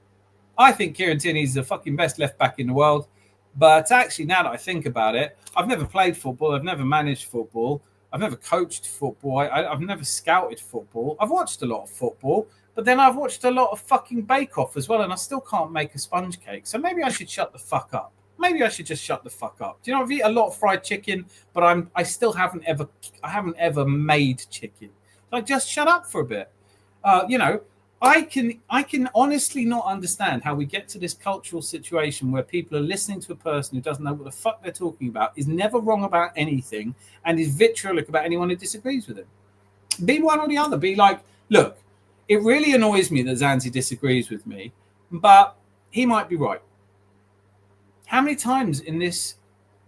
I think Kieran Tierney is the fucking best left back in the world. But actually, now that I think about it, I've never played football. I've never managed football. I've never coached football. I've never scouted football. I've watched a lot of football, but then I've watched a lot of fucking Bake Off as well, and I still can't make a sponge cake. So maybe I should shut the fuck up. Maybe I should just shut the fuck up. Do you know, I've eaten a lot of fried chicken, but I haven't ever made chicken. Like, just shut up for a bit. You know, I can honestly not understand how we get to this cultural situation where people are listening to a person who doesn't know what the fuck they're talking about, is never wrong about anything, and is vitriolic about anyone who disagrees with him. Be one or the other. Be like, look, it really annoys me that Zanzi disagrees with me, but he might be right. How many times in this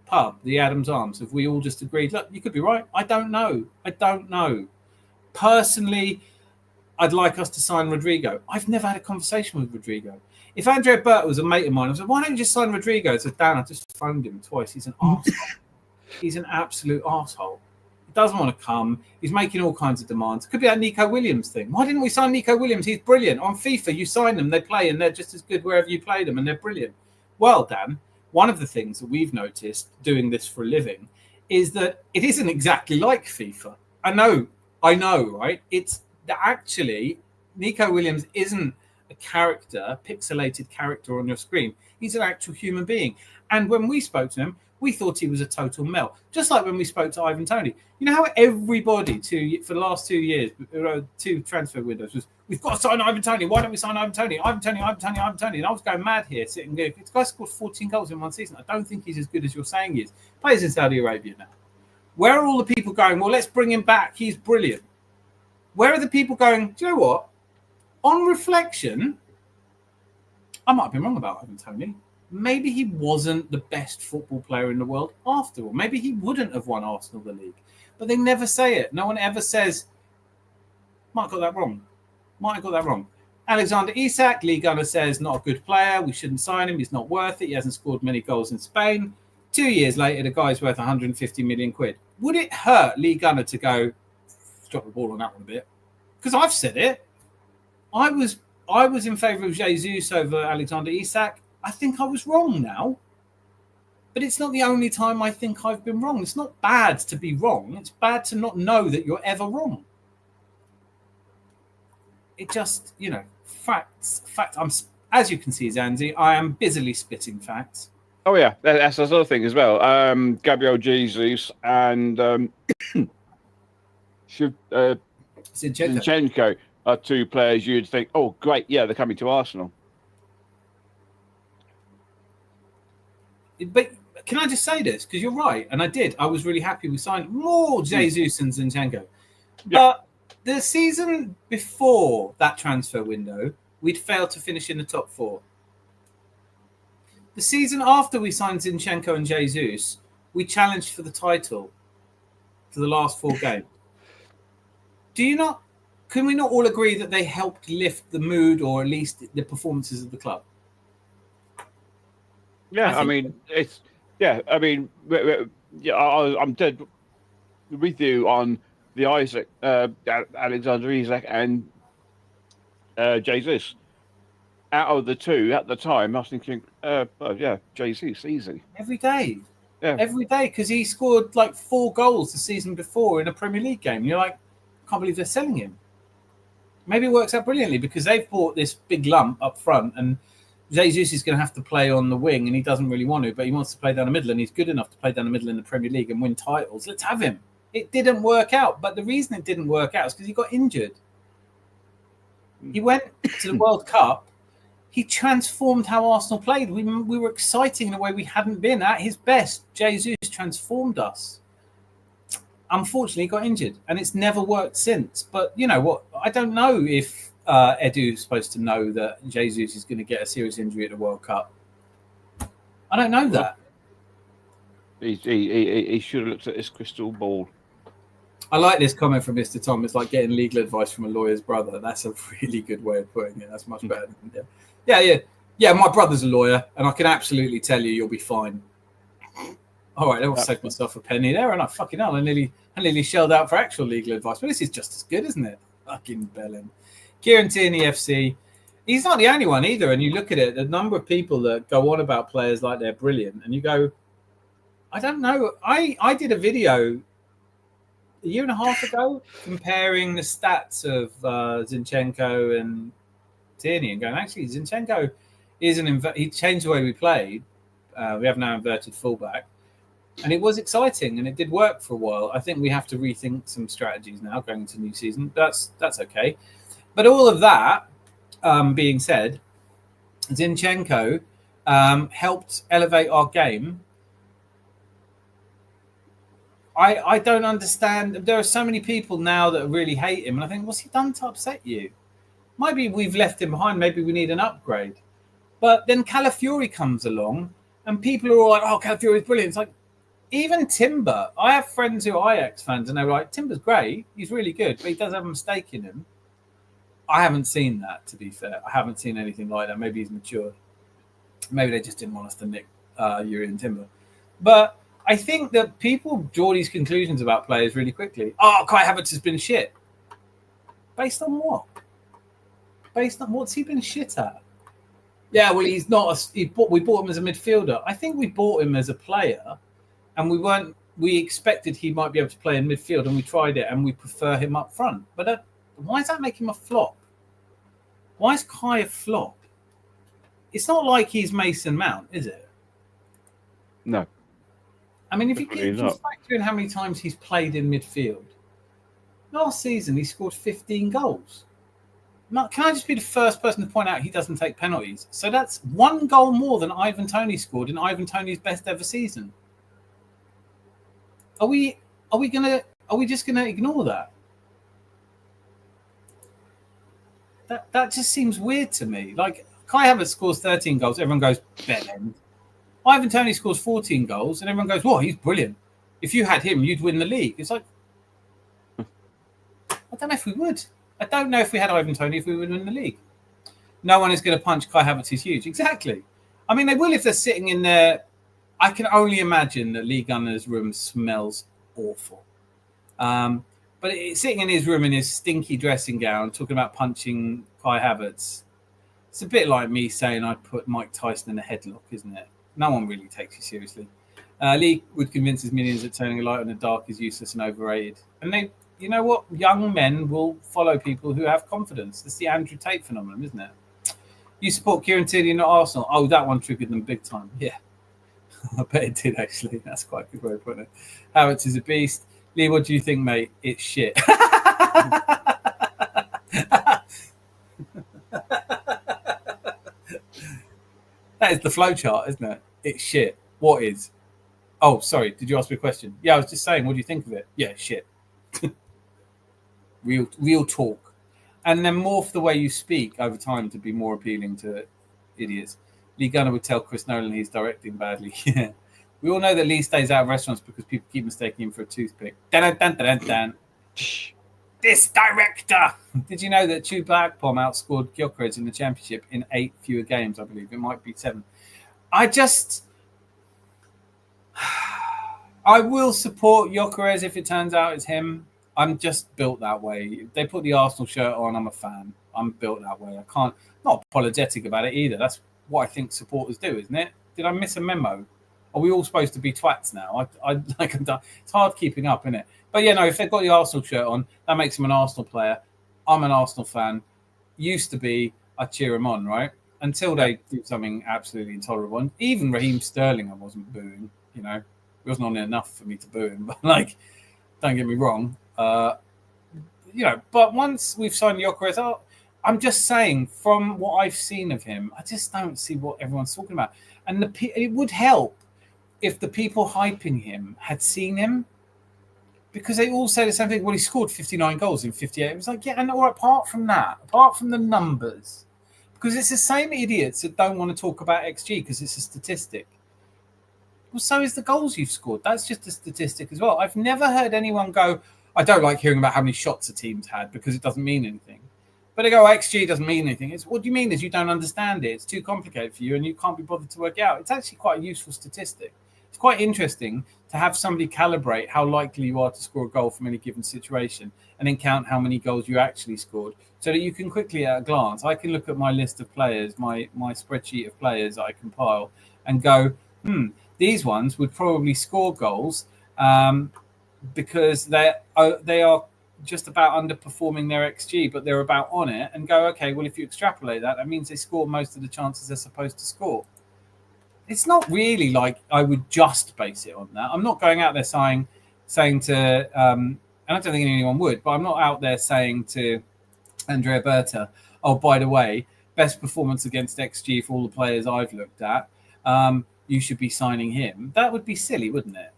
pub, the Adams Arms, have we all just agreed, look, you could be right. I don't know. Personally, I'd like us to sign Rodrygo. I've never had a conversation with Rodrygo. If Andrea Berta was a mate of mine, I was like, why don't you just sign Rodrygo? I said, Dan, I just phoned him twice. He's an arsehole. He's an absolute arsehole. He doesn't want to come. He's making all kinds of demands. It could be that Nico Williams thing. Why didn't we sign Nico Williams? He's brilliant. On FIFA, you sign them, they play, and they're just as good wherever you play them, and they're brilliant. Well, Dan, one of the things that we've noticed doing this for a living is that it isn't exactly like FIFA. I know, right? It's actually, Nico Williams isn't a character, pixelated character on your screen. He's an actual human being. And when we spoke to him, We thought he was a total melt. Just like when we spoke to Ivan Toney. You know how everybody for the last 2 years, 2 transfer windows, was, we've got to sign Ivan Toney. Why don't we sign Ivan Toney? Ivan Toney, Ivan Toney, Ivan Toney. And I was going mad here, sitting there. This guy scored 14 goals in one season. I don't think he's as good as you're saying he is. Plays in Saudi Arabia now. Where are all the people going, well, let's bring him back. He's brilliant. Where are the people going, do you know what? On reflection, I might have been wrong about Ivan Toney. Maybe he wasn't the best football player in the world after all. Maybe he wouldn't have won Arsenal the league. But they never say it. No one ever says, might have got that wrong. Might have got that wrong. Alexander Isak, Lee Gunner says, not a good player. We shouldn't sign him. He's not worth it. He hasn't scored many goals in Spain. 2 years later, the guy's worth 150 million quid. Would it hurt Lee Gunner to go, drop the ball on that one a bit? Because I've said it. I was in favour of Jesus over Alexander Isak. I think I was wrong now. But it's not the only time I think I've been wrong. It's not bad to be wrong. It's bad to not know that you're ever wrong. It just, facts. As you can see, Zanzi, I am busily spitting facts. Oh, yeah. That's another thing as well. Gabriel Jesus and Zinchenko are 2 players you'd think, oh, great, yeah, they're coming to Arsenal. But can I just say this? Because you're right, and I did. I was really happy we signed more Jesus and Zinchenko. Yeah. But the season before that transfer window, we'd failed to finish in the top 4. The season after we signed Zinchenko and Jesus, we challenged for the title for the last 4 games. Can we not all agree that they helped lift the mood or at least the performances of the club? Yeah, I'm dead with you on the Alexander Isak and Jesus. Out of the 2 at the time, I was thinking, Jesus, easy. Every day. Yeah. Every day, because he scored like 4 goals the season before in a Premier League game. And you're like, I can't believe they're selling him. Maybe it works out brilliantly because they've bought this big lump up front and Jesus is going to have to play on the wing and he doesn't really want to, but he wants to play down the middle and he's good enough to play down the middle in the Premier League and win titles. Let's have him. It didn't work out, but the reason it didn't work out is because he got injured. He went to the World Cup. He transformed how Arsenal played. We were exciting in a way we hadn't been at his best. Jesus transformed us. Unfortunately, he got injured and it's never worked since. But you know what? I don't know if Edu is supposed to know that Jesus is going to get a serious injury at the World Cup. I don't know that. He should have looked at his crystal ball. I like this comment from Mr. Tom. It's like getting legal advice from a lawyer's brother. That's a really good way of putting it. That's much better than that. Yeah, my brother's a lawyer, and I can absolutely tell you you'll be fine. All right, I'll save myself a penny there, and I fucking hell, I nearly shelled out for actual legal advice. But this is just as good, isn't it? Fucking Bellin. Kieran Tierney FC. He's not the only one either. And you look at it, the number of people that go on about players like they're brilliant, and you go, I don't know. I did a video a year and a half ago comparing the stats of Zinchenko and Tierney and going, actually, Zinchenko is he changed the way we played. We have now inverted fullback. And it was exciting and it did work for a while. I think we have to rethink some strategies now going into new season. That's okay. But all of that being said, Zinchenko helped elevate our game. I don't understand. There are so many people now that really hate him. And I think, what's he done to upset you? Maybe we've left him behind. Maybe we need an upgrade. But then Calafiori comes along and people are all like, oh, Calafiori's brilliant. It's like, even Timber. I have friends who are Ajax fans and they're like, Timber's great. He's really good, but he does have a mistake in him. I haven't seen that, to be fair. I haven't seen anything like that. Maybe he's matured. Maybe they just didn't want us to nick Urian Timber. But I think that people draw these conclusions about players really quickly. Oh, Kai Havertz has been shit. Based on what? Based on what's he been shit at? Yeah, well, he's not. We bought him as a midfielder. I think we bought him as a player, and we expected he might be able to play in midfield, and we tried it, and we prefer him up front. But why does that make him a flop? Why is Kai a flop? It's not like he's Mason Mount, is it? No. I mean, if you Definitely just factor in how many times he's played in midfield, last season he scored 15 goals. Now, can I just be the first person to point out he doesn't take penalties? So that's 1 goal more than Ivan Toney scored in Ivan Toney's best ever season. Are we just gonna ignore that? That just seems weird to me. Like Kai Havertz scores 13 goals, everyone goes bellend. Ivan Toney scores 14 goals, and everyone goes, "Whoa, he's brilliant." If you had him, you'd win the league. It's like I don't know if we would. I don't know if we had Ivan Toney if we would win the league. No one is going to punch Kai Havertz. He's huge. Exactly. I mean, they will if they're sitting in there. I can only imagine that Lee Gunner's room smells awful. But sitting in his room in his stinky dressing gown, talking about punching Kai Havertz, it's a bit like me saying I'd put Mike Tyson in a headlock, isn't it? No one really takes you seriously. Lee would convince his minions that turning a light on the dark is useless and overrated. And they, you know what? Young men will follow people who have confidence. That's the Andrew Tate phenomenon, isn't it? You support Kieran Tierney and Arsenal. Oh, that one triggered them big time. Yeah. I bet it did, actually. That's quite a good way of putting it. Havertz is a beast. Lee, what do you think, mate? It's shit. That is the flowchart, isn't it? It's shit. What is? Oh, sorry. Did you ask me a question? Yeah, I was just saying, what do you think of it? Yeah, shit. Real talk. And then morph the way you speak over time to be more appealing to idiots. Lee Gunner would tell Chris Nolan he's directing badly. Yeah. We all know that Lee stays out of restaurants because people keep mistaking him for a toothpick. Dun, dun, dun, dun, dun. This director! Did you know that Chuba Akpom outscored Gyökeres in the championship in 8 fewer games, I believe? It might be 7. I will support Gyökeres if it turns out it's him. I'm just built that way. If they put the Arsenal shirt on, I'm a fan. I'm built that way. I can't, not apologetic about it either. That's what I think supporters do, isn't it? Did I miss a memo? Are we all supposed to be twats now? It's hard keeping up, isn't it? But yeah, no, if they've got the Arsenal shirt on, that makes him an Arsenal player. I'm an Arsenal fan. Used to be, I cheer him on, right? Until they do something absolutely intolerable. And even Raheem Sterling, I wasn't booing, you know. It wasn't on enough for me to boo him. But, like, don't get me wrong. You know, but once we've signed Gyökeres, I'm just saying, from what I've seen of him, I just don't see what everyone's talking about. And it would help if the people hyping him had seen him, because they all say the same thing. Well, he scored 59 goals in 58. It was like, yeah, and apart from that, apart from the numbers, because it's the same idiots that don't want to talk about XG because it's a statistic. Well, so is the goals you've scored. That's just a statistic as well. I've never heard anyone go, I don't like hearing about how many shots a team's had because it doesn't mean anything. But they go, XG doesn't mean anything. It's what do you mean is you don't understand it. It's too complicated for you and you can't be bothered to work it out. It's actually quite a useful statistic. It's quite interesting to have somebody calibrate how likely you are to score a goal from any given situation and then count how many goals you actually scored so that you can quickly at a glance, I can look at my list of players, my spreadsheet of players that I compile and go, these ones would probably score goals because they are just about underperforming their XG, but they're about on it, and go, okay, well, if you extrapolate that, that means they score most of the chances they're supposed to score. It's not really like I would just base it on that. I'm not going out there saying to, and I don't think anyone would, but I'm not out there saying to Andrea Berta, oh, by the way, best performance against XG for all the players I've looked at, you should be signing him. That would be silly, wouldn't it?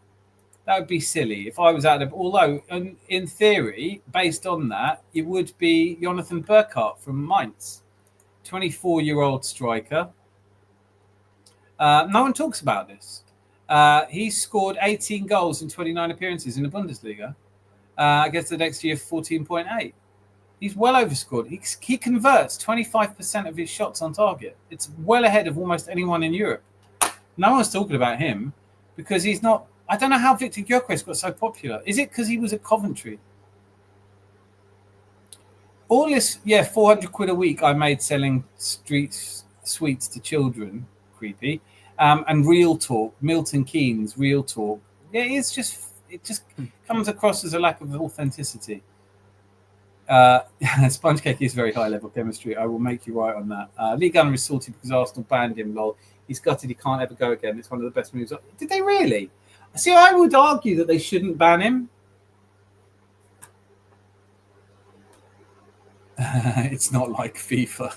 That would be silly if I was out there. Although, in theory, based on that, it would be Jonathan Burkhardt from Mainz, 24-year-old striker. No one talks about this. He's scored 18 goals in 29 appearances in the Bundesliga against the next year 14.8. He's well overscored. He converts 25% of his shots on target. It's well ahead of almost anyone in Europe. No one's talking about him because he's not. I don't know how Victor Gyökeres got so popular. Is it because he was at Coventry? All this, 400 quid a week I made selling street sweets to children. Creepy. And Real Talk, Milton Keynes, Real Talk. Yeah, it just comes across as a lack of authenticity. Sponge cake is very high level chemistry. I will make you right on that. Lee Gunner is salty because Arsenal banned him. Lol. He's gutted he can't ever go again. It's one of the best moves. Did they really? See, I would argue that they shouldn't ban him. It's not like FIFA.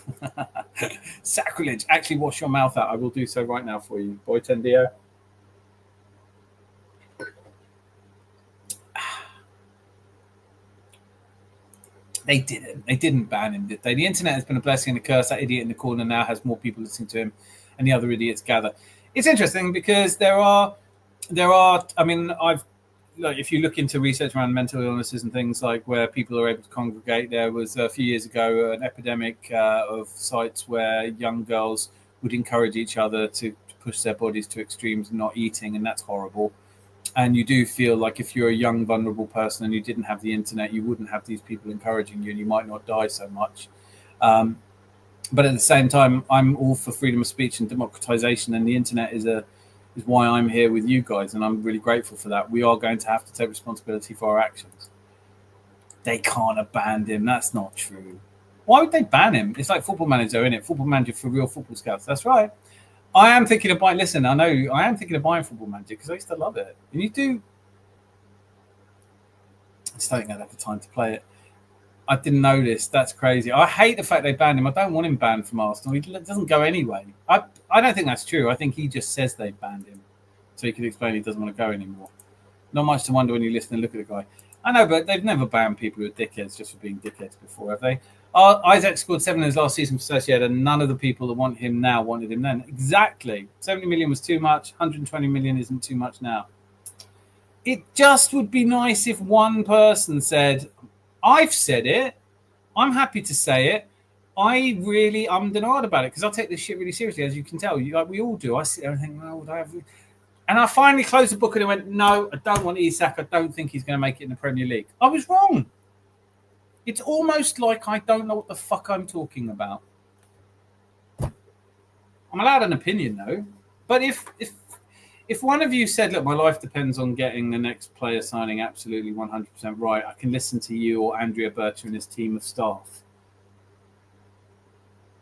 Sacrilege. Actually, wash your mouth out. I will do so right now for you. Boy Tendio. They didn't. They didn't ban him, did they? The internet has been a blessing and a curse. That idiot in the corner now has more people listening to him, and the other idiots gather. It's interesting because there are. I mean, if you look into research around mental illnesses and things like where people are able to congregate, there was a few years ago an epidemic of sites where young girls would encourage each other to push their bodies to extremes and not eating, and that's horrible. And you do feel like if you're a young, vulnerable person and you didn't have the internet, you wouldn't have these people encouraging you and you might not die so much. But at the same time, I'm all for freedom of speech and democratization, and the internet is why I'm here with you guys, and I'm really grateful for that. We are going to have to take responsibility for our actions. They can't have banned him. That's not true. Why would they ban him? It's like Football Manager, isn't it? Football Manager for real football scouts. That's right. I am thinking of buying. Listen, I know I am thinking of buying Football Manager because I used to love it. And you do. I just don't think I'd have the time to play it. I didn't know this. That's crazy. I hate the fact they banned him. I don't want him banned from Arsenal. He doesn't go anyway. I don't think that's true. I think he just says they banned him so he can explain he doesn't want to go anymore. Not much to wonder when you listen and look at the guy. I know, but they've never banned people who are dickheads just for being dickheads before, have they? Isaac scored 7 in his last season for Sociedad, and none of the people that want him now wanted him then. Exactly. 70 million was too much. 120 million isn't too much now. It just would be nice if one person said, I've said it. I'm happy to say it. I'm denied about it because I take this shit really seriously, as you can tell. We all do. I sit there and think, well, would I have... And I finally closed the book and I went, no, I don't want Isak. I don't think he's going to make it in the Premier League. I was wrong. It's almost like I don't know what the fuck I'm talking about. I'm allowed an opinion, though. But if one of you said, look, my life depends on getting the next player signing absolutely 100% right, I can listen to you or Andrea Berta and his team of staff.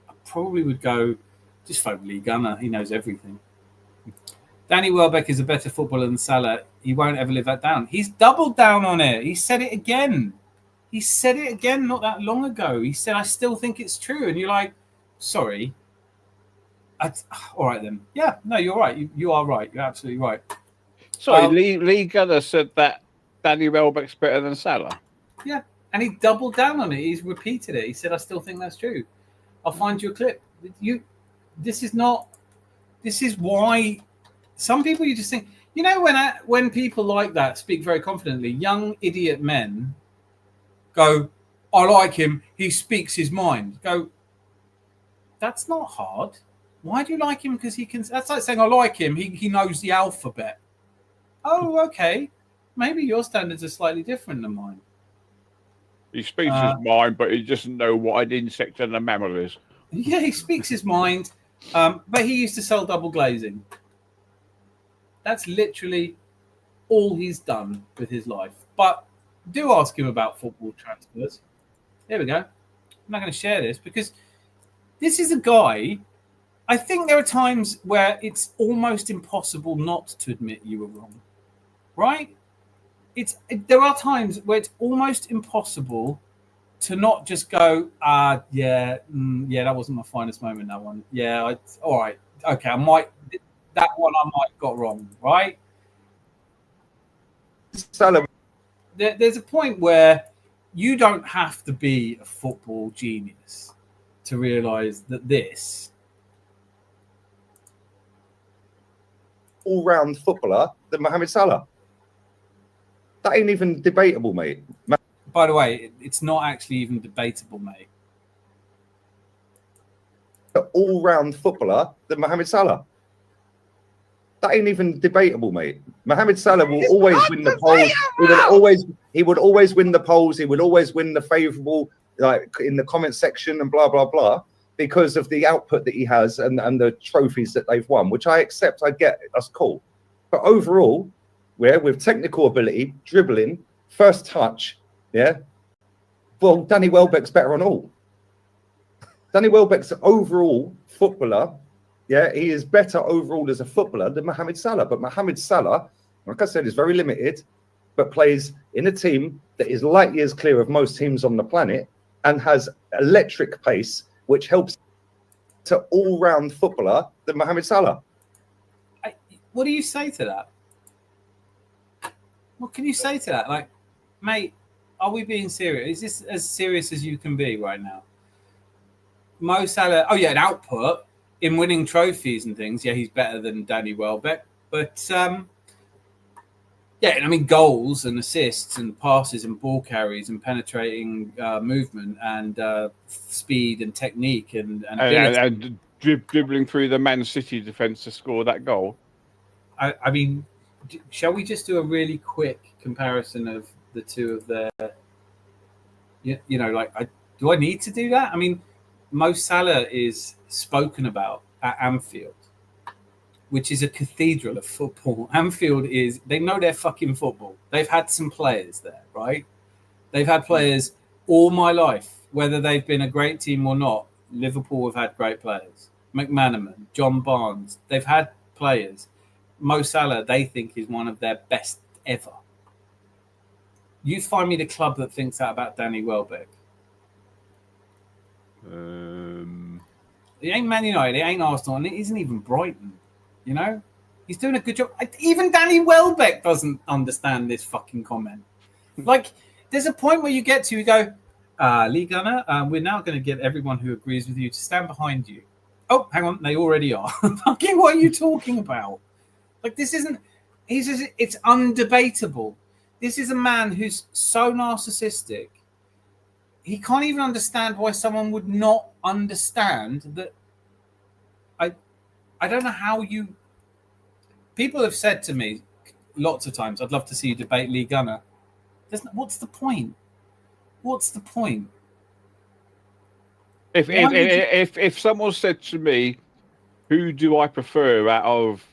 I probably would go, just vote Lee Gunner. He knows everything. Danny Welbeck is a better footballer than Salah. He won't ever live that down. He's doubled down on it. He said it again. He said it again not that long ago. He said, I still think it's true. And you're like, sorry. All right, then. Yeah, no, you're right. You are right. You're absolutely right. Sorry, Lee Gunner said that Danny Welbeck's better than Salah. Yeah, and he doubled down on it. He's repeated it. He said, I still think that's true. I'll find you a clip. This is why some people you just think, when people like that speak very confidently, young idiot men go, I like him. He speaks his mind. Go, that's not hard. Why do you like him? Because he can. That's like saying I like him. He knows the alphabet. Oh, okay. Maybe your standards are slightly different than mine. He speaks his mind, but he doesn't know what an insect and a mammal is. Yeah, he speaks his mind, but he used to sell double glazing. That's literally all he's done with his life. But do ask him about football transfers. There we go. I'm not going to share this because this is a guy. I think there are times where it's almost impossible not to admit you were wrong, right? There are times where it's almost impossible to not just go, that wasn't my finest moment, that one. Yeah, all right, okay, that one I might have got wrong, right? There's a point where you don't have to be a football genius to realise that this all-round footballer than Mohamed Salah. That ain't even debatable, mate. By the way, it's not actually even debatable, mate. An all-round footballer than Mohamed Salah. That ain't even debatable, mate. Mohamed Salah will always win the polls. He would always win the polls. He would always win the favourable, like in the comment section and blah blah blah, because of the output that he has and the trophies that they've won, which I accept. I get it. That's cool. But overall, with technical ability, dribbling, first touch, well, Danny Welbeck's better on all. Danny Welbeck's overall footballer. Yeah, he is better overall as a footballer than Mohamed Salah. But Mohamed Salah like I said, is very limited, but plays in a team that is light years clear of most teams on the planet and has electric pace, which helps to all-round footballer than Mohamed Salah. What do you say to that? What can you say to that? Like, mate, are we being serious? Is this as serious as you can be right now? Mo Salah, oh yeah, an output in winning trophies and things. Yeah, he's better than Danny Welbeck. But yeah, I mean, goals and assists and passes and ball carries and penetrating movement and speed and technique and dribbling through the Man City defence to score that goal. I mean, shall we just do a really quick comparison of the two of their, you know, like, do I need to do that? I mean, Mo Salah is spoken about at Anfield, which is a cathedral of football. Anfield is, they know their fucking football. They've had some players there, right? They've had players all my life, whether they've been a great team or not. Liverpool have had great players. McManaman, John Barnes, they've had players. Mo Salah, they think, is one of their best ever. You find me the club that thinks that about Danny Welbeck. It ain't Man United, it ain't Arsenal, and it isn't even Brighton. You know? He's doing a good job. Even Danny Welbeck doesn't understand this fucking comment. Like, there's a point where you get to, you go, Lee Gunner, we're now going to get everyone who agrees with you to stand behind you. Oh, hang on, they already are. Fucking, what are you talking about? Like, this isn't, it's undebatable. This is a man who's so narcissistic. He can't even understand why someone would not understand that. I don't know how you. People have said to me lots of times, I'd love to see you debate Lee Gunner. What's the point? What's the point? If someone said to me, who do I prefer out of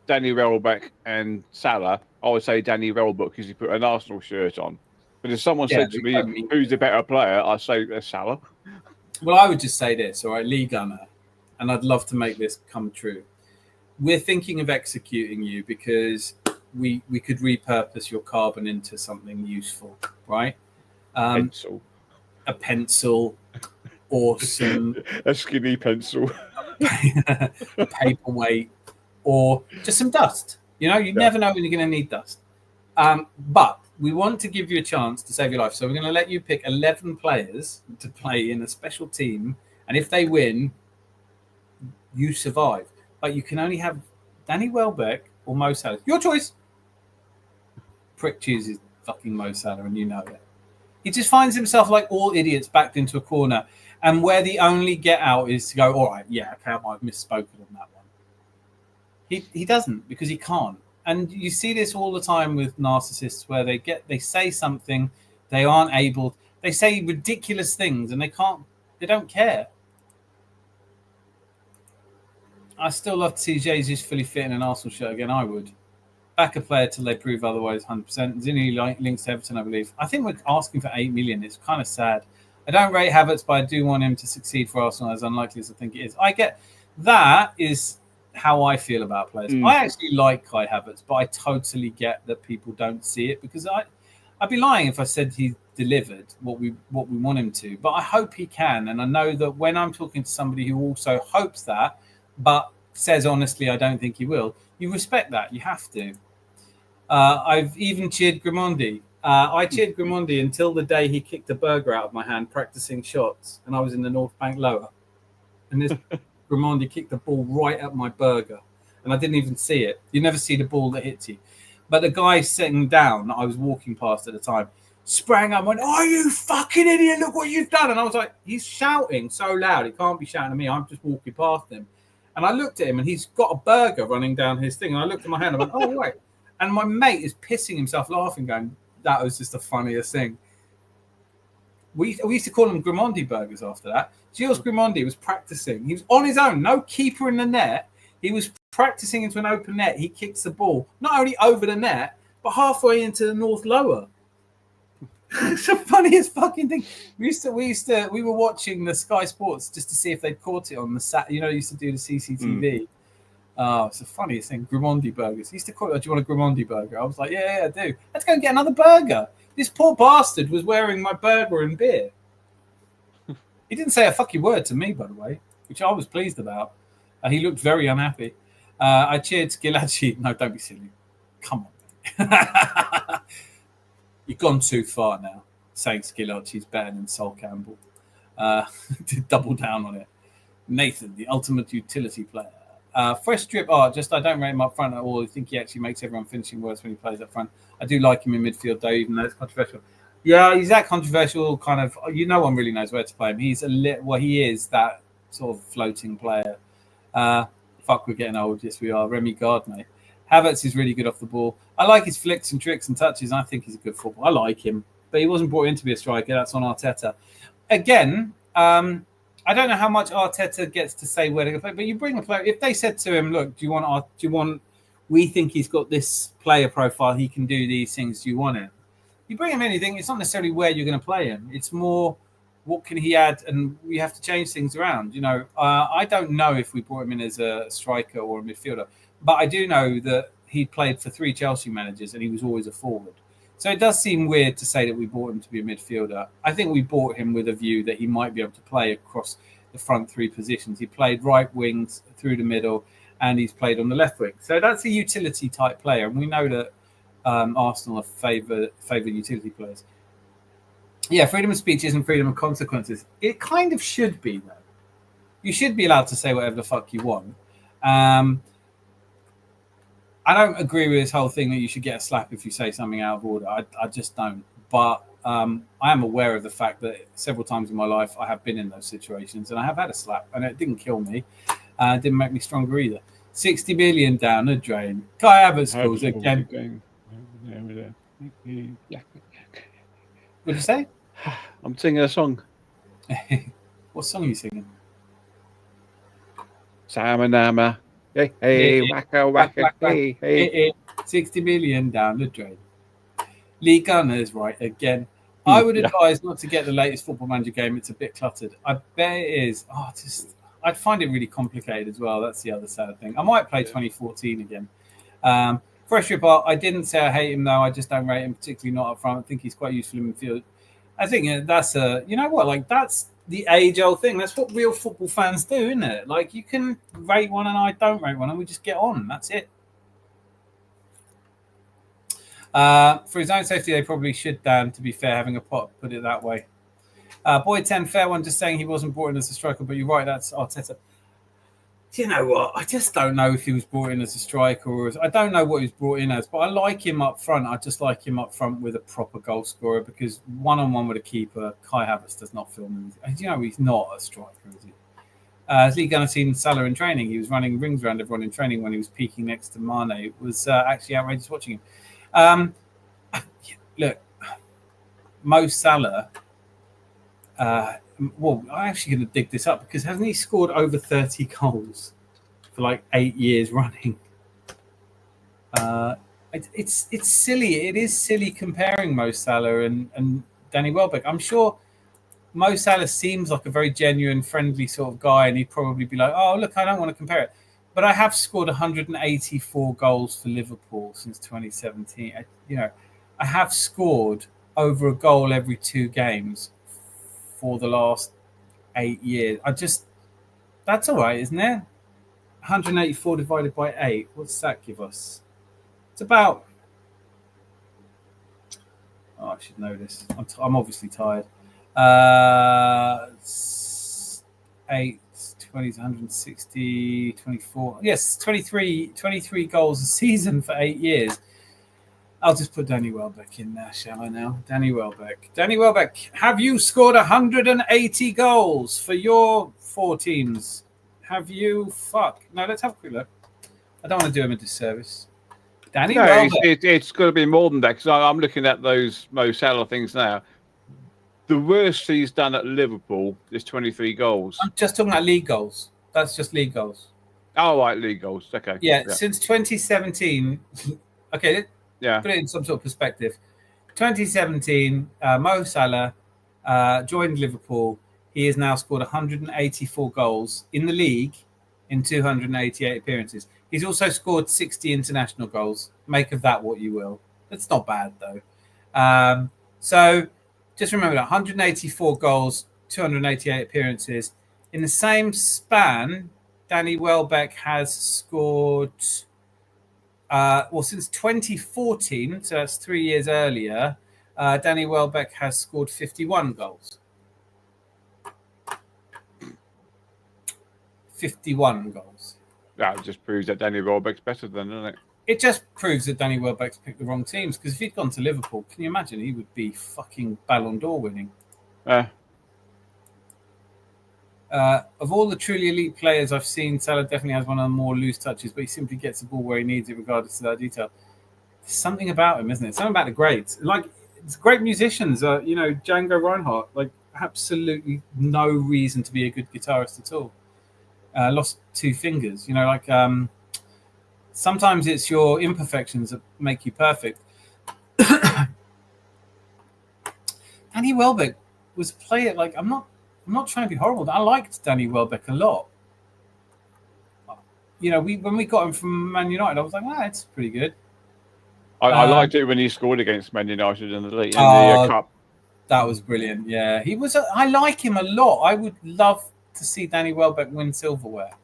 Danny Welbeck and Salah, I would say Danny Welbeck because he put an Arsenal shirt on. But if someone said to me, who's the better player, I'd say Salah. Well, I would just say this, all right, Lee Gunner, and I'd love to make this come true. We're thinking of executing you because we could repurpose your carbon into something useful, right? Pencil. A pencil, awesome. A skinny pencil. A paperweight, or just some dust. You know, you never know when you're going to need dust. But we want to give you a chance to save your life. So we're going to let you pick 11 players to play in a special team. And if they win, you survive. But you can only have Danny Welbeck or Mo Salah. Your choice. Prick chooses fucking Mo Salah, and you know it. He just finds himself like all idiots backed into a corner. And where the only get out is to go, all right, yeah, okay, I might have misspoken on that one. He doesn't, because he can't. And you see this all the time with narcissists where they say something, they aren't able, they say ridiculous things and they don't care. I still love to see Jesus fully fit in an Arsenal shirt again. I would. Back a player till they prove otherwise, 100%. Zinni links to Everton, I believe. I think we're asking for 8 million. It's kind of sad. I don't rate Havertz, but I do want him to succeed for Arsenal, as unlikely as I think it is. I get that is how I feel about players. I actually like Kai Havertz, but I totally get that people don't see it, because I'd be lying if I said he delivered what we want him to. But I hope he can, and I know that when I'm talking to somebody who also hopes that, but says honestly, I don't think he will, you respect that. You have to. I've even cheered Grimondi. I cheered Grimondi until the day he kicked a burger out of my hand practicing shots, and I was in the North Bank lower. And this Grimondi kicked the ball right at my burger, and I didn't even see it. You never see the ball that hits you. But the guy sitting down that I was walking past at the time sprang up and went, "Oh, you fucking idiot, look what you've done." And I was like, he's shouting so loud, he can't be shouting at me. I'm just walking past him. And I looked at him, and he's got a burger running down his thing. And I looked at my hand, and I went, "Oh, wait." And my mate is pissing himself laughing, going, that was just the funniest thing. We used to call them Grimondi burgers after that. Gilles Grimondi was practicing. He was on his own, no keeper in the net. He was practicing into an open net. He kicks the ball, not only over the net, but halfway into the North Lower. It's the funniest fucking thing. We were watching the Sky Sports just to see if they'd caught it on the used to do the CCTV. Oh, it's the funniest thing. Grimondi burgers. He used to call it, do you want a Grimondi burger? I was like, yeah, I do. I had to go and get another burger. This poor bastard was wearing my burger and beer. He didn't say a fucking word to me, by the way, which I was pleased about. He looked very unhappy. I cheered Skilacci. No, don't be silly. Come on. You've gone too far now, saying Skilacci's better than Sol Campbell. To double down on it. Nathan, the ultimate utility player. Fresh drip art, I don't rate him up front at all. I think he actually makes everyone finishing worse when he plays up front. I do like him in midfield, though, even though it's controversial. Yeah, he's that controversial kind of. No one really knows where to play him. He's he is that sort of floating player. Fuck, we're getting old. Yes, we are. Remy Gardner. Havertz is really good off the ball. I like his flicks and tricks and touches. And I think he's a good footballer. I like him, but he wasn't brought in to be a striker. That's on Arteta. Again, I don't know how much Arteta gets to say where to play, but you bring a player. If they said to him, "Look, we think he's got this player profile. He can do these things. Do you want him?" You bring him anything. It's not necessarily where you're going to play him. It's more what can he add, and we have to change things around. I don't know if we brought him in as a striker or a midfielder, but I do know that he played for 3 Chelsea managers and he was always a forward. So it does seem weird to say that we bought him to be a midfielder. I think we bought him with a view that he might be able to play across the front 3 positions. He played right wings through the middle, and he's played on the left wing. So that's a utility type player, and we know that Arsenal favour utility players. Yeah, freedom of speech isn't freedom of consequences. It kind of should be, though. You should be allowed to say whatever the fuck you want. I don't agree with this whole thing that you should get a slap if you say something out of order. I just don't. But I am aware of the fact that several times in my life I have been in those situations and I have had a slap, and it didn't kill me. It didn't make me stronger either. 60 million down the drain. Kai Havertz scores again. What did you say? I'm singing a song. What song are you singing? Samanama. Hey, waka, waka, hey. 60 million down the drain. Lee Gunner's right again. I would advise not to get the latest Football Manager game. It's a bit cluttered. I bet it is. I'd find it really complicated as well. That's the other sad thing. I might play 2014 again. Fresh report. I didn't say I hate him, though. I just don't rate him, particularly not up front. I think he's quite useful in midfield. I think that's that's the age-old thing. That's what real football fans do, isn't it? Like, you can rate one and I don't rate one, and we just get on. That's it. For his own safety, they probably should, Dan, to be fair, having a pot, put it that way. Boy 10, fair one, just saying he wasn't brought in as a striker, but you're right, that's Arteta. Do you know what? I just don't know if he was brought in as a striker or I don't know what he was brought in as, but I like him up front. I just like him up front with a proper goal scorer, because one-on-one with a keeper, Kai Havertz does not feel me. Do you know he's not a striker, is he? Has Lee Gunner seen Salah in training? He was running rings around everyone in training when he was peaking next to Mane. It was actually outrageous watching him. Look, Mo Salah. I'm actually going to dig this up, because hasn't he scored over 30 goals for like 8 years running? It's silly. It is silly comparing Mo Salah and Danny Welbeck. I'm sure Mo Salah seems like a very genuine, friendly sort of guy, and he'd probably be like, "Oh, look, I don't want to compare it." But I have scored 184 goals for Liverpool since 2017. I have scored over a goal every 2 games for the last 8 years. That's all right, isn't it? 184 divided by 8. What's that give us? It's about. Oh, I should know this. I'm obviously tired. 8, 20, 160, 24. Yes, 23 goals a season for 8 years. I'll just put Danny Welbeck in there, shall I now? Danny Welbeck, have you scored 180 goals for your 4 teams? Have you? No, let's have a quick look. I don't want to do him a disservice. Danny Welbeck. It's got to be more than that, because I'm looking at those Mo Salah things now. The worst he's done at Liverpool is 23 goals. I'm just talking about league goals. That's just league goals. Oh, right, league goals. Okay. Yeah. Since 2017. Okay. Yeah. Put it in some sort of perspective. 2017, Mo Salah joined Liverpool. He has now scored 184 goals in the league in 288 appearances. He's also scored 60 international goals. Make of that what you will. That's not bad, though. So just remember that 184 goals, 288 appearances. In the same span, Danny Welbeck has scored, since 2014, so that's 3 years earlier, Danny Welbeck has scored 51 goals. 51 goals. That just proves that Danny Welbeck's better than, doesn't it? It just proves that Danny Welbeck's picked the wrong teams, because if he'd gone to Liverpool, can you imagine he would be fucking Ballon d'Or winning? Of all the truly elite players I've seen, Salah definitely has one of the more loose touches, but he simply gets the ball where he needs it, regardless of that detail. There's something about him, isn't it? Something about the greats. Like, it's great musicians, Django Reinhardt, like, absolutely no reason to be a good guitarist at all. Lost 2 fingers, sometimes it's your imperfections that make you perfect. Danny Welbeck was a player, like, I'm not trying to be horrible. I liked Danny Welbeck a lot. When we got him from Man United, I was like, it's pretty good. I liked it when he scored against Man United in the cup. That was brilliant. Yeah, he was. I like him a lot. I would love to see Danny Welbeck win silverware.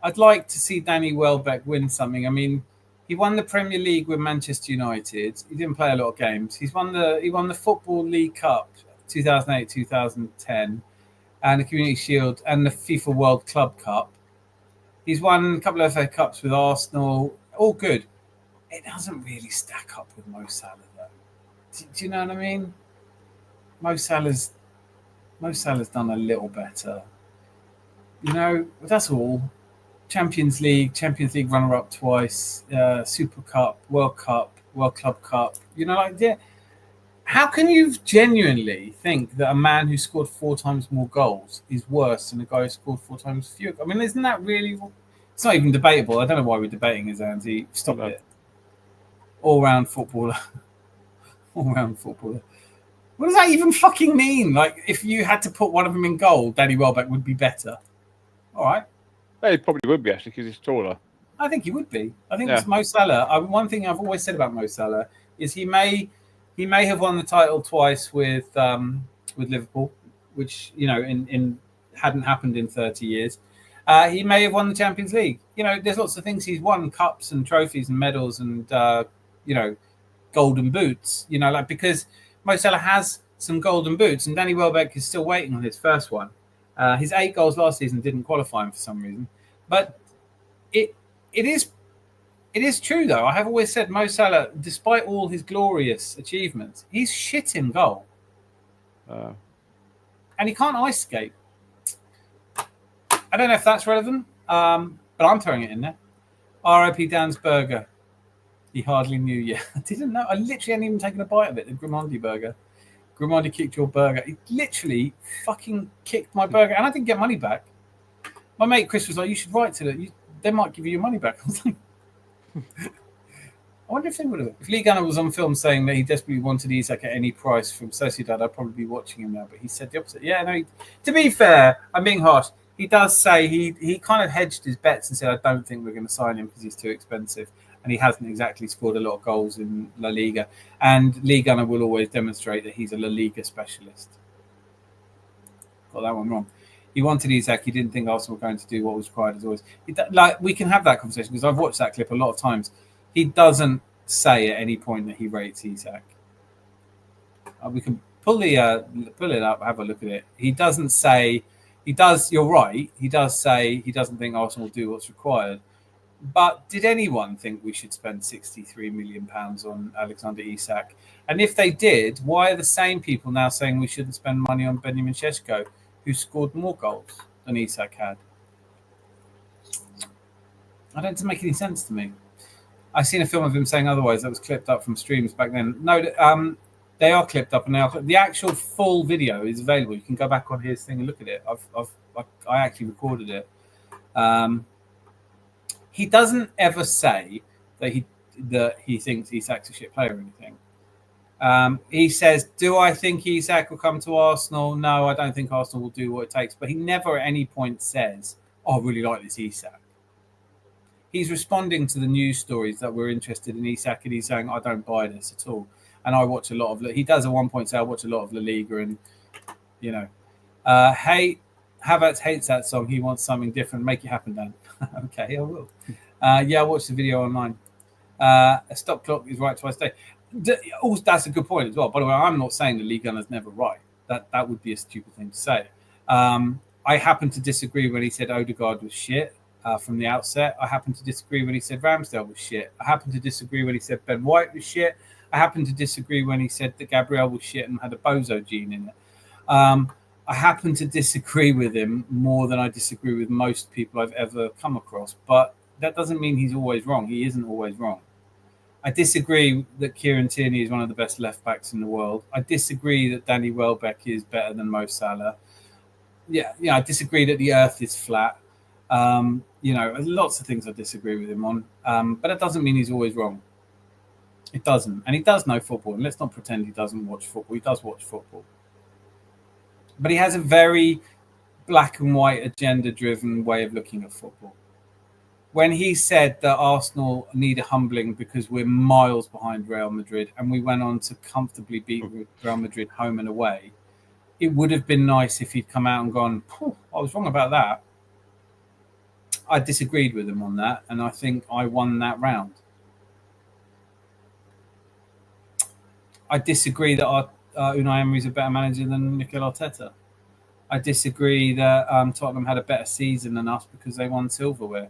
I'd like to see Danny Welbeck win something. I mean, he won the Premier League with Manchester United. He didn't play a lot of games. He won the Football League Cup 2008, 2010, and the Community Shield and the FIFA World Club Cup. He's won a couple of FA Cups with Arsenal. All good. It doesn't really stack up with Mo Salah, though. Do you know what I mean? Mo Salah's done a little better. That's all. Champions League runner-up twice, Super Cup, World Club Cup. How can you genuinely think that a man who scored 4 times more goals is worse than a guy who scored 4 times fewer? I mean, isn't that really? It's not even debatable. I don't know why we're debating it, Andy. Stop it. All-round footballer. All-round footballer. What does that even fucking mean? Like, if you had to put one of them in goal, Danny Welbeck would be better. All right. He probably would be, actually, because he's taller. I think he would be. I think it's Mo Salah. One thing I've always said about Mo Salah is he may have won the title twice with Liverpool, which in hadn't happened in 30 years. He may have won the Champions League. There's lots of things he's won: cups and trophies and medals and golden boots. Because Mo Salah has some golden boots, and Danny Welbeck is still waiting on his first one. His 8 goals last season didn't qualify him for some reason, but it is true though. I have always said Mo Salah, despite all his glorious achievements, he's shit in goal, and he can't ice skate. I don't know if that's relevant, but I'm throwing it in there. R.I.P. Dan's burger. He hardly knew you. I didn't know. I literally hadn't even taken a bite of it. The Grimandi burger. Grimandi kicked your burger. He literally fucking kicked my burger, and I didn't get money back. My mate Chris was like, "You should write to them. They might give you your money back." I was like, I wonder if they would have. If Lee Gunnar was on film saying that he desperately wanted Isak at any price from Sociedad, I'd probably be watching him now. But he said the opposite. Yeah, no. To be fair, I'm being harsh. He does say he kind of hedged his bets and said, "I don't think we're going to sign him because he's too expensive." And he hasn't exactly scored a lot of goals in La Liga. And Lee Gunnar will always demonstrate that he's a La Liga specialist. Got that one wrong. He wanted Isak. He didn't think Arsenal were going to do what was required as always. We can have that conversation because I've watched that clip a lot of times. He doesn't say at any point that he rates Isak. We can pull it up, have a look at it. He doesn't say. He does. You're right. He does say he doesn't think Arsenal will do what's required. But did anyone think we should spend £63 million on Alexander Isak? And if they did, why are the same people now saying we shouldn't spend money on Benjamin Šeško, who scored more goals than Isak had? I don't make any sense to me. I've seen a film of him saying otherwise that was clipped up from streams back then. No, they are clipped up, and the actual full video is available. You can go back on his thing and look at it. I actually recorded it. He doesn't ever say that he thinks Isak's a shit player or anything. He says, "Do I think Isak will come to Arsenal? No, I don't think Arsenal will do what it takes." But he never at any point says, oh, I really like this Isak. He's responding to the news stories that we're interested in Isak, and he's saying, I don't buy this at all. And I watch a lot of, he does at one point say, I watch a lot of La Liga, and, you know, Havertz hates that song. He wants something different. Make it happen, Dan. Okay, I will. Yeah, I watched the video online. A stop clock is right twice a day. That's a good point as well. By the way, I'm not saying the League Gunner's never right. That would be a stupid thing to say. I happen to disagree when he said Odegaard was shit from the outset. I happen to disagree when he said Ramsdale was shit. I happen to disagree when he said Ben White was shit. I happen to disagree when he said that Gabriel was shit and had a bozo gene in it. I happen to disagree with him more than I disagree with most people I've ever come across. But that doesn't mean he's always wrong. He isn't always wrong. I disagree that Kieran Tierney is one of the best left backs in the world. I disagree that Danny Welbeck is better than Mo Salah. Yeah, I disagree that the earth is flat. Lots of things I disagree with him on. But that doesn't mean he's always wrong. It doesn't. And he does know football. And let's not pretend he doesn't watch football. He does watch football. But he has a very black and white agenda-driven way of looking at football. When he said that Arsenal need a humbling because we're miles behind Real Madrid and we went on to comfortably beat Real Madrid home and away, it would have been nice if he'd come out and gone, I was wrong about that. I disagreed with him on that, and I think I won that round. I disagree that Unai Emery is a better manager than Mikel Arteta. I disagree that Tottenham had a better season than us because they won silverware.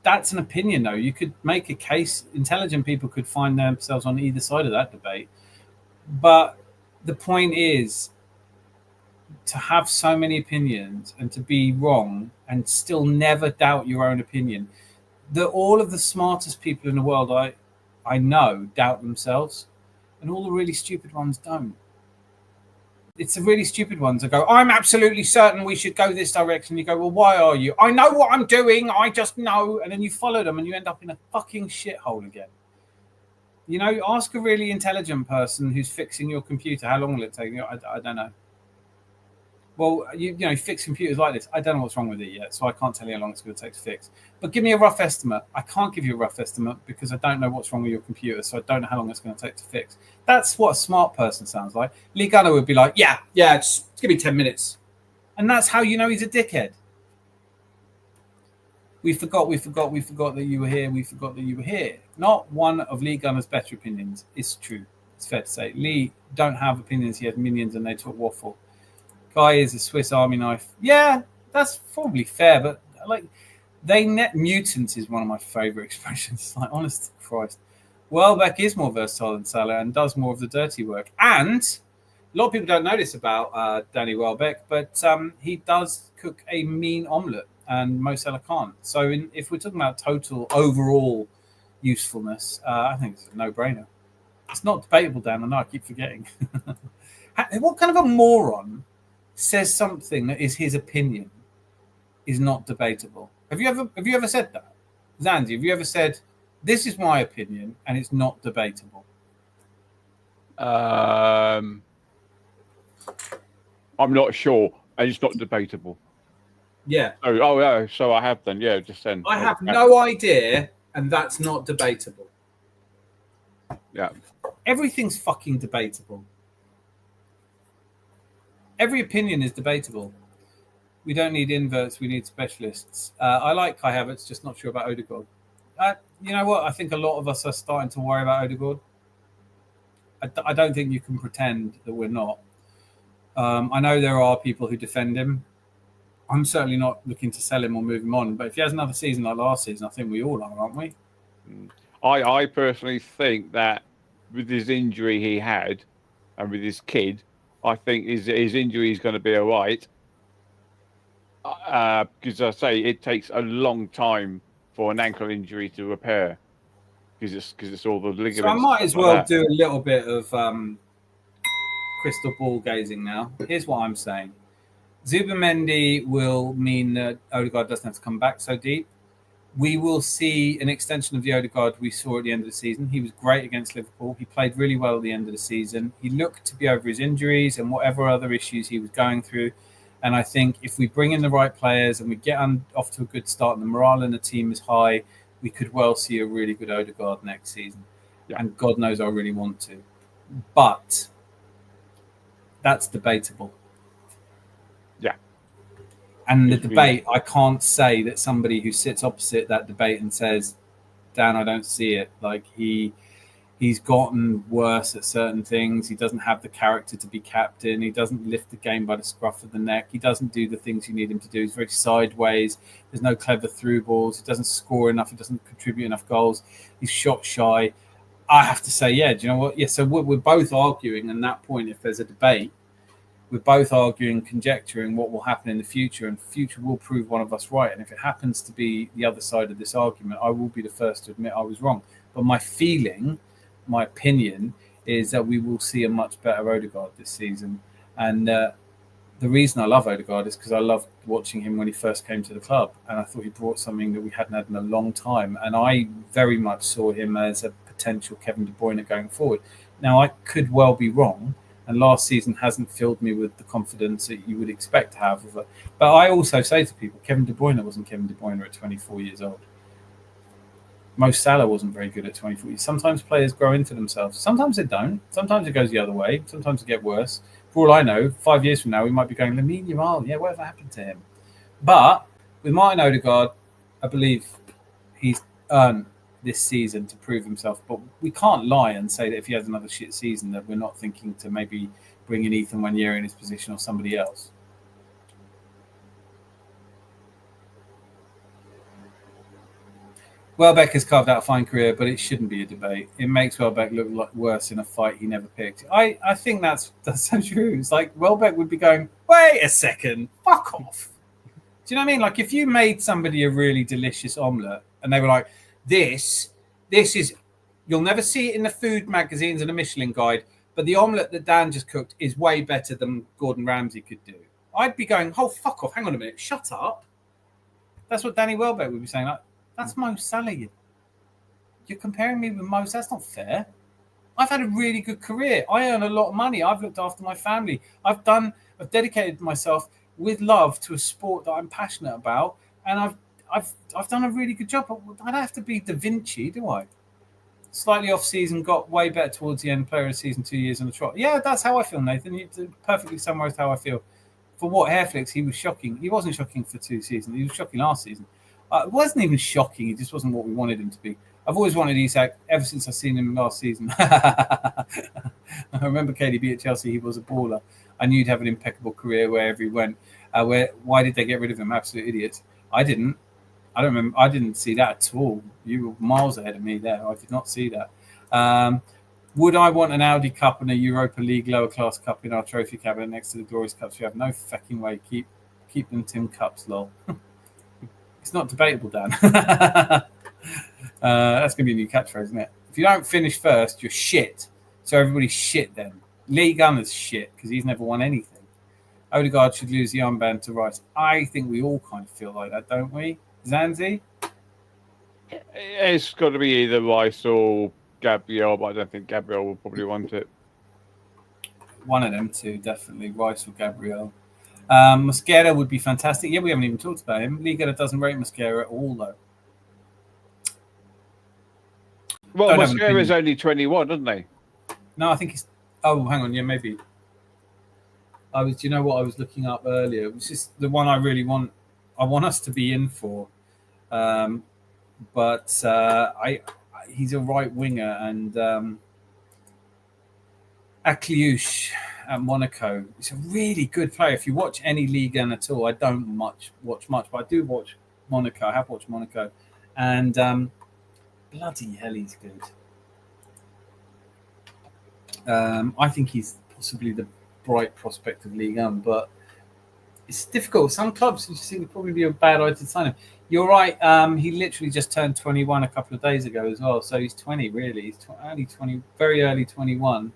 That's an opinion, though. You could make a case. Intelligent people could find themselves on either side of that debate. But the point is to have so many opinions and to be wrong and still never doubt your own opinion. All of the smartest people in the world I know doubt themselves, and all the really stupid ones don't. It's the really stupid ones that go, I'm absolutely certain we should go this direction. You go, well, why are you? I know what I'm doing. I just know. And then you follow them and you end up in a fucking shithole again. You know, ask a really intelligent person who's fixing your computer. How long will it take you? I don't know. Well, you fix computers like this. I don't know what's wrong with it yet, so I can't tell you how long it's going to take to fix. But give me a rough estimate. I can't give you a rough estimate because I don't know what's wrong with your computer, so I don't know how long it's going to take to fix. That's what a smart person sounds like. Lee Gunner would be like, yeah, just give me 10 minutes. And that's how you know he's a dickhead. We forgot that you were here. We forgot that you were here. Not one of Lee Gunner's better opinions. It's true. It's fair to say. Lee don't have opinions. He has minions and they talk waffle. Guy is a Swiss Army knife. Yeah, that's probably fair, but mutants is one of my favorite expressions. Like, honest to Christ. Welbeck is more versatile than Salah and does more of the dirty work. And a lot of people don't know this about Danny Welbeck, but he does cook a mean omelette, and Mo Salah can't. So if we're talking about total overall usefulness, I think it's a no-brainer. It's not debatable, Dan. I know I keep forgetting. What kind of a moron says something that is his opinion is not debatable? Have you ever said that? Zandy, have you ever said, this is my opinion and it's not debatable? I'm not sure, and it's not debatable. Yeah. So I have then. Yeah, just then. I have no idea, and that's not debatable. Yeah. Everything's fucking debatable. Every opinion is debatable. We don't need inverts, we need specialists. I like Kai Havertz, just not sure about Odegaard. You know what? I think a lot of us are starting to worry about Odegaard. I don't think you can pretend that we're not. I know there are people who defend him. I'm certainly not looking to sell him or move him on. But if he has another season like last season, I think we all are, aren't we? I personally think that with his injury he had and with his kid, I think his injury is going to be all right. Because I say it takes a long time for an ankle injury to repair. Because it's all the ligaments. So I might as well do a little bit of crystal ball gazing now. Here's what I'm saying. Zubimendi will mean that Odegaard doesn't have to come back so deep. We will see an extension of the Odegaard we saw at the end of the season. He was great against Liverpool. He played really well at the end of the season. He looked to be over his injuries and whatever other issues he was going through. And I think if we bring in the right players and we get off to a good start and the morale in the team is high, we could well see a really good Odegaard next season. Yeah. And God knows I really want to. But that's debatable. Yeah. And the debate, I can't say that somebody who sits opposite that debate and says, Dan, I don't see it. Like he's gotten worse at certain things. He doesn't have the character to be captain. He doesn't lift the game by the scruff of the neck. He doesn't do the things you need him to do. He's very sideways. There's no clever through balls. He doesn't score enough. He doesn't contribute enough goals. He's shot shy. I have to say, yeah, do you know what? Yeah, so we're both arguing at that point, if there's a debate, we're both arguing, conjecturing what will happen in the future, and the future will prove one of us right. And if it happens to be the other side of this argument, I will be the first to admit I was wrong. But my feeling, my opinion, is that we will see a much better Odegaard this season. And the reason I love Odegaard is because I loved watching him when he first came to the club. And I thought he brought something that we hadn't had in a long time. And I very much saw him as a potential Kevin De Bruyne going forward. Now, I could well be wrong. And last season hasn't filled me with the confidence that you would expect to have. But I also say to people, Kevin De Bruyne wasn't Kevin De Bruyne at 24 years old. Mo Salah wasn't very good at 24 years. Sometimes players grow into themselves. Sometimes they don't. Sometimes it goes the other way. Sometimes it gets worse. For all I know, 5 years from now, we might be going, Lamine Yamal, yeah, whatever happened to him? But with Martin Odegaard, I believe he's earned this season to prove himself. But we can't lie and say that if he has another shit season, that we're not thinking to maybe bring in Ethan Wanyeri in his position or somebody else. Welbeck has carved out a fine career, but it shouldn't be a debate. It makes Welbeck look like worse in a fight he never picked. I think that's so true. It's like Welbeck would be going, wait a second, fuck off. Do you know what I mean? Like if you made somebody a really delicious omelette and they were like, this is, you'll never see it in the food magazines and the Michelin guide, but the omelette that Dan just cooked is way better than Gordon Ramsay could do. I'd be going, oh, fuck off. Hang on a minute. Shut up. That's what Danny Welbeck would be saying. Like, that's Mo Salah. You're comparing me with Mo Salah. That's not fair. I've had a really good career. I earn a lot of money. I've looked after my family. I've dedicated myself with love to a sport that I'm passionate about, and I've done a really good job. I don't have to be Da Vinci, do I? Slightly off season, got way better towards the end. Player of the season, 2 years on the trot. Yeah, that's how I feel, Nathan. You perfectly summarised how I feel. For what Hairflix, he was shocking. He wasn't shocking for 2 seasons. He was shocking last season. It wasn't even shocking. He just wasn't what we wanted him to be. I've always wanted Isak ever since I've seen him last season. I remember KDB at Chelsea. He was a baller. I knew he'd have an impeccable career wherever he went. Why did they get rid of him? Absolute idiots. I didn't. I don't remember. I didn't see that at all. You were miles ahead of me there. I did not see that. Would I want an Audi Cup and a Europa League lower class cup in our trophy cabinet next to the glorious cups we have? No fucking way. Keep them Tim Cups, lol. It's not debatable, Dan. That's going to be a new catchphrase, isn't it? If you don't finish first, you're shit. So everybody's shit then. Lee Gunner's shit because he's never won anything. Odegaard should lose the armband to Rice. I think we all kind of feel like that, don't we? Zanzi? It's got to be either Rice or Gabriel, but I don't think Gabriel will probably want it. One of them two, definitely. Rice or Gabriel. Mosquera would be fantastic. Yeah, we haven't even talked about him. Liga doesn't rate Mosquera at all, though. Well, Mosquera is only 21, isn't he? No, I think he's... Oh, hang on. Yeah, maybe. Do you know what I was looking up earlier? It was just the one I really want. I want us to be in for. But he's a right winger, and Akliouche at Monaco. He's a really good player. If you watch any league at all, I don't watch much, but I do watch Monaco. I have watched Monaco, and bloody hell, he's good. I think he's possibly the bright prospect of Ligue 1, but it's difficult. Some clubs, you think, would probably be a bad idea to sign him. You're right. He literally just turned 21 a couple of days ago as well. So he's 20, really. He's early 20, very early 21.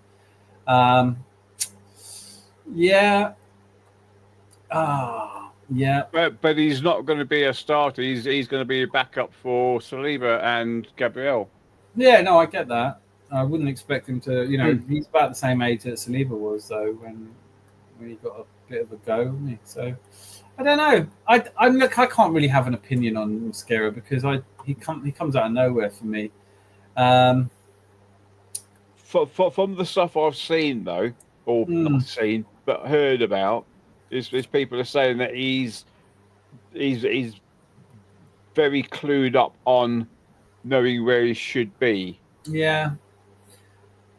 Yeah. Yeah. But he's not going to be a starter. He's going to be a backup for Saliba and Gabriel. Yeah, no, I get that. I wouldn't expect him to, he's about the same age that Saliba was, though, when he got a bit of a go, hasn't he? So I don't know. I can't really have an opinion on Mosquera because he comes out of nowhere for me. From the stuff I've seen, though, or not seen but heard about, is people are saying that he's very clued up on knowing where he should be. Yeah.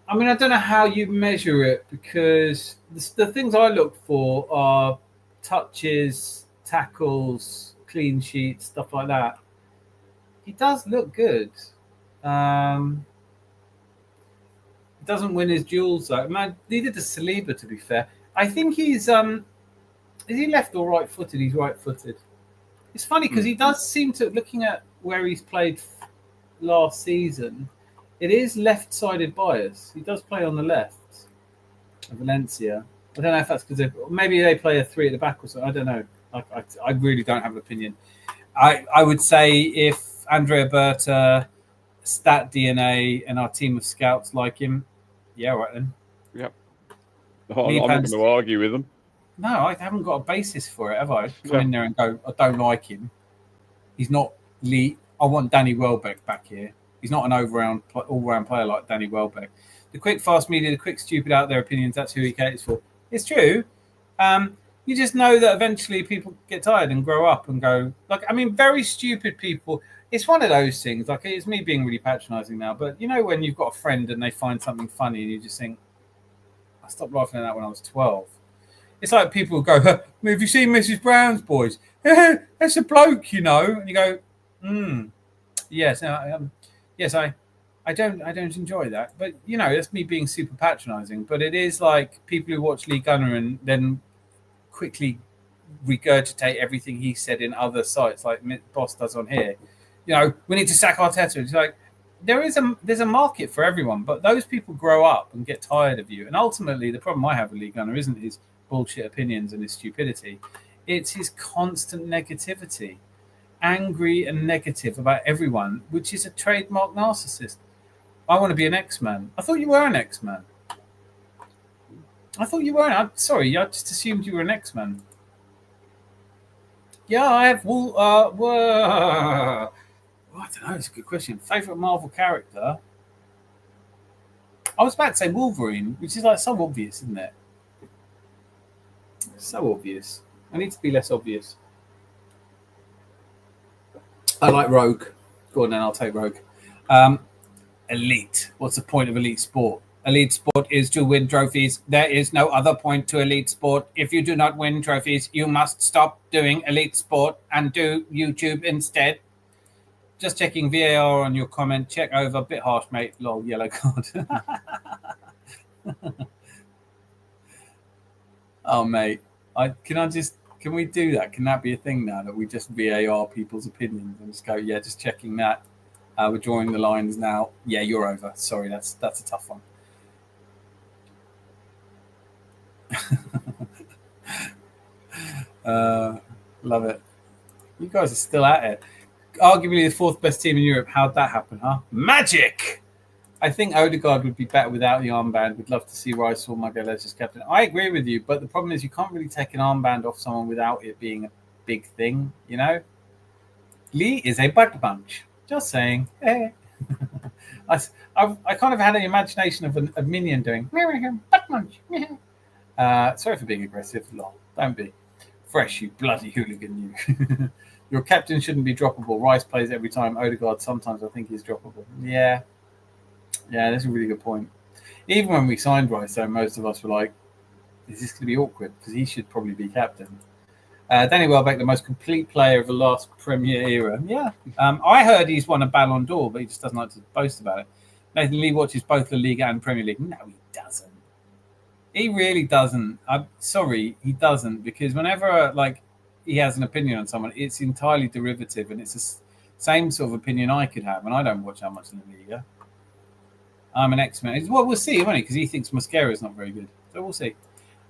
I mean, I don't know how you measure it because the things I look for are touches, tackles, clean sheets, stuff like that. He does look good. He doesn't win his duels though. Man, neither does Saliba, to be fair. I think he's is he left or right footed? He's right footed. It's funny because he does seem to, looking at where he's played last season, it is left-sided bias. He does play on the left of Valencia. I don't know if that's because maybe they play a 3 at the back or something. I don't know. I really don't have an opinion. I would say if Andrea Berta, Stat DNA, and our team of scouts like him, yeah, right then. Yep. I'm not going to argue with them. No, I haven't got a basis for it, have I? Come in there and go, I don't like him. He's not Lee. I want Danny Welbeck back here. He's not an all-round player like Danny Welbeck. The quick, fast media, the quick, stupid out their opinions, that's who he caters for. It's true. You just know that eventually people get tired and grow up and go, very stupid people. It's one of those things. Like, it's me being really patronising now, but you know when you've got a friend and they find something funny and you just think, I stopped laughing at that when I was 12. It's like people go, have you seen Mrs. Brown's Boys? That's a bloke, you know. And you go, yes, yes, I don't enjoy that. But you know, that's me being super patronising. But it is like people who watch Lee Gunner and then quickly regurgitate everything he said in other sites, like Boss does on here. You know, we need to sack Arteta. It's like there's a market for everyone, but those people grow up and get tired of you. And ultimately, the problem I have with Lee Gunner isn't his bullshit opinions and his stupidity. It's his constant negativity, angry and negative about everyone, which is a trademark narcissist. I want to be an X-Man. I thought you were an X-Man. I'm sorry, I just assumed you were an X-Man. Yeah, I have. I don't know. It's a good question. Favorite Marvel character? I was about to say Wolverine, which is like so obvious, isn't it? So obvious. I need to be less obvious. I like Rogue. Go on then, I'll take Rogue. Elite. What's the point of elite sport? Elite sport is to win trophies. There is no other point to elite sport. If you do not win trophies, you must stop doing elite sport and do YouTube instead. Just checking VAR on your comment. Check over. Bit harsh, mate. Lol, yellow card. Oh, mate. Can we do that? Can that be a thing now that we just VAR people's opinions and just go, yeah, just checking that. We're drawing the lines now. Yeah, you're over. Sorry, that's a tough one. Love it. You guys are still at it. Arguably the 4th best team in Europe. How'd that happen, huh? Magic! I think Odegaard would be better without the armband. We'd love to see Rice or Magalhaes as captain. I agree with you, but the problem is you can't really take an armband off someone without it being a big thing, you know? Lee is a butt bunch. Just saying. I kind of had an imagination of a minion doing butt munch. Sorry for being aggressive. Lol. Don't be. Fresh, you bloody hooligan, you. Your captain shouldn't be droppable. Rice plays every time. Odegaard sometimes I think he's droppable. Yeah, that's a really good point. Even when we signed Rice, though, most of us were like, is this going to be awkward? Because he should probably be captain. Danny Welbeck, the most complete player of the last Premier era. Yeah. I heard he's won a Ballon d'Or, but he just doesn't like to boast about it. Nathan Lee watches both La Liga and Premier League. No, he doesn't. He really doesn't. I'm sorry, he doesn't. Because whenever he has an opinion on someone, it's entirely derivative, and it's the same sort of opinion I could have. And I don't watch that much La Liga. I'm an X-Man. Well, we'll see, won't he? Because he thinks Mosquera is not very good. So we'll see.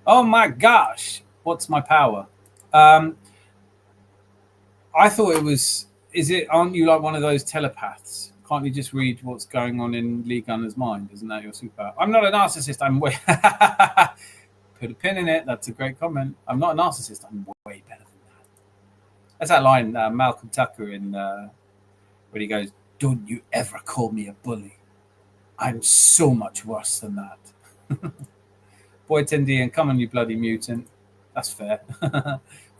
Oh my gosh. What's my power? I thought it was, aren't you like one of those telepaths? Can't you just read what's going on in Lee Gunner's mind? Isn't that your superpower? I'm not a narcissist. I'm Put a pin in it. That's a great comment. I'm not a narcissist. I'm way better than that. That's that line, Malcolm Tucker in when he goes, "Don't you ever call me a bully. I'm so much worse than that." Boy Tindian, come on, you bloody mutant. That's fair.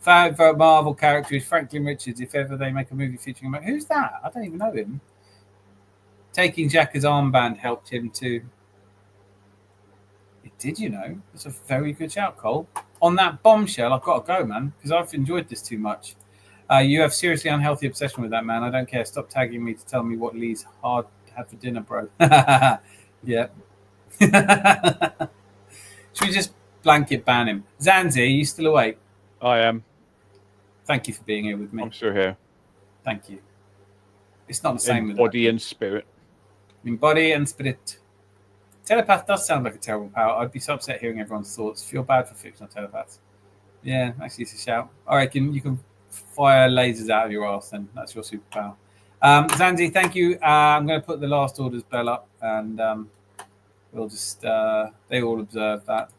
Favorite Marvel character is Franklin Richards. If ever they make a movie featuring him, who's that? I don't even know him. Taking Jacka's armband helped him too. It did, you know. It's a very good shout, Cole. On that bombshell, I've got to go, man, because I've enjoyed this too much. You have seriously unhealthy obsession with that, man. I don't care. Stop tagging me to tell me what Lee's hard had for dinner, bro. Yeah. Should we just blanket ban him? Zanzi, are you still awake? I am. Thank you for being here with me. I'm still here. Thank you. It's not the same with body and spirit. In body and spirit. Telepath does sound like a terrible power. I'd be so upset hearing everyone's thoughts. Feel bad for fictional telepaths. Yeah, actually, it's a shout. I reckon you can fire lasers out of your ass, then. That's your superpower. Zanzi, thank you. I'm going to put the last orders bell up, and we'll just, they all observe that.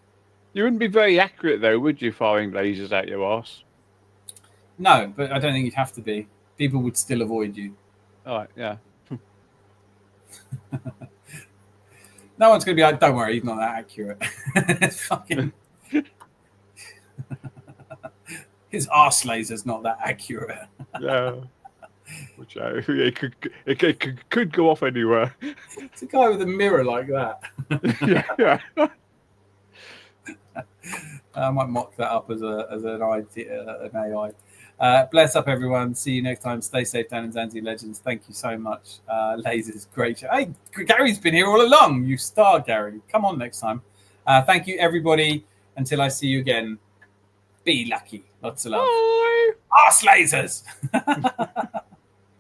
You wouldn't be very accurate, though, would you, firing lasers out your ass? No, but I don't think you'd have to be. People would still avoid you. All right, yeah. No one's going to be like, don't worry, he's not that accurate. It's fucking... His arse laser's not that accurate. Yeah. Which it could go off anywhere. It's a guy with a mirror like that. Yeah. I might mock that up as an AI. Bless up, everyone. See you next time. Stay safe down in Zanzi Legends. Thank you so much. Lasers, great show. Hey, Gary's been here all along. You star, Gary. Come on next time. Thank you, everybody. Until I see you again, be lucky. Lots of love. Bye. Arse lasers.